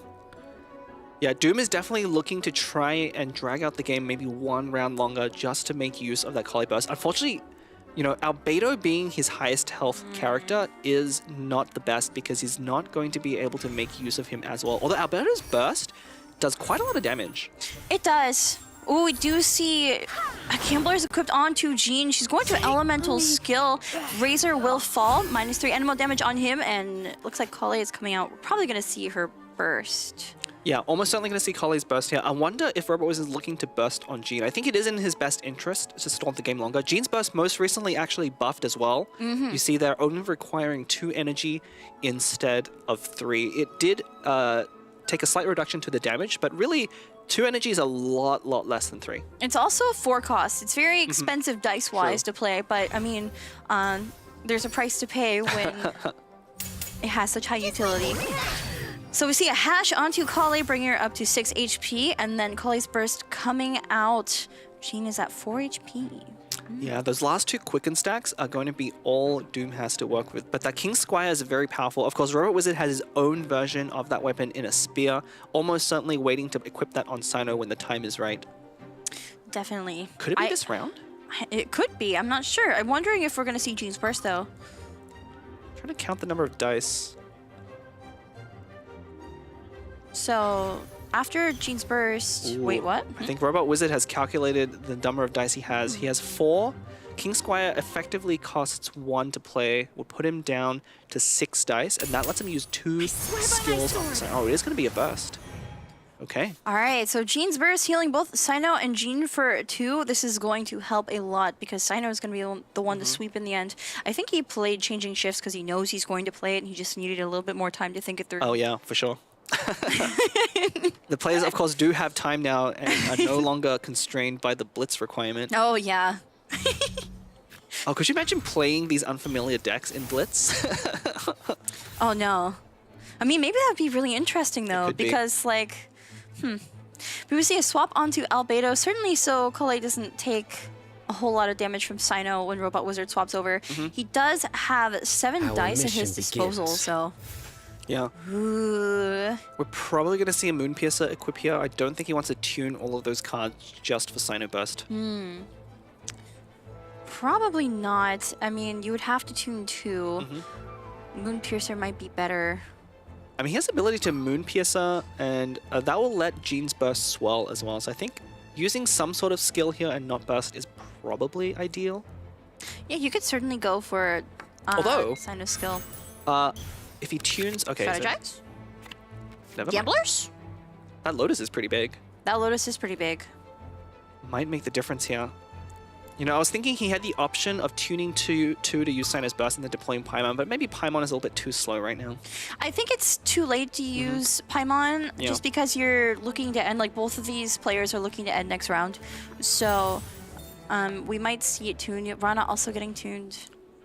Yeah, Doom is definitely looking to try and drag out the game maybe 1 round longer just to make use of that Kole burst. Unfortunately, Albedo being his highest health character is not the best because he's not going to be able to make use of him as well. Although Albedo's burst does quite a lot of damage. It does. Oh, we do see A Gambler is equipped onto Jean. She's going to Elemental Skill. Razor will fall. -3 animal damage on him, and looks like Kale is coming out. We're probably going to see her burst. Yeah, almost certainly going to see Kale's burst here. I wonder if Robot Wizard is looking to burst on Jean. I think it is in his best interest to stall the game longer. Jean's burst most recently actually buffed as well. You see they're only requiring 2 energy instead of 3. It did take a slight reduction to the damage, but really 2 energy is a lot less than 3. It's also 4 costs. It's very expensive dice-wise to play, but I mean, there's a price to pay when it has such high utility. So we see a hash onto Kale, bringing her up to 6 HP, and then Kale's burst coming out. Jean is at 4 HP. Yeah, those last 2 Quicken stacks are going to be all Doom has to work with. But that King Squire is very powerful. Of course, Robot Wizard has his own version of that weapon in a spear, almost certainly waiting to equip that on Sino when the time is right. Definitely. Could it be this round? It could be. I'm not sure. I'm wondering if we're going to see Jean's burst, though. I'm trying to count the number of dice. So, after Jean's burst... Wait, what? I think Robot Wizard has calculated the number of dice he has. He has 4. King Squire effectively costs 1 to play. We'll put him down to 6 dice, and that lets him use 2 skills on the side. Oh, it is going to be a burst. Okay. All right, so Jean's burst healing both Sino and Jean for 2. This is going to help a lot because Sino is going to be the one to sweep in the end. I think he played changing shifts because he knows he's going to play it, and he just needed a little bit more time to think it through. Oh, yeah, for sure. The players, of course, do have time now and are no longer constrained by the Blitz requirement. Oh, yeah. Oh, could you imagine playing these unfamiliar decks in Blitz? Oh, no. I mean, maybe that would be really interesting, though, because, like, we would see a swap onto Albedo, certainly so Kale doesn't take a whole lot of damage from Sino when Robot Wizard swaps over. He does have 7 dice at his disposal, so... Yeah. Ooh. We're probably going to see a Moon Piercer equip here. I don't think he wants to tune all of those cards just for Sino Burst. Probably not. I mean, you would have to tune 2. Moon Piercer might be better. I mean, he has the ability to Moon Piercer, and that will let Jean's Burst swell as well. So I think using some sort of skill here and not Burst is probably ideal. Yeah, you could certainly go for Although, Sino's skill. If he tunes... Okay, Strategize? So, never mind. Gamblers? That Lotus is pretty big. That Lotus is pretty big. Might make the difference here. You know, I was thinking he had the option of tuning 2 to use Sino's Burst and then deploying Paimon, but maybe Paimon is a little bit too slow right now. I think it's too late to use Paimon just because you're looking to end, like both of these players are looking to end next round. So we might see it tuned. Rana also getting tuned.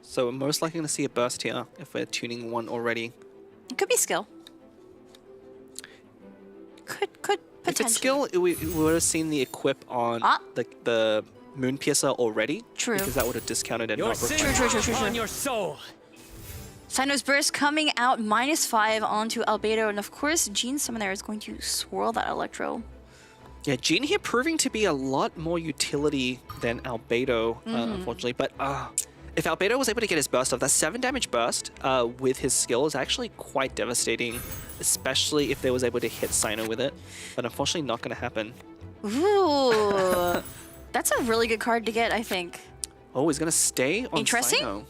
So we're most likely going to see a burst here if we're tuning 1 already. It could be skill. Could potentially. If it's skill, we would have seen the equip on the Moon Piercer already. True. Because that would have discounted it. True. On your soul. Sino's Burst coming out -5 onto Albedo, and of course, Jean Summoner is going to swirl that Electro. Yeah, Jean here proving to be a lot more utility than Albedo, unfortunately. But if Albedo was able to get his burst off, that 7 damage burst with his skill is actually quite devastating, especially if they was able to hit Sino with it. But unfortunately, not going to happen. Ooh, that's a really good card to get, I think. Oh, he's going to stay on Interesting. Sino.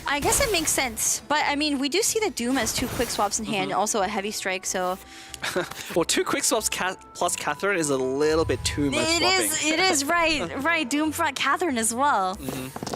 I guess it makes sense, but I mean, we do see that Doom has 2 quick swaps in hand, also a heavy strike, so... Well, 2 quick swaps plus Catherine is a little bit too much swapping. It is, right. Doom front Catherine as well.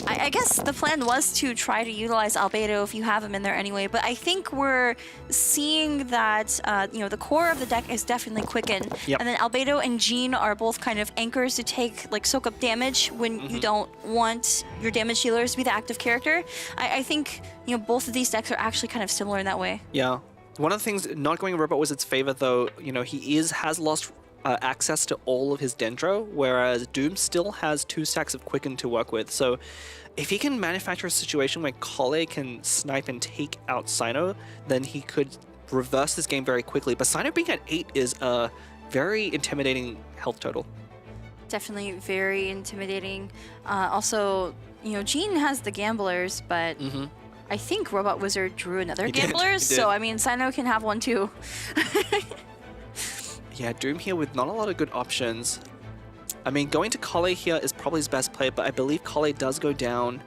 I guess the plan was to try to utilize Albedo if you have him in there anyway, but I think we're seeing that, you know, the core of the deck is definitely Quicken, and then Albedo and Jean are both kind of anchors to take, like, soak up damage when you don't want your damage dealers to be the active character. I think, you know, both of these decks are actually kind of similar in that way. Yeah. One of the things not going in Robot Wizard's favor, though, you know, he has lost access to all of his Dendro, whereas Doom still has 2 stacks of Quicken to work with. So if he can manufacture a situation where Kale can snipe and take out Sino, then he could reverse this game very quickly. But Sino being at 8 is a very intimidating health total. Definitely very intimidating. Also, you know, Jean has the Gamblers, but I think Robot Wizard drew another Gambler, so I mean, Sino can have one too. Yeah, Doom here with not a lot of good options. I mean, going to Kale here is probably his best play, but I believe Kale does go down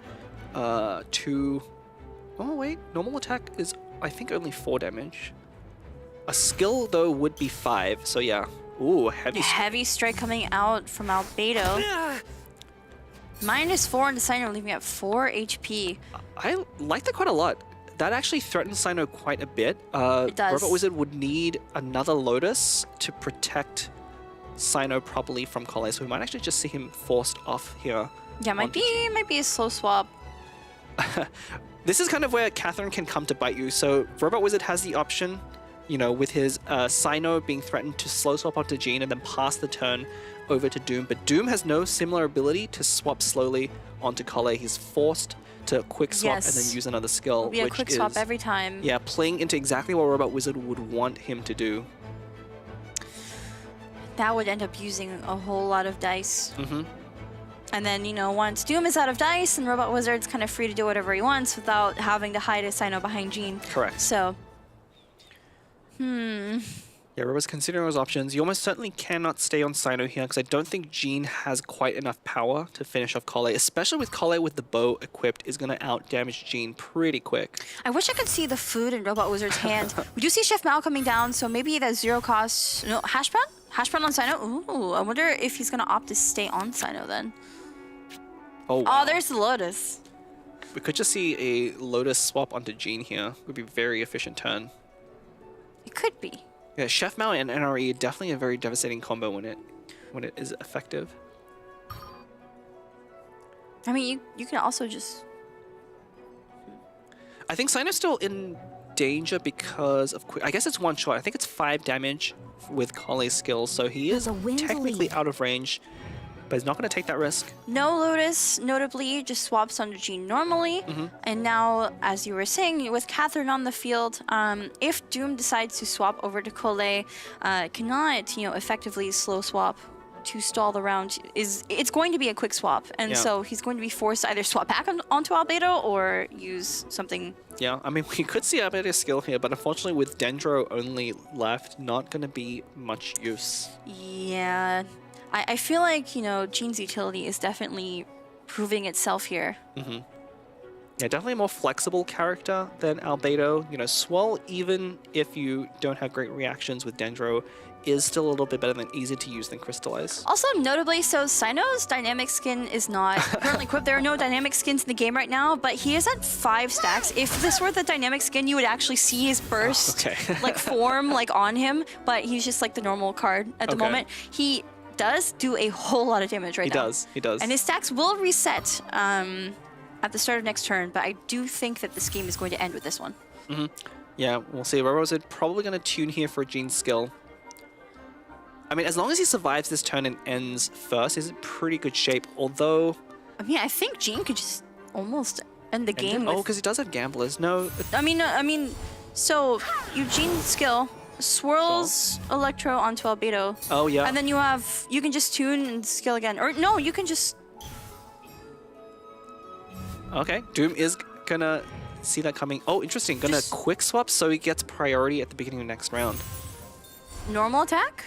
to... Oh, wait. Normal attack is, I think, only 4 damage. A skill, though, would be 5. So, yeah. Ooh, heavy strike. Heavy strike coming out from Albedo. -4 on the Sino, leaving at 4 HP. I like that quite a lot. That actually threatens Sino quite a bit. It does. Robot Wizard would need another Lotus to protect Sino properly from Kale, so we might actually just see him forced off here. Yeah, might be a slow swap. This is kind of where Catherine can come to bite you. So Robot Wizard has the option, you know, with his Sino being threatened to slow swap onto Jean and then pass the turn over to Doom. But Doom has no similar ability to swap slowly onto Kale. He's forced to quick swap and then use another skill. It'll be a which quick is, swap every time. Yeah, playing into exactly what Robot Wizard would want him to do. That would end up using a whole lot of dice. And then, you know, once Doom is out of dice, and Robot Wizard's kind of free to do whatever he wants without having to hide his Sino behind Jean. Correct. So, Yeah, Robot's considering those options. You almost certainly cannot stay on Sino here because I don't think Jean has quite enough power to finish off Kale, especially with Kale with the bow equipped is going to out-damage Jean pretty quick. I wish I could see the food in Robot Wizard's hand. We do see Chef Mao coming down, so maybe that 0 cost... No, hash brown? Hash brown on Sino? Ooh, I wonder if he's going to opt to stay on Sino then. Oh, wow. Oh, there's the Lotus. We could just see a Lotus swap onto Jean here. Would be a very efficient turn. It could be. Yeah, Chef Mao and NRE are definitely a very devastating combo when it is effective. I mean, you can also just... I think Sino's still in danger because of... I guess it's one shot. I think it's 5 damage with Kale's skills, so he is technically out of range, but he's not going to take that risk. No Lotus, notably, just swaps onto Jean normally. And now, as you were saying, with Catherine on the field, if Doom decides to swap over to Kale, cannot, you know, effectively slow swap to stall the round, it's going to be a quick swap. And so he's going to be forced to either swap back onto Albedo or use something. Yeah, I mean, we could see Albedo's skill here, but unfortunately with Dendro only left, not going to be much use. Yeah. I feel like, you know, Jean's utility is definitely proving itself here. Yeah, definitely a more flexible character than Albedo. You know, Swell, even if you don't have great reactions with Dendro, is still a little bit better than easy to use than Crystallize. Also, notably, so Sino's dynamic skin is not currently equipped. There are no dynamic skins in the game right now, but he is at 5 stacks. If this were the dynamic skin, you would actually see his burst like form like on him, but he's just like the normal card at the moment. He does do a whole lot of damage right now. He does. And his stacks will reset at the start of next turn, but I do think that this game is going to end with this one. Yeah, we'll see. Robot Wizard probably going to tune here for Jean's skill. I mean, as long as he survives this turn and ends first, he's in pretty good shape, although... I mean, I think Jean could just almost end the game with... Oh, because he does have Gamblers. No... I mean, so Eugene's skill swirls Electro onto Albedo. Oh, yeah. And then you can just tune and skill again. Or no, you can just... Okay, Doom is gonna see that coming. Oh, interesting. Gonna quick swap so he gets priority at the beginning of next round. Normal attack?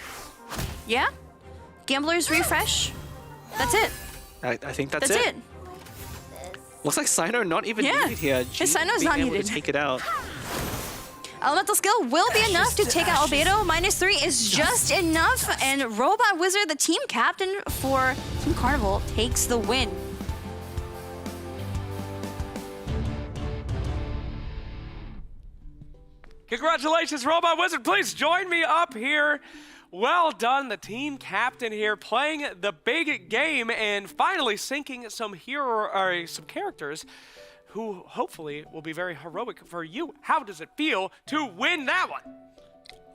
Yeah? Gambler's refresh? That's it. I think that's it. Looks like Sino not even needed here. His Sino's not needed. To take it out. Elemental skill will be enough to take out Albedo. -3 is just enough, and Robot Wizard, the team captain for Team Carnival, takes the win. Congratulations, Robot Wizard. Please join me up here. Well done, the team captain here, playing the big game and finally sinking some some characters who hopefully will be very heroic for you. How does it feel to win that one?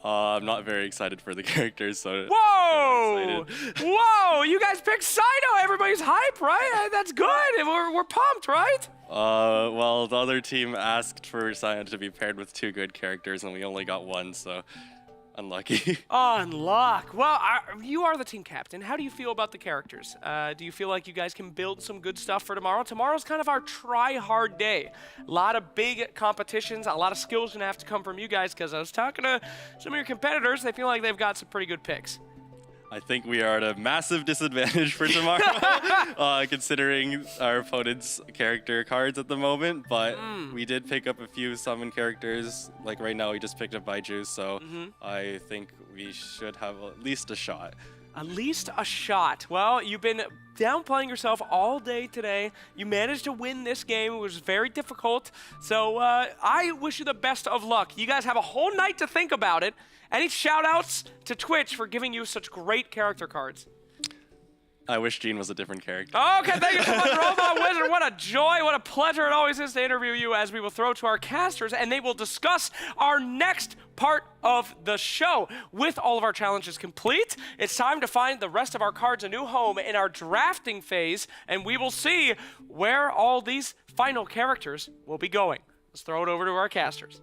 I'm not very excited for the characters, so... Whoa! Whoa! You guys picked Sino! Everybody's hype, right? That's good! We're pumped, right? Well, the other team asked for Sino to be paired with 2 good characters, and we only got 1, so... Unlucky. Unluck. Well, you are the team captain. How do you feel about the characters? Do you feel like you guys can build some good stuff for tomorrow? Tomorrow's kind of our try-hard day. A lot of big competitions, a lot of skills gonna have to come from you guys, because I was talking to some of your competitors. They feel like they've got some pretty good picks. I think we are at a massive disadvantage for tomorrow, considering our opponent's character cards at the moment. But we did pick up a few summon characters. Like right now, we just picked up Baiju, so I think we should have at least a shot. At least a shot. Well, you've been downplaying yourself all day today. You managed to win this game. It was very difficult. So I wish you the best of luck. You guys have a whole night to think about it. Any shout-outs to Twitch for giving you such great character cards? I wish Gene was a different character. Okay, thank you so much, Robot Wizard. What a joy, what a pleasure it always is to interview you, as we will throw to our casters, and they will discuss our next part of the show. With all of our challenges complete, it's time to find the rest of our cards a new home in our drafting phase, and we will see where all these final characters will be going. Let's throw it over to our casters.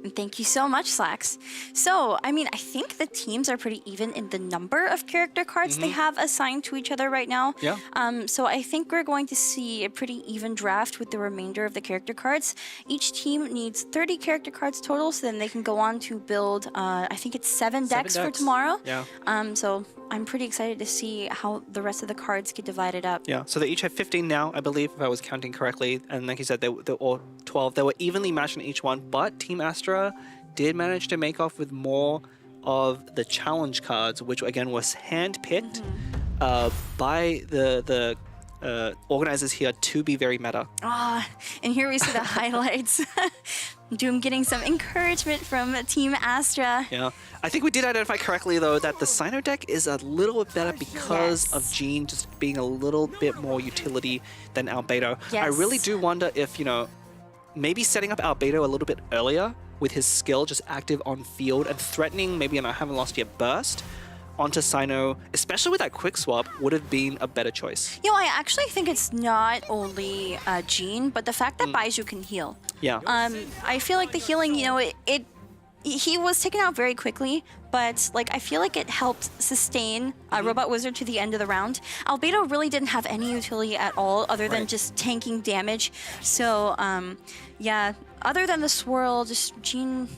And thank you so much, Slacks. So, I mean, I think the teams are pretty even in the number of character cards they have assigned to each other right now. Yeah. So I think we're going to see a pretty even draft with the remainder of the character cards. Each team needs 30 character cards total, so then they can go on to build, I think it's 7 decks for tomorrow. Yeah. So I'm pretty excited to see how the rest of the cards get divided up. Yeah, so they each have 15 now, I believe, if I was counting correctly. And like you said, they're all 12. They were evenly matched in each one, but Team Astra did manage to make off with more of the challenge cards, which again was handpicked by the organizers here to be very meta. And here we see the highlights. Doom getting some encouragement from Team Astra. Yeah, I think we did identify correctly though that the Sino deck is a little bit better because of Gene just being a little bit more utility than Albedo. Yes. I really do wonder if, you know, maybe setting up Albedo a little bit earlier with his skill just active on field and threatening maybe an I haven't lost yet burst onto Sino, especially with that quick swap, would have been a better choice. You know, I actually think it's not only Gene, but the fact that Baiju can heal. Yeah. I feel like the healing, you know, he was taken out very quickly, but like I feel like it helped sustain Robot Wizard to the end of the round. Albedo really didn't have any utility at all other than just tanking damage. So yeah, other than the swirl, just Gene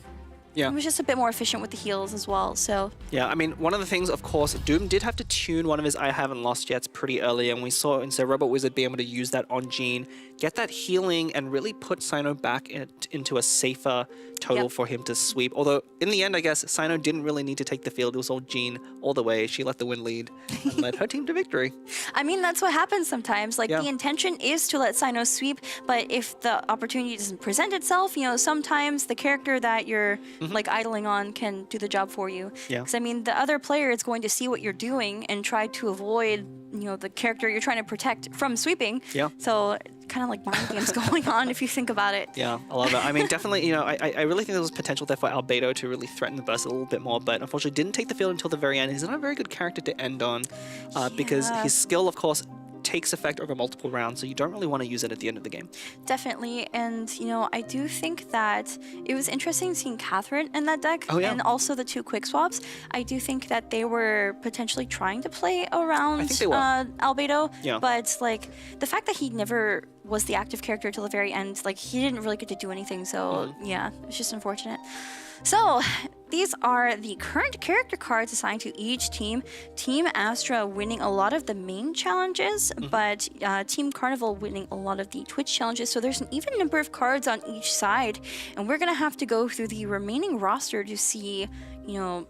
was just a bit more efficient with the heals as well. So yeah, I mean, one of the things, of course, Doom did have to tune one of his I haven't lost yet's pretty early, and we saw instead Robot Wizard being able to use that on Gene, get that healing, and really put Sino back into a safer total for him to sweep. Although in the end, I guess Sino didn't really need to take the field. It was all Gene all the way. She let the win lead and led her team to victory. I mean, that's what happens sometimes. Like the intention is to let Sino sweep, but if the opportunity doesn't present itself, you know, sometimes the character that you're like idling on can do the job for you. Yeah. Because I mean, the other player is going to see what you're doing and try to avoid, you know, the character you're trying to protect from sweeping. Yeah. So kind of like mind games going on if you think about it. Yeah, I love it. I mean, definitely, you know, I really think there was potential there for Albedo to really threaten the burst a little bit more, but unfortunately didn't take the field until the very end. He's not a very good character to end on because his skill, of course, takes effect over multiple rounds, so you don't really want to use it at the end of the game. Definitely, and you know, I do think that it was interesting seeing Catherine in that deck, and also the 2 quick swaps. I do think that they were potentially trying to play around Albedo, but like the fact that he never was the active character till the very end, like he didn't really get to do anything, so yeah, it's just unfortunate. So these are the current character cards assigned to each team. Team Astra winning a lot of the main challenges, but Team Carnival winning a lot of the Twitch challenges. So there's an even number of cards on each side, and we're gonna have to go through the remaining roster to see, you know,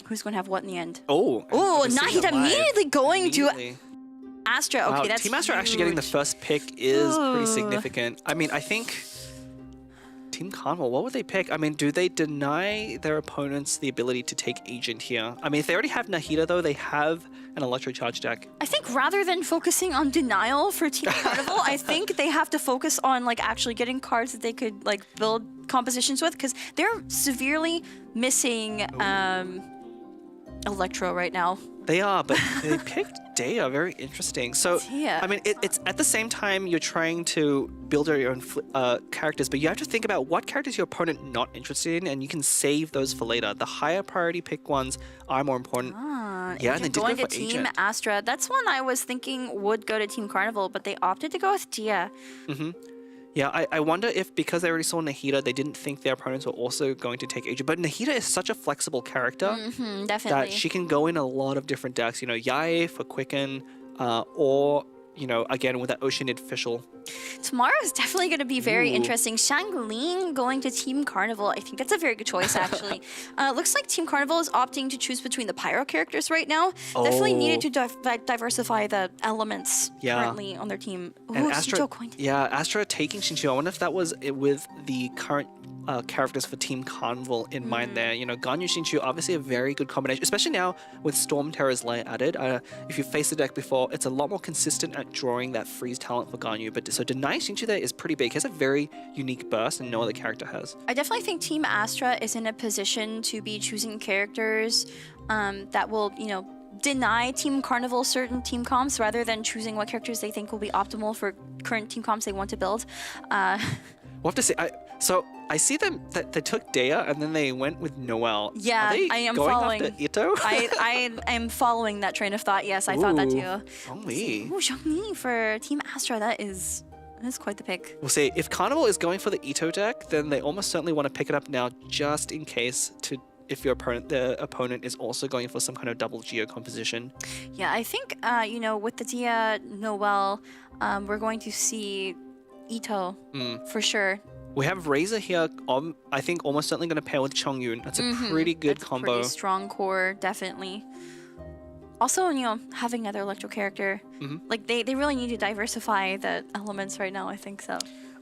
who's gonna have what in the end. Oh, Nahida immediately going to Astra. Okay, wow, that's Team Astra actually getting the first pick is pretty significant. I mean, I think Team Carnival, what would they pick? I mean, do they deny their opponents the ability to take Agent here? I mean, if they already have Nahida, though, they have an Electro Charge deck. I think rather than focusing on denial for Team Carnival, I think they have to focus on like actually getting cards that they could like build compositions with, because they're severely missing Electro right now. They are, but they picked Dea, very interesting. So, Dea. I mean, it's at the same time you're trying to build your own characters, but you have to think about what characters your opponent not interested in, and you can save those for later. The higher priority pick ones are more important. Yeah, and they did go going for to Team Agent. Astra. That's one I was thinking would go to Team Carnival, but they opted to go with Dea. Yeah, I wonder if because they already saw Nahida, they didn't think their opponents were also going to take Agent. But Nahida is such a flexible character Definitely. that she can go in a lot of different decks. You know, Yae for Quicken, or, you know, again with that Oceanid Fischl. Tomorrow is definitely going to be very Ooh. interesting. Shangling going to Team Carnival. I think that's a very good choice, actually. Looks like Team Carnival is opting to choose between the Pyro characters right now. Definitely needed to diversify the elements currently on their team. Ooh, And Astra, Shijo coin. yeah, Astra taking Shinchu. I wonder if that was with the current characters for Team Carnival in mind there. You know, Ganyu Shinchu, obviously a very good combination, especially now with Storm Terror's Lair added. If you faced the deck before, it's a lot more consistent at drawing that freeze talent for Ganyu. But so denying Shinchu there is pretty big. He has a very unique burst and no other character has. I definitely think Team Astra is in a position to be choosing characters that will, you know, deny Team Carnival certain team comps rather than choosing what characters they think will be optimal for current team comps they want to build. We'll have to see. So I see them that they took Dea and then they went with Noelle. Yeah, Are they I am going following. after Ito? I am following that train of thought. Yes, I thought that too. Zhongli. Ooh, Zhongli for Team Astra. That is quite the pick. We'll see. If Carnival is going for the Ito deck, then they almost certainly want to pick it up now just in case if your opponent is also going for some kind of double geo composition. Yeah, I think you know, with the Dea Noelle, we're going to see Ito for sure. We have Razor here, I think almost certainly going to pair with Chongyun. That's a pretty good That's combo. Pretty strong core, definitely. Also, you know, having another electro character, like they really need to diversify the elements right now. I think so.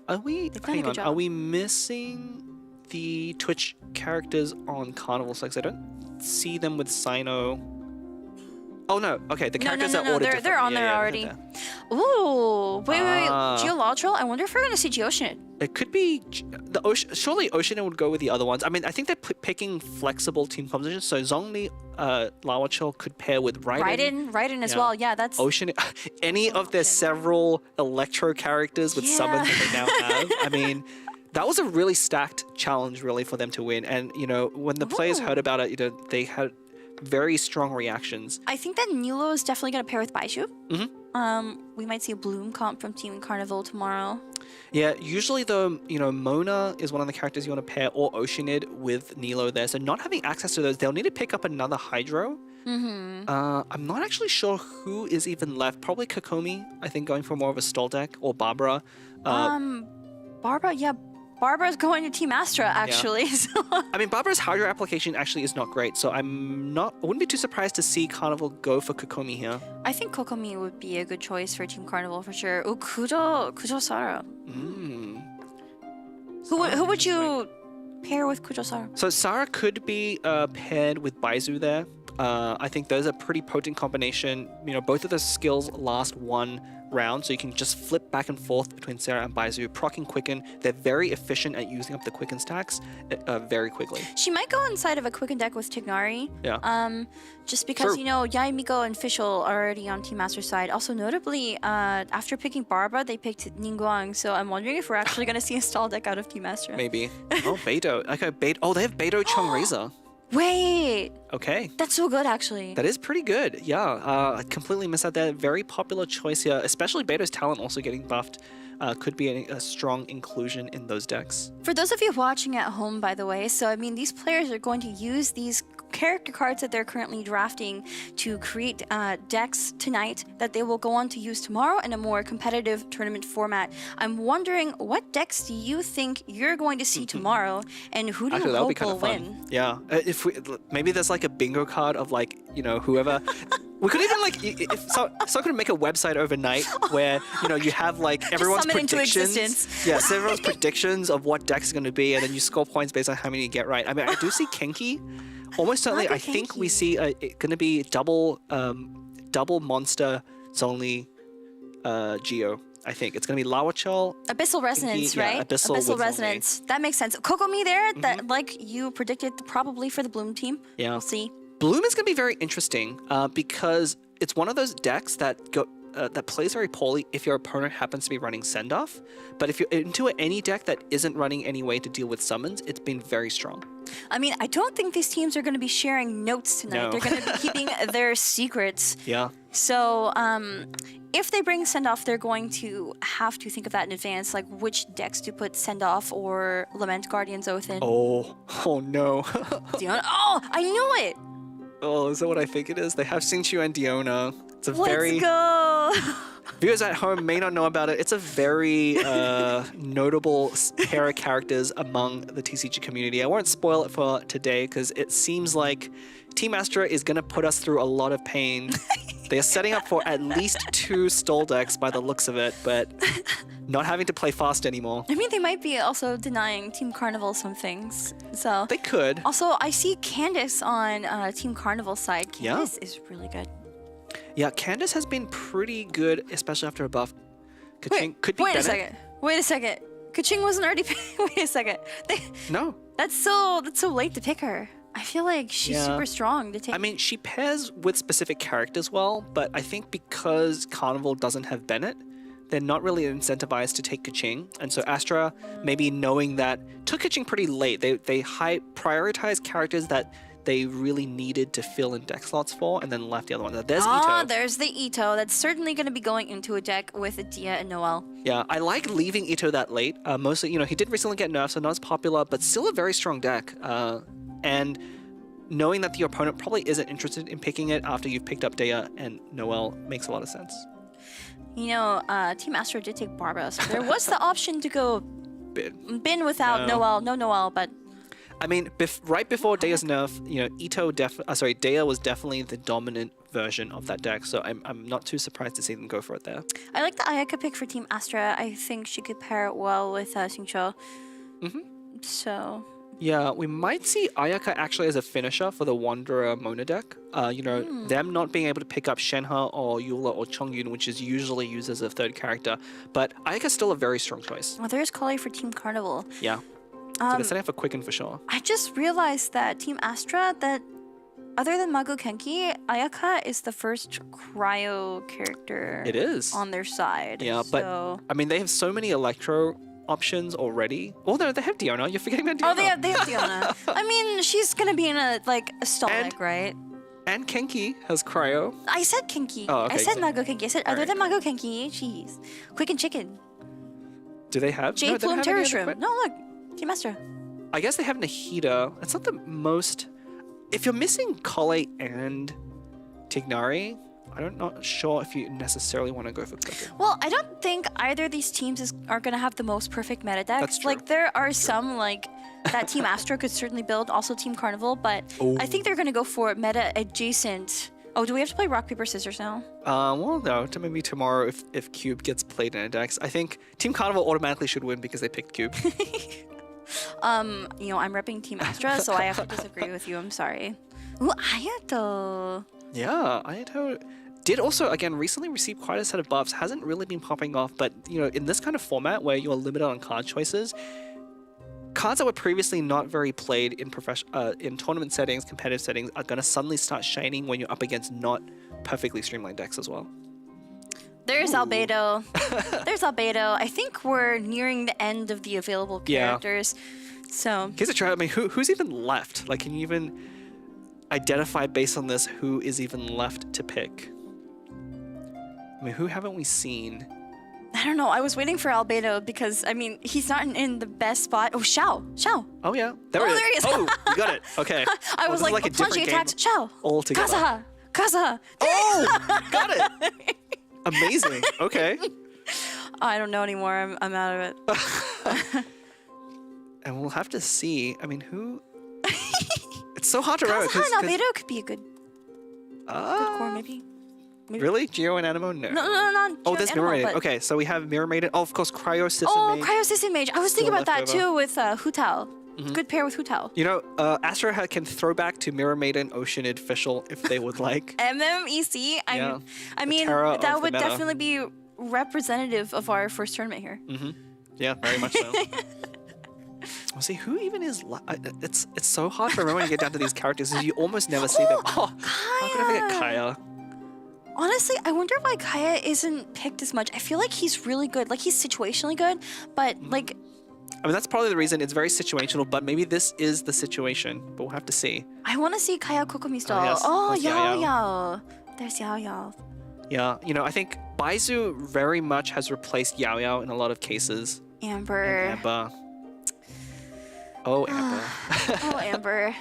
Are we? They've done a Hang good on. job. Are we missing the Twitch characters on Carnival? Because I don't see them with Sino. Oh no. Okay, the characters are ordered They're on differently. there Yeah, already. they're Ooh, wait. Ah. Geological. I wonder if we're gonna see Geoceanid. It could be the Ocean. Surely Ocean would go with the other ones. I mean, I think they're picking flexible team compositions. So Zhongli, Lawachol could pair with Raiden. Raiden as well. Yeah, that's Ocean. Any of their several Electro characters with summons that they now have. I mean, that was a really stacked challenge, really, for them to win. And you know, when the players heard about it, you know, they had very strong reactions. I think that Nilo is definitely gonna pair with Baishu. We might see a Bloom comp from Team Carnival tomorrow. Yeah, usually the, you know, Mona is one of the characters you want to pair, or Oceanid with Nilo there. So not having access to those, they'll need to pick up another Hydro. I'm not actually sure who is even left. Probably Kokomi, I think, going for more of a stall deck, or Barbara. Barbara, yeah. Barbara's going to Team Astra, actually. So. I mean, Barbara's Hydro application actually is not great, so I wouldn't be too surprised to see Carnival go for Kokomi here. I think Kokomi would be a good choice for Team Carnival for sure. Oh, Kujo Sara. Who would you pair with Kujo Sara? So Sara could be paired with Baizu there. I think those are pretty potent combination. You know, both of those skills last one round, so you can just flip back and forth between Sarah and Baizu, proccing Quicken. They're very efficient at using up the Quicken stacks very quickly. She might go inside of a Quicken deck with Tignari. Yeah. Just because, True. you know, Yae, Miko, and Fischl are already on Team Master's side. Also, notably, after picking Barbara, they picked Ningguang, so I'm wondering if we're actually going to see a stall deck out of Team Master. Maybe. Oh, Beidou. Okay, Oh, they have Beidou Chung Razor. Wait! Okay. That's so good, actually. That is pretty good. Yeah, I completely missed out there. Very popular choice here, especially Beidou's talent also getting buffed. Could be a strong inclusion in those decks. For those of you watching at home, by the way, so I mean, these players are going to use these character cards that they're currently drafting to create decks tonight that they will go on to use tomorrow in a more competitive tournament format. I'm wondering, what decks do you think you're going to see tomorrow, and who do Actually, you that would be hope kind will of fun. win? Yeah, if maybe there's like a bingo card of like, you know, whoever. We could even like, if someone could make a website overnight where, you know, you have like everyone's summon into predictions. existence. Yeah, so everyone's predictions of what deck's going to be, and then you score points based on how many you get right. I mean, I do see Kenki. Almost certainly, I think we see going to be double monster Zhongli Geo. I think it's going to be Lawachol. Abyssal Resonance, yeah, right? Abyssal with Resonance. That makes sense. Kokomi there, that like you predicted probably for the Bloom team. Yeah. We'll see. Bloom is going to be very interesting because it's one of those decks that that plays very poorly if your opponent happens to be running send-off. But if you're into any deck that isn't running any way to deal with summons, it's been very strong. I mean, I don't think these teams are going to be sharing notes tonight. No. They're going to be keeping their secrets. Yeah. So if they bring send-off, they're going to have to think of that in advance, like which decks to put send-off or Lament Guardian's Oath in. Oh no. Diona. Oh, I knew it! Oh, is that what I think it is? They have Xingqiu and Diona. It's a Let's go! Viewers at home may not know about it. It's a very notable pair of characters among the TCG community. I won't spoil it for today because it seems like Team Astra is going to put us through a lot of pain. They are setting up for at least 2 stall decks by the looks of it, but not having to play fast anymore. I mean, they might be also denying Team Carnival some things. So they could. Also, I see Candace on Team Carnival's side. Candace is really good. Yeah, Candace has been pretty good, especially after a buff. Kaching could be Wait better. a second. Wait a second. Kaching wasn't already. Wait a second. No. That's so late to pick her. I feel like she's super strong to take. I mean, she pairs with specific characters well, but I think because Carnival doesn't have Bennett, they're not really incentivized to take Kaching. And so Astra, maybe knowing that, took Kaching pretty late. They prioritized characters that they really needed to fill in deck slots for, and then left the other one. There's Ito. There's the Ito. That's certainly going to be going into a deck with Dia and Noel. Yeah, I like leaving Ito that late. Mostly, he did recently get nerfed, so not as popular, but still a very strong deck. And knowing that the opponent probably isn't interested in picking it after you've picked up Dea and Noel makes a lot of sense. Team Astra did take Barbara, so there was the option to go Bin without Noel. No Noel, but... I mean, right before Dea's nerf, Dea was definitely the dominant version of that deck, so I'm not too surprised to see them go for it there. I like the Ayaka pick for Team Astra. I think she could pair it well with Xingqiu. So... Yeah, we might see Ayaka actually as a finisher for the Wanderer Mona deck. Them not being able to pick up Shenhe or Eula or Chongyun, which is usually used as a third character. But Ayaka's still a very strong choice. Well, there's Kali for Team Carnival. Yeah. So they're setting up for Quicken for sure. I just realized that Team Astra, that other than Mago Kenki, Ayaka is the first cryo character It is. on their side. Yeah, but I mean, they have so many Electro options already. Oh no, they have Diona. You're forgetting about Diona. Oh, they have Diona. I mean, she's gonna be in a stall deck, right? And Kenki has cryo. I said Kenki. Oh, okay. I said Mago Kenki. I said other than Mago Kenki, jeez. Quicken Chicken. Do they have? Jade Plume Terror Shroom. No, look. Team Astra. I guess they have Nahida. That's not the most... If you're missing Kale and Tignari, I'm not sure if you necessarily want to go for Quicken. Well, I don't think either of these teams are going to have the most perfect meta decks. That's true. Like, there are some, that Team Astra could certainly build, also Team Carnival, but I think they're going to go for meta adjacent. Oh, do we have to play Rock, Paper, Scissors now? Well, no. Maybe tomorrow if Cube gets played in a dex. I think Team Carnival automatically should win because they picked Cube. I'm repping Team Astra, so I have to disagree with you. I'm sorry. Ooh, Ayato. Yeah, Ayato did also, again, recently receive quite a set of buffs. Hasn't really been popping off, but, in this kind of format where you're limited on card choices, cards that were previously not very played in tournament settings, competitive settings, are going to suddenly start shining when you're up against not perfectly streamlined decks as well. There's Albedo. There's Albedo. I think we're nearing the end of the available characters. So here's a try. I mean, who's even left? Like, can you even identify based on this who is even left to pick? I mean, who haven't we seen? I don't know. I was waiting for Albedo because, I mean, he's not in the best spot. Oh, Xiao. Oh, yeah. There he is. Oh, you got it. Okay. I was like a plunging attacks. Xiao. All together. Kazaha. Oh, got it. Amazing. Okay. I don't know anymore. I'm out of it. And we'll have to see. I mean, who? It's so hard to remember. Kazaha and Albedo could be a good core, maybe. Really? Geo and Animo? No. No. Oh, there's Mirror Maiden. Okay, so we have Mirror Maiden. Oh, of course, Cryo System Mage. Cryo System Mage. I was thinking about that too with Hu Tao. Good pair with Hu Tao. Astra can throw back to Mirror Maiden, Oceanid, Fischl if they would like. MMEC. I mean, that would definitely be representative of our first tournament here. Yeah, very much so. Well, see, who even is... It's so hard to remember when you get down to these characters, because you almost never see them. Oh, how could I forget Kaya? Honestly, I wonder why Kaya isn't picked as much. I feel like he's really good. Like, he's situationally good, but, like... I mean, that's probably the reason. It's very situational, but maybe this is the situation. But we'll have to see. I want to see Kaya Kokomi style. yes. Oh, That's Yao Yao. Yao. There's Yao Yao. Yeah, you know, I think Baizu very much has replaced Yao Yao in a lot of cases. Amber. And Amber. Oh, Amber. Oh, Amber.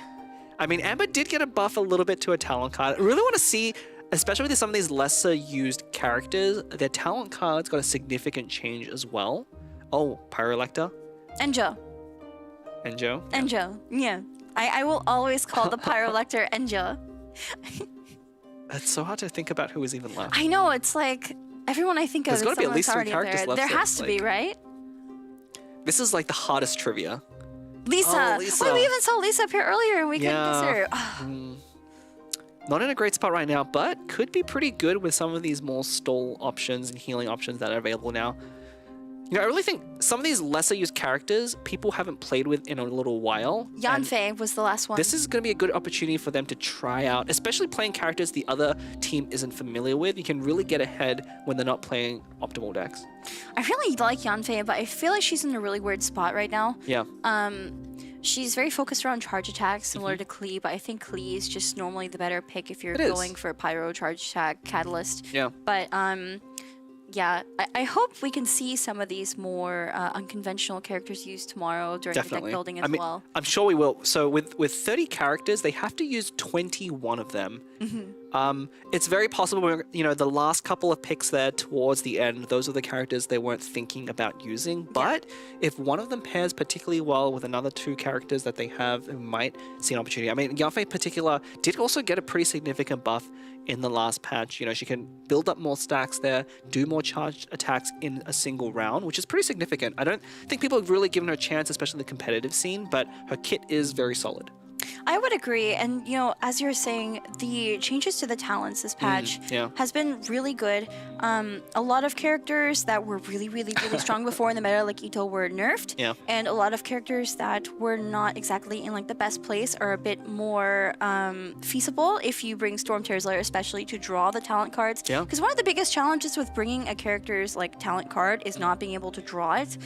I mean, Amber did get a buff a little bit to her talent card. I really want to see, especially with some of these lesser used characters, their talent cards got a significant change as well. Oh, Pyrolector. Enjo. Enjo. Enjo. Yeah. I will always call the Pyrolector Enjo. It's so hard to think about who is even left. I know, it's like everyone I think of There's is gotta be at someone least that's 3 already up characters there. left, There so has it's to be, like- right? This is like the hardest trivia. Lisa. Oh, Lisa. Wait, we even saw Lisa up here earlier and we couldn't guess her. Not in a great spot right now, but could be pretty good with some of these more stall options and healing options that are available now. You know, I really think some of these lesser used characters people haven't played with in a little while. Yanfei was the last one. This is going to be a good opportunity for them to try out, especially playing characters the other team isn't familiar with. You can really get ahead when they're not playing optimal decks. I really like Yanfei, but I feel like she's in a really weird spot right now. Yeah. She's very focused around charge attacks, similar to Klee, but I think Klee is just normally the better pick if you're It is. going for Pyro, charge attack, Catalyst. Yeah. But yeah, I hope we can see some of these more unconventional characters used tomorrow during the deck building as I mean, well. I'm sure we will. So with 30 characters, they have to use 21 of them. It's very possible, you know, the last couple of picks there towards the end, those are the characters they weren't thinking about using. But if one of them pairs particularly well with another 2 characters that they have, it might see an opportunity. I mean, Yanfei in particular did also get a pretty significant buff in the last patch. You know, she can build up more stacks there, do more charged attacks in a single round, which is pretty significant. I don't think people have really given her a chance, especially in the competitive scene, but her kit is very solid. I would agree, and you know, as you're saying, the changes to the talents this patch has been really good. A lot of characters that were really strong before in the meta, like Ito, were nerfed, and a lot of characters that were not exactly in like the best place are a bit more feasible if you bring Storm Terror's Lair, especially to draw the talent cards. Because one of the biggest challenges with bringing a character's like talent card is not being able to draw it.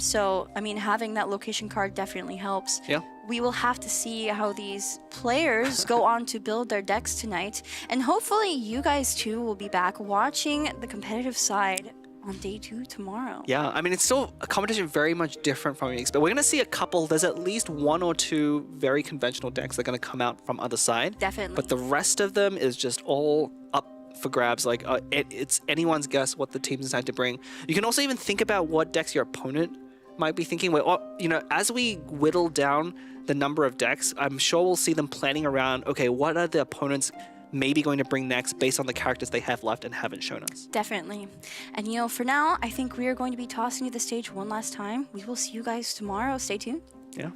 So I mean, having that location card definitely helps. We will have to see how these players go on to build their decks tonight. And hopefully you guys too will be back watching the competitive side on day 2 tomorrow. Yeah, I mean, it's still a competition very much different from what you expect. We're going to see a couple, there's at least 1 or 2 very conventional decks that are going to come out from other side. Definitely. But the rest of them is just all up for grabs. Like, it's anyone's guess what the teams decide to bring. You can also even think about what decks your opponent might be thinking. You know, as we whittle down the number of decks, I'm sure we'll see them planning around, okay, what are the opponents maybe going to bring next based on the characters they have left and haven't shown us. Definitely. And you know, for now, I think we are going to be tossing you the stage one last time. We will see you guys tomorrow. Stay tuned. Yeah.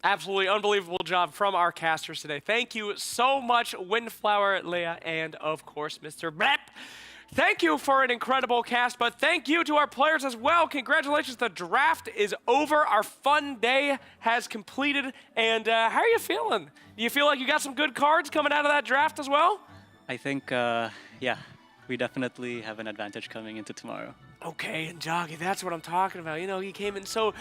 Absolutely unbelievable job from our casters today. Thank you so much, Windflower, Leia, and of course, Mr. Blep. Thank you for an incredible cast, but thank you to our players as well. Congratulations, the draft is over. Our fun day has completed, and how are you feeling? Do you feel like you got some good cards coming out of that draft as well? I think, yeah, we definitely have an advantage coming into tomorrow. Okay, and Joggy, that's what I'm talking about. You know, he came in so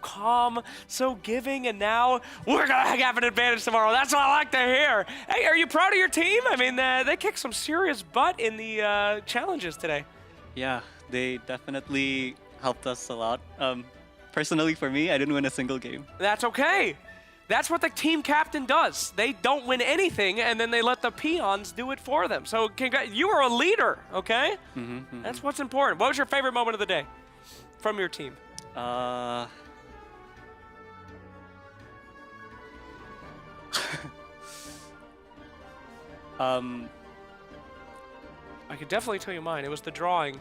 calm, so giving, and now we're gonna have an advantage tomorrow. That's what I like to hear. Hey, are you proud of your team? I mean, they kicked some serious butt in the challenges today. Yeah, they definitely helped us a lot. Personally, for me, I didn't win a single game. That's okay. That's what the team captain does. They don't win anything, and then they let the peons do it for them. So you are a leader, okay? That's what's important. What was your favorite moment of the day from your team? I could definitely tell you mine. It was the drawing.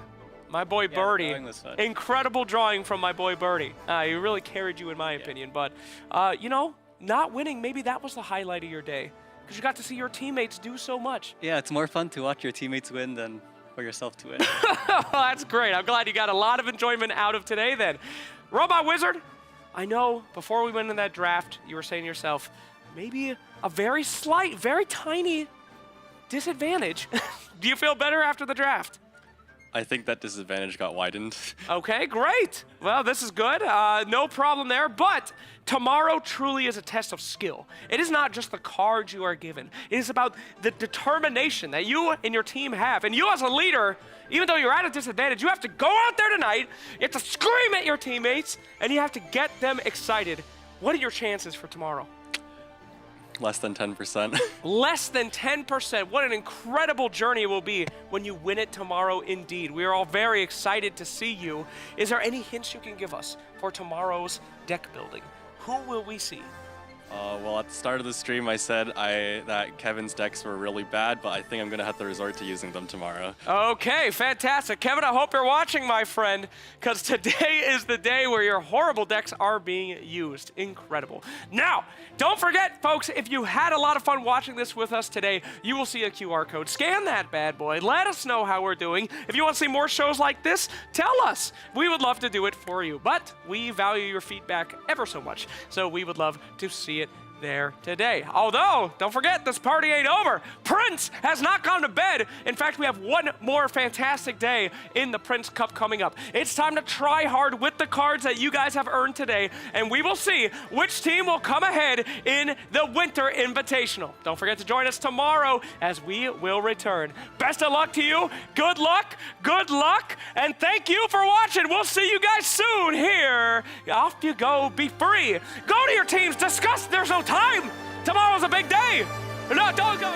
My boy Birdie. drawing was fun. Incredible drawing from my boy Birdie. He really carried you in my opinion. But, you know, not winning, maybe that was the highlight of your day. Because you got to see your teammates do so much. Yeah, it's more fun to watch your teammates win than for yourself to win. Well, that's great. I'm glad you got a lot of enjoyment out of today then. Robot Wizard, I know before we went in that draft, you were saying to yourself, maybe a very slight, very tiny disadvantage. Do you feel better after the draft? I think that disadvantage got widened. Okay, great. Well, this is good. No problem there. But tomorrow truly is a test of skill. It is not just the cards you are given. It is about the determination that you and your team have. And you as a leader, even though you're at a disadvantage, you have to go out there tonight, you have to scream at your teammates, and you have to get them excited. What are your chances for tomorrow? Less than 10%. Less than 10%. What an incredible journey it will be when you win it tomorrow indeed. We are all very excited to see you. Is there any hints you can give us for tomorrow's deck building? Who will we see? Well, at the start of the stream, I said that Kevin's decks were really bad, but I think I'm going to have to resort to using them tomorrow. Okay, fantastic. Kevin, I hope you're watching, my friend, because today is the day where your horrible decks are being used. Incredible. Now, don't forget, folks, if you had a lot of fun watching this with us today, you will see a QR code. Scan that bad boy. Let us know how we're doing. If you want to see more shows like this, tell us. We would love to do it for you, but we value your feedback ever so much, so we would love to see it there today. Although, don't forget, this party ain't over. Prince has not gone to bed. In fact, we have one more fantastic day in the Prince Cup coming up. It's time to try hard with the cards that you guys have earned today, and we will see which team will come ahead in the Winter Invitational. Don't forget to join us tomorrow as we will return. Best of luck to you. Good luck, and thank you for watching. We'll see you guys soon here. Off you go. Be free. Go to your teams. Discuss. There's no time. Tomorrow's a big day. No, don't go.